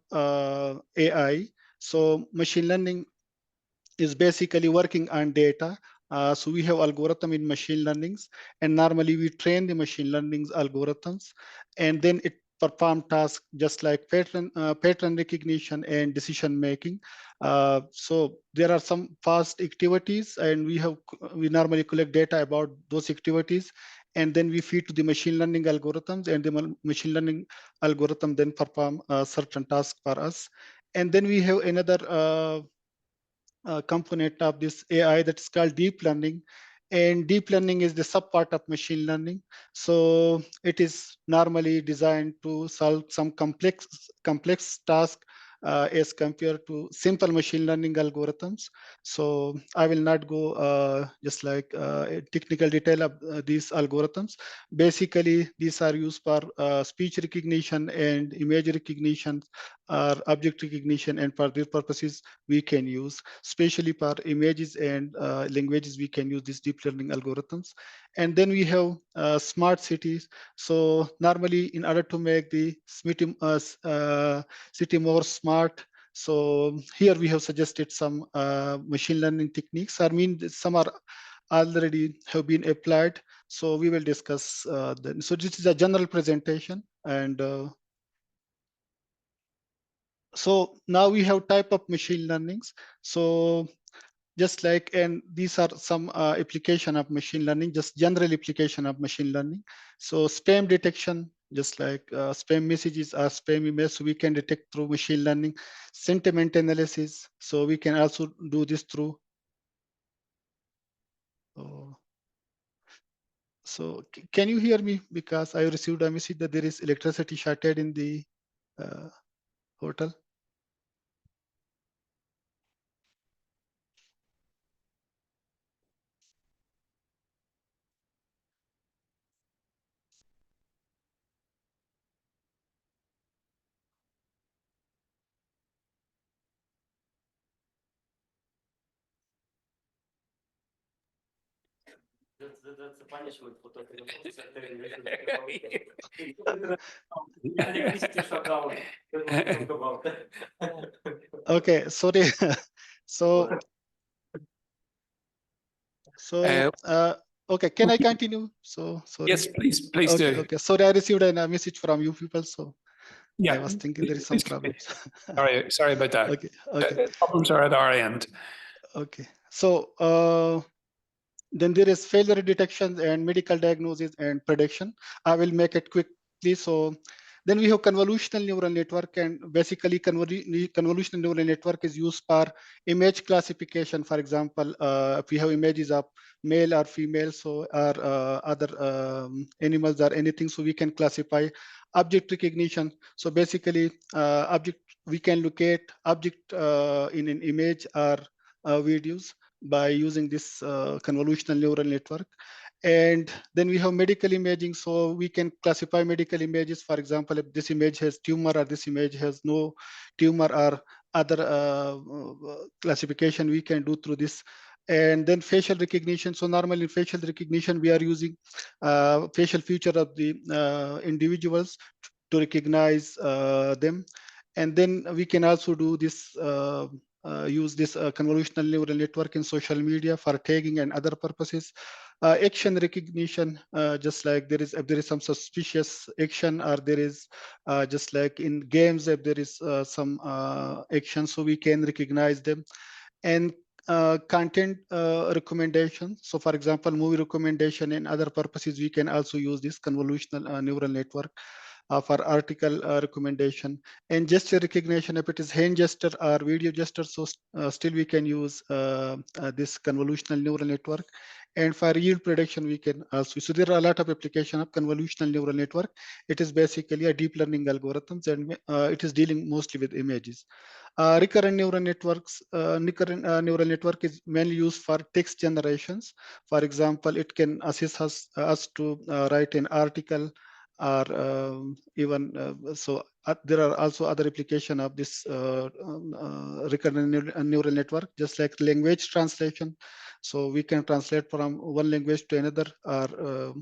AI. So machine learning is basically working on data. So we have algorithm in machine learnings, and normally we train the machine learning algorithms, and then it perform tasks just like pattern recognition and decision making. So there are some fast activities, and we normally collect data about those activities, and then we feed to the machine learning algorithms, and the machine learning algorithm then perform certain tasks for us. And then we have another component of this AI that's called deep learning. And deep learning is the sub part of machine learning. So it is normally designed to solve some complex task as compared to simple machine learning algorithms. So I will not go just like technical detail of these algorithms. Basically, these are used for speech recognition and image recognition or object recognition, and for these purposes we can use, especially for images and languages, we can use these deep learning algorithms. And then we have smart cities. So normally, in order to make the city more smart, so here we have suggested some machine learning techniques. I mean, some are already have been applied. So we will discuss them. So this is a general presentation, and so now we have type of machine learnings. So just like, and these are some application of machine learning, just general application of machine learning. So spam detection, just like spam messages or spam emails, so we can detect through machine learning. Sentiment analysis, so we can also do this through Oh. So can you hear me? Because I received a message that there is electricity shortage in the hotel. That's a punishment for talking about Okay, sorry. so okay, can I continue? So sorry. Yes, please okay, do. Okay, sorry, I received a message from you people, so Yeah, I was thinking there is some problems. Sorry about that. Okay. Problems are at our end. Okay, so then there is failure detection and medical diagnosis and prediction. I will make it quickly. So then we have convolutional neural network, and basically convolutional neural network is used for image classification. For example, if we have images of male or female, so or other animals or anything, so we can classify object recognition. So basically, we can locate object in an image or videos by using this convolutional neural network. And then we have medical imaging, so we can classify medical images. For example, if this image has tumor or this image has no tumor or other classification we can do through this. And then facial recognition. So normally in facial recognition, we are using facial feature of the individuals to recognize them. And then we can also do this use this convolutional neural network in social media for tagging and other purposes. Action recognition, just like if there is some suspicious action, or there is just like in games, if there is some action, so we can recognize them. And content recommendation. So for example, movie recommendation and other purposes, we can also use this convolutional neural network for article recommendation. And gesture recognition, if it is hand gesture or video gesture, so still we can use this convolutional neural network. And for yield prediction, we can also. So there are a lot of application of convolutional neural network. It is basically a deep learning algorithms, and it is dealing mostly with images. Recurrent neural networks, neural network is mainly used for text generations. For example, it can assist us to write an article, or even there are also other application of this recurrent neural network, just like language translation. So we can translate from one language to another, or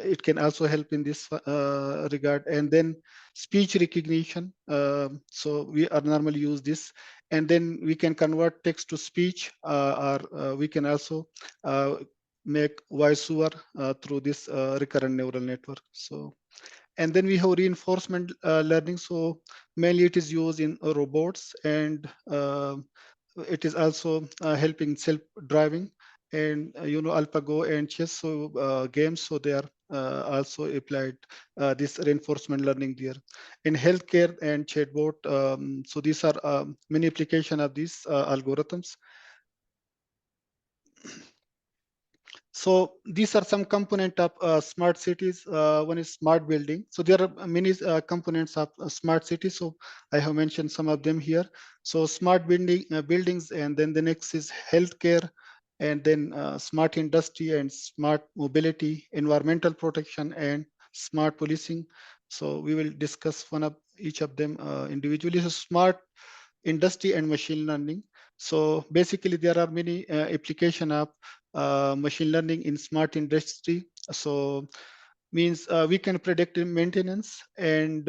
it can also help in this regard. And then speech recognition. So we are normally use this, and then we can convert text to speech, or we can also make voiceover through this recurrent neural network. So, and then we have reinforcement learning. So mainly it is used in robots, and it is also helping self-driving, and AlphaGo and chess games. So they are also applied this reinforcement learning there. In healthcare and chatbot, so these are many application of these algorithms. So these are some component of smart cities. One is smart building. So there are many components of smart cities. So I have mentioned some of them here. So smart buildings, and then the next is healthcare, and then smart industry and smart mobility, environmental protection, and smart policing. So we will discuss one of each of them individually. So smart industry and machine learning. So basically there are many application of machine learning in smart industry. So means we can predict maintenance, and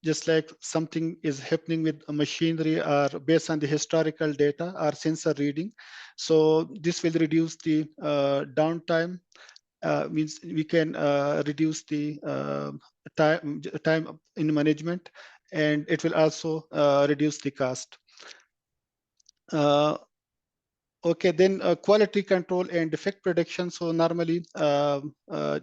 just like something is happening with a machinery, or based on the historical data or sensor reading. So this will reduce the downtime. Means we can reduce the time in management, and it will also reduce the cost. Okay, then quality control and defect prediction. So normally,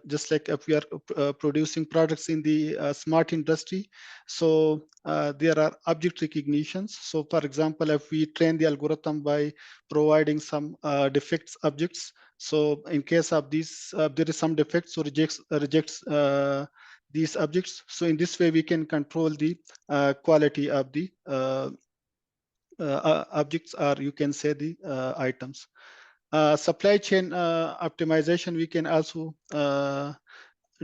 just like if we are producing products in the smart industry, so there are object recognitions. So for example, if we train the algorithm by providing some defects objects, so in case of these, there is some defects, so rejects these objects. So in this way, we can control the quality of the objects, or you can say the items. Supply chain optimization we can also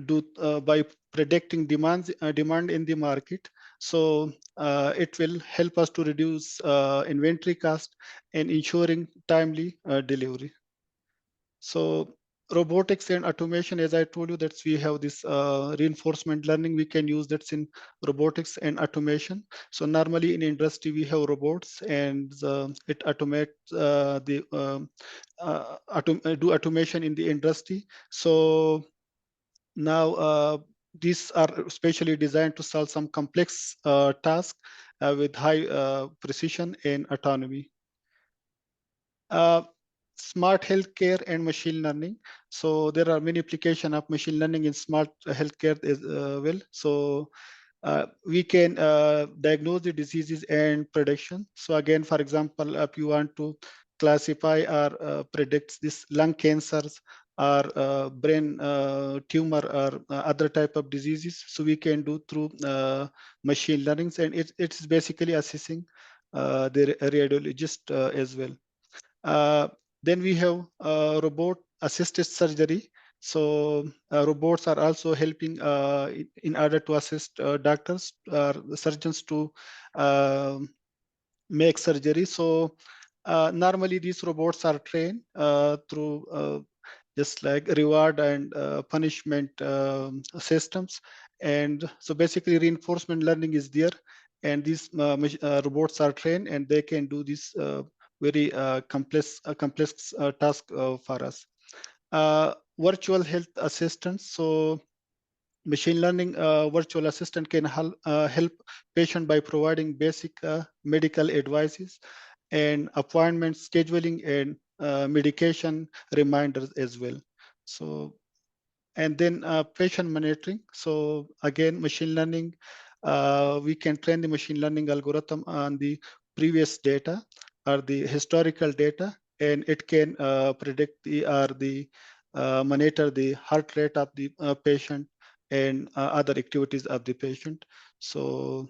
do by predicting demand in the market. So it will help us to reduce inventory cost and ensuring timely delivery. So robotics and automation, as I told you, that we have this reinforcement learning we can use that's in robotics and automation. So normally in industry we have robots, and it automates do automation in the industry. So now these are specially designed to solve some complex tasks with high precision and autonomy. Smart healthcare and machine learning. So there are many applications of machine learning in smart healthcare as well. So we can diagnose the diseases and prediction. So again, for example, if you want to classify or predict this lung cancers or brain tumor or other type of diseases, so we can do through machine learning, and it's basically assessing the radiologist as well. Then we have robot assisted surgery. So robots are also helping in order to assist doctors or surgeons to make surgery. So normally these robots are trained through just like reward and punishment systems. And so basically reinforcement learning is there, and these robots are trained and they can do this very complex task for us. Virtual health assistants. So machine learning virtual assistant can help patient by providing basic medical advices and appointment scheduling and medication reminders as well. So, and then patient monitoring. So again, machine learning, we can train the machine learning algorithm on the previous data or the historical data, and it can predict the monitor the heart rate of the patient and other activities of the patient. So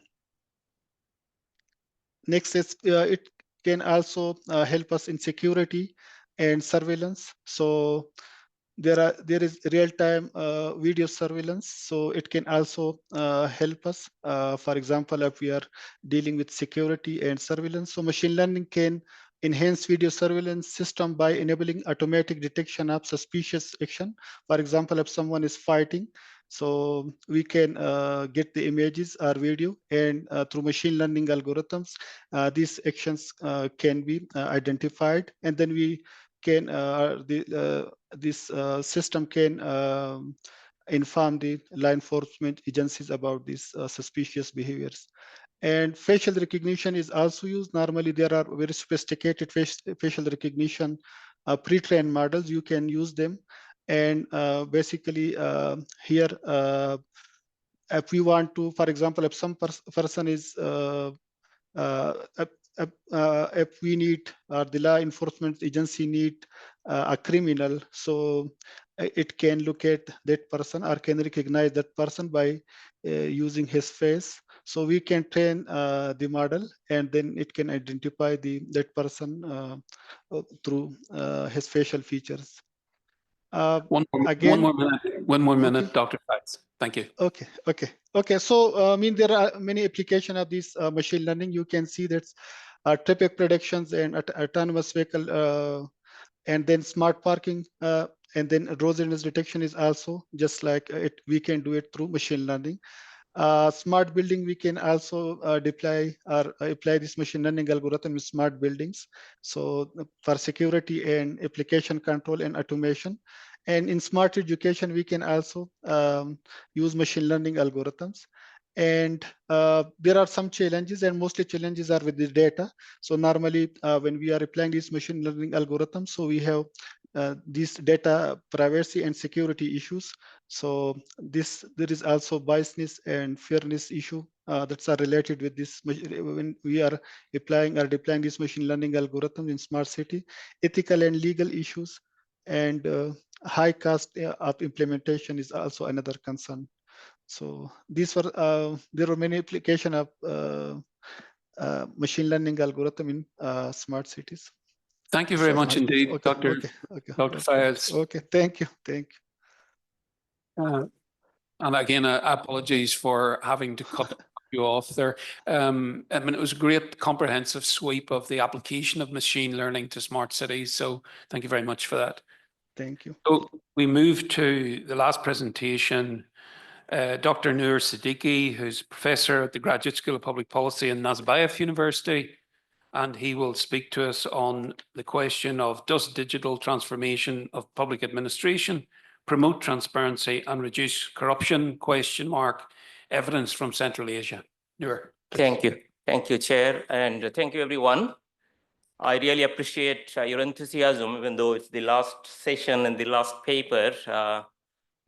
next is it can also help us in security and surveillance. So there is real-time video surveillance, so it can also help us. For example, if we are dealing with security and surveillance, so machine learning can enhance video surveillance system by enabling automatic detection of suspicious action. For example, if someone is fighting, so we can get the images or video, and through machine learning algorithms, these actions can be identified, and then we can this system can inform the law enforcement agencies about these suspicious behaviors. And facial recognition is also used. Normally, there are very sophisticated facial recognition pre-trained models. You can use them, and basically here, if we want to, for example, if some person is if we need, or the law enforcement agency need a criminal, so it can look at that person or can recognize that person by using his face. So we can train the model, and then it can identify that person through his facial features. One more minute, okay. Dr. Fax. Thank you. Okay. So I mean, there are many applications of this machine learning. You can see that traffic predictions and autonomous vehicle, and then smart parking, and then road readiness detection is also just like it. We can do it through machine learning. Smart building, we can also deploy or apply this machine learning algorithm in smart buildings. So for security and application control and automation. And in smart education, we can also use machine learning algorithms. And there are some challenges, and mostly challenges are with the data. So normally when we are applying these machine learning algorithms, so we have these data privacy and security issues. So there is also biasness and fairness issue that's are related with this when we are applying or deploying this machine learning algorithm in smart city. Ethical and legal issues and high cost of implementation is also another concern. So these were there were many application of machine learning algorithm in smart cities. Thank you very much indeed, Okay, Dr. Dr. Fayez. Okay, thank you. And again, apologies for having to cut you off there. I mean, it was a great comprehensive sweep of the application of machine learning to smart cities. So thank you very much for that. Thank you. So we move to the last presentation. Dr. Noor Siddiqui, who's professor at the Graduate School of Public Policy in Nazarbayev University, and he will speak to us on the question of does digital transformation of public administration promote transparency and reduce corruption, ? Evidence from Central Asia. Noor. Thank you, Chair, and thank you, everyone. I really appreciate your enthusiasm, even though it's the last session and the last paper.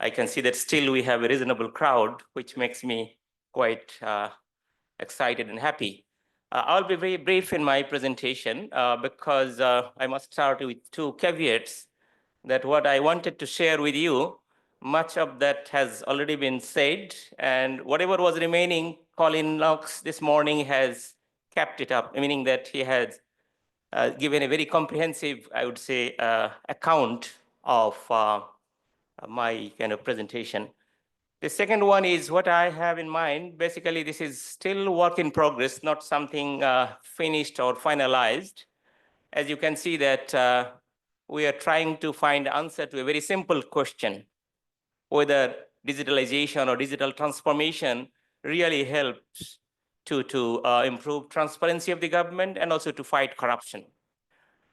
I can see that still we have a reasonable crowd, which makes me quite excited and happy. I'll be very brief in my presentation because I must start with two caveats that what I wanted to share with you, much of that has already been said, and whatever was remaining, Colin Knox this morning has kept it up, meaning that he has given a very comprehensive, I would say, account of my kind of presentation. The second one is what I have in mind. Basically, this is still work in progress, not something finished or finalized. As you can see that we are trying to find answer to a very simple question, whether digitalization or digital transformation really helps to improve transparency of the government and also to fight corruption.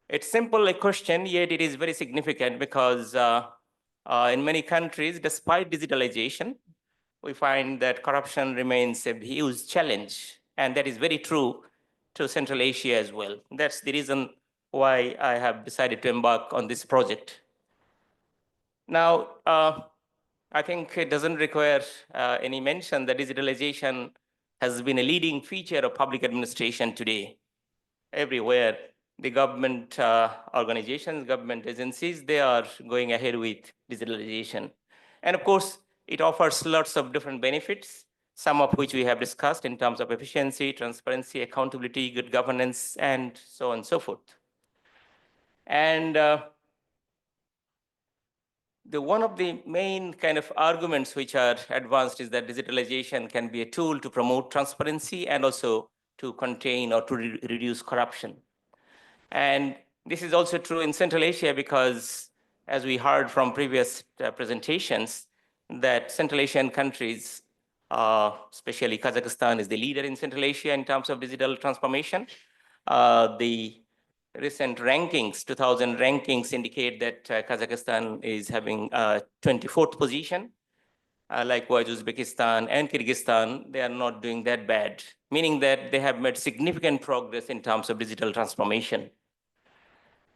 It's simple a question, yet it is very significant because in many countries, despite digitalization, we find that corruption remains a huge challenge. And that is very true to Central Asia as well. That's the reason why I have decided to embark on this project. Now, I think it doesn't require any mention that digitalization has been a leading feature of public administration today. Everywhere, the government organizations, government agencies, they are going ahead with digitalization. And of course, it offers lots of different benefits, some of which we have discussed in terms of efficiency, transparency, accountability, good governance, and so on and so forth. And one of the main kind of arguments which are advanced is that digitalization can be a tool to promote transparency and also to contain or to reduce corruption. And this is also true in Central Asia because, as we heard from previous presentations, that Central Asian countries, especially Kazakhstan, is the leader in Central Asia in terms of digital transformation. The recent rankings, 2000 rankings, indicate that Kazakhstan is having 24th position. Likewise, Uzbekistan and Kyrgyzstan, they are not doing that bad, meaning that they have made significant progress in terms of digital transformation.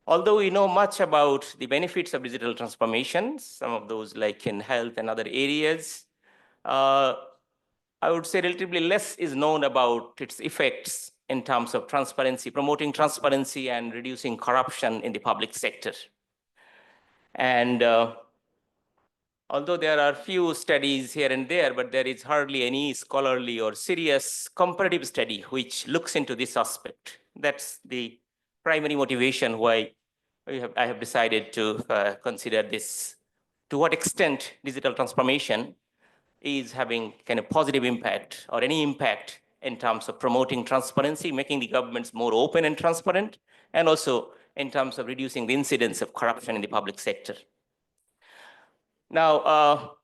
Although we know much about the benefits of digital transformation, some of those like in health and other areas, I would say relatively less is known about its effects in terms of transparency, promoting transparency and reducing corruption in the public sector. And although there are few studies here and there, but there is hardly any scholarly or serious comparative study which looks into this aspect. That's the primary motivation why I have decided to consider this. To what extent digital transformation is having kind of positive impact or any impact in terms of promoting transparency, making the governments more open and transparent, and also in terms of reducing the incidence of corruption in the public sector. Now,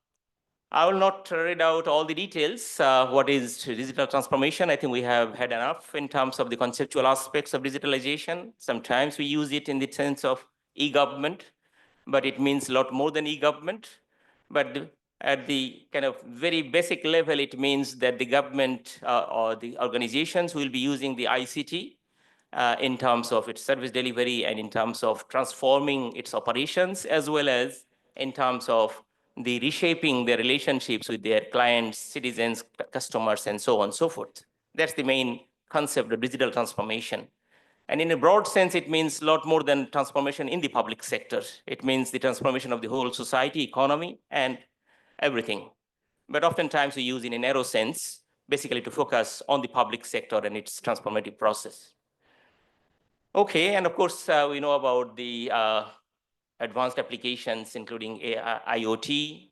I will not read out all the details. What is digital transformation? I think we have had enough in terms of the conceptual aspects of digitalization. Sometimes we use it in the sense of e-government, but it means a lot more than e-government. But At the kind of very basic level, it means that the government or the organizations will be using the ICT in terms of its service delivery and in terms of transforming its operations, as well as in terms of the reshaping their relationships with their clients, citizens, customers, and so on and so forth. That's the main concept of digital transformation. And in a broad sense, it means a lot more than transformation in the public sector. It means the transformation of the whole society, economy, and everything. But oftentimes we use in a narrow sense, basically to focus on the public sector and its transformative process. Okay, and of course, we know about the advanced applications, including IoT,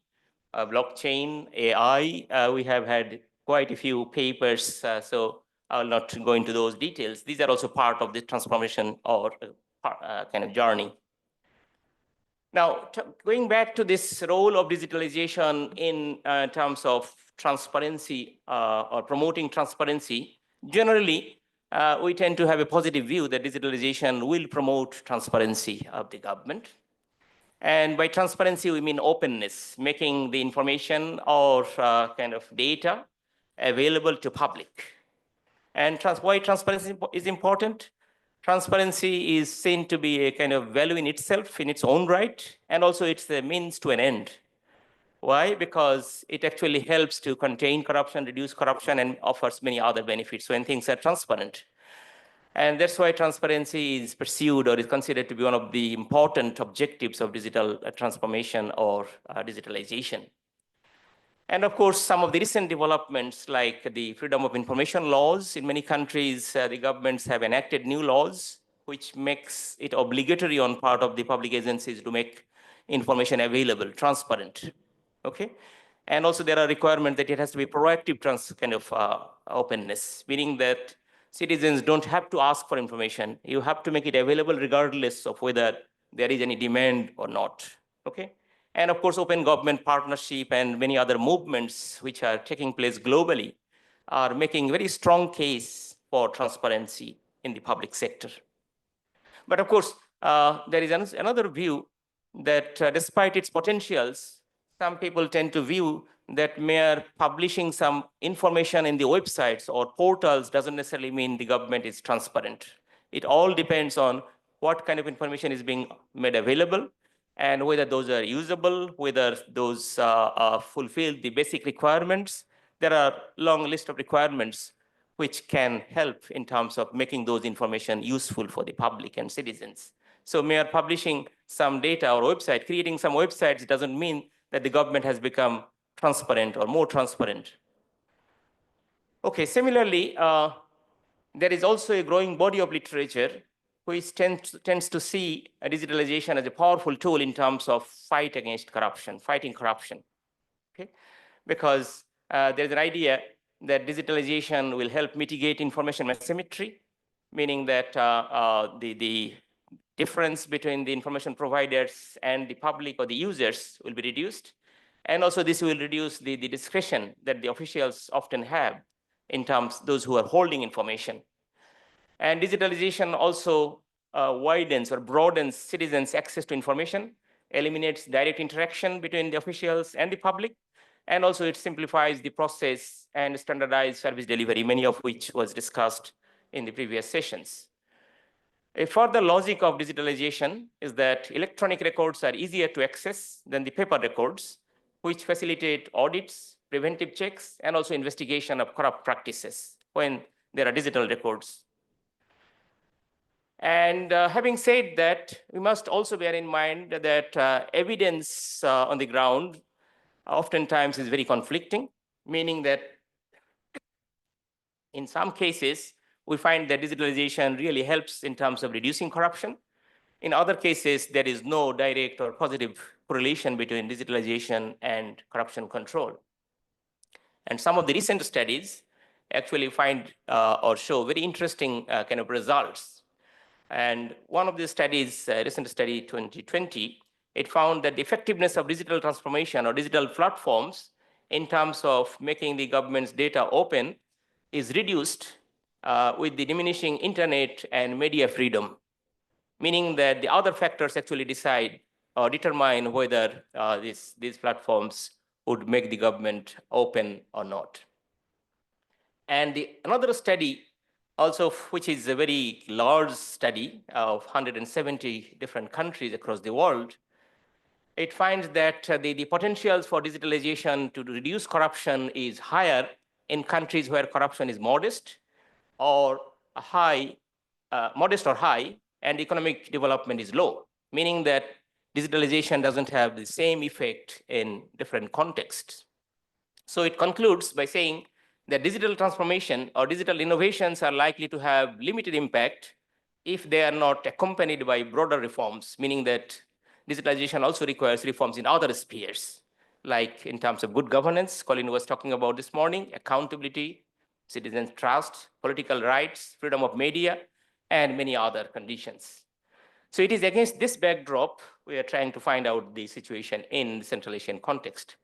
blockchain, AI. We have had quite a few papers, so I will not go into those details. These are also part of the transformation or kind of journey. Now, going back to this role of digitalization in terms of transparency or promoting transparency, generally, we tend to have a positive view that digitalization will promote transparency of the government. And by transparency, we mean openness, making the information or kind of data available to public. And why transparency is important? Transparency is seen to be a kind of value in itself, in its own right, and also it's the means to an end. Why? Because it actually helps to contain corruption, reduce corruption, and offers many other benefits when things are transparent. And that's why transparency is pursued or is considered to be one of the important objectives of digital transformation or digitalization. And of course, some of the recent developments like the freedom of information laws, in many countries, the governments have enacted new laws, which makes it obligatory on part of the public agencies to make information available, transparent, okay? And also there are requirements that it has to be proactive kind of openness, meaning that citizens don't have to ask for information. You have to make it available regardless of whether there is any demand or not, okay? And of course, open government partnership and many other movements which are taking place globally are making very strong case for transparency in the public sector. But of course, there is another view that despite its potentials, some people tend to view that mere publishing some information in the websites or portals doesn't necessarily mean the government is transparent. It all depends on what kind of information is being made available and whether those are usable, whether those fulfill the basic requirements. There are a long list of requirements which can help in terms of making those information useful for the public and citizens. So mere publishing some data or website, creating some websites doesn't mean that the government has become transparent or more transparent. Okay, similarly, there is also a growing body of literature which tends to see digitalization as a powerful tool in terms of fight against corruption, fighting corruption, okay? Because there's an idea that digitalization will help mitigate information asymmetry, meaning that the difference between the information providers and the public or the users will be reduced. And also this will reduce the discretion that the officials often have in terms of those who are holding information. And digitalization also widens or broadens citizens' access to information, eliminates direct interaction between the officials and the public, and also it simplifies the process and standardized service delivery, many of which was discussed in the previous sessions. A further logic of digitalization is that electronic records are easier to access than the paper records, which facilitate audits, preventive checks, and also investigation of corrupt practices when there are digital records. And having said that, we must also bear in mind that evidence on the ground oftentimes is very conflicting, meaning that in some cases, we find that digitalization really helps in terms of reducing corruption. In other cases, there is no direct or positive correlation between digitalization and corruption control. And some of the recent studies actually find or show very interesting kind of results. And one of the studies, recent study 2020, it found that the effectiveness of digital transformation or digital platforms in terms of making the government's data open is reduced with the diminishing internet and media freedom, meaning that the other factors actually decide or determine whether these platforms would make the government open or not. And another study also, which is a very large study of 170 different countries across the world, it finds that the potentials for digitalization to reduce corruption is higher in countries where corruption is modest or high, and economic development is low, meaning that digitalization doesn't have the same effect in different contexts. So it concludes by saying that digital transformation or digital innovations are likely to have limited impact if they are not accompanied by broader reforms, meaning that digitalization also requires reforms in other spheres, like in terms of good governance, Colin was talking about this morning, accountability, citizen trust, political rights, freedom of media, and many other conditions. So it is against this backdrop we are trying to find out the situation in the Central Asian context.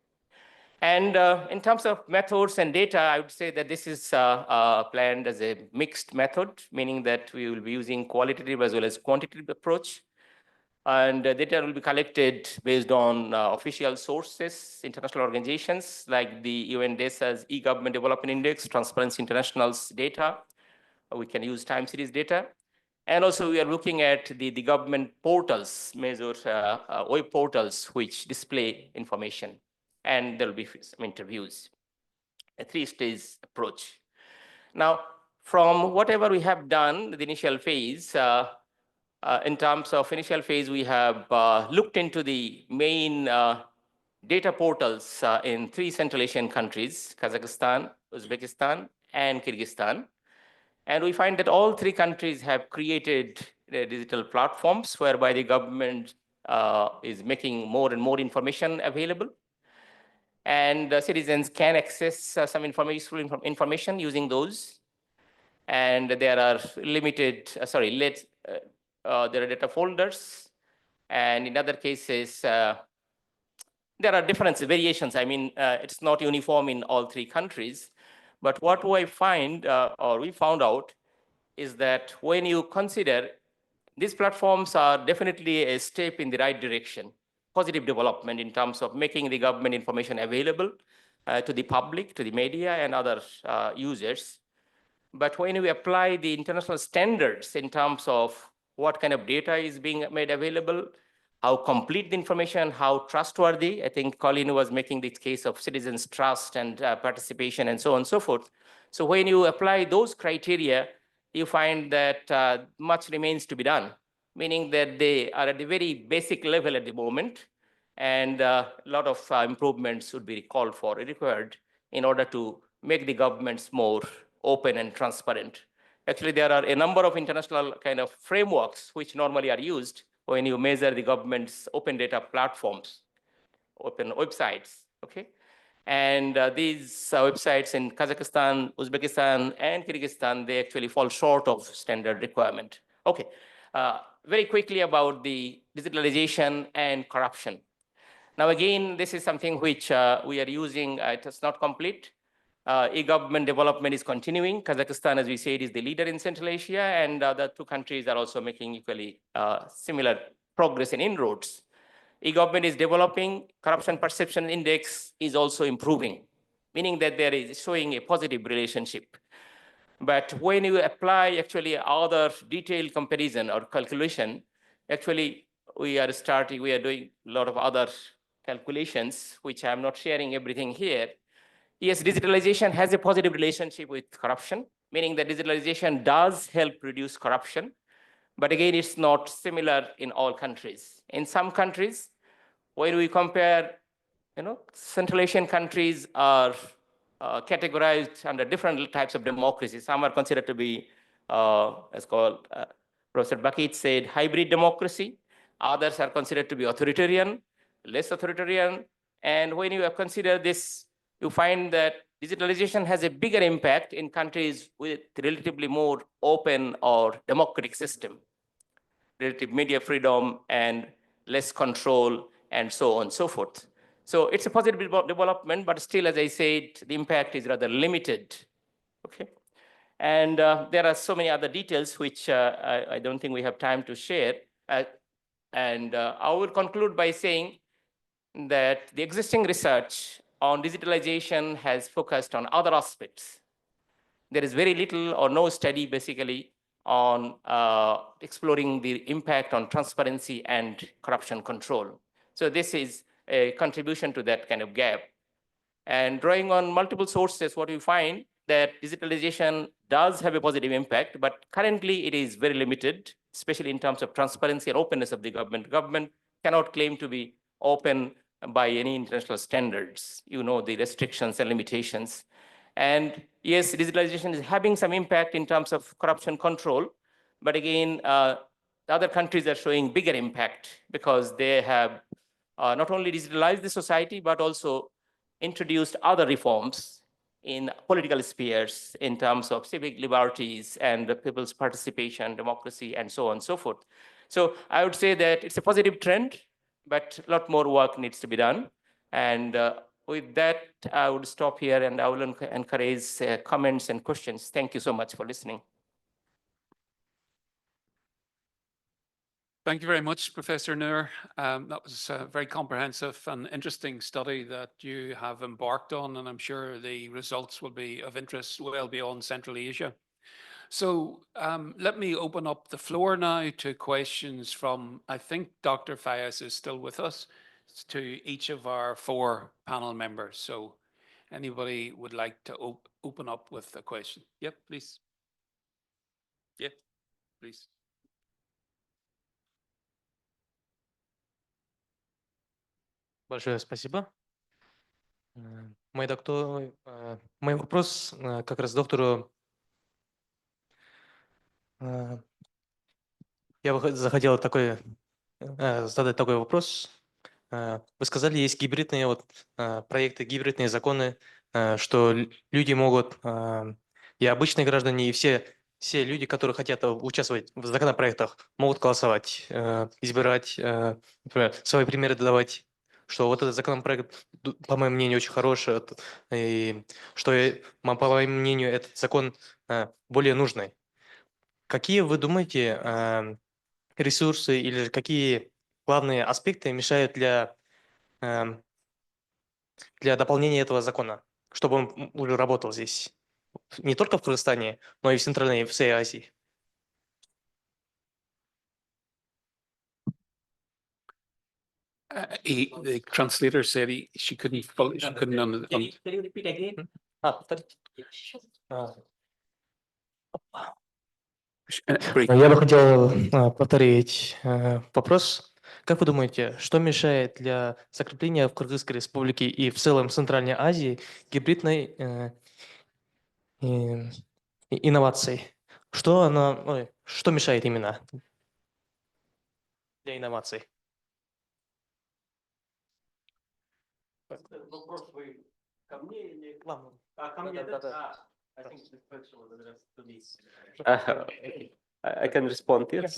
And in terms of methods and data, I would say that this is planned as a mixed method, meaning that we will be using qualitative as well as quantitative approach. And data will be collected based on official sources, international organizations like the UN DESA's e-Government Development Index, Transparency International's data. We can use time series data. And also we are looking at the government portals, major web portals, which display information. And there will be some interviews, a three-stage approach. Now, from whatever we have done, the initial phase, in terms of initial phase, we have looked into the main data portals in 3 Central Asian countries, Kazakhstan, Uzbekistan, and Kyrgyzstan. And we find that all 3 countries have created digital platforms whereby the government is making more and more information available. And citizens can access some information using those. And there are limited, there are data folders. And in other cases, there are different variations. I mean, it's not uniform in all 3 countries. But what we find, or we found out, is that when you consider these platforms are definitely a step in the right direction, positive development in terms of making the government information available to the public, to the media, and other users. But when we apply the international standards in terms of what kind of data is being made available, how complete the information, how trustworthy, I think Colin was making this case of citizens' trust and participation and so on and so forth. So when you apply those criteria, you find that much remains to be done, meaning that they are at the very basic level at the moment, and a lot of improvements would be called for, required, in order to make the governments more open and transparent. Actually, there are a number of international kind of frameworks which normally are used when you measure the government's open data platforms, open websites, okay? And these websites in Kazakhstan, Uzbekistan, and Kyrgyzstan, they actually fall short of standard requirement. Okay, very quickly about the digitalization and corruption. Now, again, this is something which we are using. It is not complete. E-government development is continuing. Kazakhstan, as we said, is the leader in Central Asia, and the 2 countries are also making equally similar progress and inroads. E-government is developing, corruption perception index is also improving, meaning that there is showing a positive relationship. But when you apply actually other detailed comparison or calculation, actually we are doing a lot of other calculations, which I'm not sharing everything here. Yes, digitalization has a positive relationship with corruption, meaning that digitalization does help reduce corruption. But again, it's not similar in all countries. In some countries, when we compare, Central Asian countries are categorized under different types of democracy. Some are considered to be, as called, Professor Bakhytzhan said, hybrid democracy. Others are considered to be authoritarian, less authoritarian. And when you consider this, you find that digitalization has a bigger impact in countries with relatively more open or democratic system, relative media freedom and less control, and so on and so forth. So it's a positive development, but still, as I said, the impact is rather limited, okay? And there are so many other details which I don't think we have time to share. And I will conclude by saying that the existing research on digitalization has focused on other aspects. There is very little or no study basically on exploring the impact on transparency and corruption control. So this is a contribution to that kind of gap. And drawing on multiple sources, what you find that digitalization does have a positive impact, but currently it is very limited, especially in terms of transparency and openness of the government. Government cannot claim to be open by any international standards, you know, the restrictions and limitations. And yes, digitalization is having some impact in terms of corruption control, but again, the other countries are showing bigger impact because they have not only digitalized the society, but also introduced other reforms in political spheres in terms of civic liberties and the people's participation, democracy, and so on and so forth. So I would say that it's a positive trend, but a lot more work needs to be done. And with that, I would stop here and I will encourage comments and questions. Thank you so much for listening. Thank you very much, Professor Noor. That was a very comprehensive and interesting study that you have embarked on, and I'm sure the results will be of interest well beyond Central Asia. So let me open up the floor now to questions from, I think Dr. Fayez is still with us, to each of our 4 panel members. So anybody would like to open up with a question? Yep, please. Yeah, please. Большое спасибо. Мой вопрос как раз доктору. Я захотел задать такой вопрос. Вы сказали, есть гибридные проекты, гибридные законы, что люди могут, и обычные граждане, и все люди, которые хотят участвовать в законопроектах, могут голосовать, избирать, например, свои примеры давать, что вот этот законопроект, по моему мнению, очень хороший, и что, по моему мнению, этот закон более нужный. Какие вы думаете ресурсы или какие главные аспекты мешают для дополнения этого закона, чтобы он уже работал здесь, не только в Кыргызстане, но и в Центральной и всей Азии? The translator said she couldn't understand. Can you repeat again? Я бы хотел повторить вопрос. Как вы думаете, что мешает для закрепления в Кыргызской республике и в целом Центральной Азии гибридной инновации? Что мешает именно для инноваций? Вопрос вы ко мне или к вам? Ко мне, да. I can respond, yes.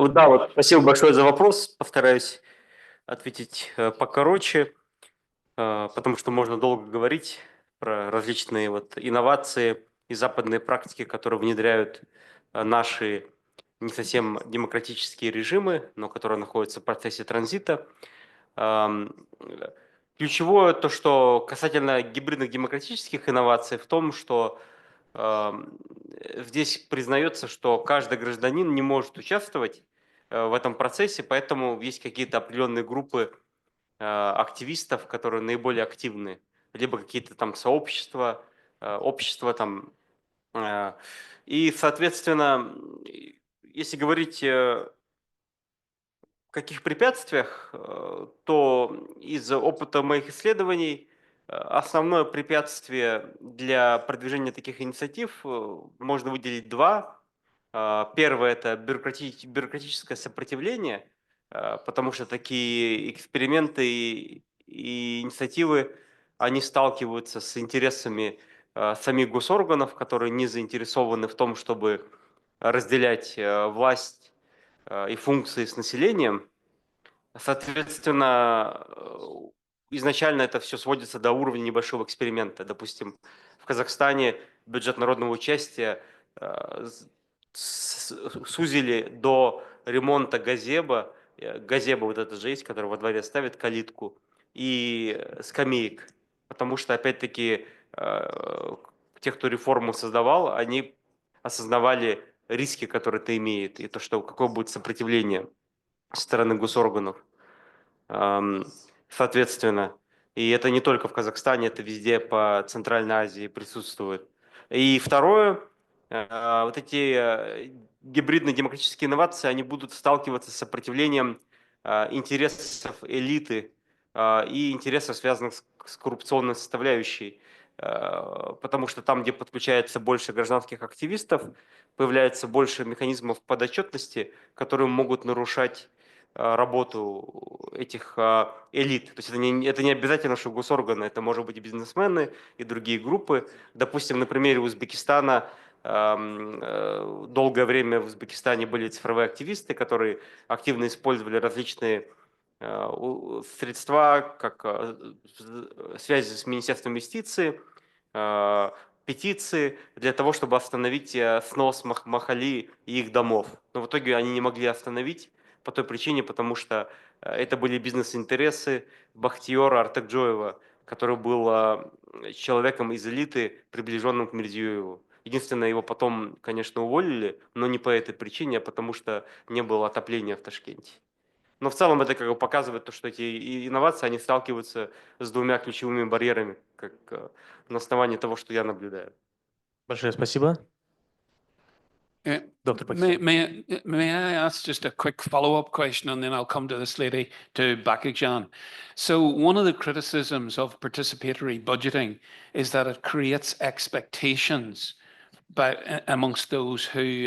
Да, вот спасибо большое за вопрос. Постараюсь ответить покороче, потому что можно долго говорить про различные инновации и западные практики, которые внедряют наши не совсем демократические режимы, но которые находятся в процессе транзита. Ключевое то, что касательно гибридных демократических инноваций, в том, что здесь признается, что каждый гражданин не может участвовать в этом процессе, поэтому есть какие-то определенные группы активистов, которые наиболее активны, либо какие-то там сообщества, общества там. И, соответственно, если говорить о каких препятствиях, то из опыта моих исследований основное препятствие для продвижения таких инициатив можно выделить 2. Первое – это бюрократическое сопротивление, потому что такие эксперименты и инициативы, они сталкиваются с интересами самих госорганов, которые не заинтересованы в том, чтобы разделять власть и функции с населением. Соответственно, изначально это все сводится до уровня небольшого эксперимента. Допустим, в Казахстане бюджет народного участия сузили до ремонта газеба. Газеба вот это же есть, который во дворе ставит калитку. и скамеек. Потому что, опять-таки, те, кто реформу создавал, они осознавали риски, которые это имеет, и то, что какое будет сопротивление со стороны госорганов. Соответственно, и это не только в Казахстане, это везде по Центральной Азии присутствует. И второе, вот эти гибридные демократические инновации, они будут сталкиваться с сопротивлением интересов элиты и интересов, связанных с коррупционной составляющей. Потому что там, где подключается больше гражданских активистов, появляется больше механизмов подотчетности, которые могут нарушать работу этих элит. То есть это не обязательно, что госорганы, это может быть и бизнесмены, и другие группы. Допустим, на примере Узбекистана, долгое время в Узбекистане были цифровые активисты, которые активно использовали различные средства, как связи с Министерством юстиции, петиции для того, чтобы остановить снос Махали и их домов. Но в итоге они не могли остановить по той причине, потому что это были бизнес-интересы Бахтиера Артакджоева, который был человеком из элиты, приближенным к Мирзиёеву. Единственное, его потом, конечно, уволили, но не по этой причине, а потому что не было отопления в Ташкенте. Но в целом это как бы показывает то, что эти инновации, они сталкиваются с двумя ключевыми барьерами, как на основании того, что я наблюдаю. Большое спасибо. Доктор Bakhytzhan. May I ask just a quick follow-up question, and then I'll come to this lady, to Bakhytzhan. So one of the criticisms of participatory budgeting is that it creates expectations amongst those who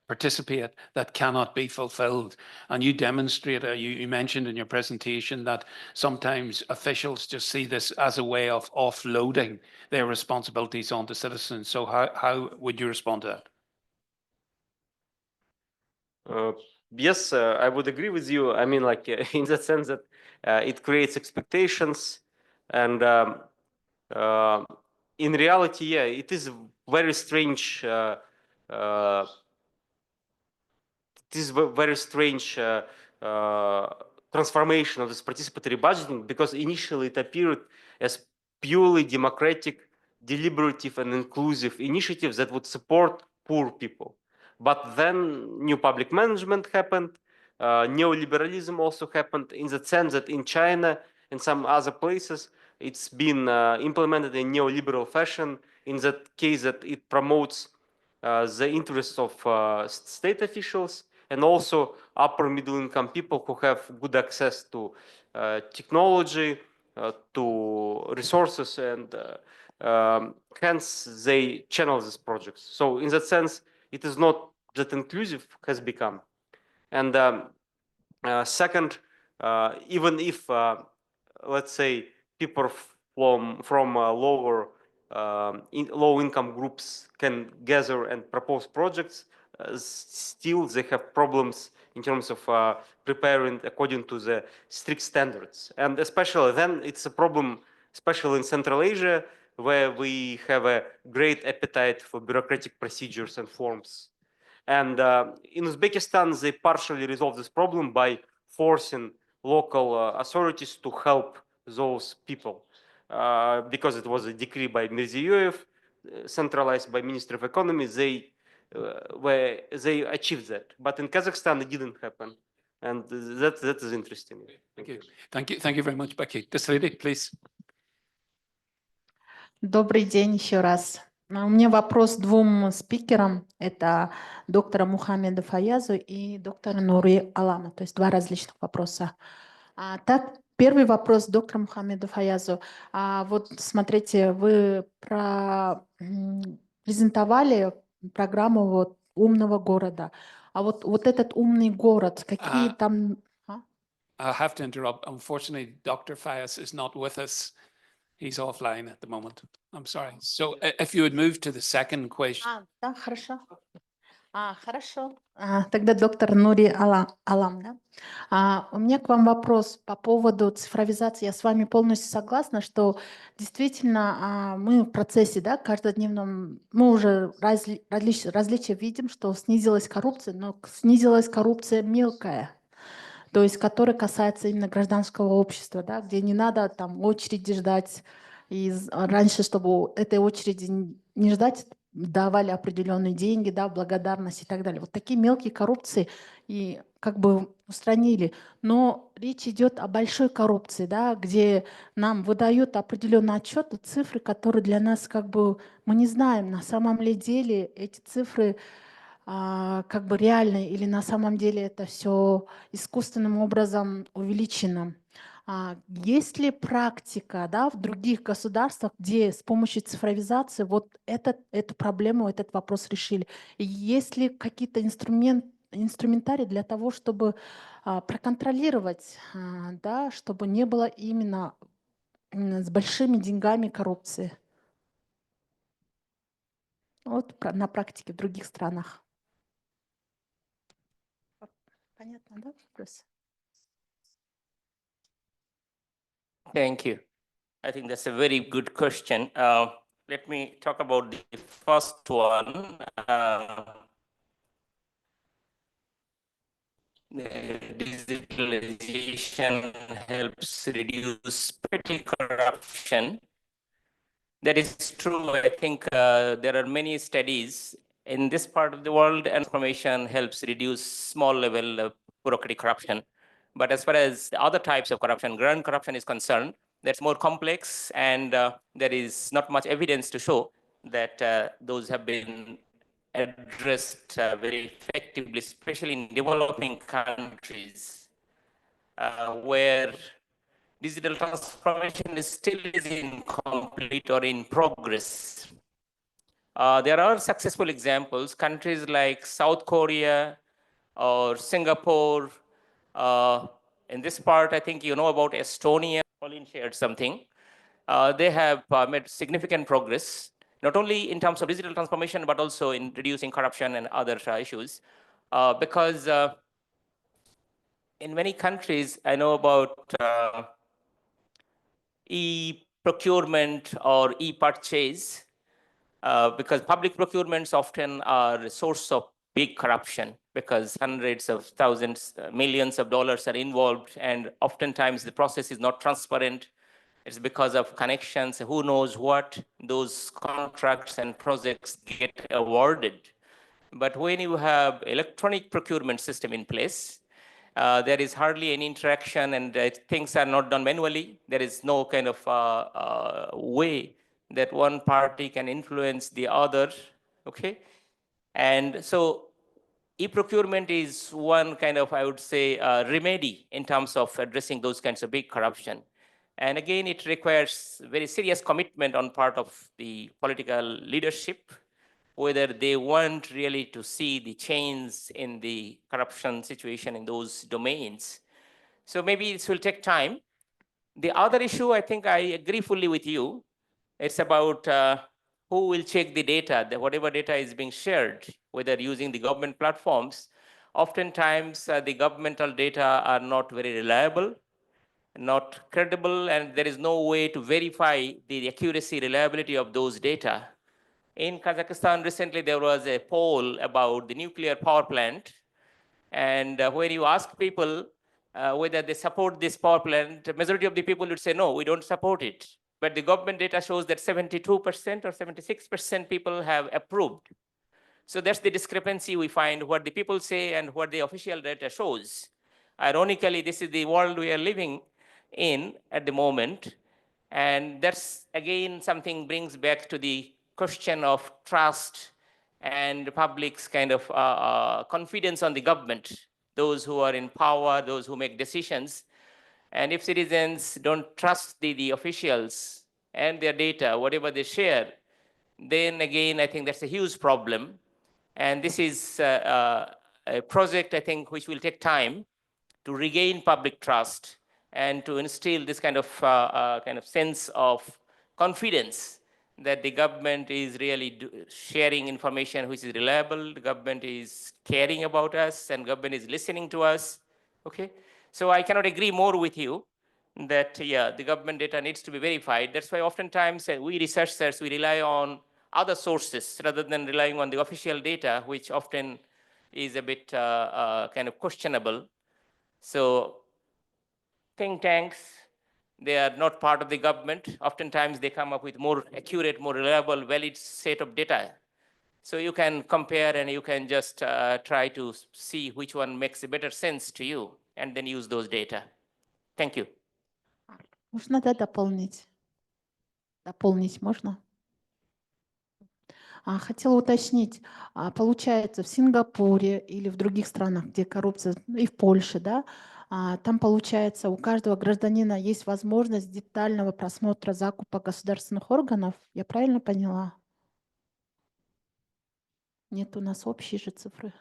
participate that cannot be fulfilled. And you demonstrate, you mentioned in your presentation that sometimes officials just see this as a way of offloading their responsibilities onto citizens. So how would you respond to that? Yes, I would agree with you. I mean, like in the sense that it creates expectations, and in reality, yeah, it is very strange. It is very strange transformation of this participatory budgeting, because initially it appeared as purely democratic, deliberative, and inclusive initiatives that would support poor people. But then new public management happened, neoliberalism also happened, in the sense that in China and some other places, it's been implemented in neoliberal fashion, in that case that it promotes the interests of state officials and also upper middle income people who have good access to technology, to resources, and hence they channel these projects. So in that sense, it is not that inclusive has become. And second, even if, let's say, people from lower low income groups can gather and propose projects, still they have problems in terms of preparing according to the strict standards. And especially then it's a problem, especially in Central Asia, where we have a great appetite for bureaucratic procedures and forms. And in Uzbekistan, they partially resolve this problem by forcing local authorities to help those people. Because it was a decree by Mirziyoyev, centralized by Ministry of Economy, they achieved that. But in Kazakhstan, it didn't happen. And that is interesting. Thank you. Thank you very much, Becky. This lady, please. Добрый день еще раз. У меня вопрос двум спикерам. Это доктора Мухаммеда Фаязу и доктора Нури Алама. То есть два различных вопроса. Так, первый вопрос доктора Мухаммеда Фаязу. Вот смотрите, вы презентовали программу вот умного города. А вот этот умный город, какие там... I have to interrupt. Unfortunately, Dr. Fayaz is not with us. He's offline at the moment. I'm sorry. So if you would move to the second question. Да, хорошо. Хорошо. Тогда доктор Нури Алам. Да? У меня к вам вопрос по поводу цифровизации. Я с вами полностью согласна, что действительно мы в процессе, да, каждодневном, мы уже различия видим, что снизилась коррупция, но снизилась коррупция мелкая. то есть который касается именно гражданского общества, да, где не надо там очереди ждать, и раньше, чтобы этой очереди не ждать, давали определенные деньги, да, благодарность и так далее. Вот такие мелкие коррупции и как бы устранили. Но речь идет о большой коррупции, да, где нам выдают определенный отчет, цифры, которые для нас как бы мы не знаем, на самом ли деле эти цифры как бы реальные или на самом деле это все искусственным образом увеличено. Есть ли практика, да, в других государствах, где с помощью цифровизации вот эту проблему, этот вопрос решили? И есть ли какие-то инструментарии для того, чтобы проконтролировать, да, чтобы не было именно с большими деньгами коррупции? Вот на практике в других странах. Понятно, да, вопрос? Thank you. I think that's a very good question. Let me talk about the first one. Digitalization helps reduce petty corruption. That is true. I think there are many studies in this part of the world, and information helps reduce small level bureaucratic corruption. But as far as the other types of corruption, grand corruption is concerned, that's more complex, and there is not much evidence to show that those have been addressed very effectively, especially in developing countries where digital transformation is still incomplete or in progress. There are successful examples, countries like South Korea or Singapore. In this part, I think you know about Estonia. Colin shared something. They have made significant progress, not only in terms of digital transformation, but also in reducing corruption and other issues. Because in many countries, I know about e-procurement or e-purchase, because public procurements often are a source of big corruption because hundreds of thousands, millions of dollars are involved, and oftentimes the process is not transparent. It's because of connections, who knows what, those contracts and projects get awarded. But when you have electronic procurement system in place, there is hardly any interaction, and things are not done manually. There is no kind of way that one party can influence the other, okay? And so e-procurement is one kind of, I would say, remedy in terms of addressing those kinds of big corruption. And again, it requires very serious commitment on part of the political leadership, whether they want really to see the change in the corruption situation in those domains. So maybe this will take time. The other issue, I think I agree fully with you. It's about who will check the data, whatever data is being shared, whether using the government platforms. Oftentimes, the governmental data are not very reliable, not credible, and there is no way to verify the accuracy, reliability of those data. In Kazakhstan, recently there was a poll about the nuclear power plant, and where you ask people whether they support this power plant, the majority of the people would say, no, we don't support it. But the government data shows that 72% or 76% people have approved. So that's the discrepancy we find, what the people say and what the official data shows. Ironically, this is the world we are living in at the moment. And that's, again, something brings back to the question of trust and the public's kind of confidence on the government, those who are in power, those who make decisions. And if citizens don't trust the officials and their data, whatever they share, then again, I think that's a huge problem. And this is a project, I think, which will take time to regain public trust and to instill this kind of sense of confidence that the government is really sharing information which is reliable, the government is caring about us, and government is listening to us, okay? So I cannot agree more with you that, yeah, the government data needs to be verified. That's why oftentimes we researchers, we rely on other sources rather than relying on the official data, which often is a bit kind of questionable. So think tanks, they are not part of the government. Oftentimes they come up with more accurate, more reliable, valid set of data. So you can compare and you can just try to see which one makes a better sense to you and then use those data. Thank you. Можно, да, дополнить? Дополнить можно? Хотела уточнить, получается, в Сингапуре или в других странах, где коррупция, ну, и в Польше, да, там, получается, у каждого гражданина есть возможность детального просмотра закупа государственных органов. Я правильно поняла? Нет у нас общие же цифры.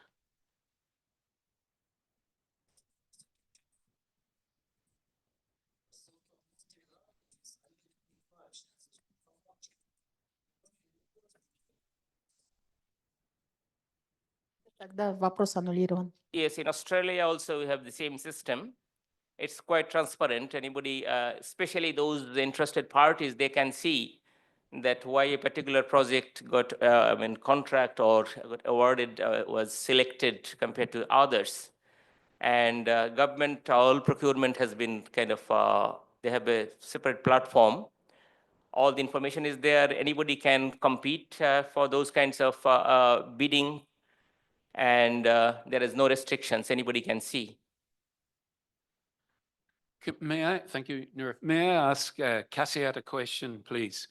Тогда вопрос аннулирован. Yes, in Australia also we have the same system. It's quite transparent. Anybody, especially those interested parties, they can see that why a particular project got, contract or got awarded, was selected compared to others. And government, all procurement has been kind of, they have a separate platform. All the information is there. Anybody can compete for those kinds of bidding. And there is no restrictions. Anybody can see. May I, thank you, Nur. May I ask Kassiat a question, please?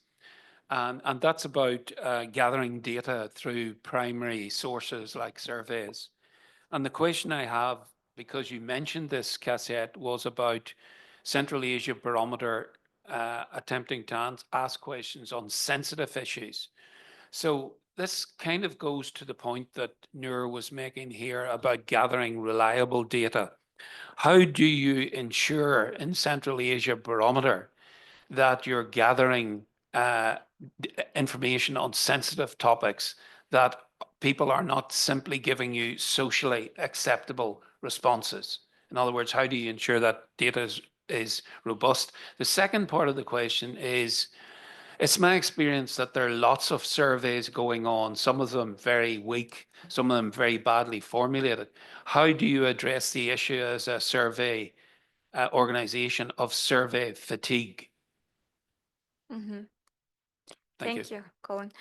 And that's about gathering data through primary sources like surveys. And the question I have, because you mentioned this, Kassiat, was about Central Asia Barometer attempting to ask questions on sensitive issues. So this kind of goes to the point that Nur was making here about gathering reliable data. How do you ensure in Central Asia Barometer that you're gathering information on sensitive topics, that people are not simply giving you socially acceptable responses? In other words, how do you ensure that data is robust? The second part of the question is, it's my experience that there are lots of surveys going on, some of them very weak, some of them very badly formulated. How do you address the issue as a survey organization of survey fatigue? Mm-hmm. Thank you, Colin.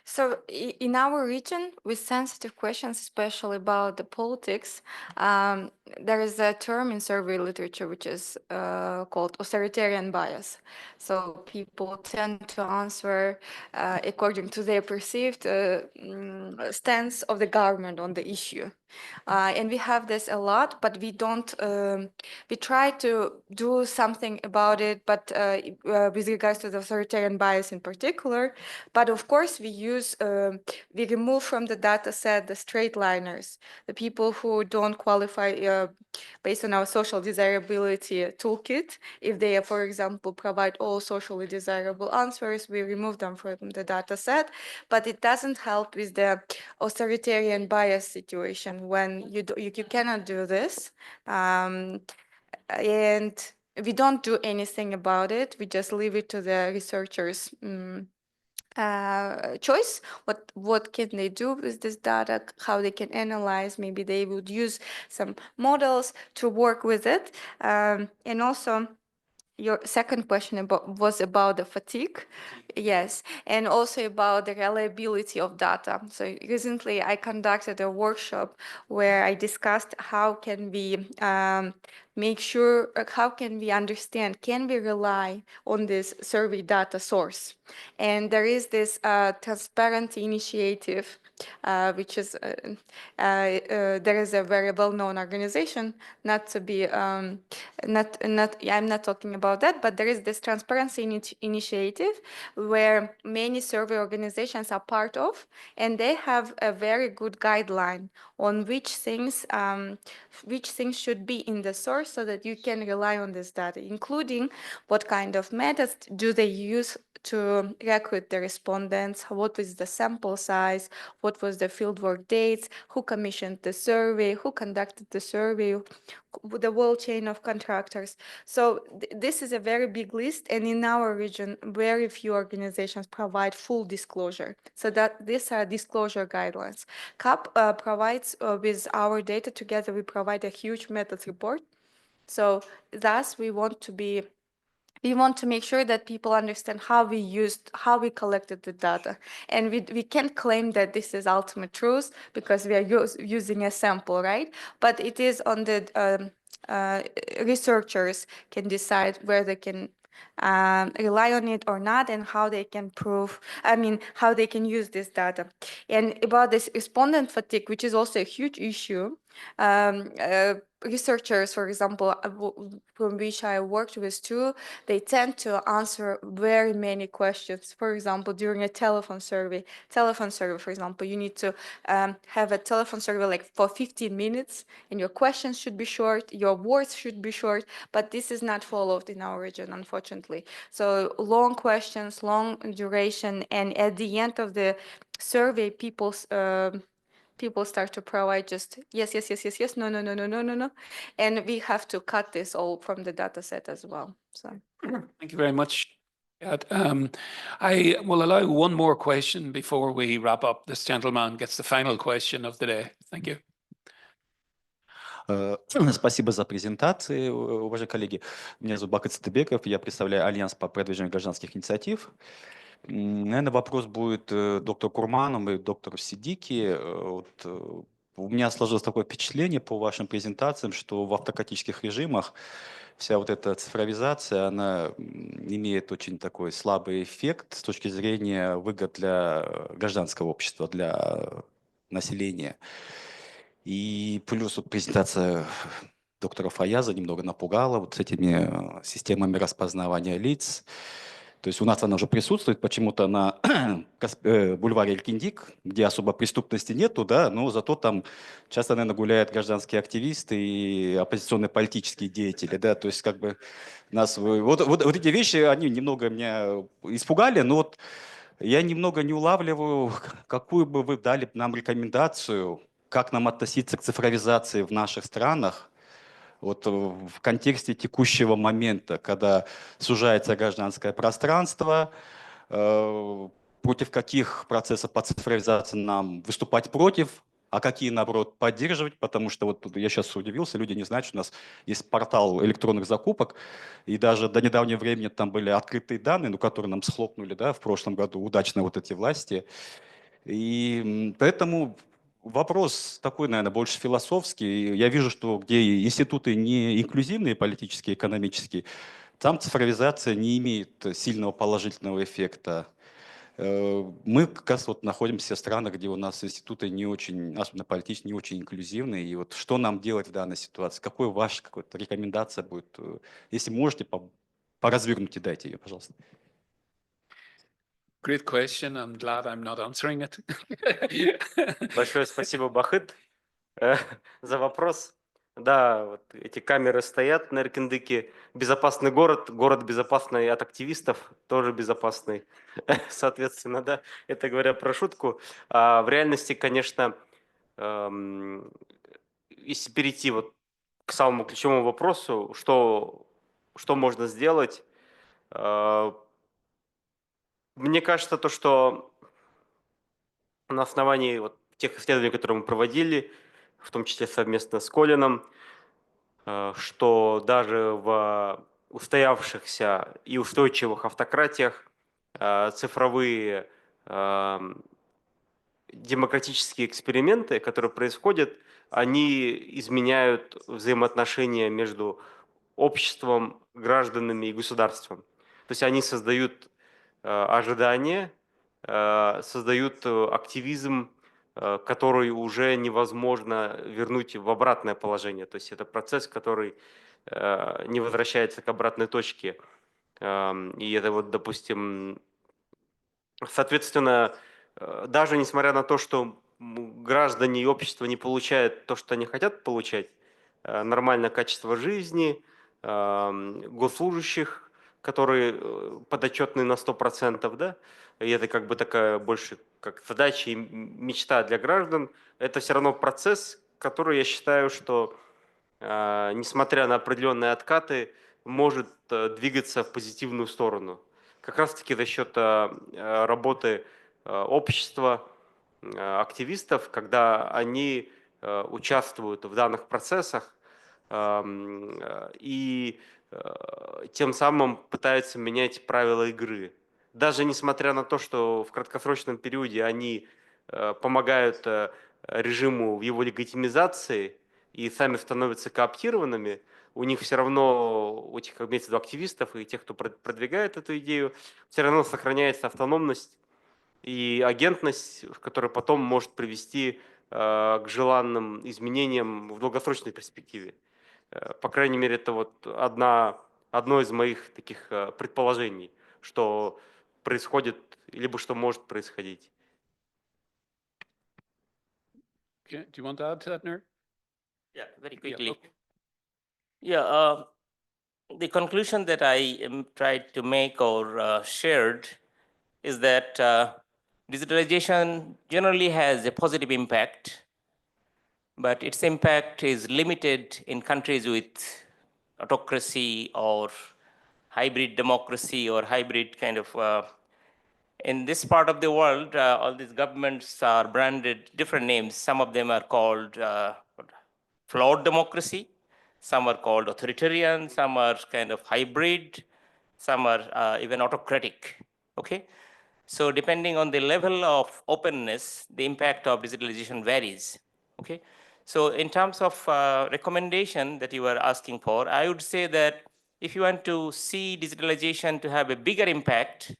So in our region, with sensitive questions, especially about the politics, there is a term in survey literature which is called authoritarian bias. So people tend to answer according to their perceived stance of the government on the issue. And we have this a lot, but we don't, we try to do something about it, but with regards to the authoritarian bias in particular, but of course we use, we remove from the data set the straight liners, the people who don't qualify based on our social desirability toolkit. If they, for example, provide all socially desirable answers, we remove them from the data set, but it doesn't help with the authoritarian bias situation when you cannot do this. And we don't do anything about it. We just leave it to the researchers' choice. What can they do with this data? How they can analyze? Maybe they would use some models to work with it. And also, your second question was about the fatigue. Yes, and also about the reliability of data. So recently I conducted a workshop where I discussed how can we make sure, how can we understand, can we rely on this survey data source? And there is this transparency initiative, which is, there is a very well-known organization, not to be, I'm not talking about that, but there is this transparency initiative where many survey organizations are part of, and they have a very good guideline on which things should be in the source so that you can rely on this data, including what kind of methods do they use to recruit the respondents, what is the sample size, what was the fieldwork dates, who commissioned the survey, who conducted the survey, the whole chain of contractors. So this is a very big list, and in our region, very few organizations provide full disclosure. So that these are disclosure guidelines. CAP provides with our data together, we provide a huge methods report. So thus we want to make sure that people understand how we collected the data. And we can't claim that this is ultimate truth because we are using a sample, right? But it is on the researchers can decide where they can rely on it or not, and how they can how they can use this data. And about this respondent fatigue, which is also a huge issue, researchers, for example, from which I worked with too, they tend to answer very many questions. For example, during a telephone survey, for example, you need to have a telephone survey like for 15 minutes, and your questions should be short, your words should be short, but this is not followed in our region, unfortunately. So long questions, long duration, and at the end of the survey, people start to provide just yes, no, and we have to cut this all from the data set as well. So Thank you very much. I will allow one more question before we wrap up. This gentleman gets the final question of the day. Thank you. Спасибо за презентации, уважаемые коллеги. Меня зовут Bakhytzhan, я представляю Альянс по продвижению гражданских инициатив. Наверное, вопрос будет доктору Курманову и доктору Сидики. У меня сложилось такое впечатление по вашим презентациям, что в автократических режимах вся вот эта цифровизация, она имеет очень такой слабый эффект с точки зрения выгод для гражданского общества, для населения. И плюс вот презентация доктора Фаяза немного напугала вот с этими системами распознавания лиц. То есть у нас она уже присутствует почему-то на бульваре Элькиндик, где особо преступности нету, да, но зато там часто, наверное, гуляют гражданские активисты и оппозиционные политические деятели, да, то есть как бы нас... Вот эти вещи, они немного меня испугали, но вот я немного не улавливаю, какую бы вы дали нам рекомендацию, как нам относиться к цифровизации в наших странах, вот в контексте текущего момента, когда сужается гражданское пространство, против каких процессов по цифровизации нам выступать против, а какие, наоборот, поддерживать, потому что вот я сейчас удивился, люди не знают, что у нас есть портал электронных закупок, и даже до недавнего времени там были открытые данные, которые нам схлопнули, да, в прошлом году удачно вот эти власти. И поэтому... Вопрос такой, наверное, больше философский. Я вижу, что где институты не инклюзивные, политические, экономические, там цифровизация не имеет сильного положительного эффекта. Мы как раз вот находимся в странах, где у нас институты не очень, особенно политические, не очень инклюзивные. И вот что нам делать в данной ситуации? Какой ваша какая-то рекомендация будет? Если можете, поразвернуте, дайте ее, пожалуйста. Great question. I'm glad I'm not answering it. Большое спасибо, Бахыт, за вопрос. Да, вот эти камеры стоят на Эркиндыке. Безопасный город, город безопасный от активистов, тоже безопасный. Соответственно, да, это говоря про шутку. А в реальности, конечно, если перейти вот к самому ключевому вопросу, что можно сделать, мне кажется, то, что на основании вот тех исследований, которые мы проводили, в том числе совместно с Колином, что даже в устоявшихся и устойчивых автократиях цифровые демократические эксперименты, которые происходят, они изменяют взаимоотношения между обществом, гражданами и государством. То есть они создают ожидания, создают активизм, который уже невозможно вернуть в обратное положение. То есть это процесс, который не возвращается к обратной точке. И это вот, допустим, соответственно, даже несмотря на то, что граждане и общество не получают то, что они хотят получать, нормальное качество жизни, госслужащих, которые подотчетны на 100%, да, и это как бы такая больше как задача и мечта для граждан. Это все равно процесс, который я считаю, что, несмотря на определенные откаты, может двигаться в позитивную сторону. Как раз-таки за счет работы общества, активистов, когда они участвуют в данных процессах и тем самым пытаются менять правила игры. Даже несмотря на то, что в краткосрочном периоде они помогают режиму в его легитимизации и сами становятся кооптированными, у них все равно, у этих имеется в виду активистов и тех, кто продвигает эту идею, все равно сохраняется автономность и агентность, которая потом может привести к желанным изменениям в долгосрочной перспективе. По крайней мере, это вот одно из моих таких предположений, что происходит, либо что может происходить. Do you want to add to that, Nur? Yeah, very quickly. Yeah, the conclusion that I tried to make or shared is that digitalization generally has a positive impact, but its impact is limited in countries with autocracy or hybrid democracy or hybrid kind of. In this part of the world, all these governments are branded different names. Some of them are called flawed democracy, some are called authoritarian, some are kind of hybrid, some are even autocratic, okay? So depending on the level of openness, the impact of digitalization varies, okay? So in terms of recommendation that you were asking for, I would say that if you want to see digitalization to have a bigger impact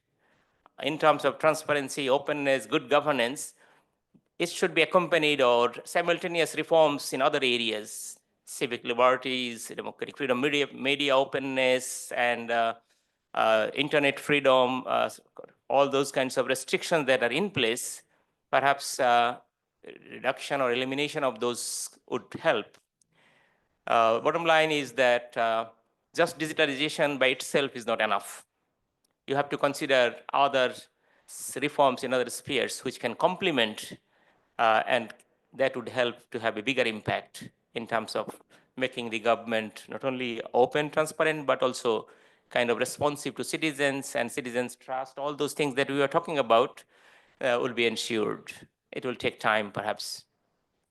in terms of transparency, openness, good governance, it should be accompanied or simultaneous reforms in other areas, civic liberties, democratic freedom, media openness, and internet freedom, all those kinds of restrictions that are in place. Perhaps reduction or elimination of those would help. Bottom line is that just digitalization by itself is not enough. You have to consider other reforms in other spheres which can complement and that would help to have a bigger impact in terms of making the government not only open, transparent, but also kind of responsive to citizens and citizens' trust. All those things that we were talking about will be ensured. It will take time, perhaps.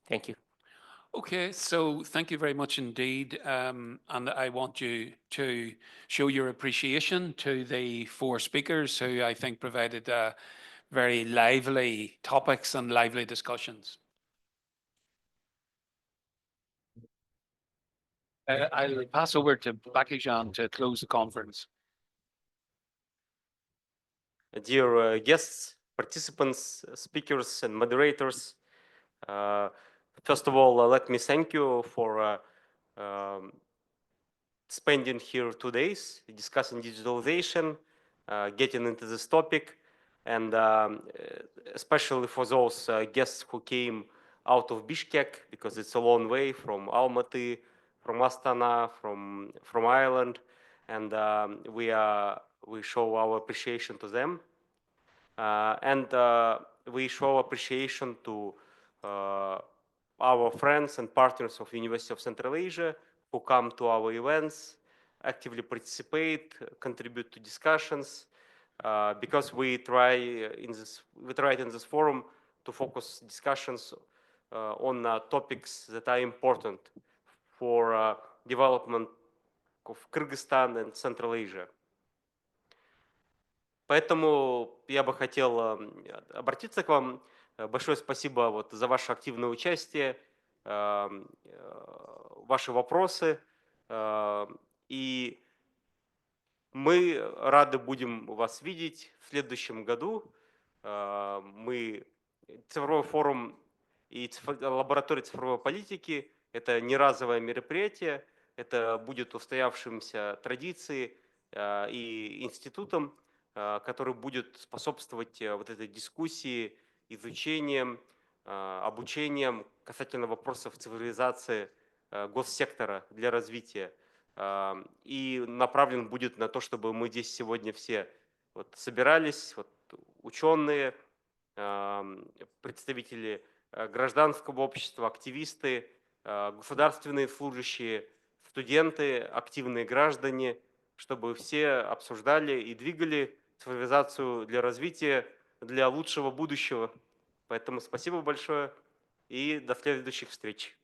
Thank you. Okay, so thank you very much indeed. And I want you to show your appreciation to the four speakers who I think provided very lively topics and lively discussions. I'll pass over to Bakhytzhan to close the conference. Dear guests, participants, speakers, and moderators, first of all, let me thank you for spending here 2 days discussing digitalization, getting into this topic, and especially for those guests who came out of Bishkek, because it's a long way from Almaty, from Astana, from Ireland, and we show our appreciation to them. And we show appreciation to our friends and partners of University of Central Asia who come to our events, actively participate, contribute to discussions, because we try in this forum to focus discussions on topics that are important for development of Kyrgyzstan and Central Asia. Поэтому я бы хотел обратиться к вам. Большое спасибо вот за ваше активное участие, ваши вопросы. И мы рады будем вас видеть в следующем году. Мы цифровой форум и лаборатория цифровой политики – это не разовое мероприятие, это будет устоявшимся традицией и институтом, который будет способствовать вот этой дискуссии, изучением, обучением касательно вопросов цивилизации госсектора для развития. И направлен будет на то, чтобы мы здесь сегодня все вот собирались, вот ученые, представители гражданского общества, активисты, государственные служащие, студенты, активные граждане, чтобы все обсуждали и двигали цифровизацию для развития, для лучшего будущего. Поэтому спасибо большое и до следующих встреч.